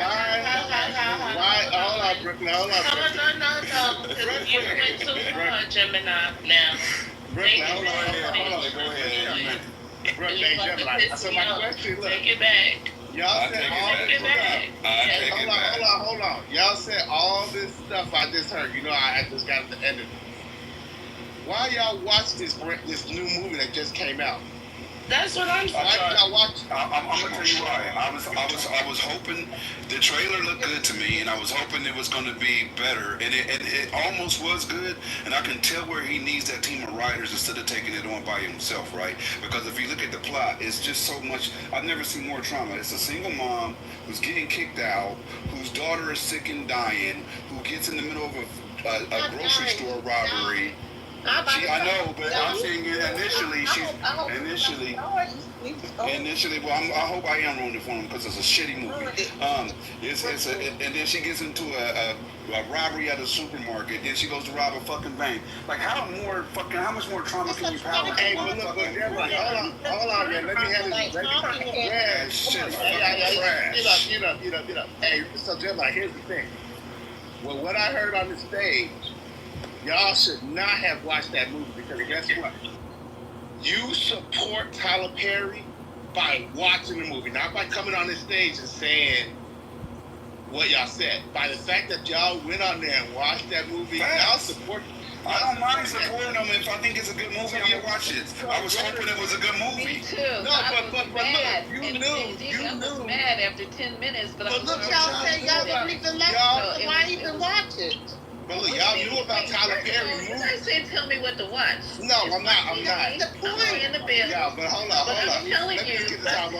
Why? Hold on, Brooklyn. Hold on, Brooklyn. No. You went too far, Gemini. Now. Brooklyn, hold on. Go ahead. Brooklyn, Gemini. So my question, look. Take it back. Y'all said all. Hold on. Y'all said all this stuff I just heard. You know, I just got the end of it. Why y'all watch this new movie that just came out? That's what I'm saying. I'm gonna tell you why. I was hoping the trailer looked good to me, and I was hoping it was gonna be better, and it almost was good. And I can tell where he needs that team of writers instead of taking it on by himself, right? Because if you look at the plot, it's just so much. I've never seen more trauma. It's a single mom who's getting kicked out, whose daughter is sick and dying, who gets in the middle of a grocery store robbery. I know, but I'm saying initially, well, I hope I am ruining it for him because it's a shitty movie. And then she gets into a robbery at a supermarket. Then she goes to rob a fucking bank. Like, how much more trauma can you power? Hey, but look, hold on, man. Let me have this. Get up. Hey, so Gemini, here's the thing. Well, what I heard on the stage. Y'all should not have watched that movie because guess what? You support Tyler Perry by watching the movie, not by coming on the stage and saying what y'all said. By the fact that y'all went on there and watched that movie, y'all support. I don't mind supporting them if I think it's a good movie. I'll watch it. I was hoping it was a good movie. Me too. No, but look, you knew. I was mad after 10 minutes, but look, y'all say y'all didn't even like it. Why even watch it? But look, y'all knew about Tyler Perry movies. You guys said tell me what to watch. No, I'm not. I'm in the bed. Yeah, but hold on. I'm telling you. Just like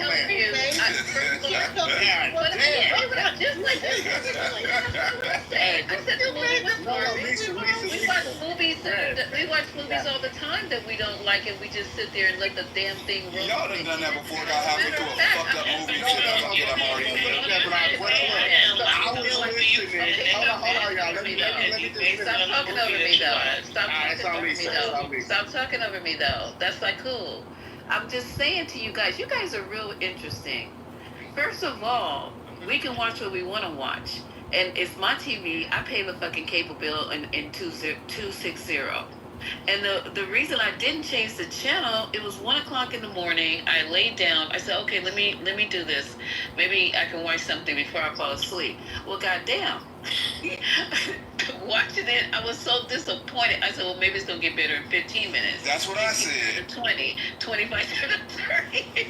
we watch movies all the time that we don't like, and we just sit there and let the damn thing roll. Y'all done done that before. Got halfway through a fucked up movie. I was listening. Hold on, y'all. Let me Stop talking over me, though. Stop talking over me, though. That's not cool. I'm just saying to you guys are real interesting. First of all, we can watch what we want to watch. And it's my TV. I pay the fucking cable bill in 260. And the reason I didn't change the channel, it was 1 o'clock in the morning. I laid down. I said, okay, let me do this. Maybe I can watch something before I fall asleep. Well, goddamn. Watching it, I was so disappointed. I said, well, maybe it's going to get better in 15 minutes. That's what I said. 20, 25 to 30.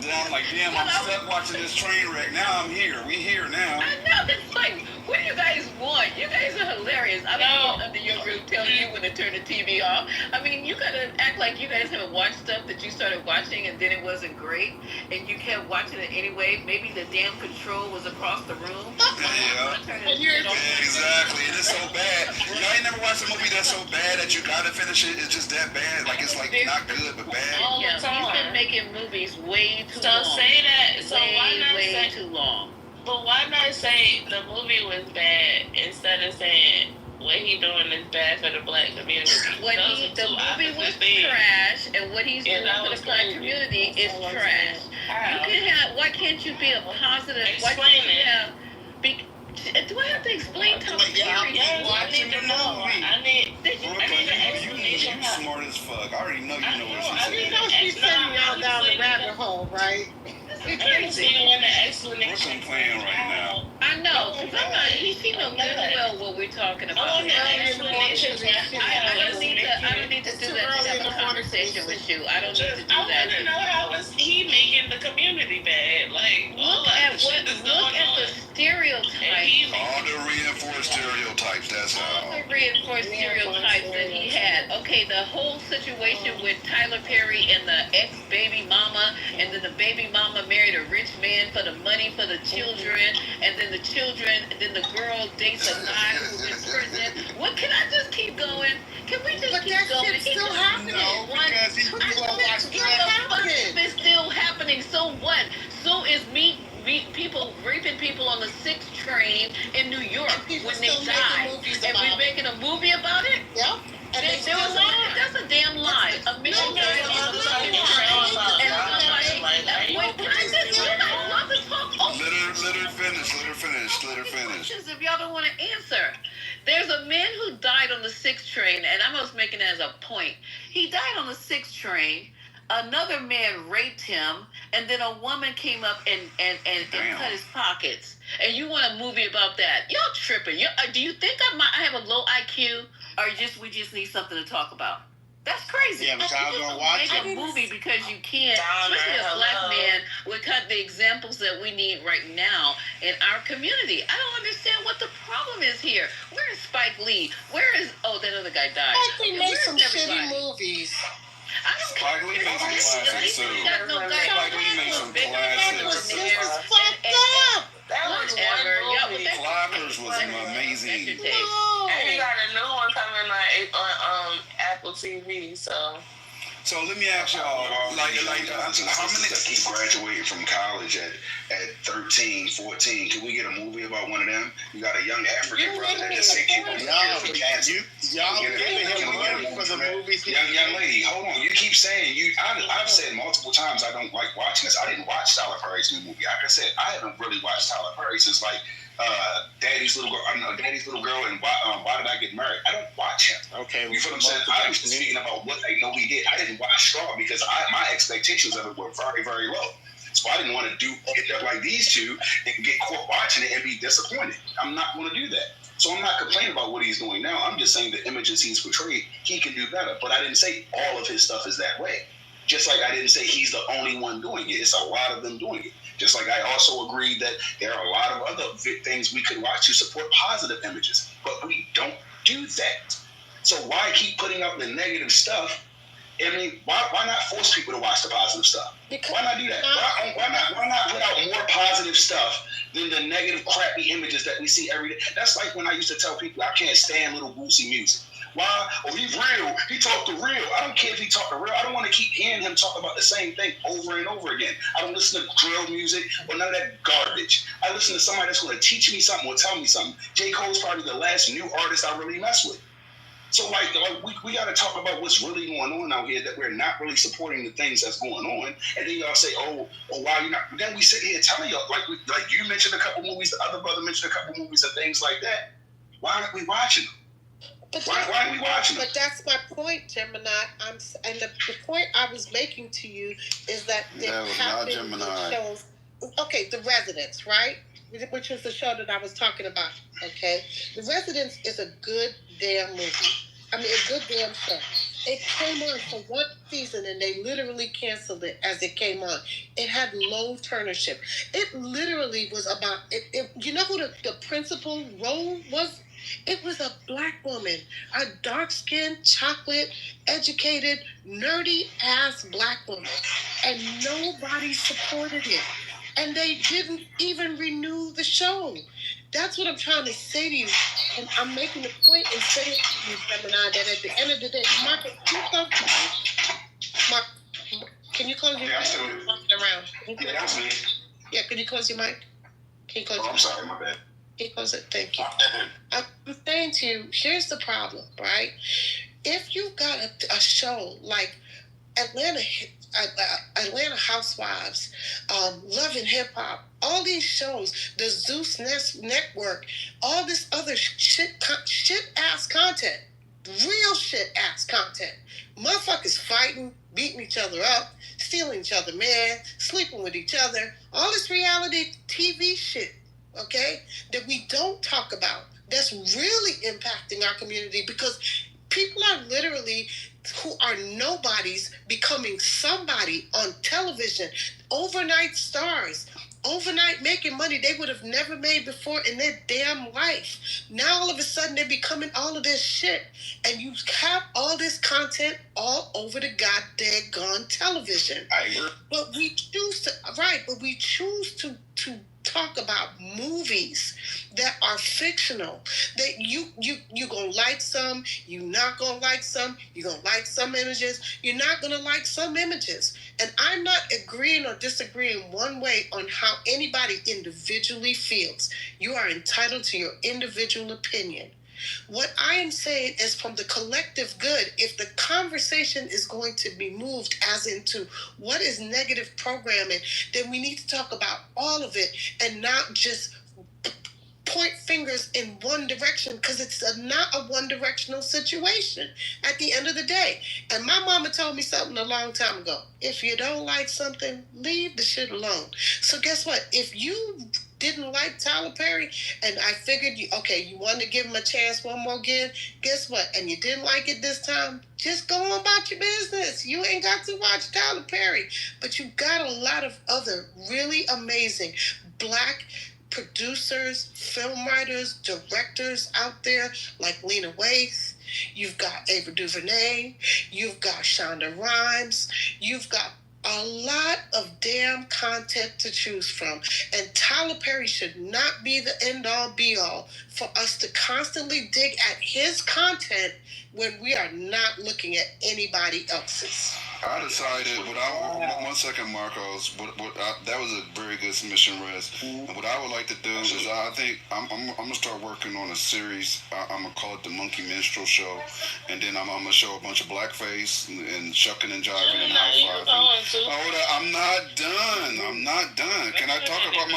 Then I'm like, damn, I'm stuck watching this train wreck. Now I'm here. We here now. I know. It's like, what do you guys want? You guys are hilarious. I don't know under your group telling you when to turn the TV off. I mean, you got to act like you guys haven't watched stuff that you started watching and then it wasn't great and you kept watching it anyway. Maybe the damn control was across the room. Exactly. And it's so bad. Y'all ain't never watched a movie that's so bad that you gotta finish it. It's just that bad. Like, it's like not good, but bad. Yeah, he's been making movies way too long. So say that. So why not way too long? But why not say the movie was bad instead of saying what he doing is bad for the black community? The movie was trash, and what he's doing for the black community is trash. Why can't you be a positive? Explain it. Do I have to explain Tyler Perry? I need to know. I need an explanation. You smart as fuck. I already know you know what she said. You know she's sending y'all down the rabbit hole, right? I don't see an explanation. What's playing right now? I know. He knows very well what we're talking about. I don't need to do that to have a conversation with you. I don't need to do that. I want to know how is he making the community bad? Like, look at the stereotypes. All the reinforced stereotypes, that's how. All the reinforced stereotypes that he had. Okay, the whole situation with Tyler Perry and the ex-baby mama, and then the baby mama married a rich man for the money for the children, and then the children, then the girl dates a guy who's in prison. What, can I just keep going? Can we just keep going? Shit's still happening. No, because he's It's still happening. So what? So is people raping people on the 6 train in New York when they die, and we're making a movie about it. Yep. And that's a damn lie. A million times on the fucking train, and somebody. Wait, can I just? You guys love to talk. Let her finish. If y'all don't want to answer, there's a man who died on the 6 train, and I'm just making it as a point. He died on the 6 train. Another man raped him, and then a woman came up and cut his pockets. And you want a movie about that? Y'all tripping? Do you think I have a low IQ, or we just need something to talk about? That's crazy. Yeah, but y'all gonna watch it. Make a movie because you can't, especially a black man, would cut the examples that we need right now in our community. I don't understand what the problem is here. Where is Spike Lee? Where is that other guy died? Spike Lee made some shitty movies. Spike Lee made some classics too. Spike Lee made some classics. That was one movie. Flappers was amazing. And he got a new one coming on Apple TV. So let me ask y'all, how many that keep graduating from college at 13, 14? Can we get a movie about one of them? You got a young African brother that just said keep on cancer. Y'all giving him money for the movies. Young lady, hold on. You keep saying I've said multiple times I don't like watching this. I didn't watch Tyler Perry's new movie. Like I said, I haven't really watched Tyler Perry since Daddy's Little Girl, and Why Did I Get Married? I don't watch him. Okay, you feel what I'm saying? I was speaking about what I know he did. I didn't watch Straw because my expectations of it were very, very low. So I didn't want to get up like these two and get caught watching it and be disappointed. I'm not going to do that. So I'm not complaining about what he's doing now. I'm just saying the images he's portrayed, he can do better. But I didn't say all of his stuff is that way. Just like I didn't say he's the only one doing it. It's a lot of them doing it. Just like I also agreed that there are a lot of other things we could watch to support positive images. But we don't do that. So why keep putting up the negative stuff? I mean, why not force people to watch the positive stuff? Why not do that? Why not put out more positive stuff than the negative, crappy images that we see every day? That's like when I used to tell people I can't stand Little Boosie music. Why? Oh, he's real. He talked to real. I don't care if he talked to real. I don't want to keep hearing him talk about the same thing over and over again. I don't listen to drill music or none of that garbage. I listen to somebody that's going to teach me something or tell me something. J. Cole's probably the last new artist I really mess with. So, we got to talk about what's really going on out here, that we're not really supporting the things that's going on. And then y'all say, why you not? Then we sit here telling y'all, like you mentioned a couple movies, the other brother mentioned a couple movies and things like that. Why aren't we watching them? Why are we watching them? But that's my point, Gemini. And the point I was making to you is that there have been shows. Okay, The Residence, right? Which was the show that I was talking about. Okay, The Residence is a good damn movie. I mean, a good damn show. It came on for one season and they literally canceled it as it came on. It had low turnership. It literally was about it. You know who the principal role was? It was a black woman, a dark-skinned, chocolate, educated, nerdy-ass black woman. And nobody supported it. And they didn't even renew the show. That's what I'm trying to say to you. And I'm making the point and saying to you, Gemini, that at the end of the day, Mark, can you close your mic? Yeah, that's me. Yeah, can you close your mic? Can you close I'm sorry, my bad. Can you close it? Thank you. I'm saying to you, here's the problem, right? If you got a show like Atlanta Housewives, Love and Hip Hop, all these shows, the Zeus Network, all this other shit ass content, real shit ass content. Motherfuckers fighting, beating each other up, stealing each other, man, sleeping with each other, all this reality TV shit, okay, that we don't talk about. That's really impacting our community because people are literally who are nobodies becoming somebody on television, overnight stars. overnight making money they would have never made before in their damn life. Now all of a sudden they're becoming all of this shit, and you have all this content all over the goddamn gone television. I agree. But we choose to talk about movies that are fictional, that you gonna like some, you not gonna like some, you gonna like some images, you're not gonna like some images. And I'm not agreeing or disagreeing one way on how anybody individually feels. You are entitled to your individual opinion. What I am saying is, from the collective good, if the conversation is going to be moved as into what is negative programming, then we need to talk about all of it and not just point fingers in one direction, because it's not a one-directional situation at the end of the day. And my mama told me something a long time ago. If you don't like something, leave the shit alone. So guess what? If you didn't like Tyler Perry, and I figured you wanted to give him a chance one more again, guess what? And you didn't like it this time, just go on about your business. You ain't got to watch Tyler Perry. But you got a lot of other really amazing Black producers, film writers, directors out there like Lena Waithe. You've got Ava DuVernay. You've got Shonda Rhimes. You've got a lot of damn content to choose from. And Tyler Perry should not be the end-all be-all for us to constantly dig at his content when we are not looking at anybody else's. I decided, one second, Marcos, that was a very good submission, Rez. And what I would like to do is, I think I'm going to start working on a series. I'm going to call it the Monkey Minstrel Show. And then I'm going to show a bunch of blackface and shucking and jiving and high fiving. I'm not done. Can I talk about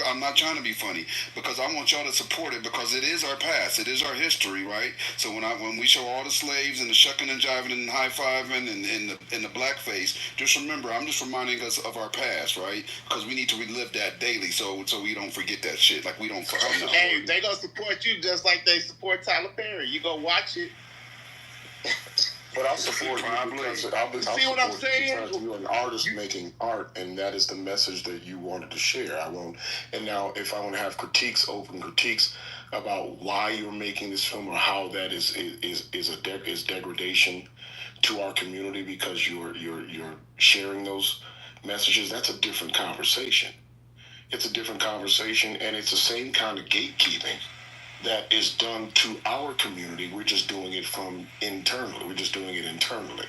I'm not trying to be funny, because I want y'all to support it, because it is our past. It is our history, right? So when we show all the slaves and the shucking and jiving and high fiving and in the blackface, just remember, I'm just reminding us of our past, right? Because we need to relive that daily, so we don't forget that shit. Like, we don't fucking know. Hey, they gonna support you just like they support Tyler Perry. You go watch it. But I'll support you because see what I'm saying? Because you're an artist making art, and that is the message that you wanted to share. I won't. And now, if I want to have open critiques about why you're making this film or how that is degradation to our community because you're sharing those messages, that's a different conversation. It's a different conversation, and it's the same kind of gatekeeping that is done to our community. We're just doing it from internally. We're just doing it internally.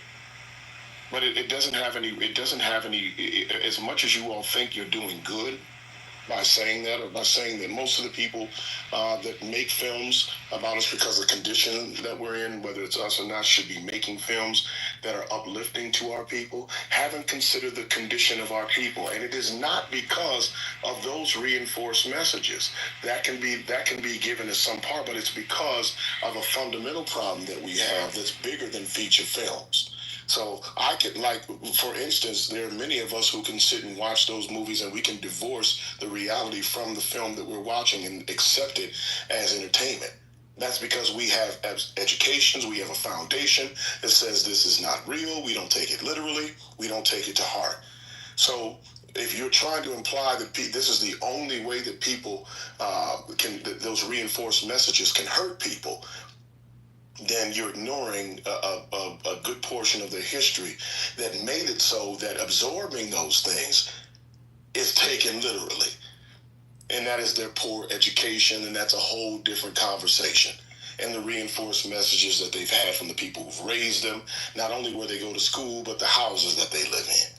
But it doesn't have any, as much as you all think you're doing good by saying that, or by saying that most of the people that make films about us because of the condition that we're in, whether it's us or not, should be making films that are uplifting to our people, haven't considered the condition of our people. And it is not because of those reinforced messages. That can be given as some part, but it's because of a fundamental problem that we have that's bigger than feature films. So I could, for instance, there are many of us who can sit and watch those movies, and we can divorce the reality from the film that we're watching and accept it as entertainment. That's because we have educations, we have a foundation that says this is not real, we don't take it literally, we don't take it to heart. So if you're trying to imply that this is the only way that people those reinforced messages can hurt people, then you're ignoring a good portion of the history that made it so that absorbing those things is taken literally. And that is their poor education, and that's a whole different conversation. And the reinforced messages that they've had from the people who've raised them, not only where they go to school, but the houses that they live in.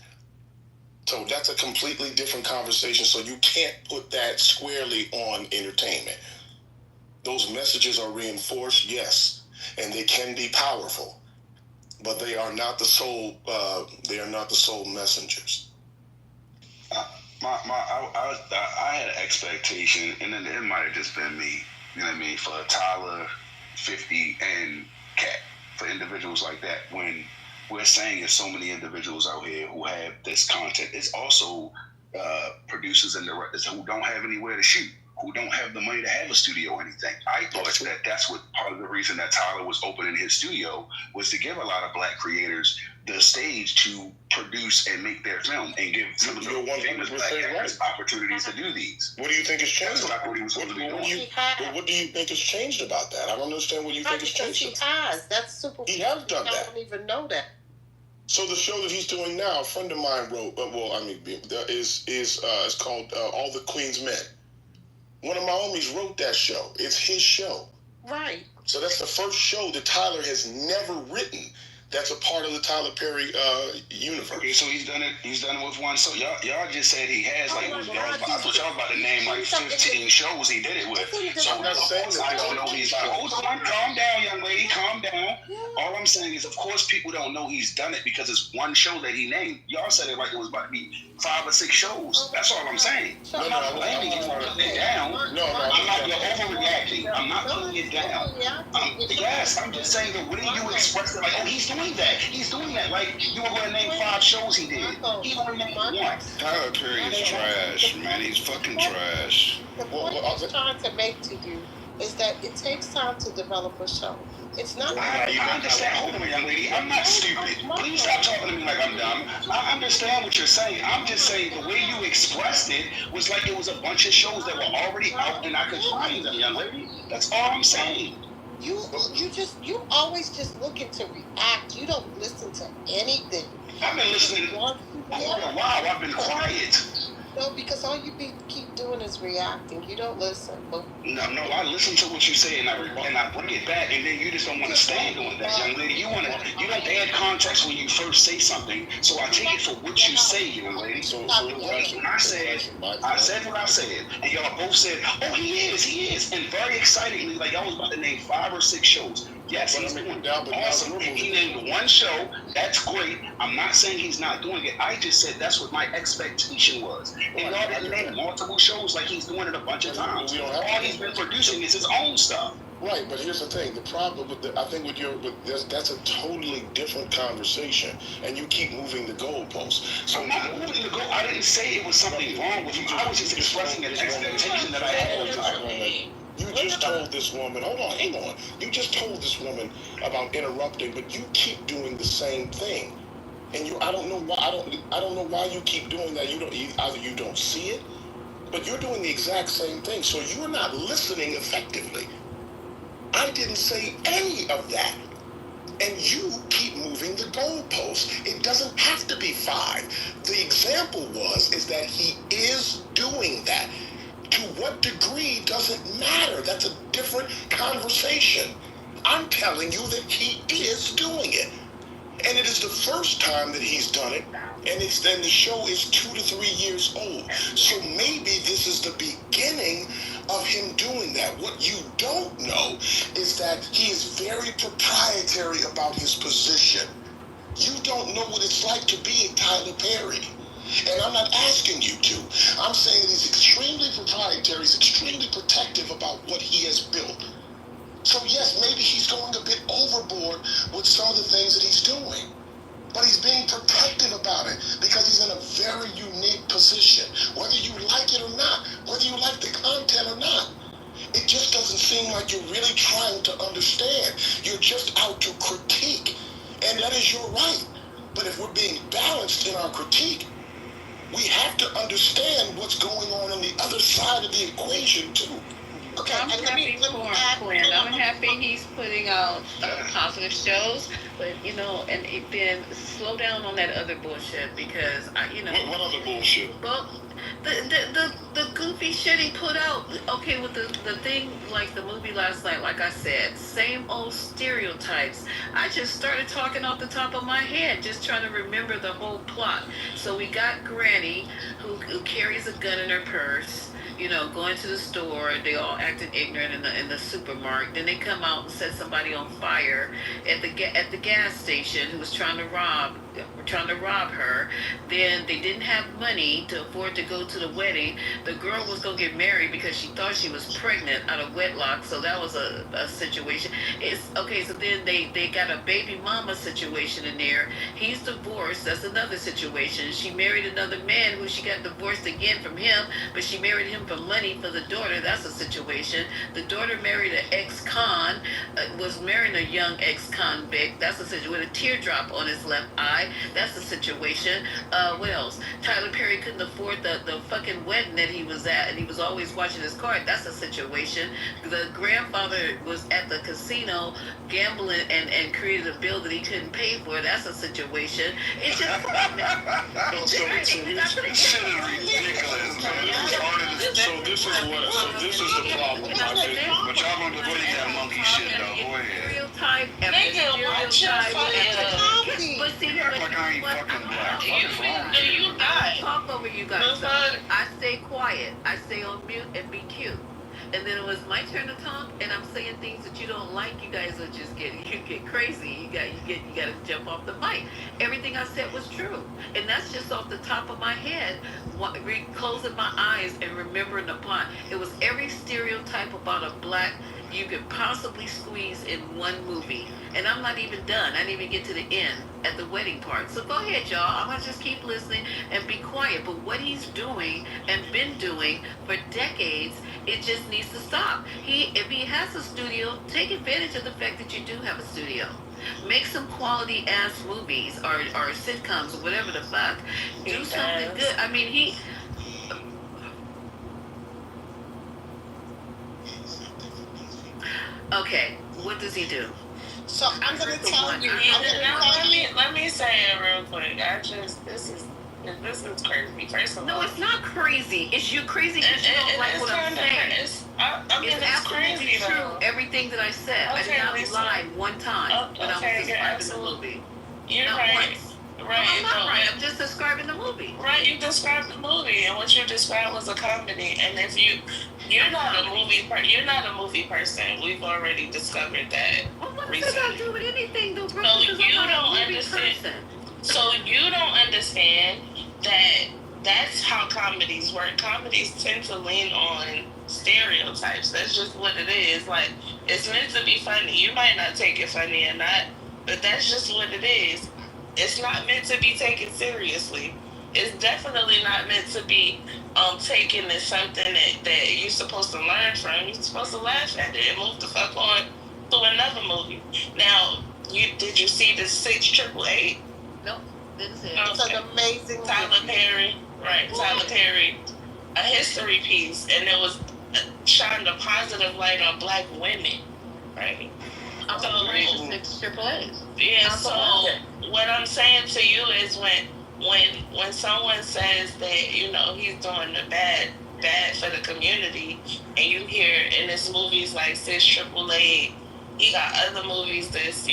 So that's a completely different conversation, so you can't put that squarely on entertainment. Those messages are reinforced, yes, and they can be powerful, but they are not the sole. They are not the sole messengers. I had an expectation, and then it might have just been me. You know what I mean? For Tyler, 50, and Cat, for individuals like that. When we're saying there's so many individuals out here who have this content, it's also producers and directors who don't have anywhere to shoot, who don't have the money to have a studio or anything. I thought that that's what part of the reason that Tyler was opening his studio was to give a lot of black creators the stage to produce and make their film and give some of the famous black actors opportunities to do these. What do you think has changed? That's what I thought he was supposed to be doing. What do you think has changed about that? I don't understand what you think has changed. He has. That's super. He has done that. I don't even know that. So the show that he's doing now, a friend of mine wrote. It's called All the Queen's Men. One of my homies wrote that show. It's his show. Right. So that's the first show that Tyler has never written. That's a part of the Tyler Perry universe. Okay, so he's done it with one. So y'all just said he has I thought y'all about to name like 15 shows he did it with. So I'm not saying that I don't know he's like, hold on, calm down, young lady, calm down. All I'm saying is, of course, people don't know he's done it because it's one show that he named. Y'all said it like it was about to be 5 or 6 shows. That's all I'm saying. I'm not blaming you for putting it down. I'm not. You're overreacting. I'm not putting it down. Yes, I'm just saying the way you express it, like, oh, he's doing that. He's doing that. Like, you were going to name 5 shows he did. He only named 1. Tyler Perry is trash, man. He's fucking trash. The point I'm trying to make to you is that it takes time to develop a show. It's not. I understand. Hold on, young lady. I'm not stupid. Please stop talking to me like I'm dumb. I understand what you're saying. I'm just saying the way you expressed it was like it was a bunch of shows that were already out and I could find them, young lady. That's all I'm saying. You always just looking to react. You don't listen to anything. I've been listening for a while. I've been quiet. No, because all you keep doing is reacting. You don't listen. No, I listen to what you say and I bring it back, and then you just don't want to stand on that, young lady. You don't add context when you first say something. So I take it for what you say, young lady. So when I said what I said, and y'all both said, "Oh, he is," and very excitedly, like y'all was about to name 5 or 6 shows. Yes, he's doing awesome. If he named 1 show, that's great. I'm not saying he's not doing it. I just said that's what my expectation was. And y'all didn't name multiple shows like he's doing it a bunch of times. All he's been producing is his own stuff. Right, but here's the thing. The problem with that's a totally different conversation, and you keep moving the goalposts. So I'm not moving the goal. I didn't say it was something wrong with him. I was just expressing an expectation that I had. You just told this woman, hang on. You just told this woman about interrupting, but you keep doing the same thing. And I don't know why you keep doing that. Either you don't see it, but you're doing the exact same thing. So you're not listening effectively. I didn't say any of that. And you keep moving the goalposts. It doesn't have to be 5. The example is that he is doing that. To what degree doesn't matter. That's a different conversation. I'm telling you that he is doing it. And it is the first time that he's done it. And then the show is 2 to 3 years old. So maybe this is the beginning of him doing that. What you don't know is that he is very proprietary about his position. You don't know what it's like to be Tyler Perry. And I'm not asking you to. I'm saying that he's extremely proprietary, he's extremely protective about what he has built. So yes, maybe he's going a bit overboard with some of the things that he's doing. But he's being protective about it because he's in a very unique position. Whether you like it or not, whether you like the content or not, it just doesn't seem like you're really trying to understand. You're just out to critique. And that is your right. But if we're being balanced in our critique, we have to understand what's going on the other side of the equation too. Okay, I'm happy for Quinn. I'm happy he's putting out positive shows, but and then slow down on that other bullshit because What other bullshit? Well, the goofy shit he put out. Okay, with the thing like the movie last night, like I said, same old stereotypes. I just started talking off the top of my head, just trying to remember the whole plot. So we got Granny who carries a gun in her purse. Going to the store, they all acting ignorant in the supermarket. Then they come out and set somebody on fire at the gas station who was trying to rob were trying to rob her. Then they didn't have money to afford to go to the wedding. The girl was going to get married because she thought she was pregnant out of wedlock. So that was a situation. It's okay. So then they got a baby mama situation in there. He's divorced. That's another situation. She married another man who she got divorced again from him, but she married him for money for the daughter. That's a situation. The daughter married an ex-con, was marrying a young ex-convict. That's a situation. With a teardrop on his left eye. That's a situation. What else? Tyler Perry couldn't afford the fucking wedding that he was at, and he was always watching his card. That's a situation. The grandfather was at the casino gambling and created a bill that he couldn't pay for. That's a situation. It's just So this is the problem. But y'all gonna go ahead that monkey shit though. Go ahead. Stereotype after stereotype. But see, Like I ain't fucking black. You got talk over you guys. So I stay quiet. I stay on mute and be cute. And then it was my turn to talk, and I'm saying things that you don't like. You guys are just get crazy. You got to jump off the mic. Everything I said was true, and that's just off the top of my head. Closing my eyes and remembering the plot. It was every stereotype about a black you could possibly squeeze in one movie. And I'm not even done. I didn't even get to the end at the wedding part. So go ahead, y'all. I'm going to just keep listening and be quiet. But what he's doing and been doing for decades, it just needs to stop. If he has a studio, take advantage of the fact that you do have a studio. Make some quality ass movies or sitcoms or whatever the fuck. Do something good. I mean, Okay, what does he do? So I'm gonna tell you. Let me say it real quick. This is crazy. First of all, no, it's not crazy. It's you crazy because you don't like what I'm saying. It's absolutely crazy, true. Everything that I said, okay, I did not lie one time when I was describing the movie. You're not right. Once. Right. I'm not right. I'm just describing the movie. Right. You described the movie, and what you described was a comedy. And if you're not a movie person. We've already discovered that. Well, what does that got to do with anything, though, bro? So you don't understand. So you don't understand that that's how comedies work. Comedies tend to lean on stereotypes. That's just what it is. Like, it's meant to be funny. You might not take it funny or not, but that's just what it is. It's not meant to be taken seriously. It's definitely not meant to be taken as something that you're supposed to learn from. You're supposed to laugh at it and move the fuck on to another movie. Now, did you see the 688? Nope, didn't see it. It's an amazing Tyler Perry, right? Tyler Perry, a history piece, and it was shining a positive light on black women, right? So 6 AAAs. Yeah. So what I'm saying to you is when someone says that he's doing the bad for the community, and you hear in his movies like 6 AAA, he got other movies that's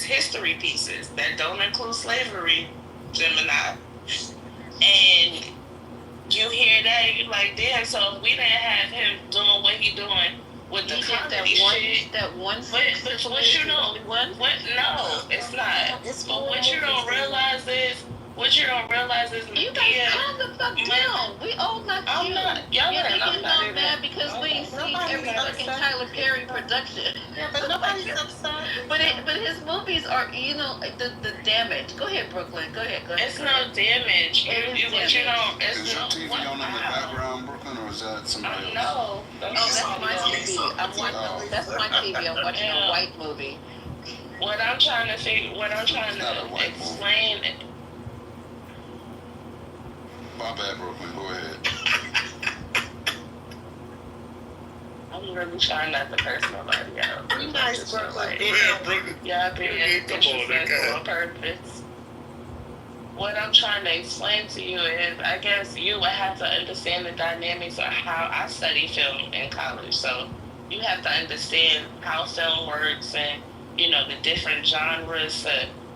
history pieces that don't include slavery, Gemini, and you hear that, you're like, damn. So if we didn't have him doing what he doing with the comedy shit, that one, but what you know, what? No, it's not. But what you don't realize is. You guys calm the fuck down. We all not I'm you. not. Y'all You're not. I'm not mad because we ain't seen every fucking Tyler Perry production. Yeah, but nobody's upset. But his movies are, the damage. Go ahead, Brooklyn. Go ahead. It's no damage. Is your TV on in the background, Brooklyn, or is that somebody else? No. That's my TV. That's my TV. I'm watching a white movie. What I'm trying to explain. My bad, Brooklyn. Go ahead. I'm really trying not to curse nobody out. You nice, Brooklyn. Y'all being disrespectful on purpose. What I'm trying to explain to you is, I guess you would have to understand the dynamics of how I studied film in college. So you have to understand how film works and, the different genres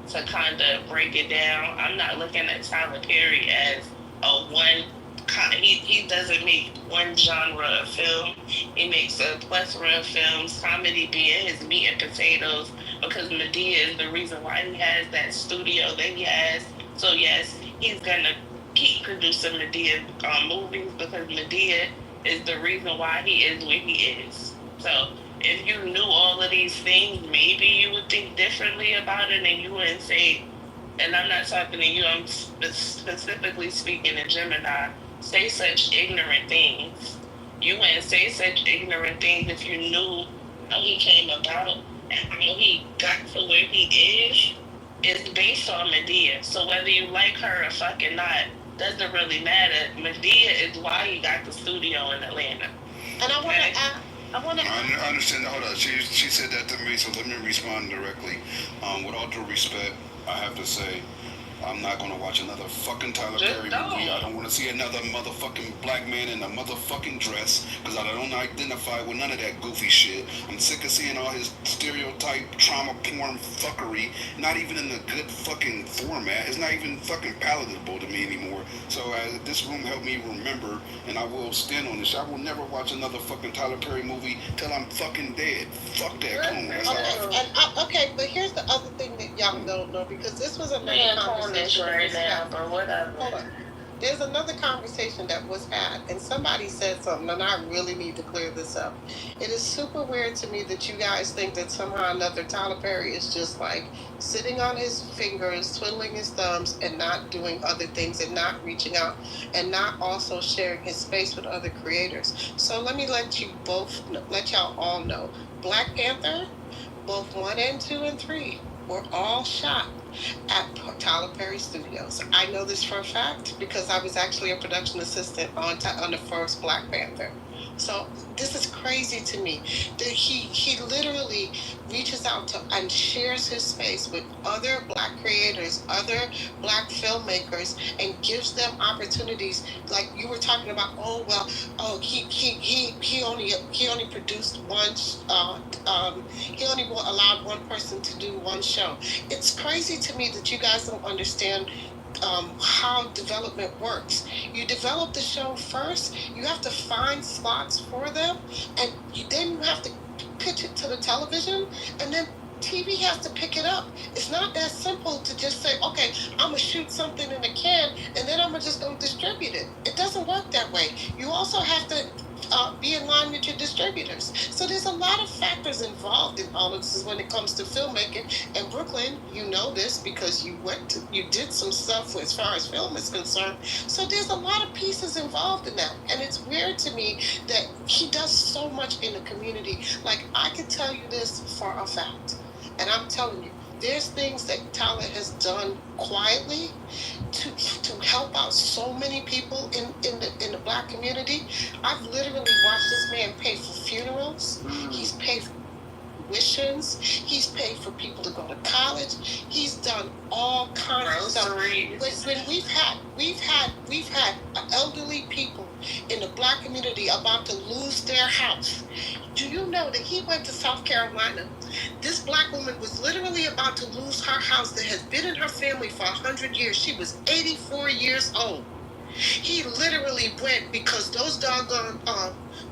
to kind of break it down. I'm not looking at Tyler Perry as a one he doesn't make one genre of film. He makes a plethora of films, comedy being his meat and potatoes, because Medea is the reason why he has that studio that he has. So yes, he's gonna keep producing Medea movies, because Medea is the reason why he is where he is. So if you knew all of these things, maybe you would think differently about it, and you wouldn't say, and I'm not talking to you, I'm specifically speaking to Gemini, say such ignorant things. You wouldn't say such ignorant things if you knew how he came about and how he got to where he is. It's based on Medea. So whether you like her or fucking not, doesn't really matter. Medea is why he got the studio in Atlanta. And I want to add. I understand. Hold on. She said that to me, so let me respond directly. With all due respect, I have to say, I'm not going to watch another fucking Tyler Perry movie. I don't want to see another motherfucking black man in a motherfucking dress, because I don't identify with none of that goofy shit. I'm sick of seeing all his stereotype trauma porn fuckery, not even in a good fucking format. It's not even fucking palatable to me anymore. So this room helped me remember, and I will stand on this. I will never watch another fucking Tyler Perry movie till I'm fucking dead. Fuck that cone. That's how I feel. Okay, but here's the other thing that y'all don't know, because this was another conversation right now, or whatever. Hold on. There's another conversation that was had, and somebody said something, and I really need to clear this up. It is super weird to me that you guys think that somehow or another Tyler Perry is just like sitting on his fingers, twiddling his thumbs, and not doing other things, and not reaching out, and not also sharing his space with other creators. So let me let y'all all know, Black Panther, both 1 and 2 and 3 were all shot at Tyler Perry Studios. I know this for a fact because I was actually a production assistant on the first Black Panther. So this is crazy to me that he literally reaches out to and shares his space with other black creators, other black filmmakers, and gives them opportunities. Like you were talking about, he only produced one. He only allowed one person to do one show. It's crazy to me that you guys don't understand how development works. You develop the show first, you have to find slots for them, and then you have to pitch it to the television, and then TV has to pick it up. It's not that simple to just say, okay, I'm going to shoot something in a can, and then I'm just going to distribute it. It doesn't work that way. You also have to be in line with your distributors. So there's a lot of factors involved in all of this when it comes to filmmaking. And Brooklyn, you know this because you did some stuff as far as film is concerned. So there's a lot of pieces involved in that. And it's weird to me that he does so much in the community. Like, I can tell you this for a fact. And I'm telling you, there's things that Tyler has done quietly to help out so many people in the black community. I've literally watched this man pay for funerals. He's paid for tuitions. He's paid for people to go to college. He's done all kinds of stuff. When we've had elderly people in the black community about to lose their house. Do you know that he went to South Carolina? This black woman was literally about to lose her house that has been in her family for 100 years. She was 84 years old. He literally went because those doggone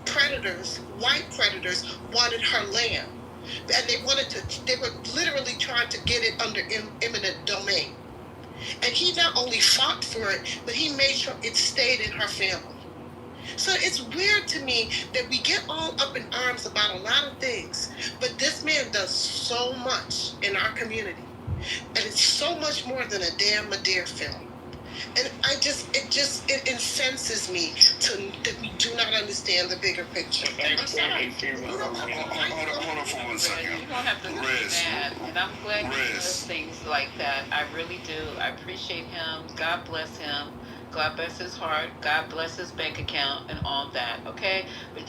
predators, white predators, wanted her land. And they were literally trying to get it under eminent domain. And he not only fought for it, but he made sure it stayed in her family. So it's weird to me that we get all up in arms about a lot of things, but this man does so much in our community. And it's so much more than a damn Medea film. And it incenses me that we do not understand the bigger picture. I'm sorry. Hold on for 1 second. You don't have to do that. And I'm glad he does things like that. I really do. I appreciate him. God bless him. God bless his heart. God bless his bank account and all that. Okay? But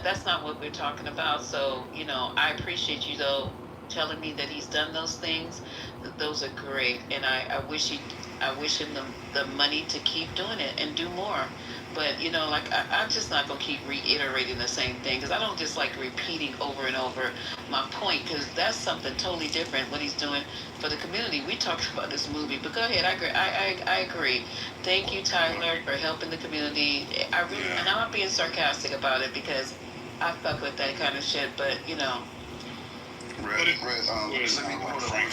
that's not what we're talking about. So, I appreciate you though telling me that he's done those things. Those are great. And I wish he I wish him the money to keep doing it and do more. But, you know, like, I'm just not going to keep reiterating the same thing, because I don't just like repeating over and over my point, because that's something totally different, what he's doing for the community. We talked about this movie, but go ahead. I agree. I agree. Thank you, Tyler, for helping the community. I really, and I'm not being sarcastic about it, because I fuck with that kind of shit, but, you know. Frank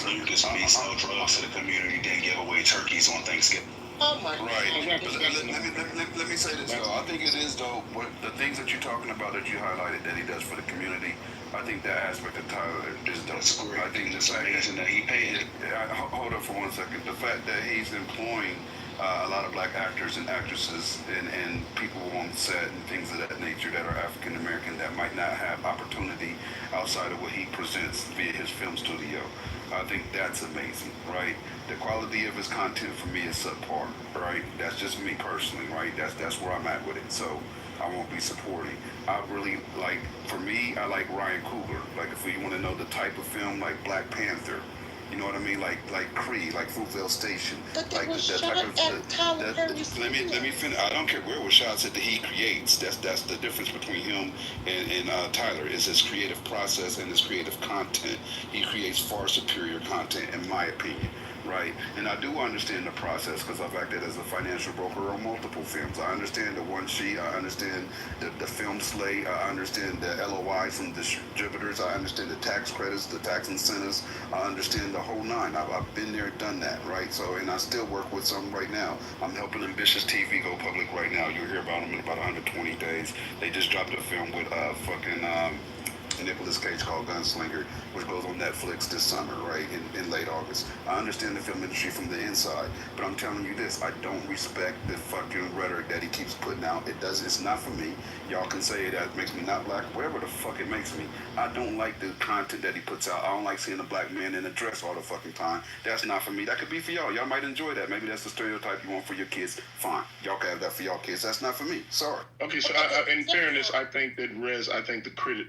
Lucas may sell drugs to the community, then give away turkeys on Thanksgiving. Oh my God. Right. Let me say this though. I think it is though. What the things that you're talking about that you highlighted that he does for the community, I think that aspect of Tyler is dope. That's great. I think it's amazing that he paid it. Hold up for 1 second. The fact that he's employing a lot of black actors and actresses and people on set and things of that nature that are African American that might not have opportunity outside of what he presents via his film studio. I think that's amazing, right? The quality of his content for me is subpar, right? That's just me personally, right? That's where I'm at with it. So I won't be supporting. I really like, for me, I like Ryan Coogler. Like if you want to know the type of film, like Black Panther, you know what I mean? Like Creed, like Fruitvale Station. But they like was shot at Tyler Perry's let me finish. I don't care where it was shot. Said that he creates. That's the difference between him and Tyler is his creative process and his creative content. He creates far superior content, in my opinion. Right, and I do understand the process because I've acted as a financial broker on multiple films. I understand the one sheet, I understand the film slate, I understand the LOIs from distributors, I understand the tax credits, the tax incentives, I understand the whole nine. I've been there, done that, right? So, and I still work with some right now. I'm helping Ambitious TV go public right now. You'll hear about them in about 120 days. They just dropped a film with Nicolas Cage called Gunslinger, which goes on Netflix this summer, right, in late August. I understand the film industry from the inside, but I'm telling you this, I don't respect the fucking rhetoric that he keeps putting out. It's not for me. Y'all can say that makes me not black, whatever the fuck it makes me. I don't like the content that he puts out. I don't like seeing a black man in a dress all the fucking time. That's not for me. That could be for y'all. Y'all might enjoy that. Maybe that's the stereotype you want for your kids. Fine. Y'all can have that for y'all kids. That's not for me. Sorry. Okay, so in fairness, I think that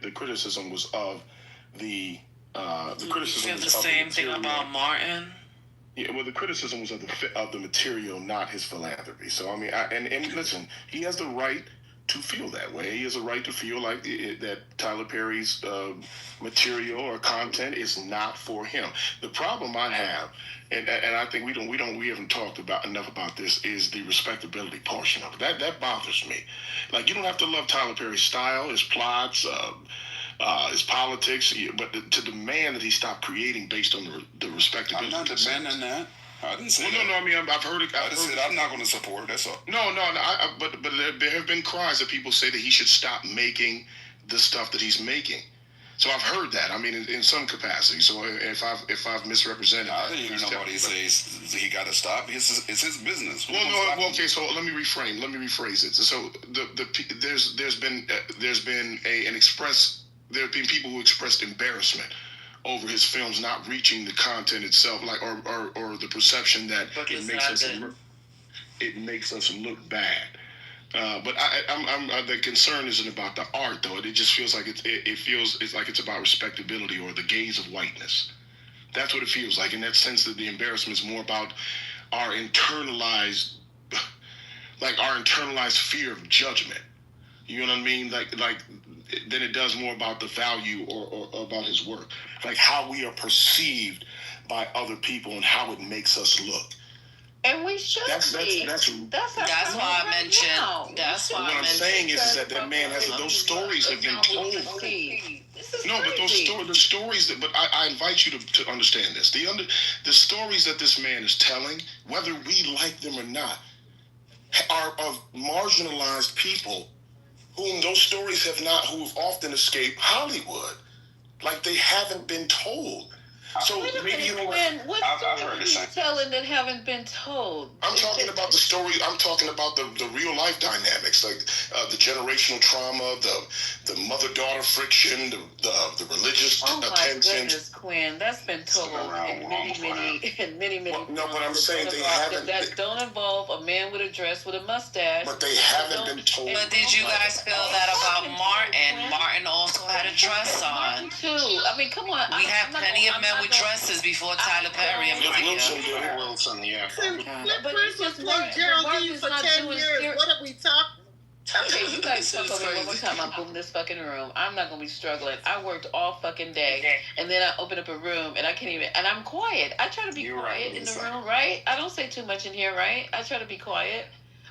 the criticism was of the criticism. You feel the same thing about Martin. Yeah, well, the criticism was of the material, not his philanthropy. So I mean, and listen, he has the right to feel that way. He has a right to feel like that Tyler Perry's material or content is not for him. The problem I have, and I think we haven't talked enough about this, is the respectability portion of it. That bothers me. Like, you don't have to love Tyler Perry's style, his plots, his politics, but to demand that he stop creating based on the respectability. I'm not demanding that. I didn't say that. No. I mean, I've heard it. I just said I'm not going to support. That's all. No. But there have been cries that people say that he should stop making the stuff that he's making. So I've heard that. I mean, in some capacity. So if I've misrepresented, I didn't hear nobody say he got to stop. It's his business. Well, okay. So let me rephrase it. So there have been people who expressed embarrassment over his films not reaching the content itself, like or the perception that it makes us look bad. But the concern isn't about the art, though. It just feels like it's about respectability or the gaze of whiteness. That's what it feels like. In that sense, that the embarrassment is more about our internalized fear of judgment. You know what I mean? Like than it does more about the value or about his work, like how we are perceived by other people and how it makes us look. And we should be. That's why I mentioned. That's why what I'm saying is that man has those stories have been told. No, but the stories that. But I invite you to understand this. The stories that this man is telling, whether we like them or not, are of marginalized people whom those stories who have often escaped Hollywood. Like, they haven't been told. So maybe you know what I've heard the same. Telling that haven't been told. I'm talking about the story. I'm talking about the real life dynamics, like the generational trauma, the mother-daughter friction, the religious attention. Oh my goodness, Quinn, Quinn, that's been told in many. Well, no, but I'm saying they haven't. That don't involve a man with a dress with a mustache. But they haven't been told. But did you guys feel that about Martin? Martin also had a dress on. Martin too. I mean, come on. We have plenty of men with with dresses before Tyler Perry. I'm Flip Wilson here. did it. Wilson, yeah. But it's just played Geraldine for 10 years. What are we talking? Okay, you guys fuck over me one more time. I boom this fucking room. I'm not gonna be struggling. I worked all fucking day, and then I open up a room, and I can't even. And I'm quiet. I try to be quiet in the room, right? I don't say too much in here, right? I try to be quiet.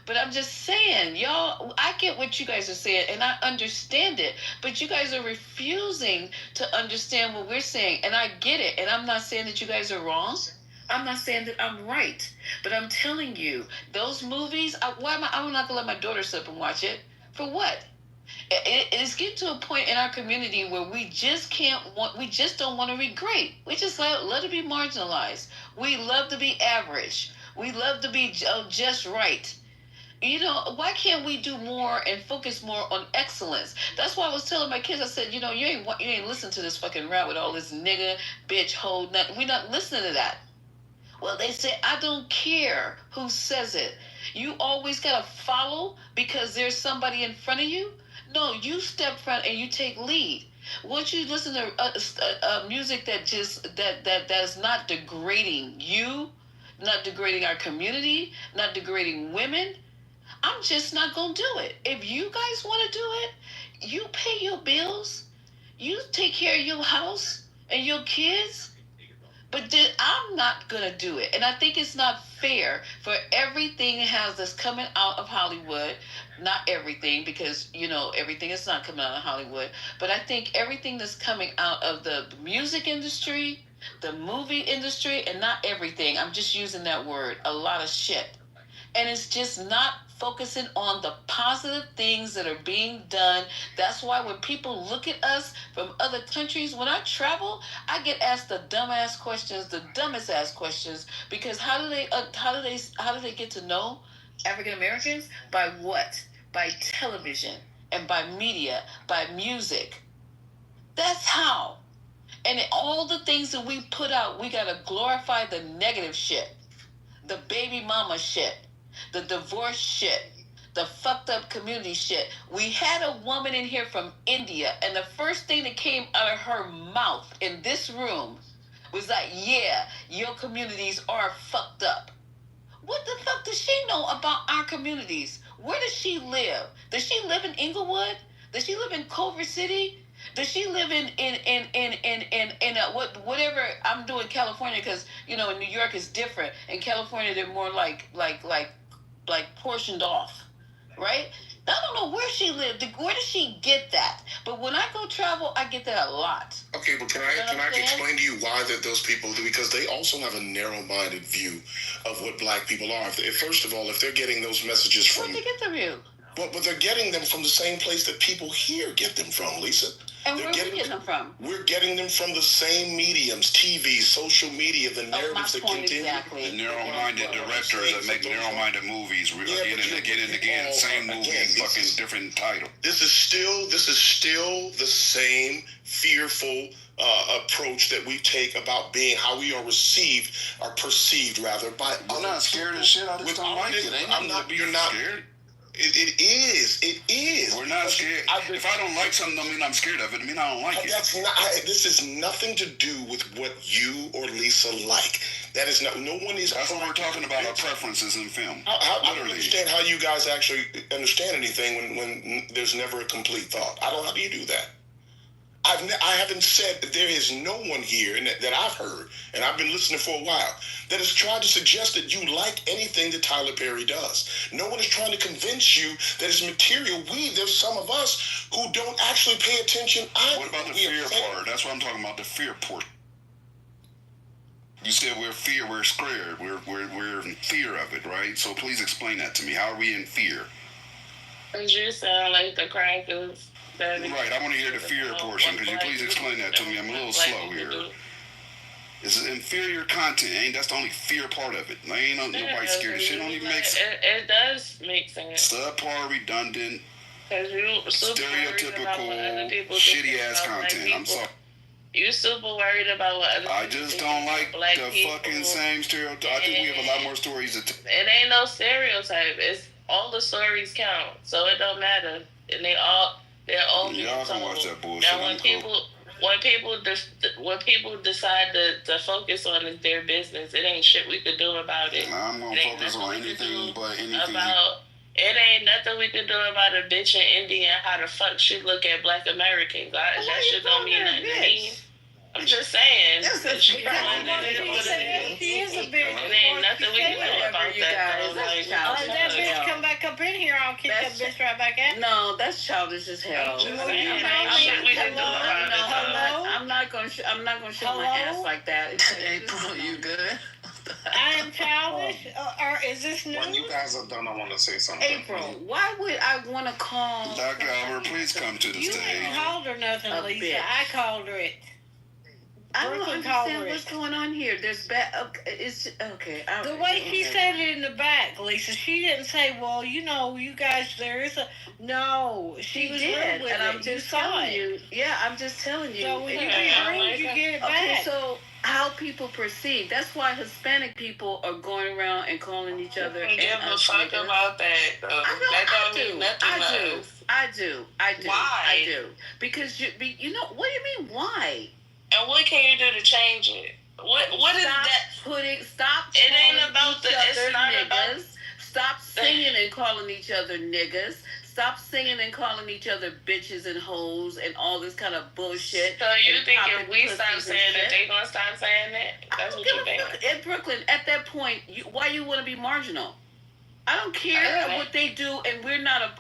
But I'm just saying, y'all, I get what you guys are saying, and I understand it. But you guys are refusing to understand what we're saying, and I get it. And I'm not saying that you guys are wrong. I'm not saying that I'm right, but I'm telling you, those movies. I'm not gonna let my daughter sit up and watch it. For what? It's getting to a point in our community where we just we just don't want to be great. We just love to be marginalized. We love to be average. We love to be just right. You know, why can't we do more and focus more on excellence? That's why I was telling my kids. I said, you ain't listen to this fucking rap with all this nigga, bitch, hoe. We're not listening to that. Well, they say, I don't care who says it. You always got to follow because there's somebody in front of you. No, you step front and you take lead. Once you listen to music that is not degrading you, not degrading our community, not degrading women, I'm just not going to do it. If you guys want to do it, you pay your bills, you take care of your house and your kids. But I'm not going to do it. And I think it's not fair for everything that's coming out of Hollywood. Not everything, because, everything is not coming out of Hollywood. But I think everything that's coming out of the music industry, the movie industry, and not everything. I'm just using that word. A lot of shit. And it's just not focusing on the positive things that are being done. That's why when people look at us from other countries, when I travel, I get asked the dumbest ass questions, because how do they get to know African Americans? By what? By television and by media, by music. That's how. And all the things that we put out, we gotta glorify the negative shit, the baby mama shit, the divorce shit, the fucked up community shit. We had a woman in here from India, and the first thing that came out of her mouth in this room was like, yeah, your communities are fucked up. What the fuck does she know about our communities? Where does she live? Does she live in Inglewood? Does she live in Culver City? Does she live in whatever I'm doing California? Because in New York is different. In California they're more like portioned off, right? I don't know where she lived. Where does she get that? But when I go travel, I get that a lot. Okay, but can I explain to you why those people do? Because they also have a narrow-minded view of what black people are. First of all, if they're getting those messages from... Where they get the view? But they're getting them from the same place that people here get them from, Lisa. And where are we getting them from? We're getting them from the same mediums, TV, social media, the narratives that continue. Exactly. The narrow-minded directors that make narrow-minded movies again and again, same movie, fucking different title. This is still the same fearful approach that we take about being how we are perceived rather by. I'm not scared of shit. I just don't like it. You're not scared. It is. We're not scared. If I don't like something, don't mean I'm scared of it. I mean I don't like it. This is nothing to do with what you or Lisa like. That is not. No one is. That's what we're talking about. Our preferences in film. I don't understand how you guys actually understand anything when there's never a complete thought. How do you do that? I haven't said that there is no one here that I've heard, and I've been listening for a while, that has tried to suggest that you like anything that Tyler Perry does. No one is trying to convince you that it's material. There's some of us who don't actually pay attention either. What about the fear part? That's what I'm talking about, the fear part. You said we're scared. We're in fear of it, right? So please explain that to me. How are we in fear? You sound like the crackers. Right, I want to hear the fear portion. Could you please explain that to me? I'm a little slow here. It's inferior content. That's the only fear part of it. Ain't nobody scared of shit. Don't even make sense. It does make sense. Subpar, redundant, stereotypical, shitty ass content. I'm sorry. You super worried about what other people I just don't like the fucking same stereotype. I think we have a lot more stories to tell. It ain't no stereotype. It's all the stories count, so it don't matter, and they're all Y'all can watch that bullshit. And when people when people decide to focus on their business, it ain't shit we could do about it. I'm gonna focus on anything but anything. It ain't nothing we can do about a bitch in India and how the fuck she look at Black Americans. That shit don't mean nothing to me. I'm just saying. She is a bitch. It ain't nothing we can do about that. That bitch come back up in here, I'll kick that bitch right back out. No, that's childish as hell. I'm not gonna show my ass like that. April, you good? I am childish, or is this new? When you guys are done, I want to say something. April, why would I want to call Dr. Albert? Please come to the stage. You didn't call her nothing, Lisa. Bitch. I called her it. I don't understand what's going on here. There's it's okay. The way she said it in the back, Lisa, she didn't say, "Well, you know, you guys, there is a." No, she was did, with and it. I'm just telling you. Yeah, I'm just telling you. So when you get you get it back. Okay, so how people perceive. That's why Hispanic people are going around and calling each other. I don't give a fuck about that. That don't mean nothing to us. I do. Why? I do. Because you know, what do you mean, why? And what can you do to change it? What is that? Stop. It ain't about the. It's not niggas. about. Stop singing and calling each other niggas. Stop singing and calling each other bitches and hoes and all this kind of bullshit. So you think if we stop saying that, they gonna stop saying that? That's what you think? In Brooklyn, at that point, why you want to be marginal? I don't care what they do, and we're not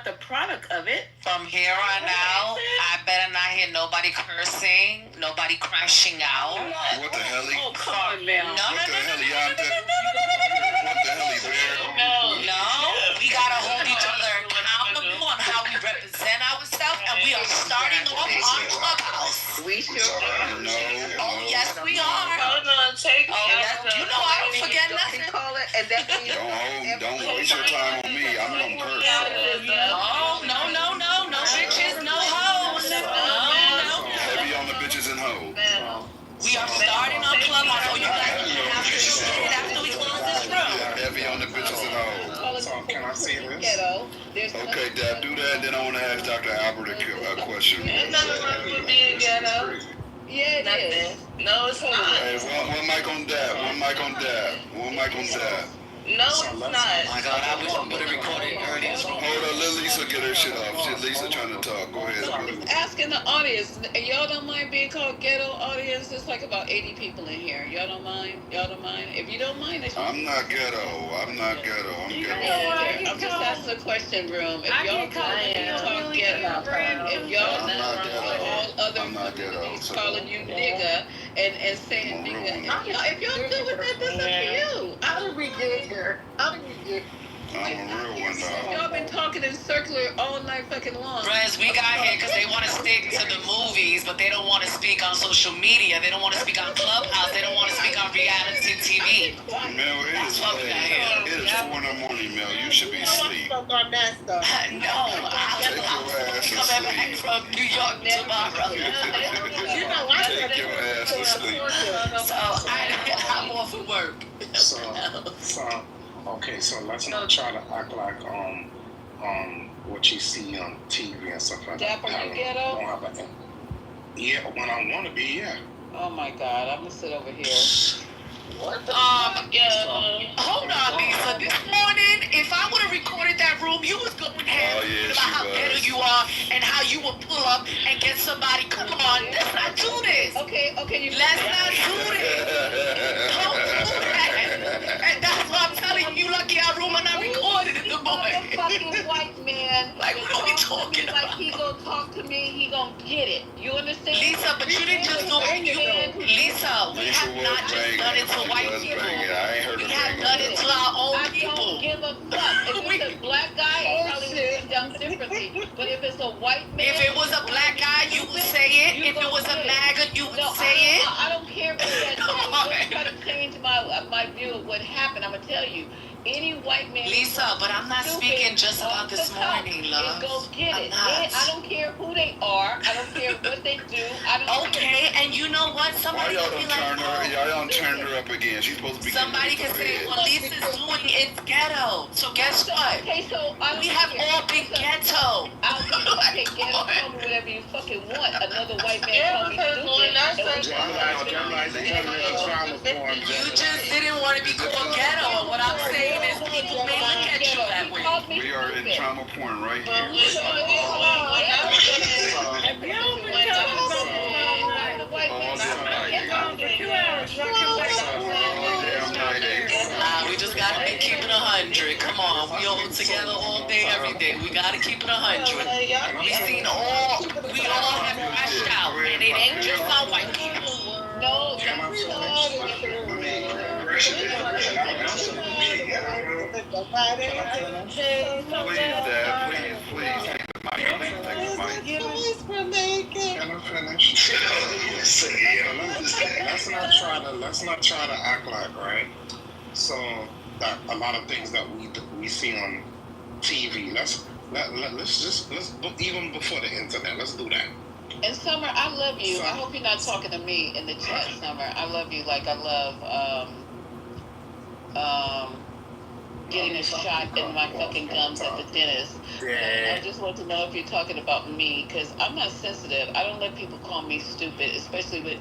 the product of it. From here on out, I better not hear nobody cursing, nobody crashing out. What the hell? Oh, come on, Mel. No. What the hell, No, we gotta hold each other accountable on how we represent ourselves, and we are starting off on Clubhouse. We sure are. Oh, yes, we are. Hold on, take me. You know I don't forget nothing. Call it, and that means Don't waste your time on me. I'm gonna curse. Oh, no bitches, no hoes. No. Heavy on the bitches and hoes. We are starting on Clubhouse. Oh, you guys have to say it after we close this room. Heavy on the bitches and hoes. So can I say this? Okay, Dad, do that. Then I want to ask Dr. Albert a question. There's nothing wrong with being ghetto. Yeah, it is. No, it's not. Hey, one mic on Dad. One mic on Dad. One mic on Dad. No, it's not. My God, I wish we would have recorded earlier. Hold on, let Lisa get her shit off. Lisa trying to talk. Go ahead. Asking the audience, y'all don't mind being called ghetto audience? There's like about 80 people in here. Y'all don't mind? If you don't mind, I'm not ghetto. I'm ghetto. I'm just asking a question, room. If y'all talk ghetto, if y'all all other communities calling you nigga and saying nigga, if y'all do with that, that's up to you. I don't be good. I'm a real one, though. Y'all been talking in circular all night fucking long. Friends, we got here because they want to stick to the movies, but they don't want to speak on social media. They don't want to speak on Clubhouse. They don't want to speak on reality TV. Mel, it is 4 in the morning, Mel. You should be asleep. No, I'm coming back from New York tomorrow. Take your ass to sleep. So I'm off of work. So let's not try to act like what you see on TV and stuff like that. Dapper, you ghetto? Yeah, when I want to be, yeah. Oh my God, I'm gonna sit over here. Hold on, Lisa. This morning, if I would have recorded that room, you was going ahead about how ghetto you are and how you would pull up and get somebody. Come on, let's not do this. Okay, let's not do this. Don't do that. And that's why I'm telling you, lucky our room and I recorded it in the morning. Fucking white man. Like, what are we talking about? Like he gonna talk to me, he gonna get it. You understand? Lisa, but you didn't just do it. Lisa, we have not just done it to white people. We have done it to our own people. I don't give a fuck. If it's a black guy, it's probably would be done differently. But if it's a white man, if it was a black guy, you would say it. If it was a maggot, you would say it. I don't care if that. Don't try to change my view of what happened. I'm gonna tell you. Any white man, Lisa, but I'm not speaking just about this morning, love. Go get I'm it. not. Then I don't care who they are. I don't care what they do. I don't Okay, and you know what? Why Somebody y'all could be don't like, turn her? Y'all don't turn her up again. She's supposed to be. somebody could say, well, Lisa's doing it ghetto. So guess what? Okay, so We have all been ghetto. Okay, ghetto, call me whatever you fucking want. Another white man call me stupid. You just didn't want to be called ghetto. And what I'm saying is people may look at you that way. We are in trauma porn right here. We just gotta be keeping 100. Come on, we all together all day, every day. We gotta keep it 100. We all have crashed out, and it ain't just our white people. No, Can I finish? Let's not try to act like, right? So that a lot of things that we see on TV. Let's even before the internet. Let's do that. And Summer, I love you. I hope you're not talking to me in the chat, Summer. I love you like I love getting a shot in my fucking gums at the dentist. I just want to know if you're talking about me, because I'm not sensitive. I don't let people call me stupid, especially with.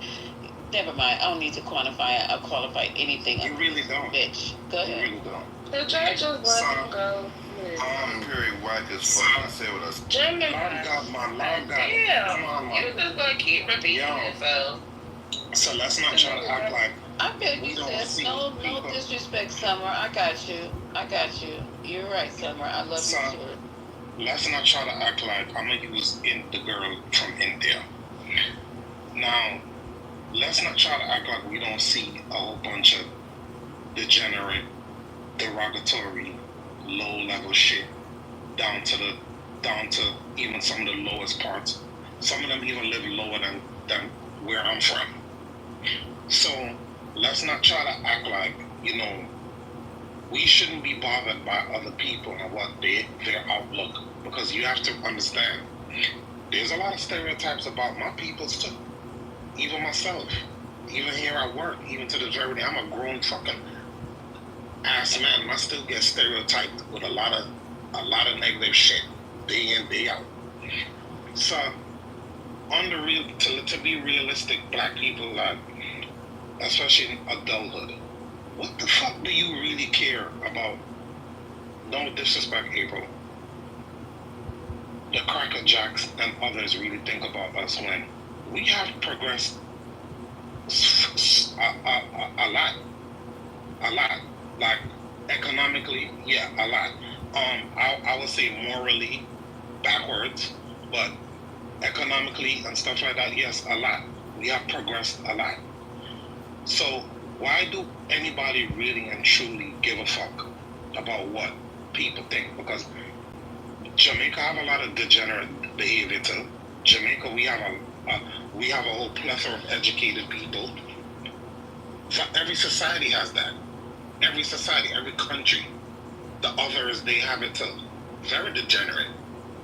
Never mind. I don't need to quantify it. I'll qualify anything. You really don't. Bitch. Go ahead. You really don't. The judge just let him go. Very whack as fuck. I said what I said. Jimmy. Damn. You just gonna keep repeating yourself. So let's not try to act like. I feel you said no disrespect, Summer. I got you. You're right, Summer. I love you too. Let's not try to act like I'm gonna use the girl from India. Now, let's not try to act like we don't see a whole bunch of degenerate, derogatory, low-level shit down to even some of the lowest parts. Some of them even live lower than where I'm from. So let's not try to act like, we shouldn't be bothered by other people and what their outlook, because you have to understand, there's a lot of stereotypes about my peoples too. Even myself, even here at work, even to the very day, I'm a grown fucking ass man, and I still get stereotyped with a lot of negative shit day in, day out. So, to be realistic, black people, like, especially in adulthood, what the fuck do you really care about? No disrespect, April. The Cracker Jacks and others really think about us when we have progressed a lot. Like economically, yeah, a lot. I would say morally backwards, but economically and stuff like that, yes, a lot. We have progressed a lot. So why do anybody really and truly give a fuck about what people think? Because Jamaica have a lot of degenerate behavior too. Jamaica, we have a whole plethora of educated people. Every society has that. Every society, every country. The others, they have it too. Very degenerate.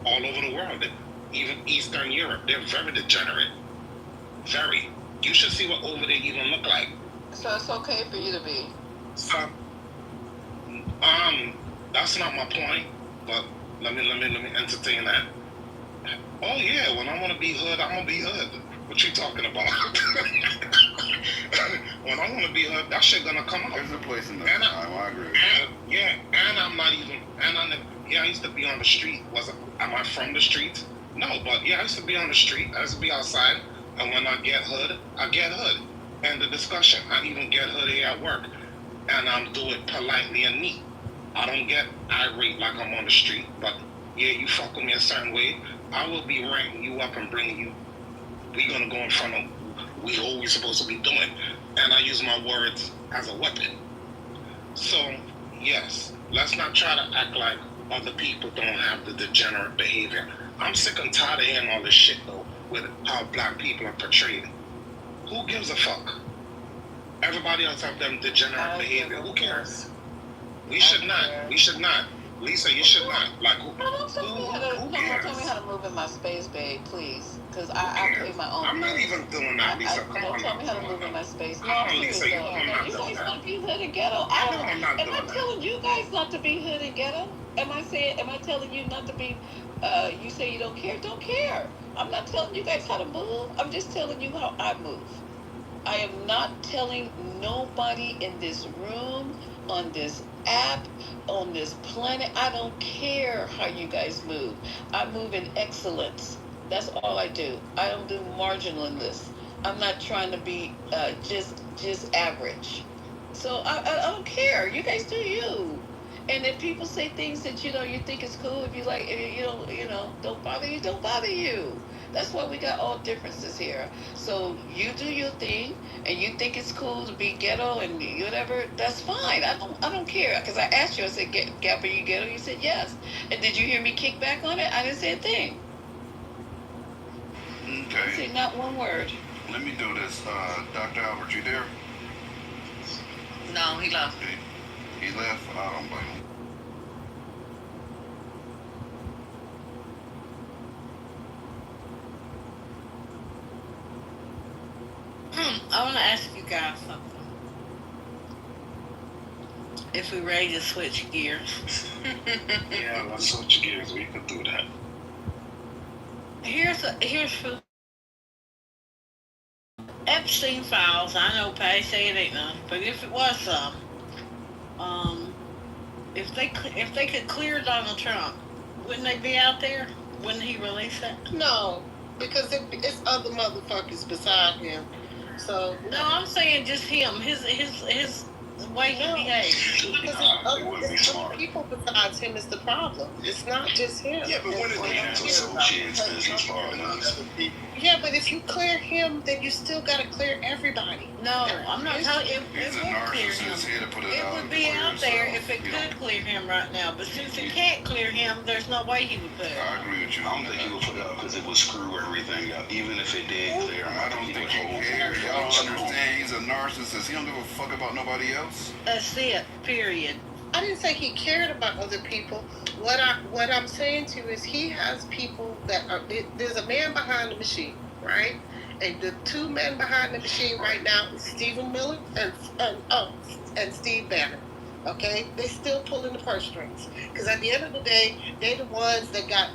All over the world. Even Eastern Europe, they're very degenerate. Very. You should see what over there even look like. So it's okay for you to be. So, that's not my point, but let me entertain that. Oh yeah, when I want to be hood, I'm gonna be hood. What you talking about? When I want to be hood, that shit gonna come out. There's a place in the time. I agree. And I'm not even. I used to be on the street. Am I from the street? No, but yeah, I used to be on the street. I used to be outside, and when I get hood, I get hood. And the discussion, I even get hood here at work, and I'm do it politely and neat. I don't get irate like I'm on the street, but yeah, you fuck with me a certain way, I will be ranking you up and bringing you. We're gonna go in front of we always supposed to be doing, and I use my words as a weapon. So yes, let's not try to act like other people don't have the degenerate behavior. I'm sick and tired of hearing all this shit though, with how black people are portrayed. Who gives a fuck? Everybody else have them degenerate behavior. Who cares? We should not. We should not. Lisa, you should not. Like, who cares? Don't tell me how to move in my space, babe, please. Because I pay my own. I'm not even doing that, Lisa. Don't tell me how to move in my space. No, Lisa, please I'm don't. not You doing guys that. want to be hood and ghetto? I'm not Am doing I that. telling you guys not to be hood and ghetto? Am I telling you not to be, you say you don't care? Don't care. I'm not telling you guys how to move. I'm just telling you how I move. I am not telling nobody in this room, on this app, on this planet. I don't care how you guys move. I move in excellence. That's all I do. I don't do marginalness. I'm not trying to be just average. So I don't care. You guys do you. And if people say things that you think is cool, if you like, if don't bother you, don't bother you. That's why we got all differences here. So you do your thing, and you think it's cool to be ghetto and whatever. That's fine. I don't care. Because I asked you, I said, "Gap, are you ghetto?" You said yes. And did you hear me kick back on it? I didn't say a thing. Okay. I said not one word. Let me do this. Dr. Albert, you there? No, he left. He left. I don't blame him. I want to ask you guys something. If we're ready to switch gears. Yeah, let's switch gears. We could do that. Here's food. Epstein files. I know Patty say it ain't none, but if it was some, if they could clear Donald Trump, wouldn't they be out there? Wouldn't he release that? No, because it's other motherfuckers beside him. So no, I'm saying just him. His way he behaves. Because it's other people besides him is the problem. It's not just him. Yeah, but when it comes to associates, business partners. Yeah, but if you clear him, then you still got to clear everybody. No, I'm not telling you. He's a narcissist. He had to put it out. It would be out there if it could clear him right now. But since it can't clear him, there's no way he would put it. I agree with you. I don't think he would put it out because it would screw everything up. Even if it did clear him, I don't think he cares. Y'all understand he's a narcissist. He don't give a fuck about nobody else. That's it. Period. I didn't say he cared about other people. What I'm saying to you is he has people that are. There's a man behind the machine, right? And the two men behind the machine right now is Stephen Miller and Steve Bannon. Okay, they still pulling the purse strings because at the end of the day, they the ones that got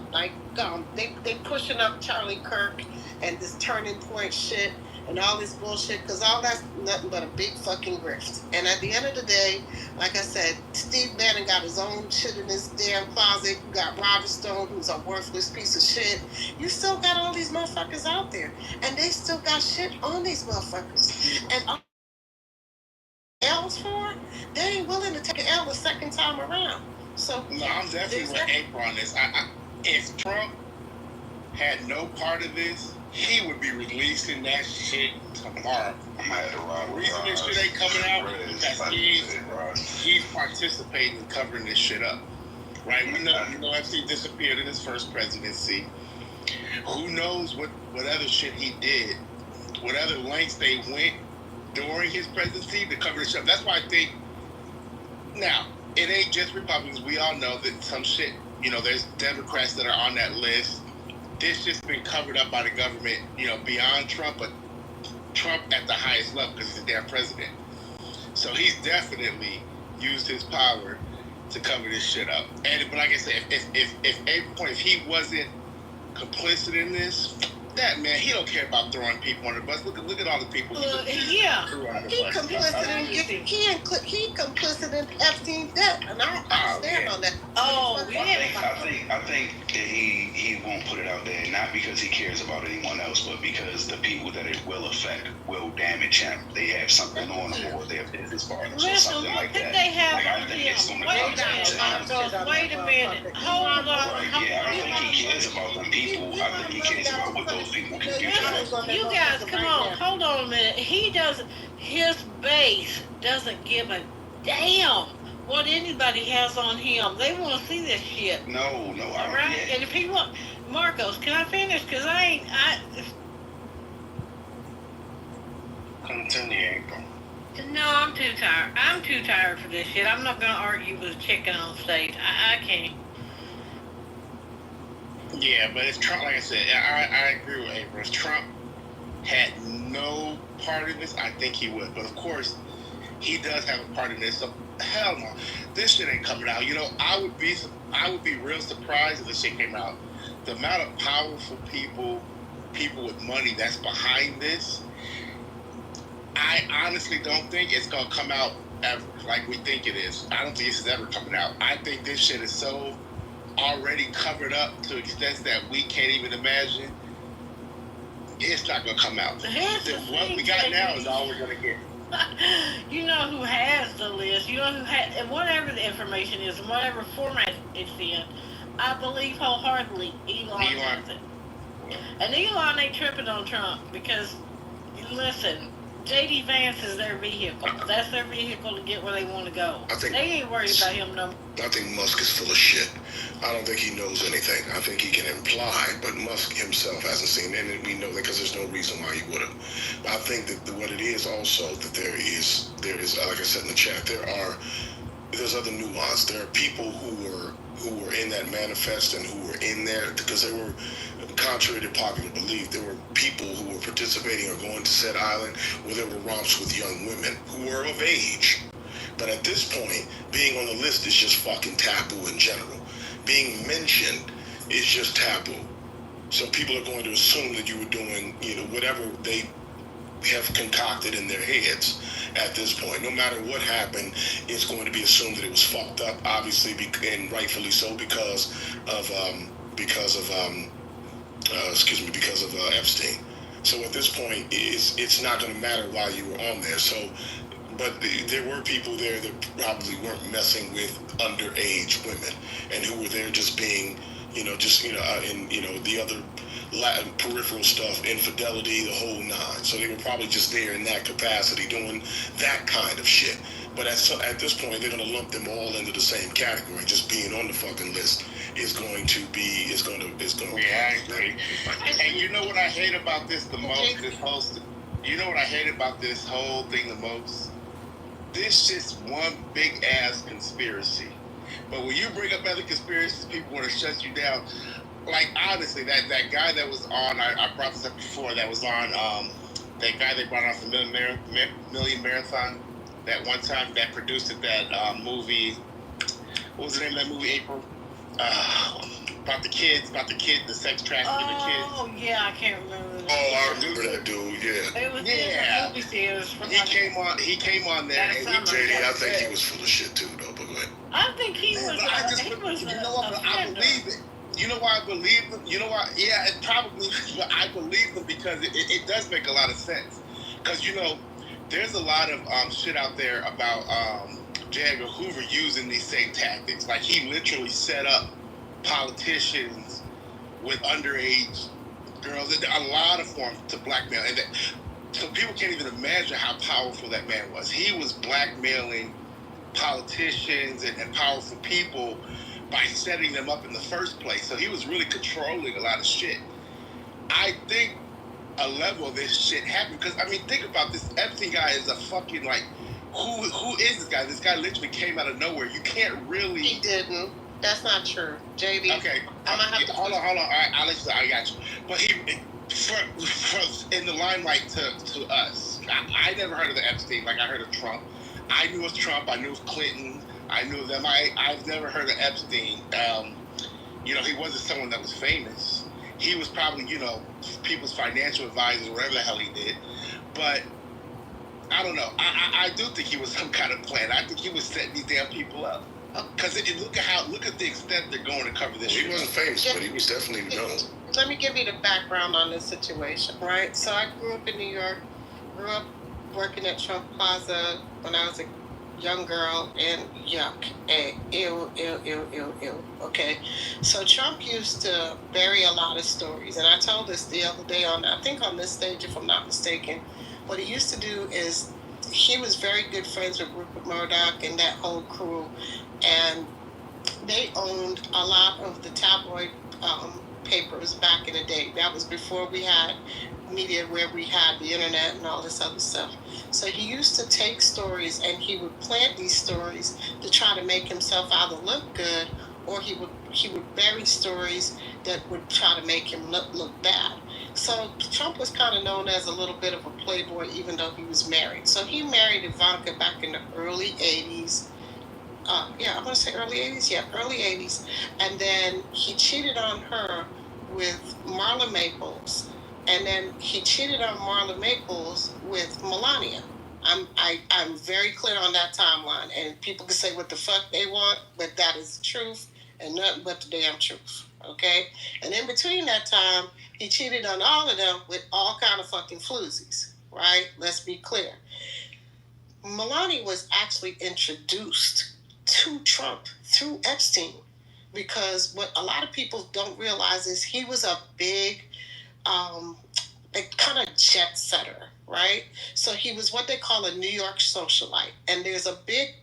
they pushing up Charlie Kirk and this turning point shit and all this bullshit because all that's nothing but a big fucking grift. And at the end of the day, like I said, Steve Bannon got his own shit in his damn closet. You got Roger Stone, who's a worthless piece of shit. You still got all these motherfuckers out there, and they still got shit on these motherfuckers. And all L's for, they ain't willing to take an L the second time around. So no, I'm definitely with April on this. If Trump had no part of this, he would be releasing that shit tomorrow. The reason this shit ain't coming out is because he's participating in covering this shit up. Right? We know Epstein disappeared in his first presidency. Who knows what other shit he did, what other lengths they went during his presidency to cover this shit up. That's why I think, now, it ain't just Republicans. We all know that some shit, there's Democrats that are on that list. This just been covered up by the government, beyond Trump, but Trump at the highest level because he's the damn president. So he's definitely used his power to cover this shit up. And but like I said, if he wasn't complicit in this, that man, he don't care about throwing people under the bus. Look at all the people. He complicit in Epstein's death, and I stand on that. I think that he won't put it out there, not because he cares about anyone else, but because the people that it will affect will damage him. They have something on them, or they're business partners or something like that. They have I think it's going to come down to wait a minute. Hold on. Yeah, I don't think he cares about them people. I think he cares about what those people can do. You guys, come on. Hold on a minute. His base doesn't give a damn what anybody has on him. They want to see this shit. No, I don't. Right? And if he want, Marcos, can I finish? Because Continue, April. No, I'm too tired. I'm too tired for this shit. I'm not gonna argue with a chicken on stage. I can't. Yeah, but if Trump, like I said, I agree with April. If Trump had no part in this, I think he would. But of course, he does have a part in this. So hell no, this shit ain't coming out. You know, I would be real surprised if this shit came out. The amount of powerful people with money that's behind this, I honestly don't think it's gonna come out ever like we think it is. I don't think this is ever coming out. I think this shit is so already covered up to extents that we can't even imagine. It's not gonna come out. What we got now is all we're gonna get. You know who has the list. You know who has, and whatever the information is, and whatever format it's in. I believe wholeheartedly Elon has it. And Elon ain't tripping on Trump because, listen, J.D. Vance is their vehicle. That's their vehicle to get where they want to go. They ain't worried about him no. I think Musk is full of shit. I don't think he knows anything. I think he can imply, but Musk himself hasn't seen it, and we know that because there's no reason why he would have. I think that what it is also that there is, like I said in the chat, there's other nuance. There are people who were in that manifest and who were in there because they were, contrary to popular belief, there were people who were participating or going to said island where there were romps with young women who were of age. But at this point, being on the list is just fucking taboo in general. Being mentioned is just taboo. So people are going to assume that you were doing, whatever they have concocted in their heads at this point. No matter what happened, it's going to be assumed that it was fucked up, obviously, and rightfully so because of Epstein. So at this point, it's not going to matter why you were on there. So, but there were people there that probably weren't messing with underage women and who were there just being, the other Latin peripheral stuff, infidelity, the whole nine. So they were probably just there in that capacity doing that kind of shit. But at this point, they're going to lump them all into the same category. Just being on the fucking list is going to. Yeah, I agree. And you know what I hate about this the most? You know what I hate about this whole thing the most? This just one big ass conspiracy. But when you bring up other conspiracies, people want to shut you down. Like, honestly, that guy that was on, I brought this up before, that was on, that guy they brought on from Million Marathon, that one time that produced that movie, what was the name of that movie, April? About the sex trafficking of kids. Oh, yeah, I can't remember. Oh, I remember that dude, yeah. It was in the movie theaters. He came on there. JD, I think he was full of shit too, though, but go ahead. I think he was. I believe it. You know why I believe them? You know why? Yeah, it probably, but I believe them because it does make a lot of sense. Because, there's a lot of shit out there about J. Edgar Hoover using these same tactics. Like, he literally set up politicians with underage girls, a lot of forms to blackmail. And so people can't even imagine how powerful that man was. He was blackmailing politicians and powerful people by setting them up in the first place. So he was really controlling a lot of shit. I think a level of this shit happened because, think about this. Epstein guy is a fucking, who is this guy? This guy literally came out of nowhere. You can't really... He didn't. That's not true. JD. Okay. Hold on. All right, Alex, I got you. But he, in the limelight to us, I never heard of the Epstein. Like, I heard of Trump. I knew it was Trump. I knew it was Clinton. I knew them. I've never heard of Epstein. He wasn't someone that was famous. He was probably, people's financial advisor, whatever the hell he did. But I don't know. I do think he was some kind of plan. I think he was setting these damn people up. Because look at the extent they're going to cover this. He wasn't famous, but he was definitely known. Let me give you the background on this situation, right? So I grew up in New York. Grew up working at Trump Plaza when I was a young girl, and yuck, ew, okay? So Trump used to bury a lot of stories, and I told this the other day on this stage, if I'm not mistaken. What he used to do is he was very good friends with Rupert Murdoch and that whole crew, and they owned a lot of the tabloid papers back in the day. That was before we had media where we had the internet and all this other stuff. So he used to take stories and he would plant these stories to try to make himself either look good, or he would bury stories that would try to make him look bad. So Trump was kind of known as a little bit of a playboy, even though he was married. So he married Ivanka back in the early 80s. I want to say early 80s. Yeah, early 80s. And then he cheated on her with Marla Maples. And then he cheated on Marla Maples with Melania. I'm very clear on that timeline. And people can say what the fuck they want, but that is the truth and nothing but the damn truth. Okay? And in between that time, he cheated on all of them with all kind of fucking floozies. Right? Let's be clear. Melania was actually introduced to Trump through Epstein, because what a lot of people don't realize is he was a big kind of jet setter, right? So he was what they call a New York socialite, and there's a big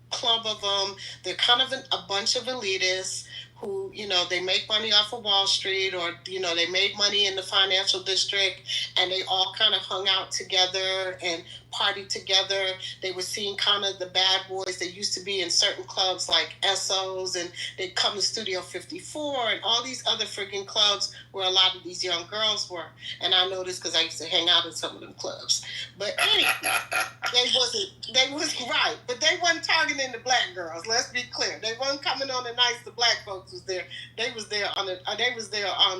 club of them. They're kind of a bunch of elitists who, they make money off of Wall Street, or, they made money in the financial district, and they all kind of hung out together and partied together. They were seeing kind of the bad boys that used to be in certain clubs like Esso's, and they'd come to Studio 54 and all these other freaking clubs where a lot of these young girls were. And I know this because I used to hang out in some of them clubs. But anyway, they wasn't right, but they wasn't targeting the black girls. Let's be clear. They wasn't coming on the nights the black folks was there. They was there on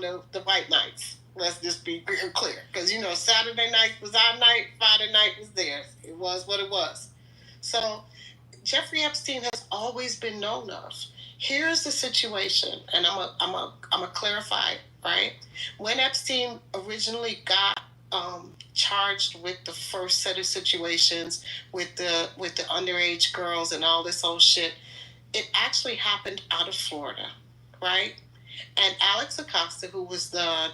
the white nights. Let's just be clear, because Saturday night was our night, Friday night was theirs. It was what it was. So Jeffrey Epstein has always been known of. Here's the situation, and I'm a clarify, right? When Epstein originally got charged with the first set of situations with the underage girls and all this old shit, it actually happened out of Florida, right? And Alex Acosta, who was the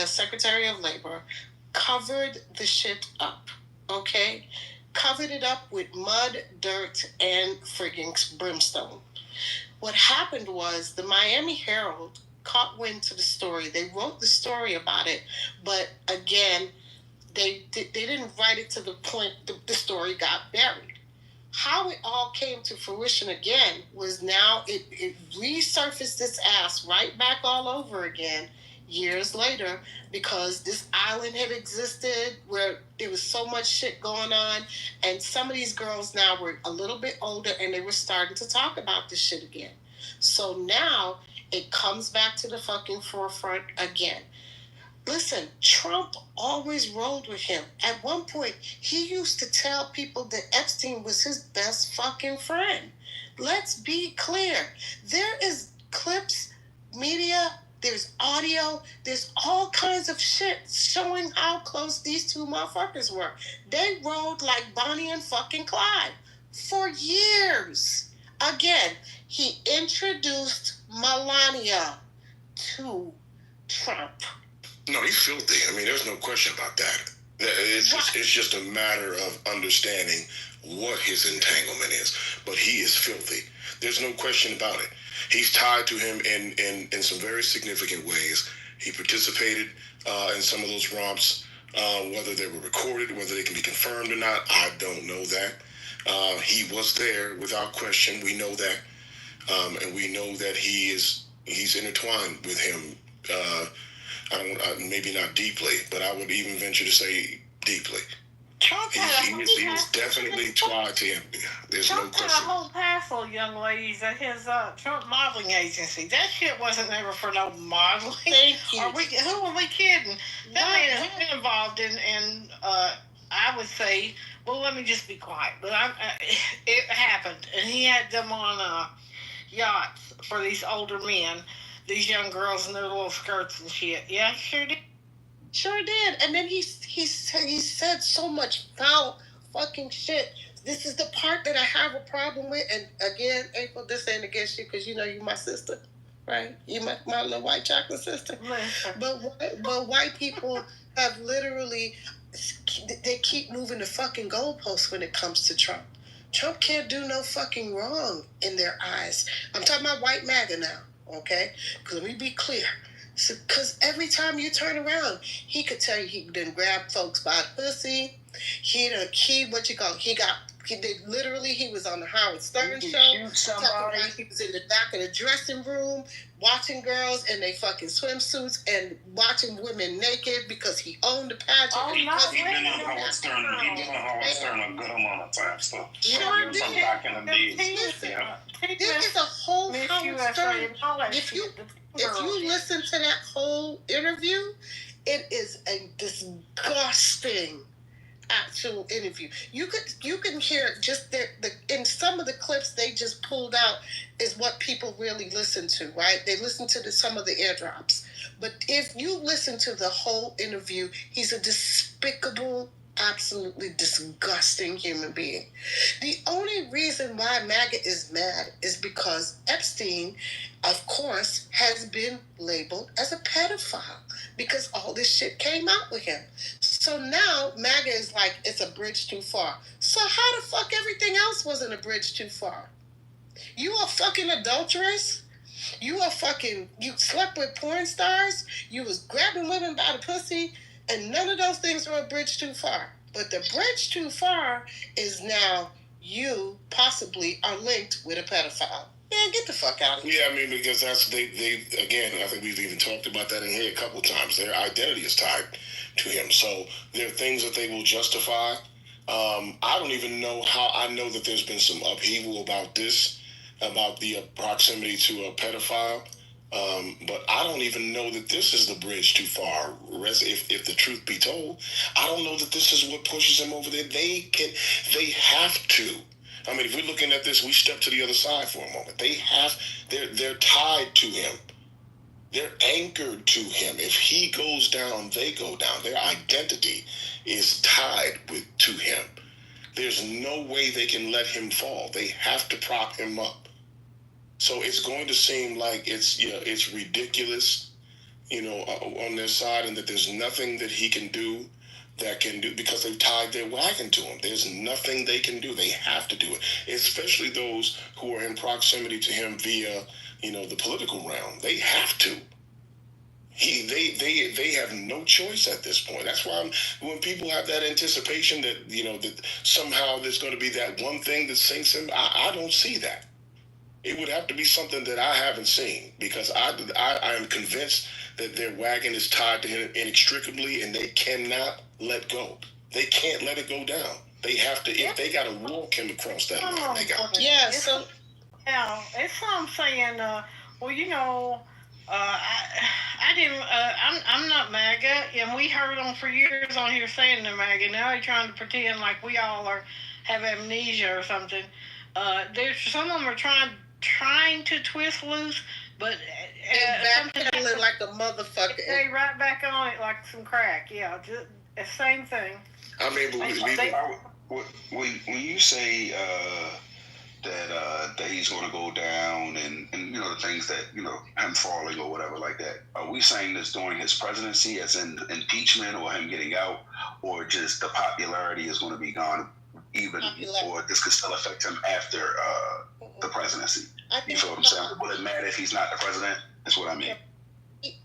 Secretary of Labor, covered the shit up, okay? Covered it up with mud, dirt, and friggin' brimstone. What happened was the Miami Herald caught wind to the story. They wrote the story about it, but again, they didn't write it to the point the story got buried. How it all came to fruition again was now it resurfaced its ass right back all over again years later, because this island had existed where there was so much shit going on, and some of these girls now were a little bit older and they were starting to talk about this shit again. So now it comes back to the fucking forefront again. Listen, Trump always rolled with him. At one point, he used to tell people that Epstein was his best fucking friend. Let's be clear. There is clips, media, there's audio, there's all kinds of shit showing how close these two motherfuckers were. They rolled like Bonnie and fucking Clyde for years. Again, he introduced Melania to Trump. No, he's filthy. I mean, there's no question about that. It's just a matter of understanding what his entanglement is. But he is filthy. There's no question about it. He's tied to him in some very significant ways. He participated in some of those romps, whether they were recorded, whether they can be confirmed or not, I don't know that. He was there without question. We know that. And we know that he's intertwined with him. Maybe not deeply, but I would even venture to say deeply. He's definitely tied to him. There's no question. Trump had a whole passel, young ladies, at his Trump modeling agency. That shit wasn't ever for no modeling. Thank you. Who are we kidding? That man has been involved in I would say, well, let me just be quiet. But it happened, and he had them on yachts for these older men. These young girls in their little skirts and shit. Yeah, sure did. Sure did. And then he said so much foul fucking shit. This is the part that I have a problem with. And again, April, this ain't against you because you know you my sister, right? You my little white chocolate sister. But white people have literally, they keep moving the fucking goalposts when it comes to Trump. Trump can't do no fucking wrong in their eyes. I'm talking about white MAGA now. okay? Because let me be clear. Because every time you turn around, he could tell you he done grabbed folks by the pussy. He was on the Howard Stern show. He was in the back of the dressing room watching girls in their fucking swimsuits and watching women naked because he owned the pageant. Oh, no, he's been on Howard Stern. He's been on Howard Stern a good amount of times, though. Sure did. Some back in the days. There is a whole Howard Stern. If you listen to that whole interview, it is a disgusting actual interview. You can hear just in some of the clips they just pulled out is what people really listen to, right? They listen to some of the airdrops. But if you listen to the whole interview, he's a despicable, absolutely disgusting human being. The only reason why MAGA is mad is because Epstein, of course, has been labeled as a pedophile because all this shit came out with him. So now MAGA is like, it's a bridge too far. So how the fuck everything else wasn't a bridge too far? You a fucking adulteress? You slept with porn stars? You was grabbing women by the pussy? And none of those things were a bridge too far. But the bridge too far is now you possibly are linked with a pedophile. Man, get the fuck out of here. Yeah, I mean, because that's, they again, I think we've even talked about that in here a couple of times. Their identity is tied to him. So there are things that they will justify. I don't even know how. I know that there's been some upheaval about this, about the proximity to a pedophile. But I don't even know that this is the bridge too far. If the truth be told, I don't know that this is what pushes them over there. They have to. I mean, if we're looking at this, we step to the other side for a moment. They're tied to him. They're anchored to him. If he goes down, they go down. Their identity is tied to him. There's no way they can let him fall. They have to prop him up. So it's going to seem like it's ridiculous, on their side, and that there's nothing that he can do because they've tied their wagon to him. There's nothing they can do. They have to do it, especially those who are in proximity to him via, the political realm. They have to. They have no choice at this point. That's why when people have that anticipation that, that somehow there's going to be that one thing that sinks him, I don't see that. It would have to be something that I haven't seen, because I am convinced that their wagon is tied to him inextricably, and they cannot let go. They can't let it go down. They have to. If they got to walk him across that line, they got to. Yeah. So. Yeah, it's I'm saying. I didn't. I'm not MAGA, and we heard them for years on here saying they're MAGA. Now they're trying to pretend like we all have amnesia or something. There's some of them are trying to twist loose, but backpedaling like a motherfucker. They right back on it like some crack. Yeah, just the same thing. I mean, when you say that he's going to go down, and the things that him falling or whatever like that, are we saying this during his presidency, as in impeachment or him getting out, or just the popularity is going to be gone? Or this could still affect him after the presidency. You feel what I'm saying? Will it matter if he's not the president? That's what I mean.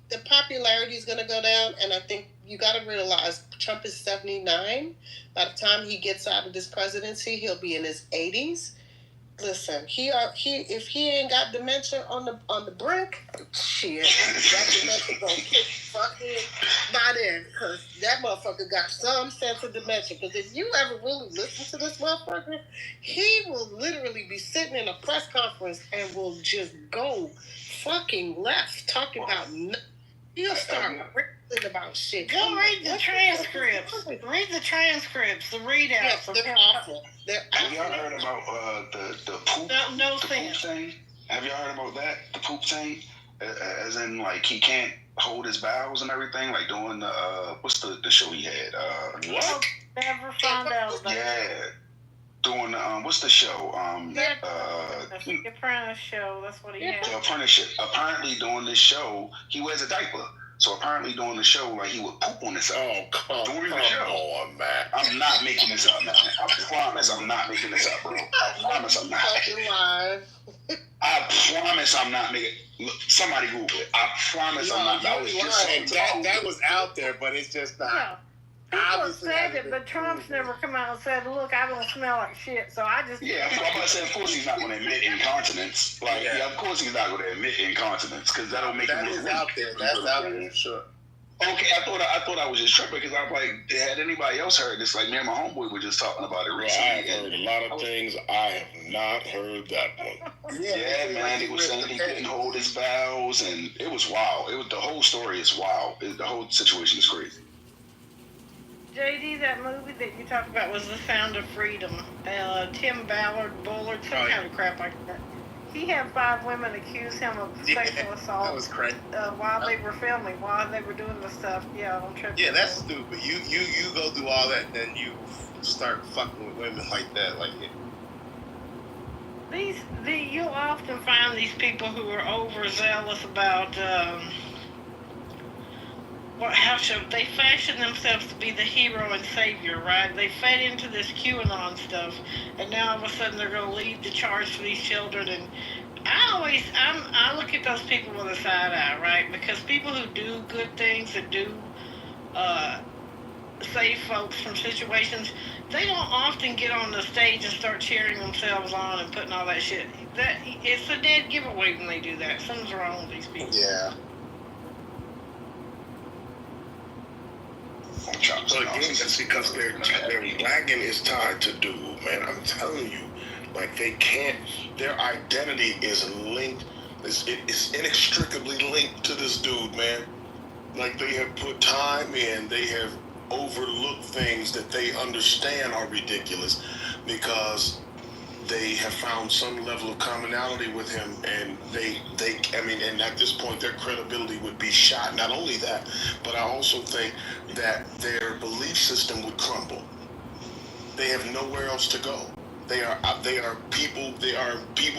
The popularity is going to go down, and I think you got to realize Trump is 79. By the time he gets out of this presidency, he'll be in his 80s. Listen, if he ain't got dementia on the brink, shit, that dementia gonna kick fucking by then, because that motherfucker got some sense of dementia. Because if you ever really listen to this motherfucker, he will literally be sitting in a press conference and will just go fucking left, talking about nothing. He'll start ripping about shit. Go read the transcripts. Read the transcripts, the readouts. They're awful. Have y'all heard about the poop? No the poop thing? Have y'all heard about that? The poop thing, as in like he can't hold his bowels and everything, like doing the what's the show he had? What? Never found out. Yeah. Doing what's the show? The Apprentice show. That's what he had. The Apprenticeship. Apparently, during this show, he wears a diaper. So apparently, during the show, like he would poop on himself. Oh, come on, man! I'm not making this up, man. I promise, I'm not making this up, bro. I promise, I'm not. I promise I'm not making. Look, somebody Google it. I promise I'm not. I was just saying that was out there, but it's just not. Yeah. People said it, but Trump's never come out and said, "Look, I don't smell like shit." So I just I'm about to say, of course he's not going to admit incontinence. Like, of course he's not going to admit incontinence because that'll make him look weak. Out there. That's out there, sure. Okay, I thought I was just tripping because I'm like, had anybody else heard this? Like, me and my homeboy were just talking about it recently. I have heard a lot of things. I have not heard that one. Yeah, man, he was saying he couldn't hold his bowels, and it was wild. The whole story is wild. The whole situation is crazy. JD, that movie that you talked about was The Sound of Freedom. Tim Bullard, some kind of crap like that. He had 5 women accuse him of sexual assault. That was crazy. While they were filming, while they were doing the stuff. Yeah, on Trip. Yeah, that's stupid. You go through all that, then you start fucking with women like that, like it. You'll often find these people who are overzealous about they fashion themselves to be the hero and savior, right? They fed into this QAnon stuff, and now all of a sudden they're going to lead the charge for these children. And I look at those people with a side eye, right? Because people who do good things and do save folks from situations, they don't often get on the stage and start cheering themselves on and putting all that shit. It's a dead giveaway when they do that. Something's wrong with these people. Yeah. So again, that's because their wagon is tied to dude, man. I'm telling you, like they can't. Their identity is linked. It's inextricably linked to this dude, man. Like they have put time in. They have overlooked things that they understand are ridiculous because they have found some level of commonality with him, and and at this point their credibility would be shot. Not only that, but I also think that their belief system would crumble. They have nowhere else to go. They are people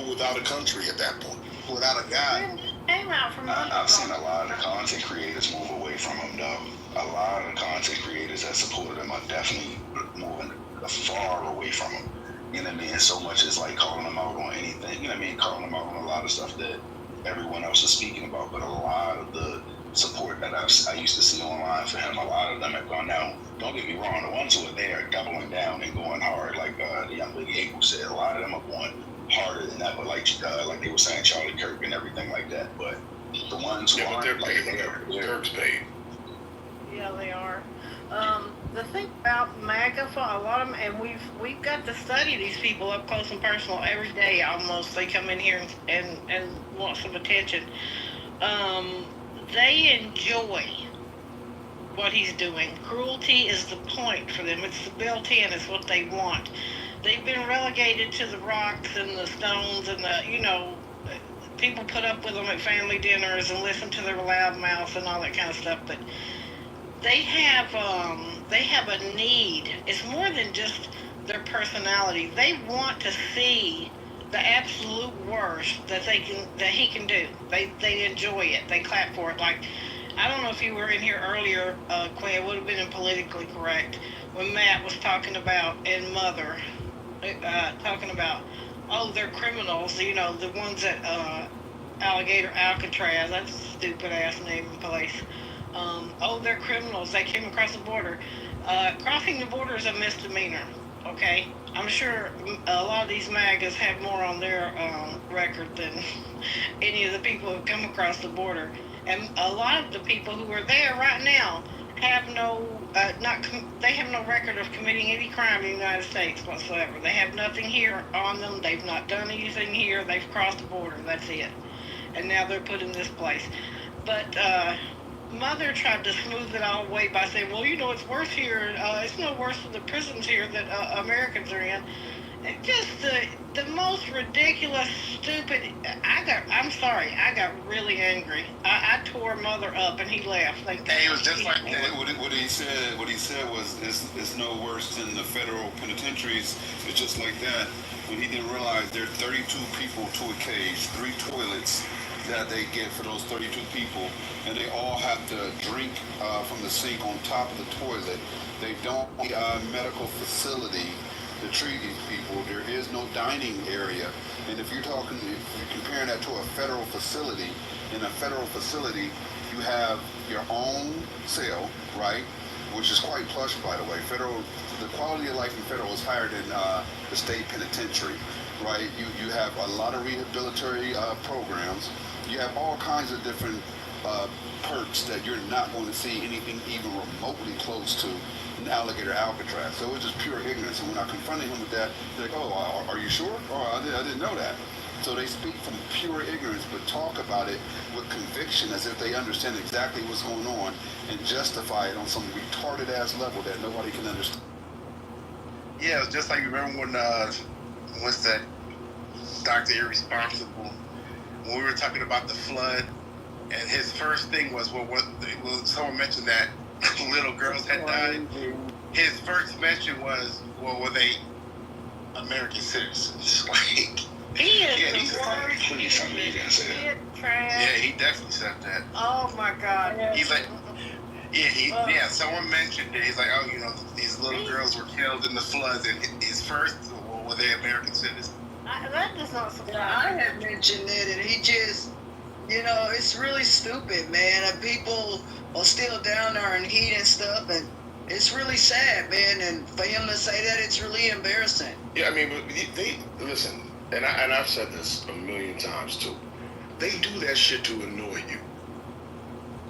without a country at that point, without a God. I've seen a lot of content creators move away from him, though. A lot of the content creators that supported him are definitely moving far away from him. You know what I mean? So much as like calling them out on anything, you know what I mean? Calling them out on a lot of stuff that everyone else is speaking about. But a lot of the support that I used to see online for him, a lot of them have gone down. Don't get me wrong, the ones who are there are doubling down and going hard. Like the young lady April said, a lot of them are going harder than that. But like they were saying, Charlie Kirk and everything like that. But the ones who aren't, they're paid. Kirk's paid. Yeah, they are. The thing about MAGA, for a lot of them, and we've got to study these people up close and personal every day almost. They come in here and want some attention. They enjoy what he's doing. Cruelty is the point for them. It's the built-in. It's what they want. They've been relegated to the rocks and the stones and people put up with them at family dinners and listen to their loud mouths and all that kind of stuff, but they have a need. It's more than just their personality. They want to see the absolute worst that he can do. They enjoy it. They clap for it. Like, I don't know if you were in here earlier, Quinn. It would have been politically correct when Matt was talking about and Mother talking about, they're criminals. The ones at Alligator Alcatraz. That's a stupid ass name and place. They're criminals. They came across the border. Crossing the border is a misdemeanor, okay? I'm sure a lot of these MAGAs have more on their record than any of the people who come across the border. And a lot of the people who are there right now have they have no record of committing any crime in the United States whatsoever. They have nothing here on them. They've not done anything here. They've crossed the border. That's it. And now they're put in this place. But Mother tried to smooth it all away by saying, well, it's worse here. It's no worse than the prisons here that Americans are in. And just the most ridiculous, stupid. I'm sorry. I got really angry. I tore Mother up, and he left. He was just like that. What he said was, it's no worse than the federal penitentiaries. It's just like that. When he didn't realize there are 32 people to a cage, 3 toilets that they get for those 32 people, and they all have to drink from the sink on top of the toilet. They don't need a medical facility to treat these people. There is no dining area. And if you're comparing that to a federal facility, in a federal facility, you have your own cell, right? Which is quite plush, by the way. The quality of life in federal is higher than the state penitentiary, right? You have a lot of rehabilitatory programs. You have all kinds of different perks that you're not going to see anything even remotely close to in Alligator Alcatraz. So it was just pure ignorance. And when I confronted him with that, they're like, oh, are you sure? Oh, I didn't know that. So they speak from pure ignorance, but talk about it with conviction as if they understand exactly what's going on and justify it on some retarded ass level that nobody can understand. Yeah, it's just like, remember when, what's that, Dr. Irresponsible, when we were talking about the flood, and his first thing was, someone mentioned that little girls had died. His first mention was, well, were they American citizens? Like, he is the worst. Yeah, he definitely said that. Oh my God. He's like, someone mentioned it. He's like, oh, these little girls were killed in the floods, and his first, well, were they American citizens? That does not surprise me. I had mentioned it, and he just, it's really stupid, man. And people are still down there in heat and stuff, and it's really sad, man. And for him to say that, it's really embarrassing. Yeah, I mean, but they listen, and I've said this a million times too. They do that shit to annoy you.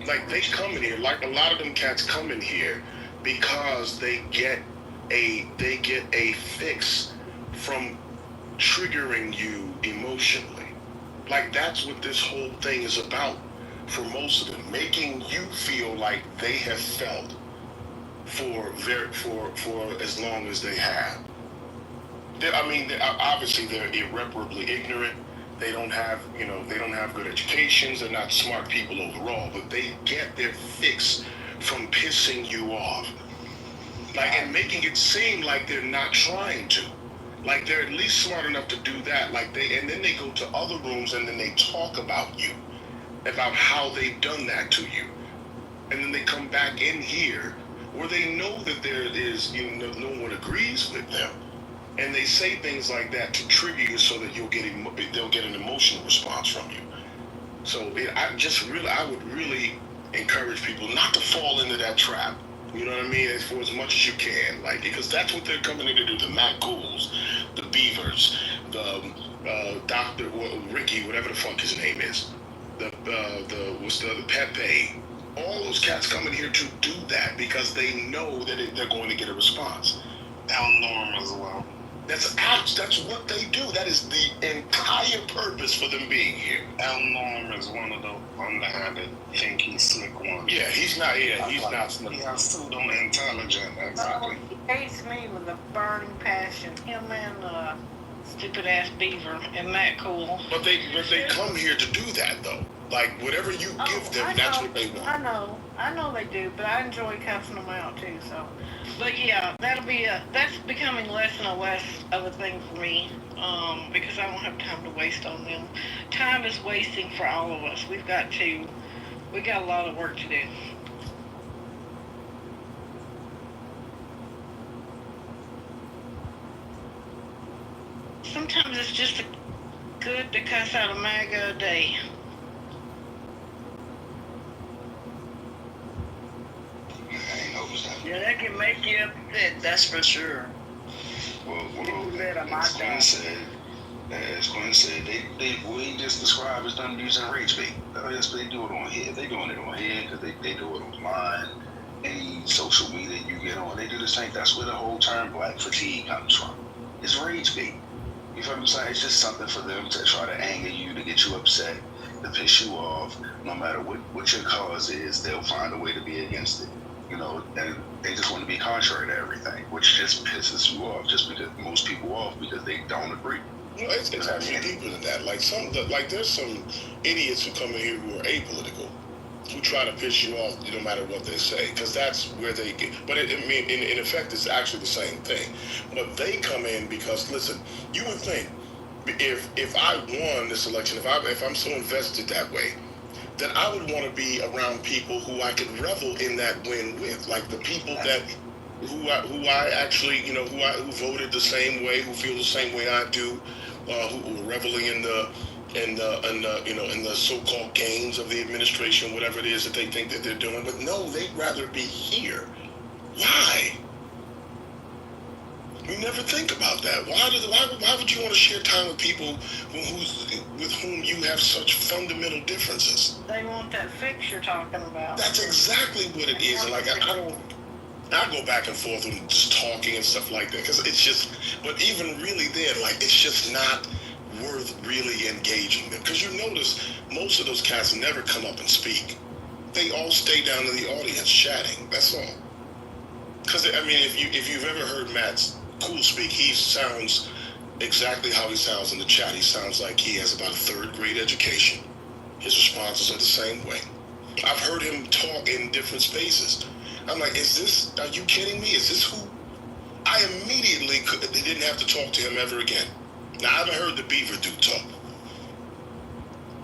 Like, they come in here, like a lot of them cats come in here because they get a fix from triggering you emotionally. Like, that's what this whole thing is about for most of them, making you feel like they have felt for as long as they have. Obviously they're irreparably ignorant. They don't have good educations. They're not smart people overall, but they get their fix from pissing you off, and making it seem like they're not trying to. Like, they're at least smart enough to do that. And then they go to other rooms and then they talk about you, about how they've done that to you. And then they come back in here where they know that there is, no one agrees with them. And they say things like that to trigger you so that they'll get an emotional response from you. So I would really encourage people not to fall into that trap. You know what I mean? For as much as you can, because that's what they're coming in to do. The Matt Ghouls, the Beavers, the Dr. Ricky, whatever the fuck his name is, the Pepe. All those cats come in here to do that because they know that they're going to get a response. El Norm as well. That's what they do. That is the entire purpose for them being here. El Norm is one of the underhanded, thinky, slick ones. Yeah, he's not. Yeah, he's not slick. He's pseudo intelligent. Exactly. He hates me with a burning passion. Him and stupid ass Beaver and Matt Cool. But they come here to do that though. Like, whatever you give them, that's what they want. I know they do, but I enjoy cussing them out too. So, but yeah, that's becoming less and less of a thing for me, because I don't have time to waste on them. Time is wasting for all of us. We got a lot of work to do. Sometimes it's just good to cuss out a MAGA a day. Yeah, that can make you upset, that's for sure. Well, as Quinn said, we just described as them using rage bait. Yes, they do it on here. They doing it on here because they do it online. Any social media you get on, they do the same. That's where the whole term black fatigue comes from. It's rage bait. You feel what I'm saying? It's just something for them to try to anger you, to get you upset, to piss you off. No matter what your cause is, they'll find a way to be against it. And they just want to be contrary to everything, which just pisses you off, just because most people off because they don't agree. It's actually deeper than that. There's some idiots who come in here who are apolitical, who try to piss you off no matter what they say, because that's where they get. But in effect, it's actually the same thing. But they come in because, listen, you would think if I won this election, if I'm so invested that way, then I would want to be around people who I could revel in that win with, like the people that who I actually, who voted the same way, who feel the same way I do, who are reveling in the so-called gains of the administration, whatever it is that they think that they're doing. But no, they'd rather be here. Why? You never think about that. Why would you want to share time with people with whom you have such fundamental differences? They want that fix you're talking about. That's exactly what it is. And like I go back and forth with just talking and stuff like that, because it's just, but even really then, like, it's just not worth really engaging them. Because you notice most of those cats never come up and speak. They all stay down in the audience chatting. That's all. Because, I mean, if you've ever heard Matt's Cool speak, he sounds exactly how he sounds in the chat. He sounds like he has about a third grade education. His responses are the same way. I've heard him talk in different spaces. I'm like, are you kidding me? Is this who? I immediately they didn't have to talk to him ever again. Now, I haven't heard the Beaver dude talk.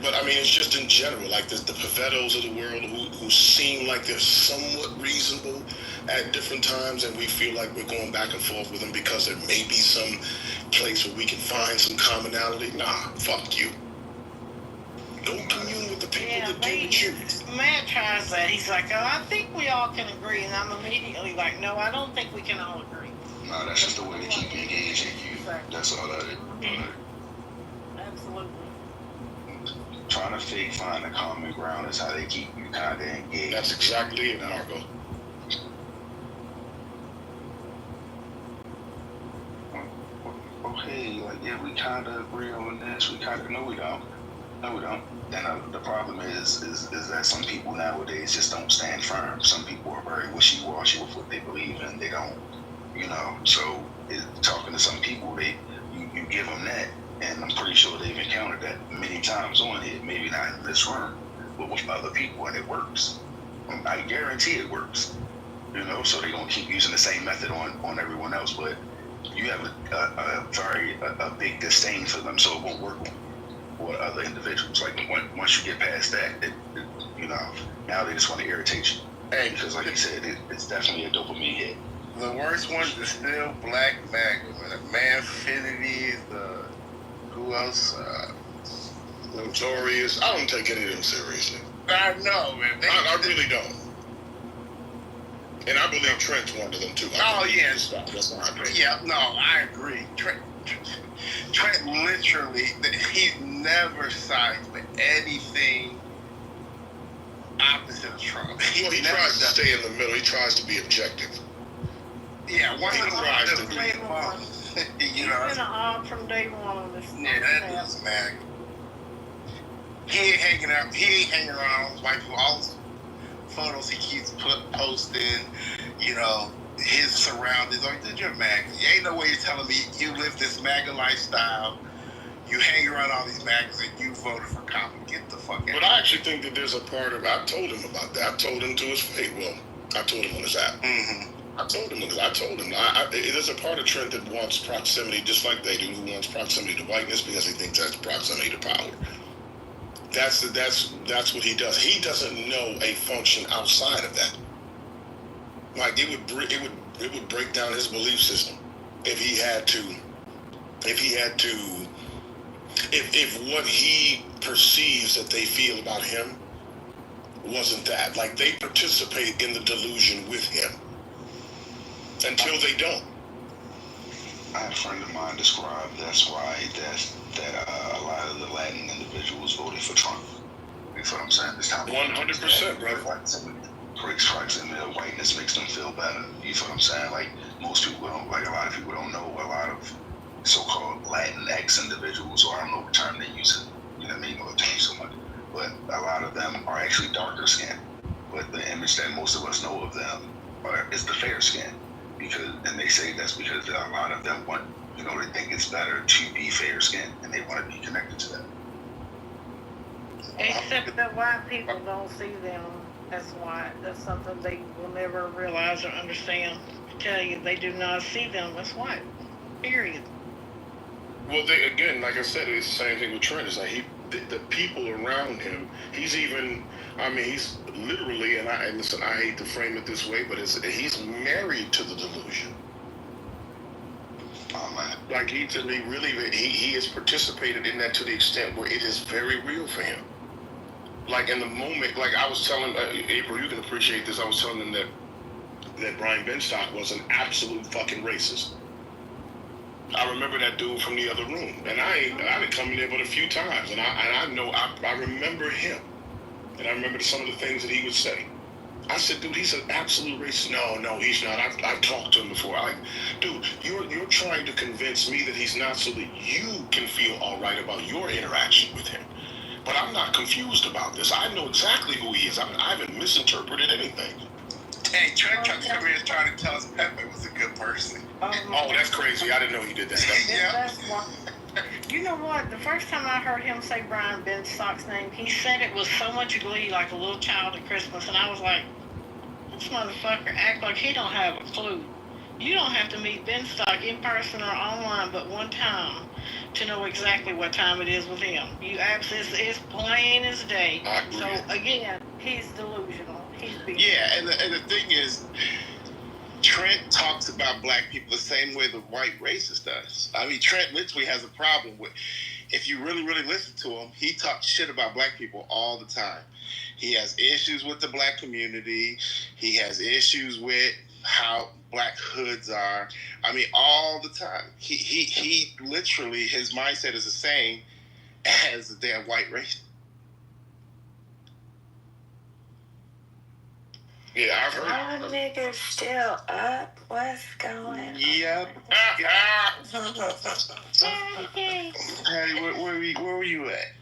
But, I mean, it's just in general, like the Pavettos of the world who seem like they're somewhat reasonable at different times, and we feel like we're going back and forth with them because there may be some place where we can find some commonality. Nah, fuck you. Don't commune with the people that deal with you. Matt tries that. He's like, oh, I think we all can agree. And I'm immediately like, no, I don't think we can all agree. No, that's just the way to keep engaging you. That's all that is. Absolutely. Trying to find a common ground is how they keep you kind of engaged. That's exactly it, Margo. Okay, like, yeah, we kind of agree on this. No, we don't. And the problem is that some people nowadays just don't stand firm. Some people are very wishy-washy with what they believe in. They don't, So talking to some people, you give them that, and I'm pretty sure they've encountered that many times on here. Maybe not in this room, but with other people, and it works. I guarantee it works. So they're gonna keep using the same method on everyone else, but you have a big disdain for them, so it won't work or other individuals. Like once you get past that, now they just want to irritate you. Hey, because like you said, it's definitely a dopamine hit. The worst ones is still Black MAGA, Manfinity, who else? Notorious. I don't take any of them seriously. I know, man. I really don't. And I believe Trent's one of them too. I agree. Trent literally, he never sides with anything opposite of Trump. He tries to stay in the middle. He tries to be objective. Yeah, one of the tries to be. He's been an odd from day one on this. Yeah, that is mad. He ain't hanging around with white people. All those photos he keeps posting, his surroundings. Like, dude, you're MAGA. You ain't no way you're telling me you live this MAGA lifestyle. You hang around all these MAGAs and you voted for Kamala. Get the fuck out. But I actually think that there's a part of. I told him about that. I told him to his face. Well, I told him on his app. Mm-hmm. I told him. There's a part of Trent that wants proximity, just like they do, who wants proximity to whiteness because he thinks that's proximity to power. That's what he does. He doesn't know a function outside of that. Like it would break down his belief system if what he perceives that they feel about him wasn't that. Like they participate in the delusion with him until they don't. I had a friend of mine describe that's why that a lot of the Latin individuals voted for Trump. You know what I'm saying? This time 100%, bro. Strikes in their whiteness makes them feel better. You know what I'm saying? Like most people don't, like a lot of people don't know a lot of so-called Latinx individuals, or I don't know what term they use it. You know what I mean? Or change so much. But a lot of them are actually darker skinned. But the image that most of us know of them is the fair skin. And they say that's because a lot of them want, they think it's better to be fair skinned and they want to be connected to that. Except that white people don't see them as white. That's something they will never realize or understand. I tell you, they do not see them as white. Period. Well, again, like I said, it's the same thing with Trent. It's like the people around him. He's even. I mean, he's literally, and listen, I hate to frame it this way, but he's married to the delusion. Oh man. Like he has participated in that to the extent where it is very real for him. Like in the moment, like I was telling April, you can appreciate this. I was telling them that Brian Benstock was an absolute fucking racist. I remember that dude from the other room, and I didn't come in there but a few times, and I remember him, and I remember some of the things that he would say. I said, dude, he's an absolute racist. No, he's not. I've talked to him before. Dude, you're trying to convince me that he's not so that you can feel all right about your interaction with him. But I'm not confused about this. I know exactly who he is. I haven't misinterpreted anything. Hey, Trent come here and trying to tell us Pepe was a good person. Oh, that's crazy. I didn't know he did that. You know what? The first time I heard him say Brian Benstock's name, he said it with so much glee, like a little child at Christmas, and I was like, this motherfucker act like he don't have a clue. You don't have to meet Benstock in person or online but one time to know exactly what time it is with him. It's plain as day. So again, he's delusional. Yeah, and the thing is, Trent talks about black people the same way the white racist does. I mean, Trent literally has a problem with, if you really, really listen to him, he talks shit about black people all the time. He has issues with the black community. He has issues with how black hoods are. I mean, all the time. He literally, his mindset is the same as the damn white race. Yeah, I've heard. Y'all niggas still up? What's going on? Yep. Patty, where were you at?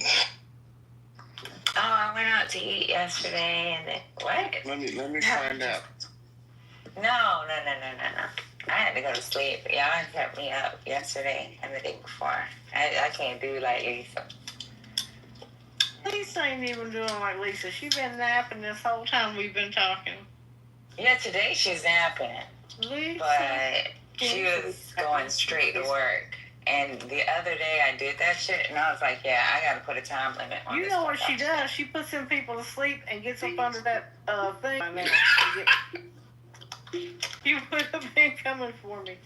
Oh, I went out to eat yesterday, and then what? Let me find out. No. I had to go to sleep. Y'all kept me up yesterday and the day before. I can't do like Lisa. Lisa ain't even doing like Lisa. She's been napping this whole time we've been talking. Yeah, today she's napping. Lisa. But she was going straight to work. And the other day I did that shit, and I was like, yeah, I got to put a time limit on this. You know what she does? She puts them people to sleep and gets up under that thing. You would have been coming for me.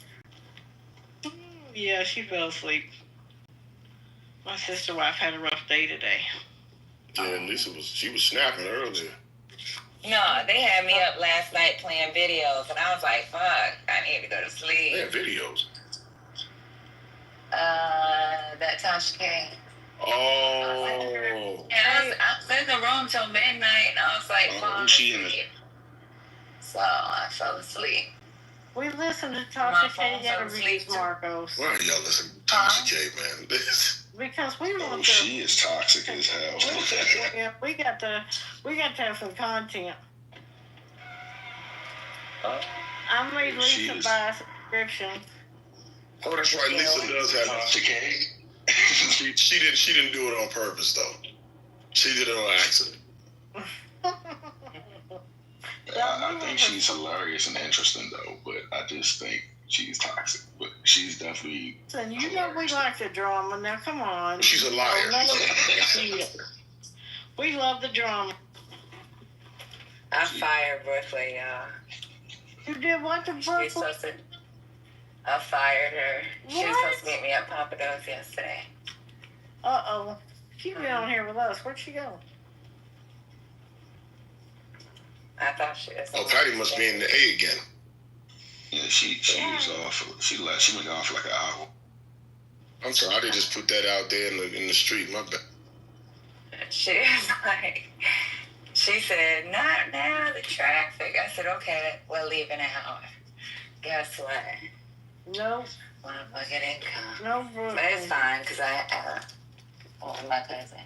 Yeah, she fell asleep. My sister wife had a rough day today. Yeah, Lisa she was snapping earlier. No, they had me up last night playing videos, and I was like, fuck, I need to go to sleep. They had videos? That Tasha K. Oh. And I was in the room till midnight, and I was like, who's she in it? So I fell asleep. We listened to Tasha K interviews, Marcos. Why are y'all listening to Tasha K, man? Because we want to. She is toxic as hell. Yeah, we got to have some content. I made Lisa buy a subscription. Oh, that's right. Lisa does have Tasha K. She didn't do it on purpose though. She did it on accident. I think she's hilarious and interesting though, but I just think she's toxic. But she's definitely. Listen, you know we like the drama. Now come on. She's a liar. We love the drama. I fired Brooklyn, y'all. You did what to Brooklyn? I fired her. What? She was supposed to meet me at Papa Do's yesterday. Uh-oh. She been on here with us. Where'd she go? I thought she was. Oh, Patty must be in the A again. Yeah, she was off. She left. She went off for like an hour. I'm sorry, I did just put that out there in the street. My bad. She was like, she said, not now, the traffic. I said, okay, we'll leave in an hour. Guess what? No. Motherfucker didn't come. No, bro. But it's fine, because I my cousin.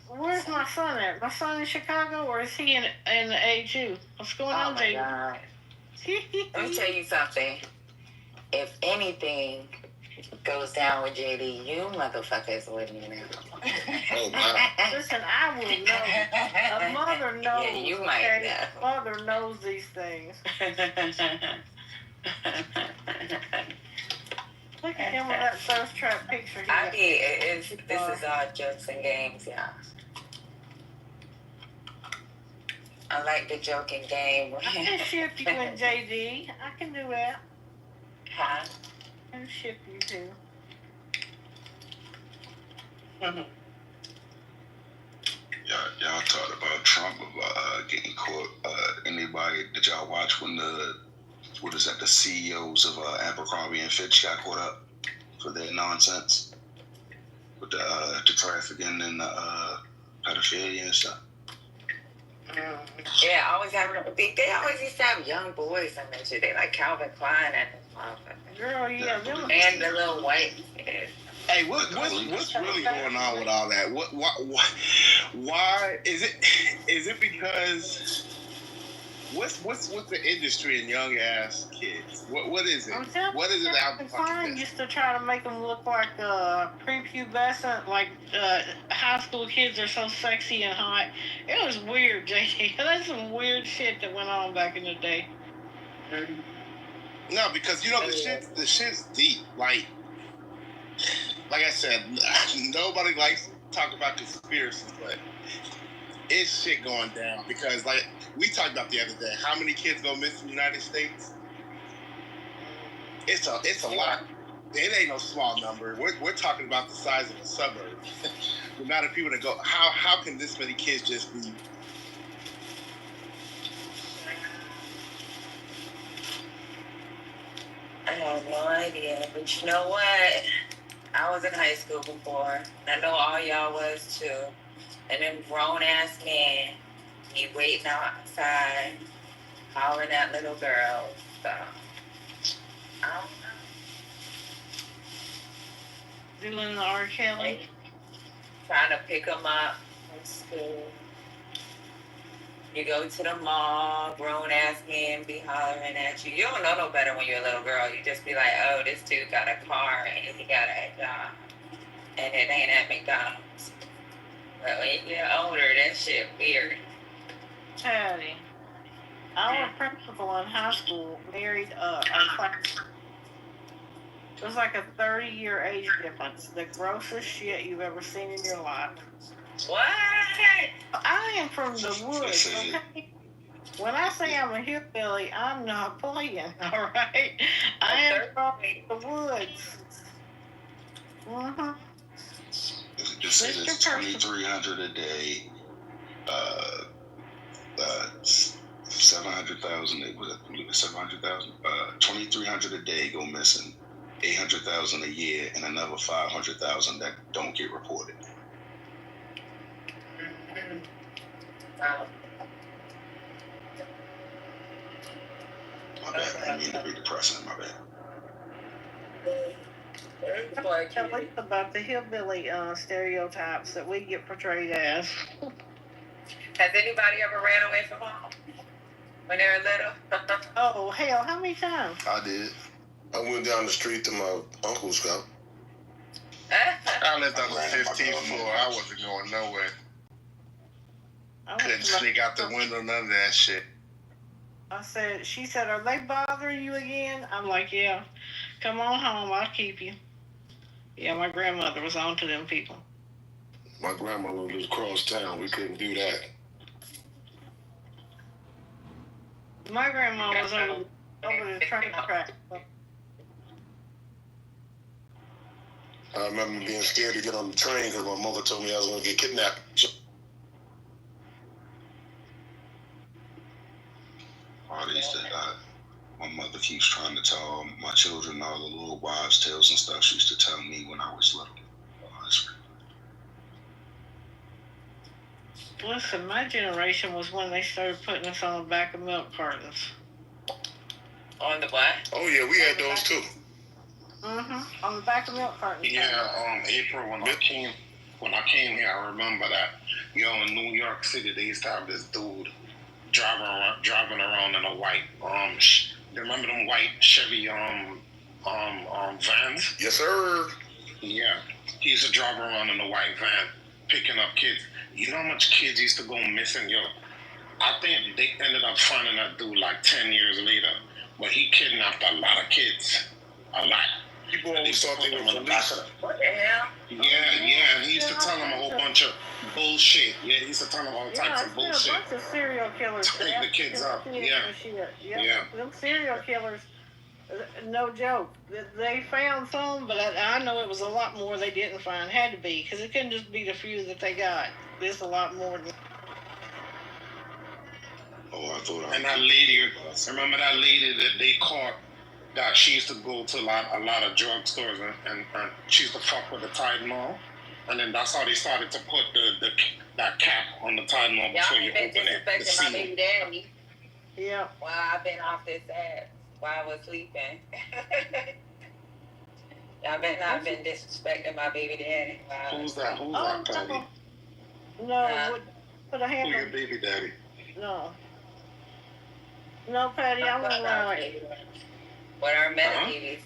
Where's my son at? My son in Chicago, or is he in the A2? What's going on, Jay? God. Let me tell you something. If anything goes down with JD, you motherfuckers wouldn't know. Oh, my. Listen, I will know. A mother knows. Yeah, you might know. A mother knows these things. Look at him with that thirst trap picture. This is all jokes and games, y'all. I like the joking game. I can ship you and JD. I can do that. Huh? I can ship you too. Y'all talked about Trump about getting caught. Anybody, did y'all watch when the CEOs of Abercrombie and Fitch got caught up for their nonsense with the trafficking and pedophilia and stuff? Yeah, always having they always used to have young boys in that shit. They like Calvin Klein and girl, yeah, and the little white kids. Hey, what's really going on with all that? Why is it because what's the industry in young ass kids? What is it? What is it out? Klein used to try to make them look like prepubescent, like high school kids are so sexy and hot. It was weird, JD. That's some weird shit that went on back in the day. No, because the shit's deep. Like I said, nobody likes to talk about conspiracies, but it's shit going down because, like we talked about the other day, how many kids go missing in the United States? It's a lot. It ain't no small number. We're talking about the size of a suburb. The amount of people that go. How can this many kids just be? I have no idea, but you know what? I was in high school before, and I know all y'all was too. And them grown ass men, he waiting outside, hollering at little girls. So I don't know. Doing the R. Kelly. Trying to pick them up from school. You go to the mall, grown ass men be hollering at you. You don't know no better when you're a little girl. You just be like, oh, this dude got a car and he got a job. And it ain't at McDonald's. But when you get older, that shit weird. Patty, our principal in high school married a class. It was like a 30-year age difference. The grossest shit you've ever seen in your life. What? I am from the woods, okay? When I say I'm a hillbilly, I'm not playing, all right? I am from the woods. Mm-hmm. It says it's 2,300 a day. 700,000. Was it 700,000? 2,300 a day go missing. 800,000 a year, and another 500,000 that don't get reported. Wow. My bad. I didn't mean to be depressing. My bad. Tell us about the hillbilly stereotypes that we get portrayed as. Has anybody ever ran away from home when they were little? Oh, hell, how many times? I did. I went down the street to my uncle's house. I lived on the 15th floor. I wasn't going nowhere. Couldn't sneak out the window, none of that shit. She said, are they bothering you again? I'm like, yeah. Come on home, I'll keep you. Yeah, my grandmother was on to them people. My grandmother lived across town. We couldn't do that. My grandma was over the train track. I remember being scared to get on the train because my mother told me I was going to get kidnapped. All these things, my mother keeps trying to tell my children all the little wives' tales and stuff she used to tell me when I was little. Listen, my generation was when they started putting us on the back of milk cartons. On the what? Oh, yeah, we had those too. Mm-hmm. On the back of milk cartons. Yeah, April, when I came here, I remember that, in New York City, they used to have this dude driving around in a white, you remember them white Chevy vans? Yes, sir. Yeah, he used to drive around in a white van, picking up kids. You know how much kids used to go missing, I think they ended up finding that dude like 10 years later, but he kidnapped a lot of kids, a lot. People always thought they were police. What the hell? Yeah, and he used to tell them a whole bunch of bullshit. Yeah, he used to tell them all types of bullshit. A bunch of serial killers. To take the kids up. Yeah. Them serial killers, no joke. They found some, but I know it was a lot more they didn't find. Had to be, because it couldn't just be the few that they got. There's a lot more than. Oh, I thought And that lady, remember that lady that they caught? That she used to go to a lot of drugstores and she used to fuck with the Tide Mall, and then that's how they started to put that cap on the Tide Mall before you open it. Disrespecting my baby daddy. Yeah. While I've been off this app, while I was sleeping. Y'all better not been disrespecting my baby daddy. Who's that? Who's that, Patty? No, put a hand Who on. your baby daddy? No, Patty, I'm gonna lie. What are meta babies?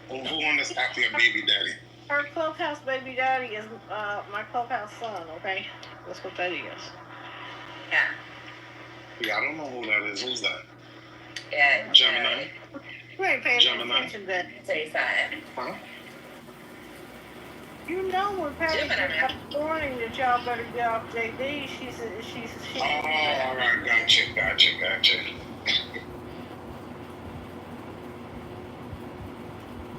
Who on this after your baby daddy? Her clubhouse baby daddy is my clubhouse son. Okay, that's what that is. Yeah, I don't know who that is. Who's that? Yeah. Gemini. You ain't paying Gemini. attention to that. Say something. Huh? You know when Patty was warning that y'all better get off JD, she's. Oh, all right, gotcha.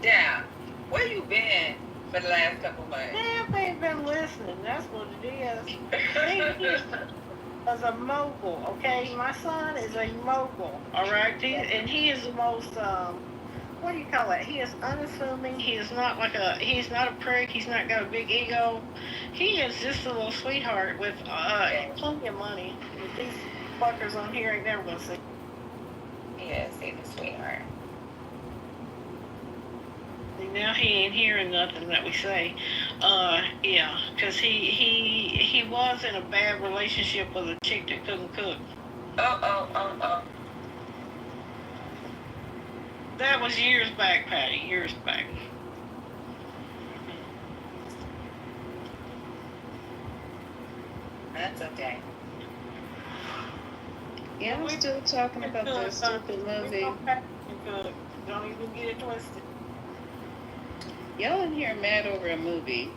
Yeah. Where you been for the last couple months? Damn, ain't been listening. That's what it is. He is a mogul, okay? My son is a mogul, all right? And he is the most, what do you call it? He is unassuming. He is not he's not a prick. He's not got a big ego. He is just a little sweetheart with plenty of money. These fuckers on here ain't never gonna see. Yes, he's a sweetheart. Now he ain't hearing nothing that we say. Yeah, because he was in a bad relationship with a chick that couldn't cook. Oh. That was years back, Patty, years back. That's okay. Yeah, we're still talking about that stupid movie. Don't even get it twisted. Y'all in here mad over a movie.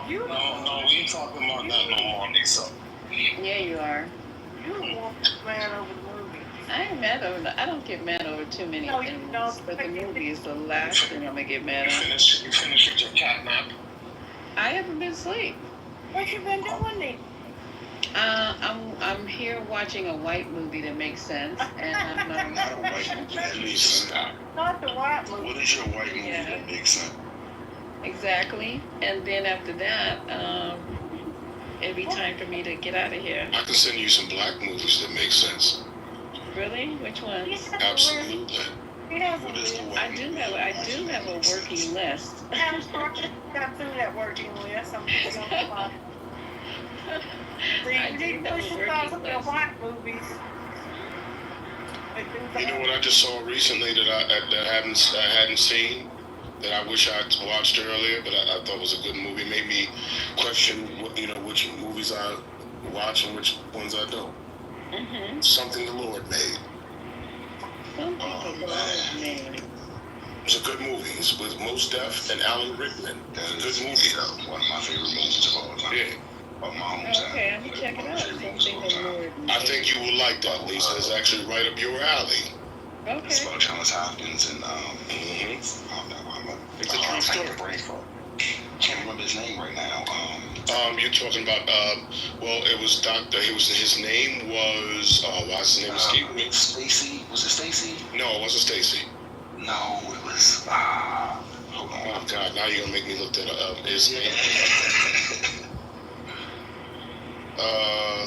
No, we ain't talking about that no more, Lisa. Yeah, you are. You were mad over the movie. I ain't mad over I don't get mad over too many things, but the movie is the last thing I'm gonna get mad You at. finished with your cat nap? I haven't been asleep. What you been doing then? I'm here watching a white movie that makes sense, and I'm Not a white movie that makes sense. Not the white movie. What is your white movie that makes sense? exactly. And then after that, it'd be time for me to get out of here. I can send you some black movies that make sense. Really? Which ones? Absolutely. What is the white I do have a working list. I'm got through that working list. I'm on I do have a working list. white movies. You know what I just saw recently that I hadn't seen, that I wish I'd watched earlier, but I thought was a good movie. Made me question which movies I watch and which ones I don't. Mm-hmm. Something the Lord made. Man. It's a good movie. It's with Mos Def and Alan Rickman. It's a good movie. One of my favorite movies of all time. Yeah. Of my hometown. Okay, I'm gonna check it out. Something the Lord made. I think you will like that, Lisa. It's actually right up your alley. Okay. It's about Thomas Hopkins and it's a true story. Can't remember his name right now. You're talking about it was his name was what's his name escaped me? Stacy. Was it Stacy? No, it wasn't Stacy. No, it was hold on. Oh God, now you're gonna make me look that up. His name.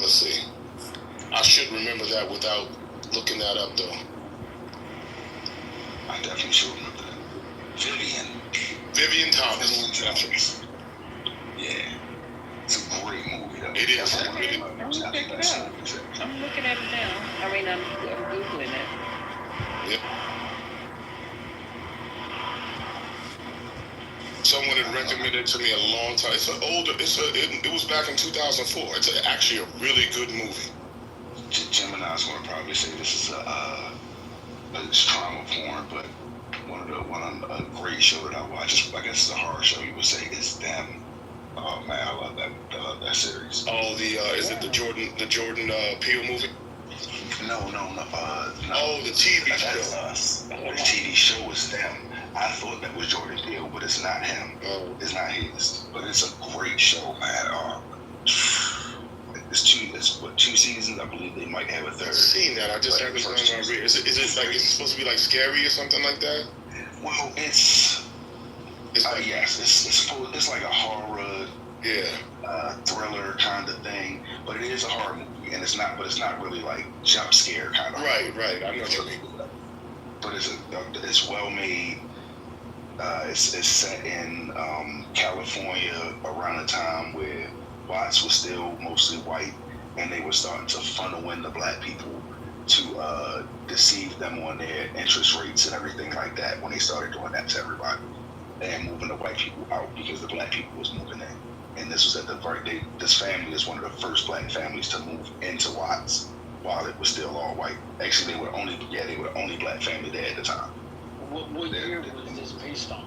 Let's see. I should remember that without looking that up though. I definitely should remember that. Vivian Thomas. Yeah. It's a great movie though. It is. I'm gonna check it out. I'm looking at it now. I mean, I'm Googling it. Yep. Someone had recommended it to me a long time. It was back in 2004. It's actually a really good movie. Gemini's gonna probably say this is it's trauma porn, but a great show that I watch. I guess it's a horror show. You would say is Them. Oh man, I love that series. Oh, is it the Jordan Peele movie? No. Oh, the TV show. That's us. The TV show is Them. I thought that was Jordan Peele, but it's not him. Oh. It's not his. But it's a great show, man. It's 2 seasons. I believe they might have a third. I've seen that. I just haven't done my read. Is it like it's supposed to be like scary or something like that? Well, it's yes. It's like a horror, thriller kind of thing. But it is a horror movie, and it's not really like jump scare kind of. Right. I know what you mean. But it's well made. It's set in California around the time where Watts was still mostly white, and they were starting to funnel in the black people to deceive them on their interest rates and everything like that when they started doing that to everybody and moving the white people out because the black people was moving in. And this was at the birthday. This family is one of the first black families to move into Watts while it was still all white. Actually, they were the only black family there at the time. What year was this based on?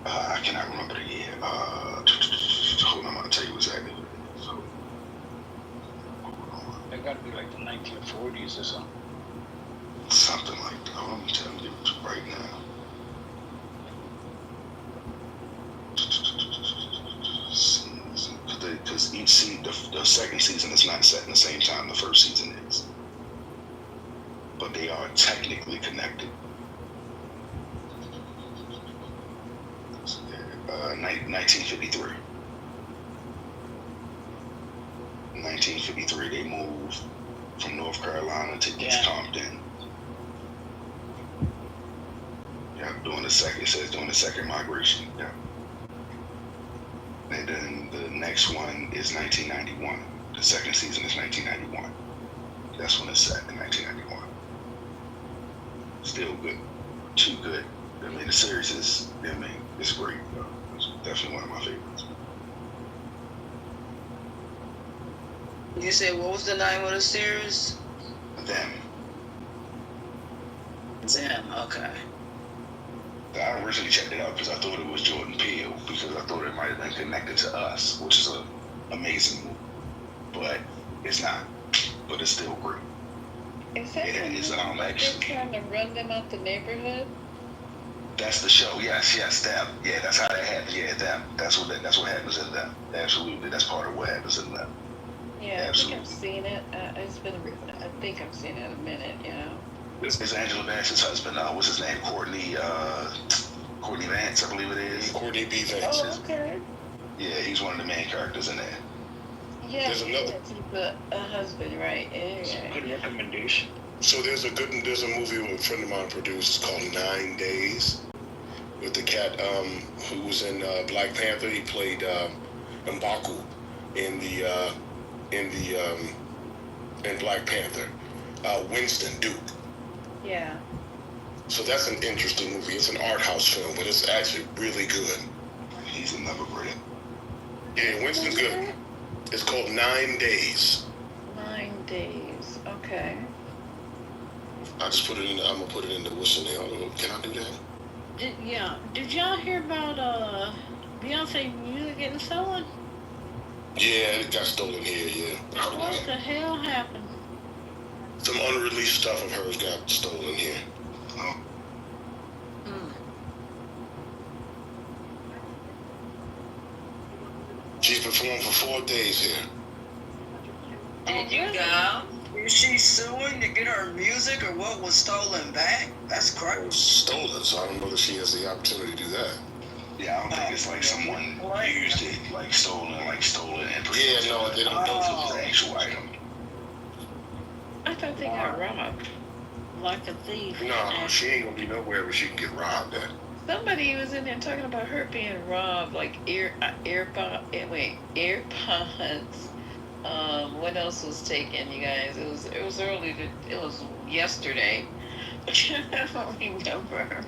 I cannot remember the year. Hold on, I'm gonna tell you exactly what it is. So, It got to be like the 1940s or something. Something like that. I'm telling you right now. Because each season, the second season is not set in the same time the first season is, but they are technically connected. 1953. 1953, they moved from North Carolina to East Compton. Yeah, it says during the second migration. Yeah. And then the next one is 1991. The second season is 1991. That's when it's set, in 1991. Still good. Too good. I mean, the series is, it's great. It's definitely one of my favorites. You said, what was the name of the series? Them. Okay. I originally checked it out because I thought it was Jordan Peele, because I thought it might have been connected to Us, which is an amazing movie. But it's not. But it's still great. Is that actually trying to run them out the neighborhood? That's the show. Yes, Them. Yeah, that's how that happens. Yeah, Them. That's what happens in Them. Absolutely, that's part of what happens in Them. Yeah, absolutely. I think I've seen it. I think I've seen it in a minute. It's Angela Vance's husband. What's his name? Courtney Vance, I believe it is. Courtney B. Vance. Oh, okay. Yeah, he's one of the main characters in there. Yeah, there's another. A husband, right? Yeah. Good recommendation. So there's a movie a friend of mine produced. It's called 9 Days, with the cat who was in Black Panther. He played M'Baku in Black Panther. Winston Duke. Yeah. So that's an interesting movie. It's an art house film, but it's actually really good. He's another great. Yeah, Winston's good. It's called 9 Days. 9 days. Okay. I just put it in. I'm gonna put it in the what's in there. Can I do that? Did y'all hear about Beyonce music getting stolen? Yeah, it got stolen here. Yeah. What the hell happened? Some unreleased stuff of hers got stolen here. Oh. She's performed for 4 days here. Did you go? Is she suing to get her music, or what was stolen back? That's crazy. It was stolen, so I don't know that she has the opportunity to do that. Yeah, I don't think it's like someone used it, like stolen, and yeah, no, they don't know if it's the actual item. I thought they got robbed. Like a thief. No, she ain't gonna be nowhere where she can get robbed at. Somebody was in there talking about her being robbed, like AirPods. What else was taken, you guys? It was early. It was yesterday. I don't remember.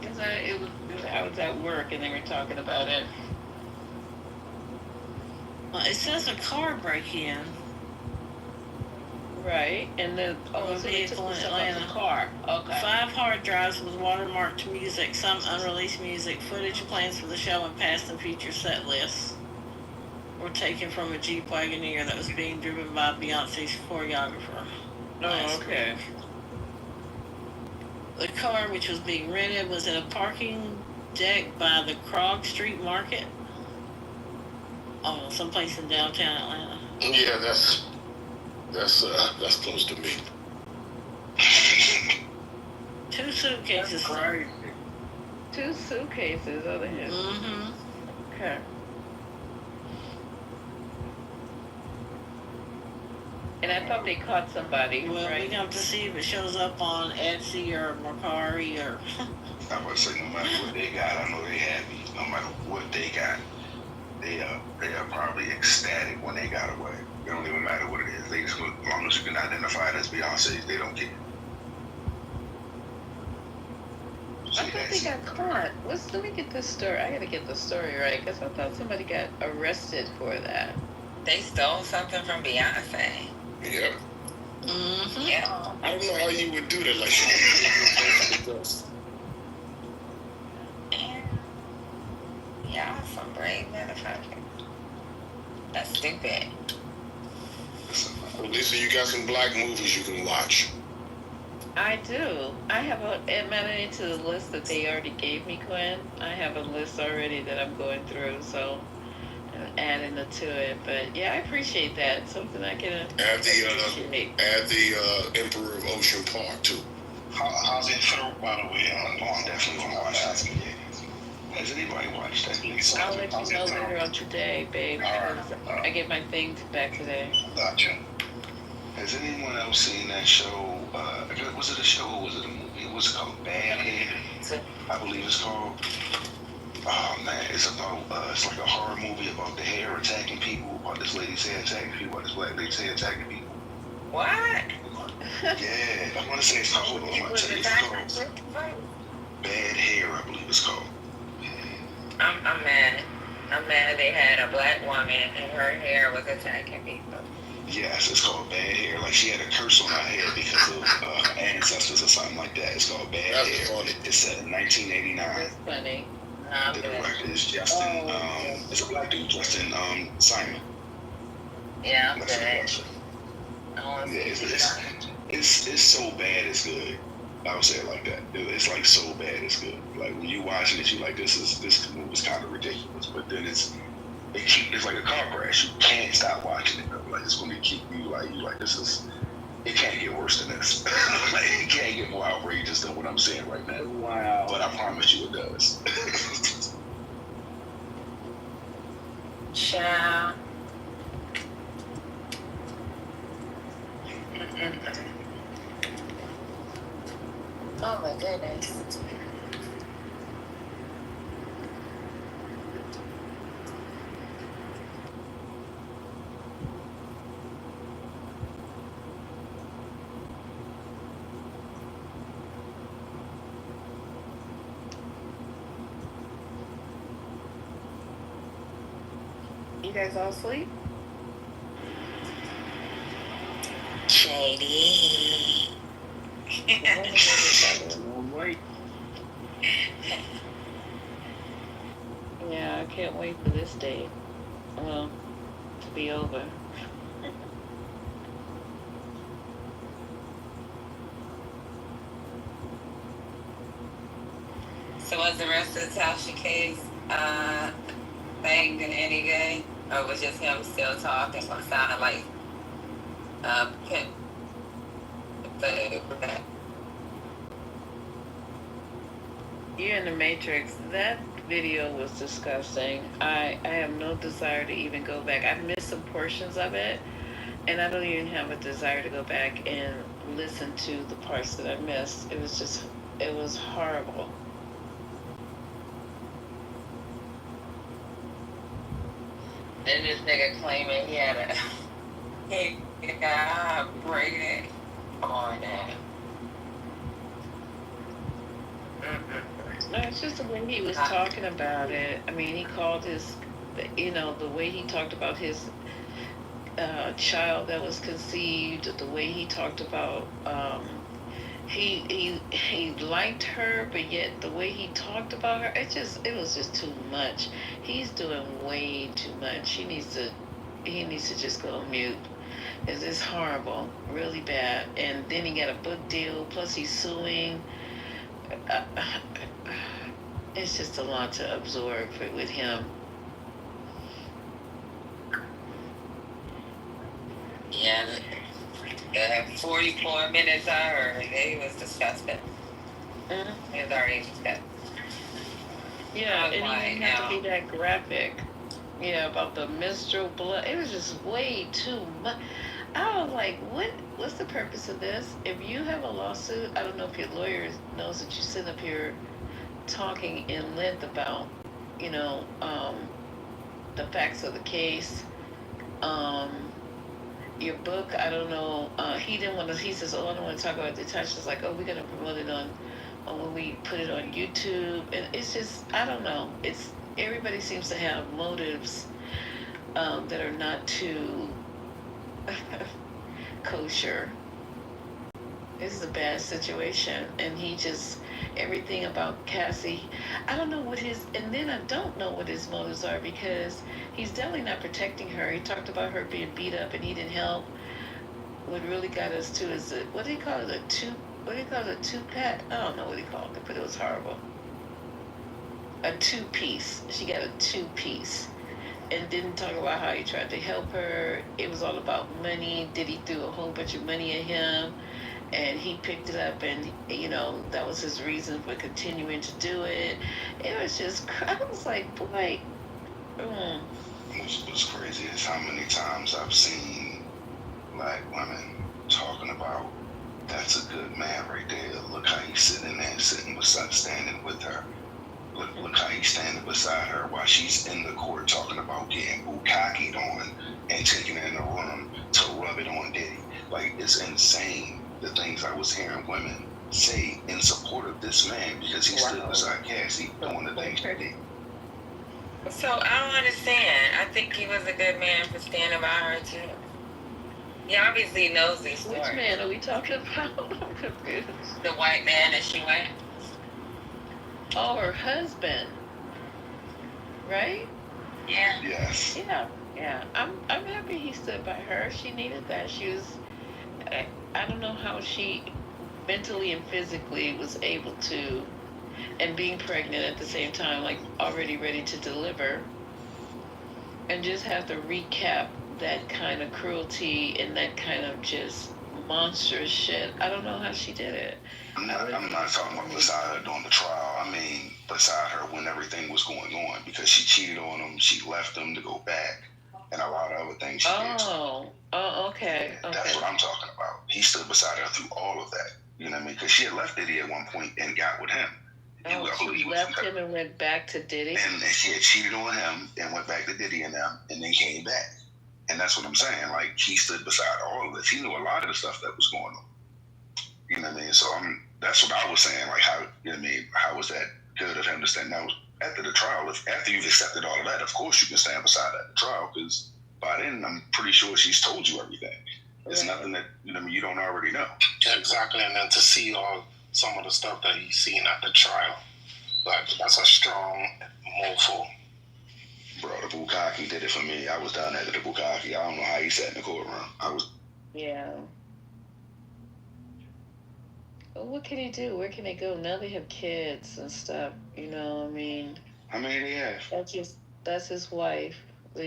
I was at work and they were talking about it. Well, it says a car break-in. Right, and the vehicle in Atlanta. Car. Okay. 5 hard drives with watermarked music, some unreleased music, footage, plans for the show, and past and future set lists were taken from a Jeep Wagoneer that was being driven by Beyonce's choreographer. Oh, okay. Week. The car, which was being rented, was in a parking deck by the Krog Street Market. Oh, someplace in downtown Atlanta. Yeah, that's close to me. 2 suitcases. That's crazy. 2 suitcases, other hand. Mm-hmm. Okay. And I thought they caught somebody. Well, right? we have to see if it shows up on Etsy or Mercari or. I would say no matter what they got, I know they happy. No matter what they got, they are probably ecstatic when they got away. It don't even matter what it is. They just, as long as you can identify it as Beyonce's, they don't care. I thought they got caught. Let me get this story. I gotta get the story right, because I thought somebody got arrested for that. They stole something from Beyonce. Yep. Mm-hmm. Yeah. I don't know how you would do that. Like, Yeah, some brave motherfucker. That's stupid. Well, Lisa, you got some black movies you can watch. I do. I have added to the list that they already gave me, Quinn. I have a list already that I'm going through, so I'm adding it to it. But yeah, I appreciate that. Something I can appreciate. Add the Emperor of Ocean Park too. How's it feel, by the way? I'm definitely gonna watch that. Has anybody watched that? I'll let you know later on today, babe. I get my things back today. Gotcha. Has anyone else seen that show? Was it a show or was it a movie? It was called Bad Hair, I believe it's called. Oh man, it's about it's like a horror movie about the hair attacking people, about this lady's hair attacking people, about this black lady's hair attacking people. What? Yeah, I want to say it's called. Hold on, I'm tell you, it's called Bad Hair, I believe it's called. I'm mad. I'm mad they had a black woman and her hair was attacking people. Yes, it's called Bad Hair. Like she had a curse on her head because of her ancestors or something like that. It's called Bad Hair. Funny. It's set in 1989. That's funny. The director is Justin. It's a black dude, Justin Simon. Yeah, that's it's so bad it's good. I would say it like that. It's like so bad it's good. Like when you watching it, you like this movie's kind of ridiculous, but then it's like a car crash. You can't stop watching it though. Like it's gonna keep you like this is. It can't get worse than this. Like, it can't get more outrageous than what I'm saying right now. Wow. But I promise you it does. Child. Oh my goodness. You guys all asleep? Shady. Yeah, I can't wait for this day. Well, to be over. So was the rest of the Tasha case thing in any game? Or was just him still talking? What sounded like him. You're in the Matrix. That video was disgusting. I have no desire to even go back. I've missed some portions of it, and I don't even have a desire to go back and listen to the parts that I missed. It was horrible. And this nigga claiming he had he got braided on that. No, it's just the way he was talking about it. I mean, he called the way he talked about his child that was conceived, the way he talked about he liked her, but yet the way he talked about her, it was just too much. He's doing way too much. He needs to just go on mute. It's horrible, really bad. And then he got a book deal. Plus he's suing. It's just a lot to absorb with him. Yeah, the 44 minutes I heard, it was disgusting. Mm-hmm. It was already disgusting. Yeah, it didn't have to be that graphic. Yeah, about the menstrual blood. It was just way too much. I was like, what's the purpose of this? If you have a lawsuit, I don't know if your lawyer knows that you sit up here talking in length about, you know, the facts of the case. Your book, I don't know. He didn't want to. He says, "Oh, I don't want to talk about it." Tasha's like, "Oh, we're gonna promote it on when we put it on YouTube." And it's just, I don't know. It's everybody seems to have motives that are not too kosher. This is a bad situation, and he just everything about Cassie. I don't know what his, and then I don't know what his motives are because he's definitely not protecting her. He talked about her being beat up, and he didn't help. What really got us to is what do you call it? A two? What do you call it? A two-pack? I don't know what he called it, but it was horrible. A two-piece. She got a two-piece, and didn't talk about how he tried to help her. It was all about money. Diddy threw a whole bunch of money at him, and he picked it up, and that was his reason for continuing to do it. It was just, I was like, boy. What's crazy is how many times I've seen black women talking about that's a good man right there. Look how he's sitting there, standing with her. Look how he's standing beside her while she's in the court talking about getting bukkakeed on and taking her in the room to rub it on Diddy. Like, it's insane the things I was hearing women say in support of this man because he stood beside Cassie doing the things she did. So I don't understand. I think he was a good man for standing by her too. He obviously knows these stories. Which man are we talking about? I'm confused. The white man that she went. Oh, her husband. Right? Yeah. Yes. Yeah. I'm happy he stood by her. She needed that. She was. I don't know how she mentally and physically was able to, and being pregnant at the same time, like already ready to deliver, and just have to recap that kind of cruelty and that kind of just monstrous shit. I don't know how she did it. I'm not talking about beside her during the trial. I mean, beside her when everything was going on because she cheated on him, she left him to go back, and a lot of other things she did. Okay. That's what I'm talking about. He stood beside her through all of that. You know what I mean? Because she had left Diddy at one point and got with him. She left him and went back to Diddy? And she had cheated on him and went back to Diddy and them and then came back. And that's what I'm saying. Like, he stood beside all of this. He knew a lot of the stuff that was going on. You know what I mean? So that's what I was saying. Like, how, you know what I mean? How was that good of him to stand? Now, after the trial, after you've accepted all of that, of course you can stand beside that the trial because by then I'm pretty sure she's told you everything. It's nothing that you don't already know. Exactly, and then to see some of the stuff that he's seen at the trial, that's a strong move for. Bro, the bukkake did it for me. I was down there at the bukkake. I don't know how he sat in the courtroom. Yeah. Well, what can he do? Where can they go? Now they have kids and stuff. I mean. How many do they have? That's his wife. I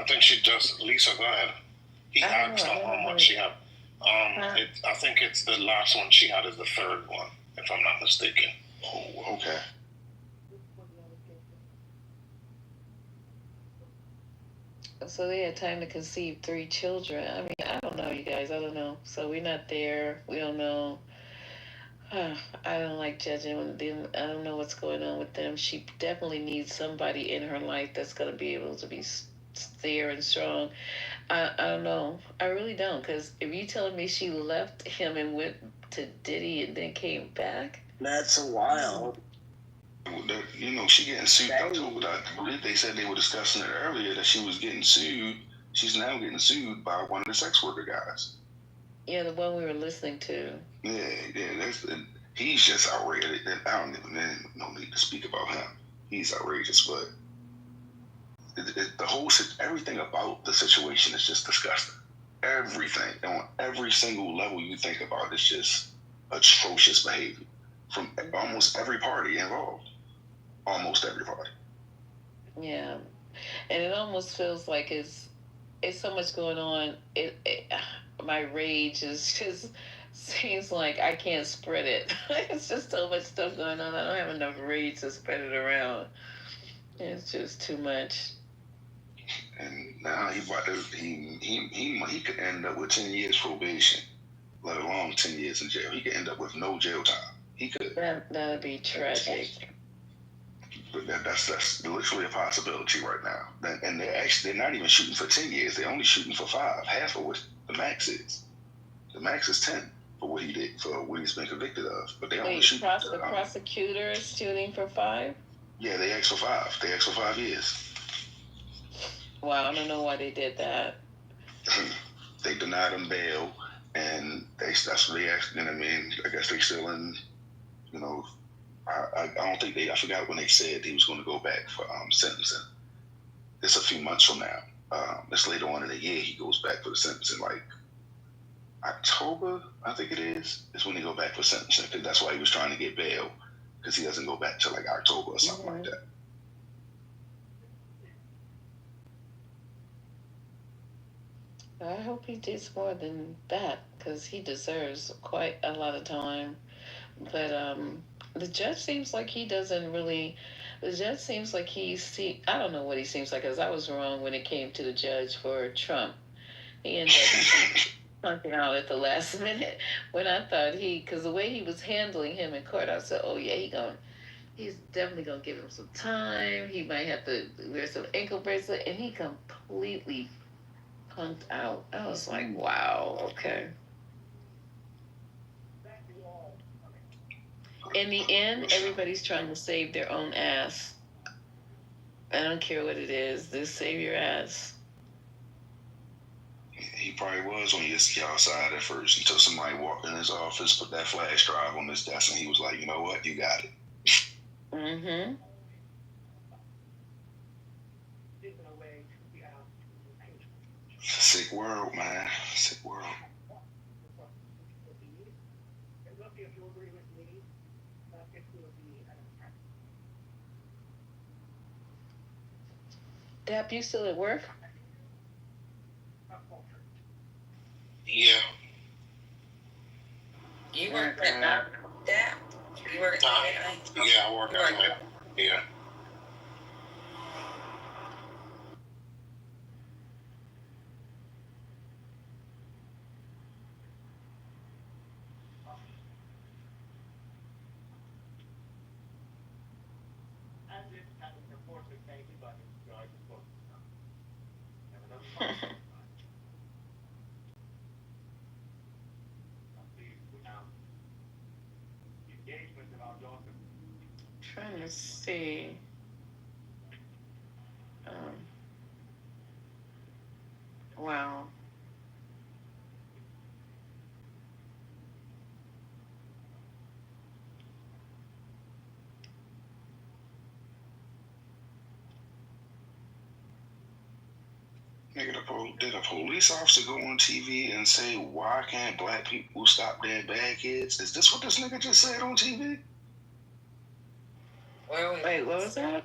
think she just, Lisa, go ahead. He asked how much she had. I think it's the last one she had is the third one, if I'm not mistaken. Oh, okay. So they had time to conceive 3 children. I mean, I don't know, you guys. I don't know. So we're not there. We don't know. I don't like judging them. I don't know what's going on with them. She definitely needs somebody in her life that's going to be able to be there and strong. I don't know. I really don't. Because if you're telling me she left him and went to Diddy and then came back. That's a while. she getting sued. I believe they said they were discussing it earlier that she was getting sued. She's now getting sued by one of the sex worker guys. Yeah, the one we were listening to. Yeah. He's just outrageous. I don't even no need to speak about him. He's outrageous, but everything about the situation is just disgusting. Everything on every single level you think about is just atrocious behavior from almost every party involved. Almost every party. Yeah, and it almost feels like it's so much going on. My rage is just seems like I can't spread it. It's just so much stuff going on. I don't have enough rage to spread it around. It's just too much. And now he could end up with 10 years probation, let alone 10 years in jail. He could end up with no jail time. He could. That'd be tragic. But that's literally a possibility right now. And they're not even shooting for 10 years. They're only shooting for 5, half of what the max is. The max is 10 for what he did, for what he's been convicted of. But they only shoot. The prosecutor is shooting for 5? Yeah, they asked for 5. They asked for 5 years. Wow, I don't know why they did that. They denied him bail, and that's what they asked. I mean, I guess they still in, I don't think I forgot when they said he was going to go back for sentencing. It's a few months from now. It's later on in the year he goes back for the sentencing, like October, I think it is when he go back for sentencing, because that's why he was trying to get bail, because he doesn't go back till like October or something like that. I hope he does more than that, because he deserves quite a lot of time. But the judge seems like he doesn't really. The judge seems like I don't know what he seems like, because I was wrong when it came to the judge for Trump. He ended up punching out at the last minute when I thought because the way he was handling him in court, I said, oh yeah, he's definitely gonna give him some time. He might have to wear some ankle bracelet, and he completely punked out. I was like, wow, okay. In the end, everybody's trying to save their own ass. I don't care what it is. Just save your ass. He probably was on y'all side at first until somebody walked in his office, put that flash drive on his desk, and he was like, you know what? You got it. Mm-hmm. Sick world, man. Sick world. Dap, you still at work? Yeah. You work at Dap? You work at Yeah, I work at night. Yeah. Trying to see. Wow. Nigga, did a police officer go on TV and say, why can't black people stop their bad kids? Is this what this nigga just said on TV? Wait, what was that?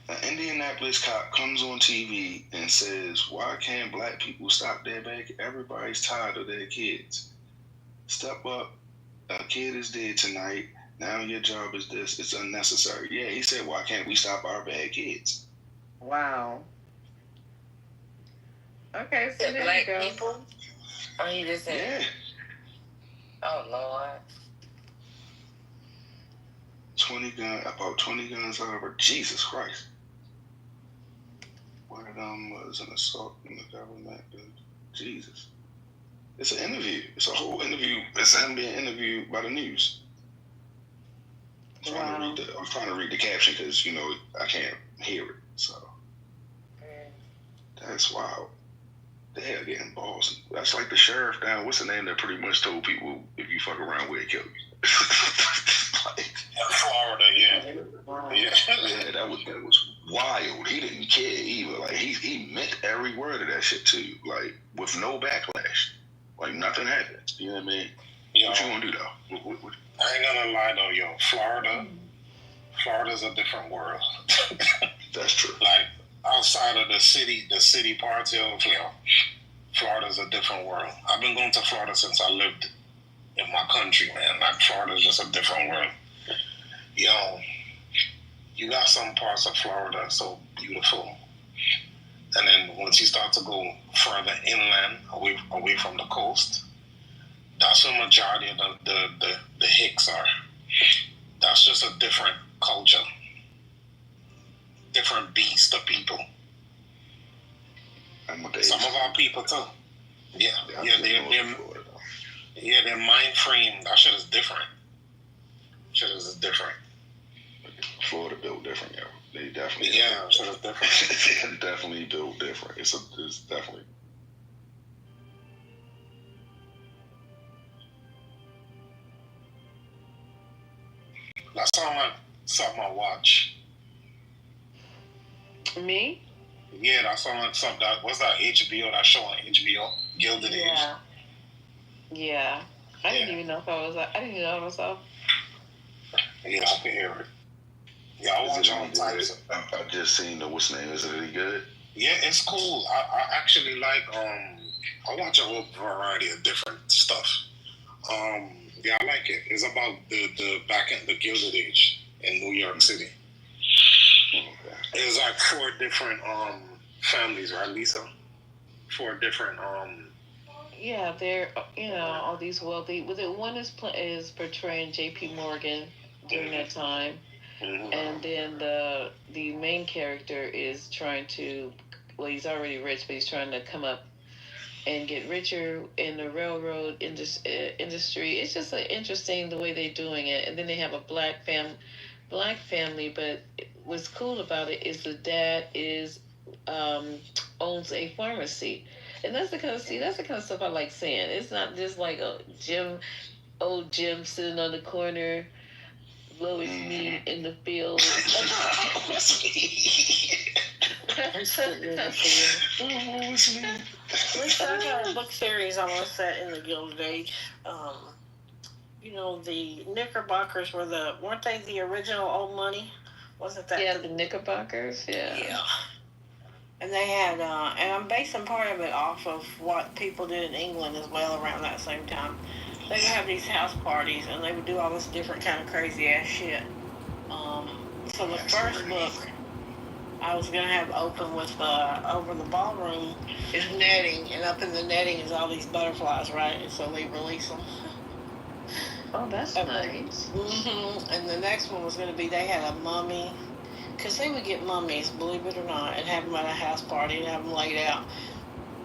An Indianapolis cop comes on TV and says, why can't black people stop their bad kids? Everybody's tired of their kids. Step up. A kid is dead tonight. Now your job is this. It's unnecessary. Yeah, he said, why can't we stop our bad kids? Wow. Okay, so there black you go. people? Or you just said? Yeah. Oh, Lord. about 20 guns over. Jesus Christ. One of them was an assault in the government. Jesus. It's an interview. It's a whole interview. It's him being interviewed by the news. I'm trying to read the caption because I can't hear it. So that's wild. The hell getting balls. That's like the sheriff down. What's the name that pretty much told people if you fuck around, we'll kill you. Florida, yeah. Yeah, that was wild. He didn't care either. Like he meant every word of that shit too. Like with no backlash. Like nothing happened. You know what I mean? What you gonna do though? What? I ain't gonna lie though, Florida's a different world. That's true. Like outside of the city parts of Florida's a different world. I've been going to Florida since I lived in my country, man. Like Florida's just a different world. You got some parts of Florida so beautiful, and then once you start to go further inland, away from the coast, that's where majority of the hicks are. That's just a different culture, different beast of people. Some of our people too. Their mind frame, that shit is different. Florida built different, yo. They definitely shit is different. They're definitely built different. It's definitely. That sound like something I watch. Me? Yeah, that sound like something that what's that HBO, that show on HBO? Gilded Age. Yeah. I didn't even know if I was up. Yeah, I can hear it. Yeah, I watch all types. I just seen what's the name. Is it really good? Yeah, it's cool. I actually like I watch a whole variety of different stuff. Yeah, I like it. It's about the back end, the Gilded Age in New York City. Okay. It's like 4 different families, right, Lisa? 4 different Yeah, they're all these wealthy. One is portraying J.P. Morgan during that time, and then the main character is trying to. Well, he's already rich, but he's trying to come up and get richer in the railroad industry. It's just interesting the way they're doing it. And then they have a black family, but what's cool about it is the dad owns a pharmacy. And that's the kind of stuff I like seeing. It's not just like old Jim sitting on the corner, Lois me in the field. I got a book series I want to set in the Gilded Age. The Knickerbockers weren't they the original old money? Wasn't that? Yeah, the Knickerbockers. Yeah. And they had, and I'm basing part of it off of what people did in England as well around that same time. They would have these house parties, and they would do all this different kind of crazy ass shit. So the first book I was gonna have open with over the ballroom is netting, and up in the netting is all these butterflies, right? And so they release them. Oh, that's nice. And the next one was gonna be they had a mummy. Because they would get mummies, believe it or not, and have them at a house party and have them laid out.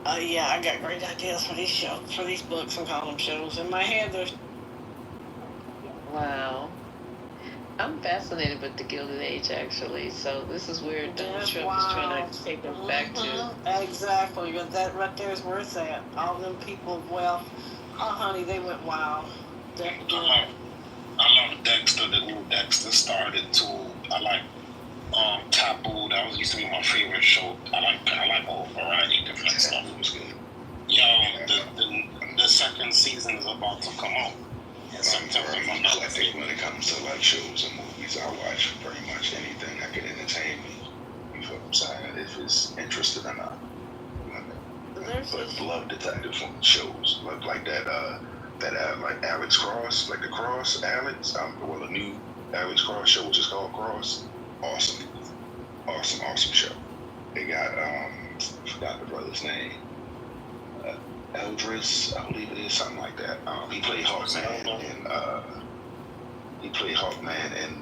Yeah, I got great ideas for these books and call them shows. In my head, there's... Wow. I'm fascinated with the Gilded Age, actually. So this is where Donald Trump is trying to take us back to. Exactly. That right there is where it's at. All them people of wealth. Oh, honey, they went wild. I love Dexter. The new Dexter started too. I like Taboo. That used to be my favorite show. I like a whole variety of different stuff. It was good. The second season is about to come out. I'm eclectic when it comes to like shows and movies. I watch pretty much anything that can entertain me. You feel what I'm saying? If it's interested or not. But love detective shows like that. Like Alex Cross, like the Cross Alex. The new Alex Cross show, which is called Cross. Awesome show. They got I forgot the brother's name. Eldris, I believe it is, something like that. He played Hawkman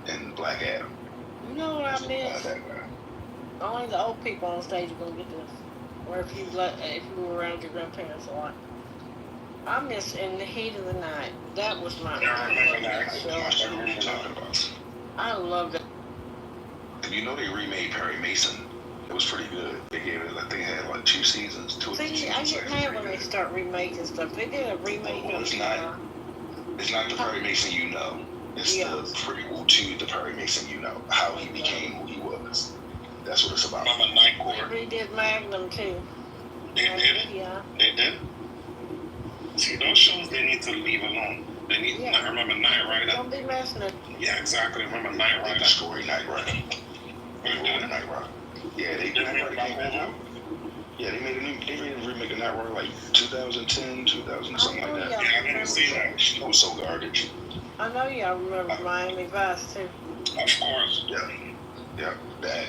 in Black Adam. You know what I miss? Only the old people on stage are gonna get this. Or if you were around your grandparents a lot. I miss In the Heat of the Night. That was my favorite show. What you're talking about. I love that. You know they remade Perry Mason. It was pretty good. They gave it, I think it had like 2 seasons, 2 or 3 seasons. I get mad when they start remaking stuff. They did a remake well, it's not the Perry Mason you know. It's the prequel to the Perry Mason you know. How he became who he was. That's what it's about. Remember Night Court? They redid Magnum too. They did it? Yeah. They did? See, those shows they need to leave alone. They need. I remember Knight Rider. Don't be messing it. Yeah, exactly. Remember Knight Rider? They destroyed Knight Rider. Knight Rider. Yeah, they did. Yeah, they made a remake of Knight Rider like 2010, 2000, something like that. Yeah, I didn't see that. It was so garbage. I know y'all remember Miami Vice too. Of course. Yeah. Yeah.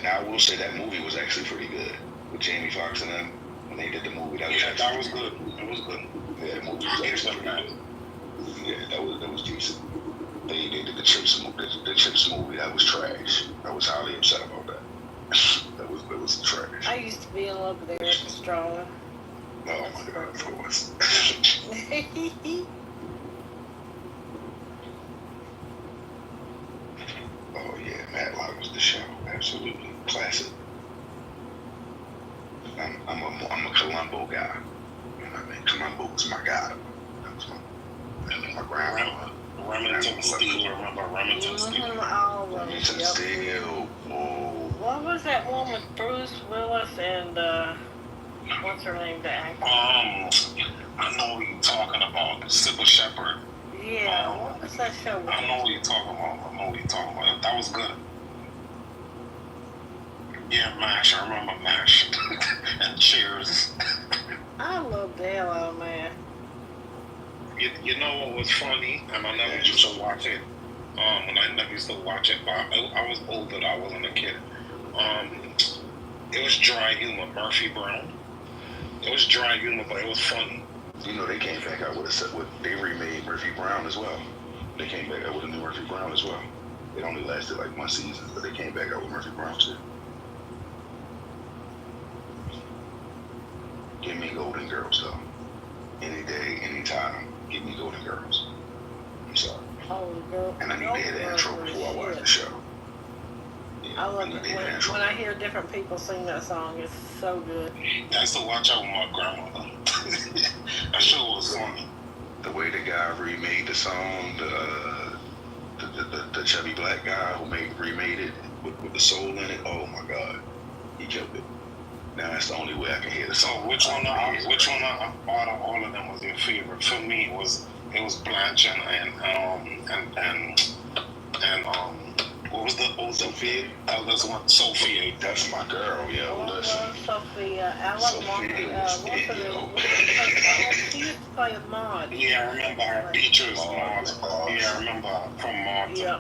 Now I will say that movie was actually pretty good with Jamie Foxx and them when they did the movie. That was good. It was good. Yeah, the movie was actually pretty good. Yeah, that was decent. They did the Chips movie. That was trash. I was highly upset about that. that was trash. I used to be in love with Eric Estrada. Oh my God, of course. Oh yeah, Matlock was the show. Absolutely classic. I'm a Columbo guy. You know what I mean? Columbo was my guy. That was my grandma. Remington Steele. Remember Remington Steele? Remington Steele. Oh. What was that one with Bruce Willis and what's her name? The actor? I know what you're talking about. Sybil Shepherd. Yeah. What was that show? I know what you're talking about. That was good. Yeah, MASH. I remember MASH. And Cheers. I love the hell out of man. You know what was funny? And I never used to watch it. And I never used to watch it, but I was older. I wasn't a kid. It was dry humor. Murphy Brown. It was dry humor, but it was funny. You know, they came back out they remade Murphy Brown as well. They came back out with a new Murphy Brown as well. It only lasted like 1 season, but they came back out with Murphy Brown too. Give me Golden Girls though. Any day, any time, give me Golden Girls. I'm sorry. Oh, girl. And I need to hear the intro before I watch the show. Yeah, I love it when I hear different people sing that song. It's so good. I used to watch out with my grandmother. That show was funny. The way the guy remade the song, the chubby black guy who remade it with the soul in it. Oh my God, he killed it. Now that's the only way I can hear the song. So which one out of all of them was your favorite? For me, it was Blanche and what was the old Sophia? That's one. Sophia. That's my girl. Yeah, listen. Sophia. I love she used to play Maud. Yeah, I remember her. Beatrice Maud. Yeah, I remember her from Maud. Yeah.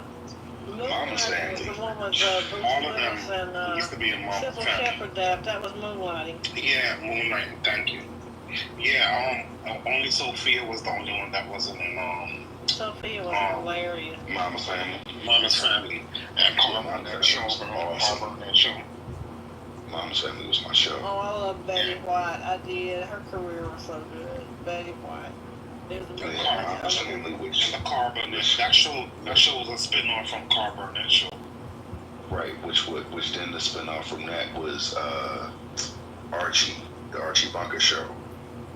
Mama's Family. The one with Bruce All of Willis them and used to be in Mama's Sybil Family. Shepherd. That was Moonlighting. Yeah, Moonlighting. Thank you. Yeah, only Sophia was the only one that wasn't in Sophia was hilarious. Mama's Family. Mama's Family. And Carmen, that show. That show. Mama's Family was my show. Oh, I love Betty White. I did. Her career was so good. Betty White. Mama's Family, which the Carl Burnett. That show was a spin-off from Carl Burnett show. Right, which then the spin-off from that was Archie, the Archie Bunker show,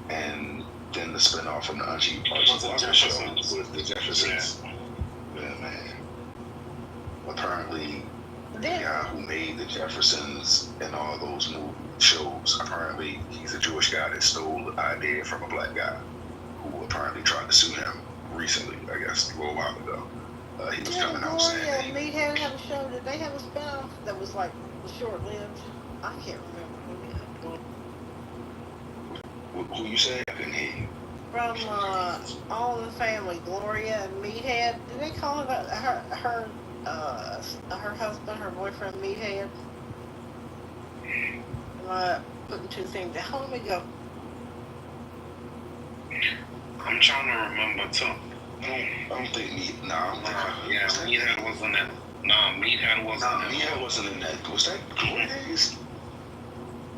and then the spin-off from the Archie Bunker show was the Jeffersons. Yeah, man. Apparently, the guy who made the Jeffersons and all those new shows, apparently he's a Jewish guy that stole the idea from a black guy who apparently tried to sue him recently, I guess, a little while ago. He was coming out saying Meathead had a show. Did they have a spin-off that was like short-lived? I can't remember. Who you say? I couldn't hear you. From All in the Family, Gloria and Meathead. Did they call it her husband, her boyfriend, Meathead? Am I putting two things down? Let me go. I'm trying to remember too. I don't think Meathead. Yeah, Meathead wasn't in. Meathead wasn't in that. Was that Glory Days?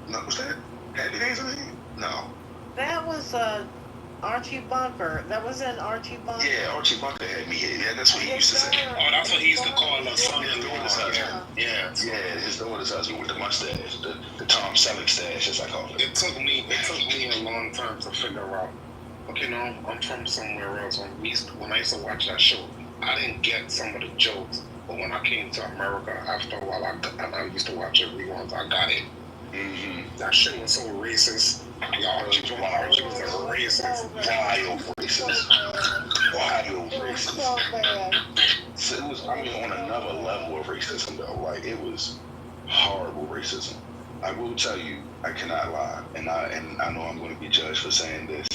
No, was that Happy Days? I mean, no. That was Archie Bunker. That was in Archie Bunker. Yeah, Archie Bunker had me hit. Yeah, that's what he used to say. Oh, that's what he used to call her son-in-law. Yeah. Yeah, his daughter's husband with the mustache, the Tom Selleck stash, as I call it. It took me a long time to figure out. Okay, no, I'm from somewhere else. When I used to watch that show, I didn't get some of the jokes, but when I came to America, after a while, I used to watch it reruns. I got it. Mm-hmm. That shit was so racist. Archie was a racist. Wild racist. Wild racist. So it was, I mean, on another level of racism, though. Like, it was horrible racism. I will tell you, I cannot lie, and I know I'm going to be judged for saying this.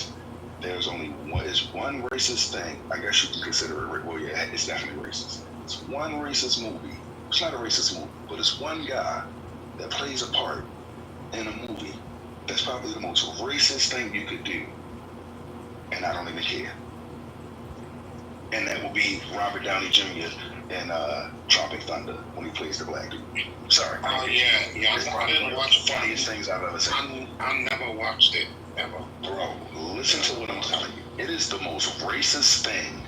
There's only one racist thing, I guess you can consider it. Well, yeah, it's definitely racist. It's one racist movie. It's not a racist movie, but it's one guy that plays a part in a movie that's probably the most racist thing you could do, and I don't even care. And that will be Robert Downey Jr. in Tropic Thunder when he plays the black dude. Sorry. Oh, yeah. I didn't watch the funniest things I've ever seen. I never watched it, ever. Bro, listen to what I'm telling you. It is the most racist thing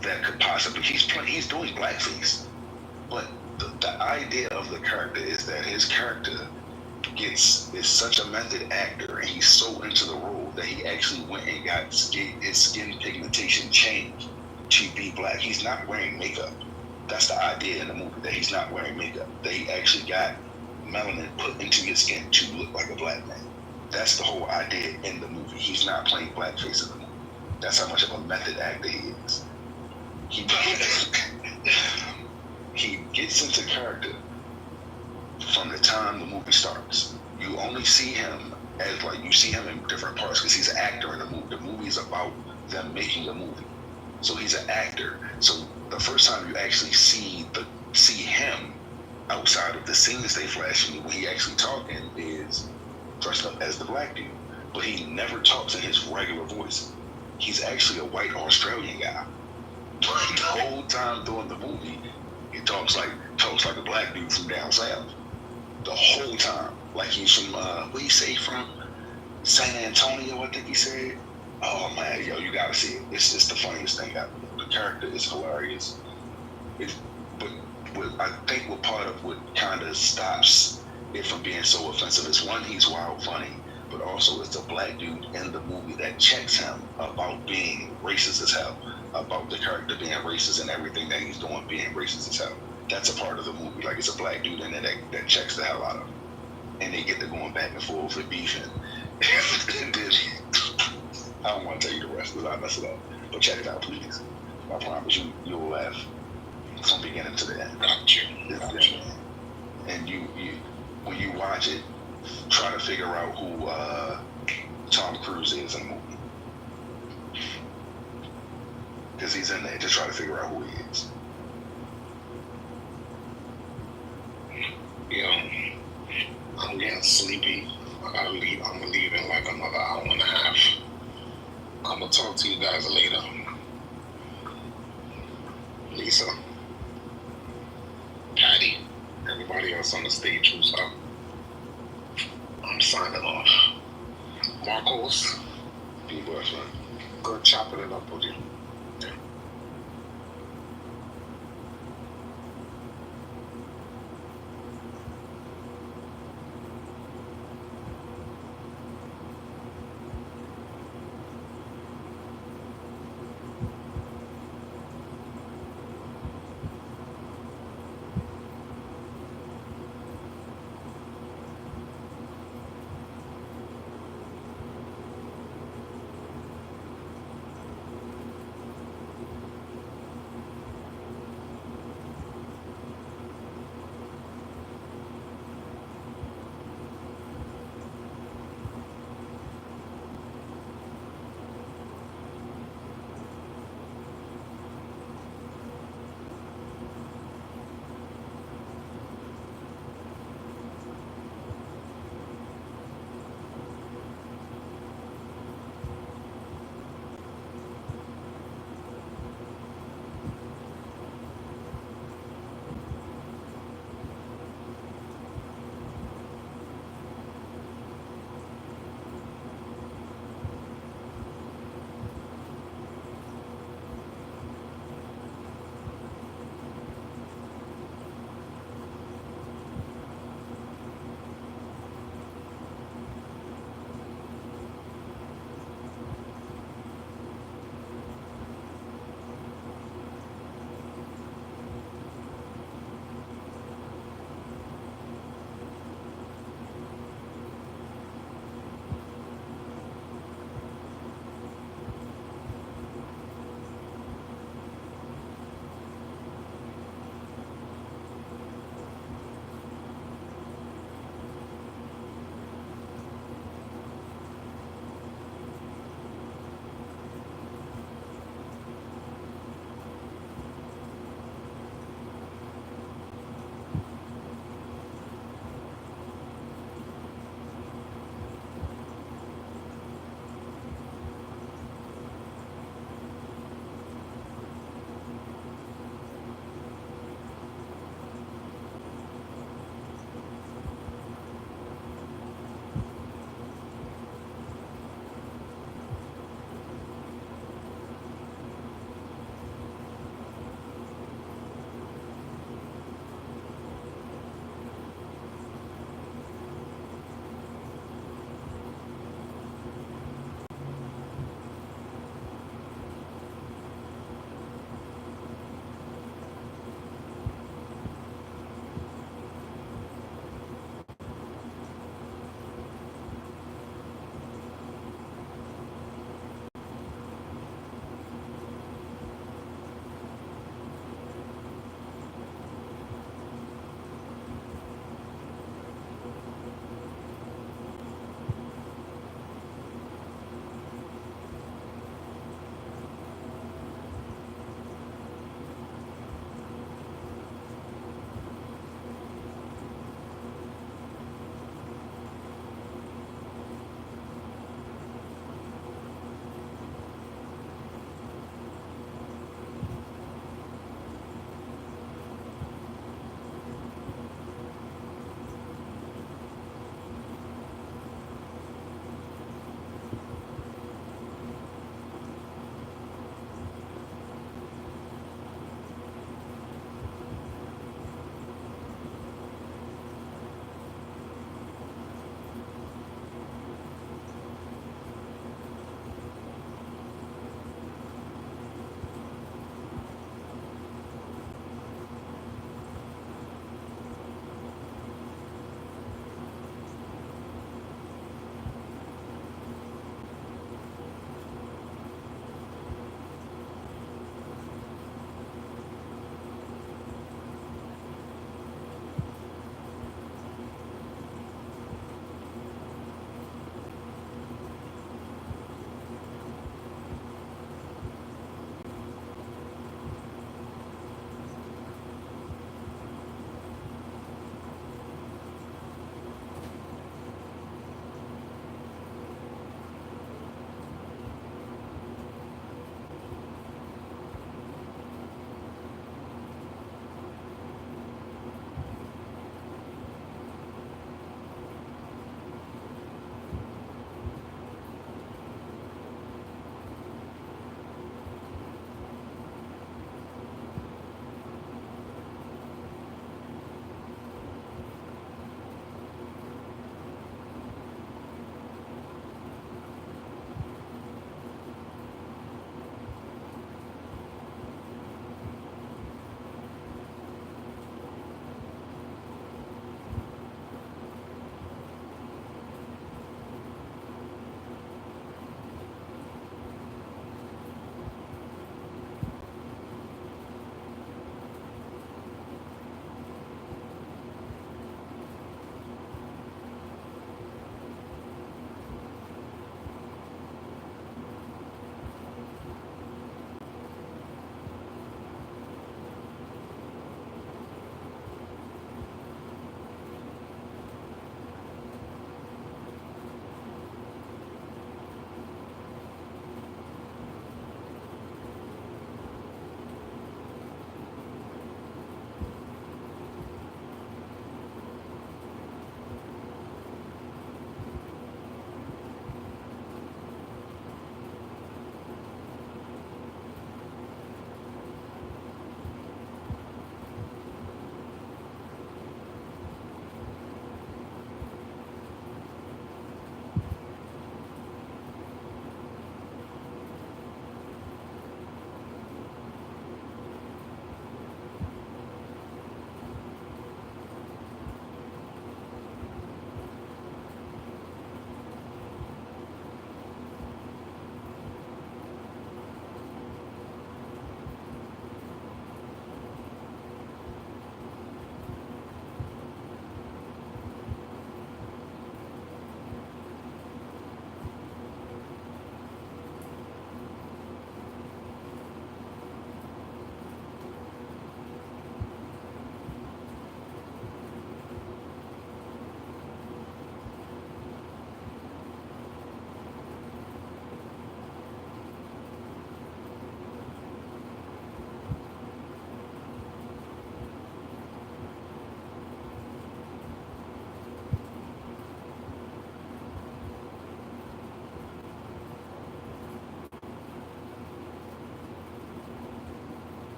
that could possibly... He's doing blackface. But the idea of the character is that his character is such a method actor, and he's so into the role that he actually went and got his skin pigmentation changed to be black. He's not wearing makeup. That's the idea in the movie, that he's not wearing makeup. That he actually got melanin put into his skin to look like a black man. That's the whole idea in the movie. He's not playing blackface in the movie. That's how much of a method actor he is. He gets into character from the time the movie starts. You only see him as, like, you see him in different parts because he's an actor in the movie. The movie is about them making a movie. So he's an actor. So the first time you actually see him outside of the scenes they flash you when he actually talking is dressed up as the black dude. But he never talks in his regular voice. He's actually a white Australian guy. The whole time during the movie, he talks like a black dude from down south. The whole time. Like he's from where he say from? San Antonio, I think he said. Oh man, yo, you gotta see it. It's just the funniest thing ever. The character is hilarious. But I think what part of what kind of stops it from being so offensive is, one, he's wild funny, but also it's a black dude in the movie that checks him about being racist as hell, about the character being racist and everything that he's doing being racist as hell. That's a part of the movie. Like, it's a black dude in there that checks the hell out of him. And they get to going back and forth with beefing. And then, I don't want to tell you the rest because I mess it up. But check it out, please. I promise you'll laugh from beginning to the end. Gotcha. And you when you watch it, try to figure out who Tom Cruise is in the movie. Because he's in there. Just try to figure out who he is. Yeah. I'm getting sleepy. I gotta leave. I'm gonna leave in like another hour and a half. I'm gonna talk to you guys later. Lisa, Patty, everybody else on the stage who's up. I'm signing off. Marcos, be blessed, man. Good chopping it up with you.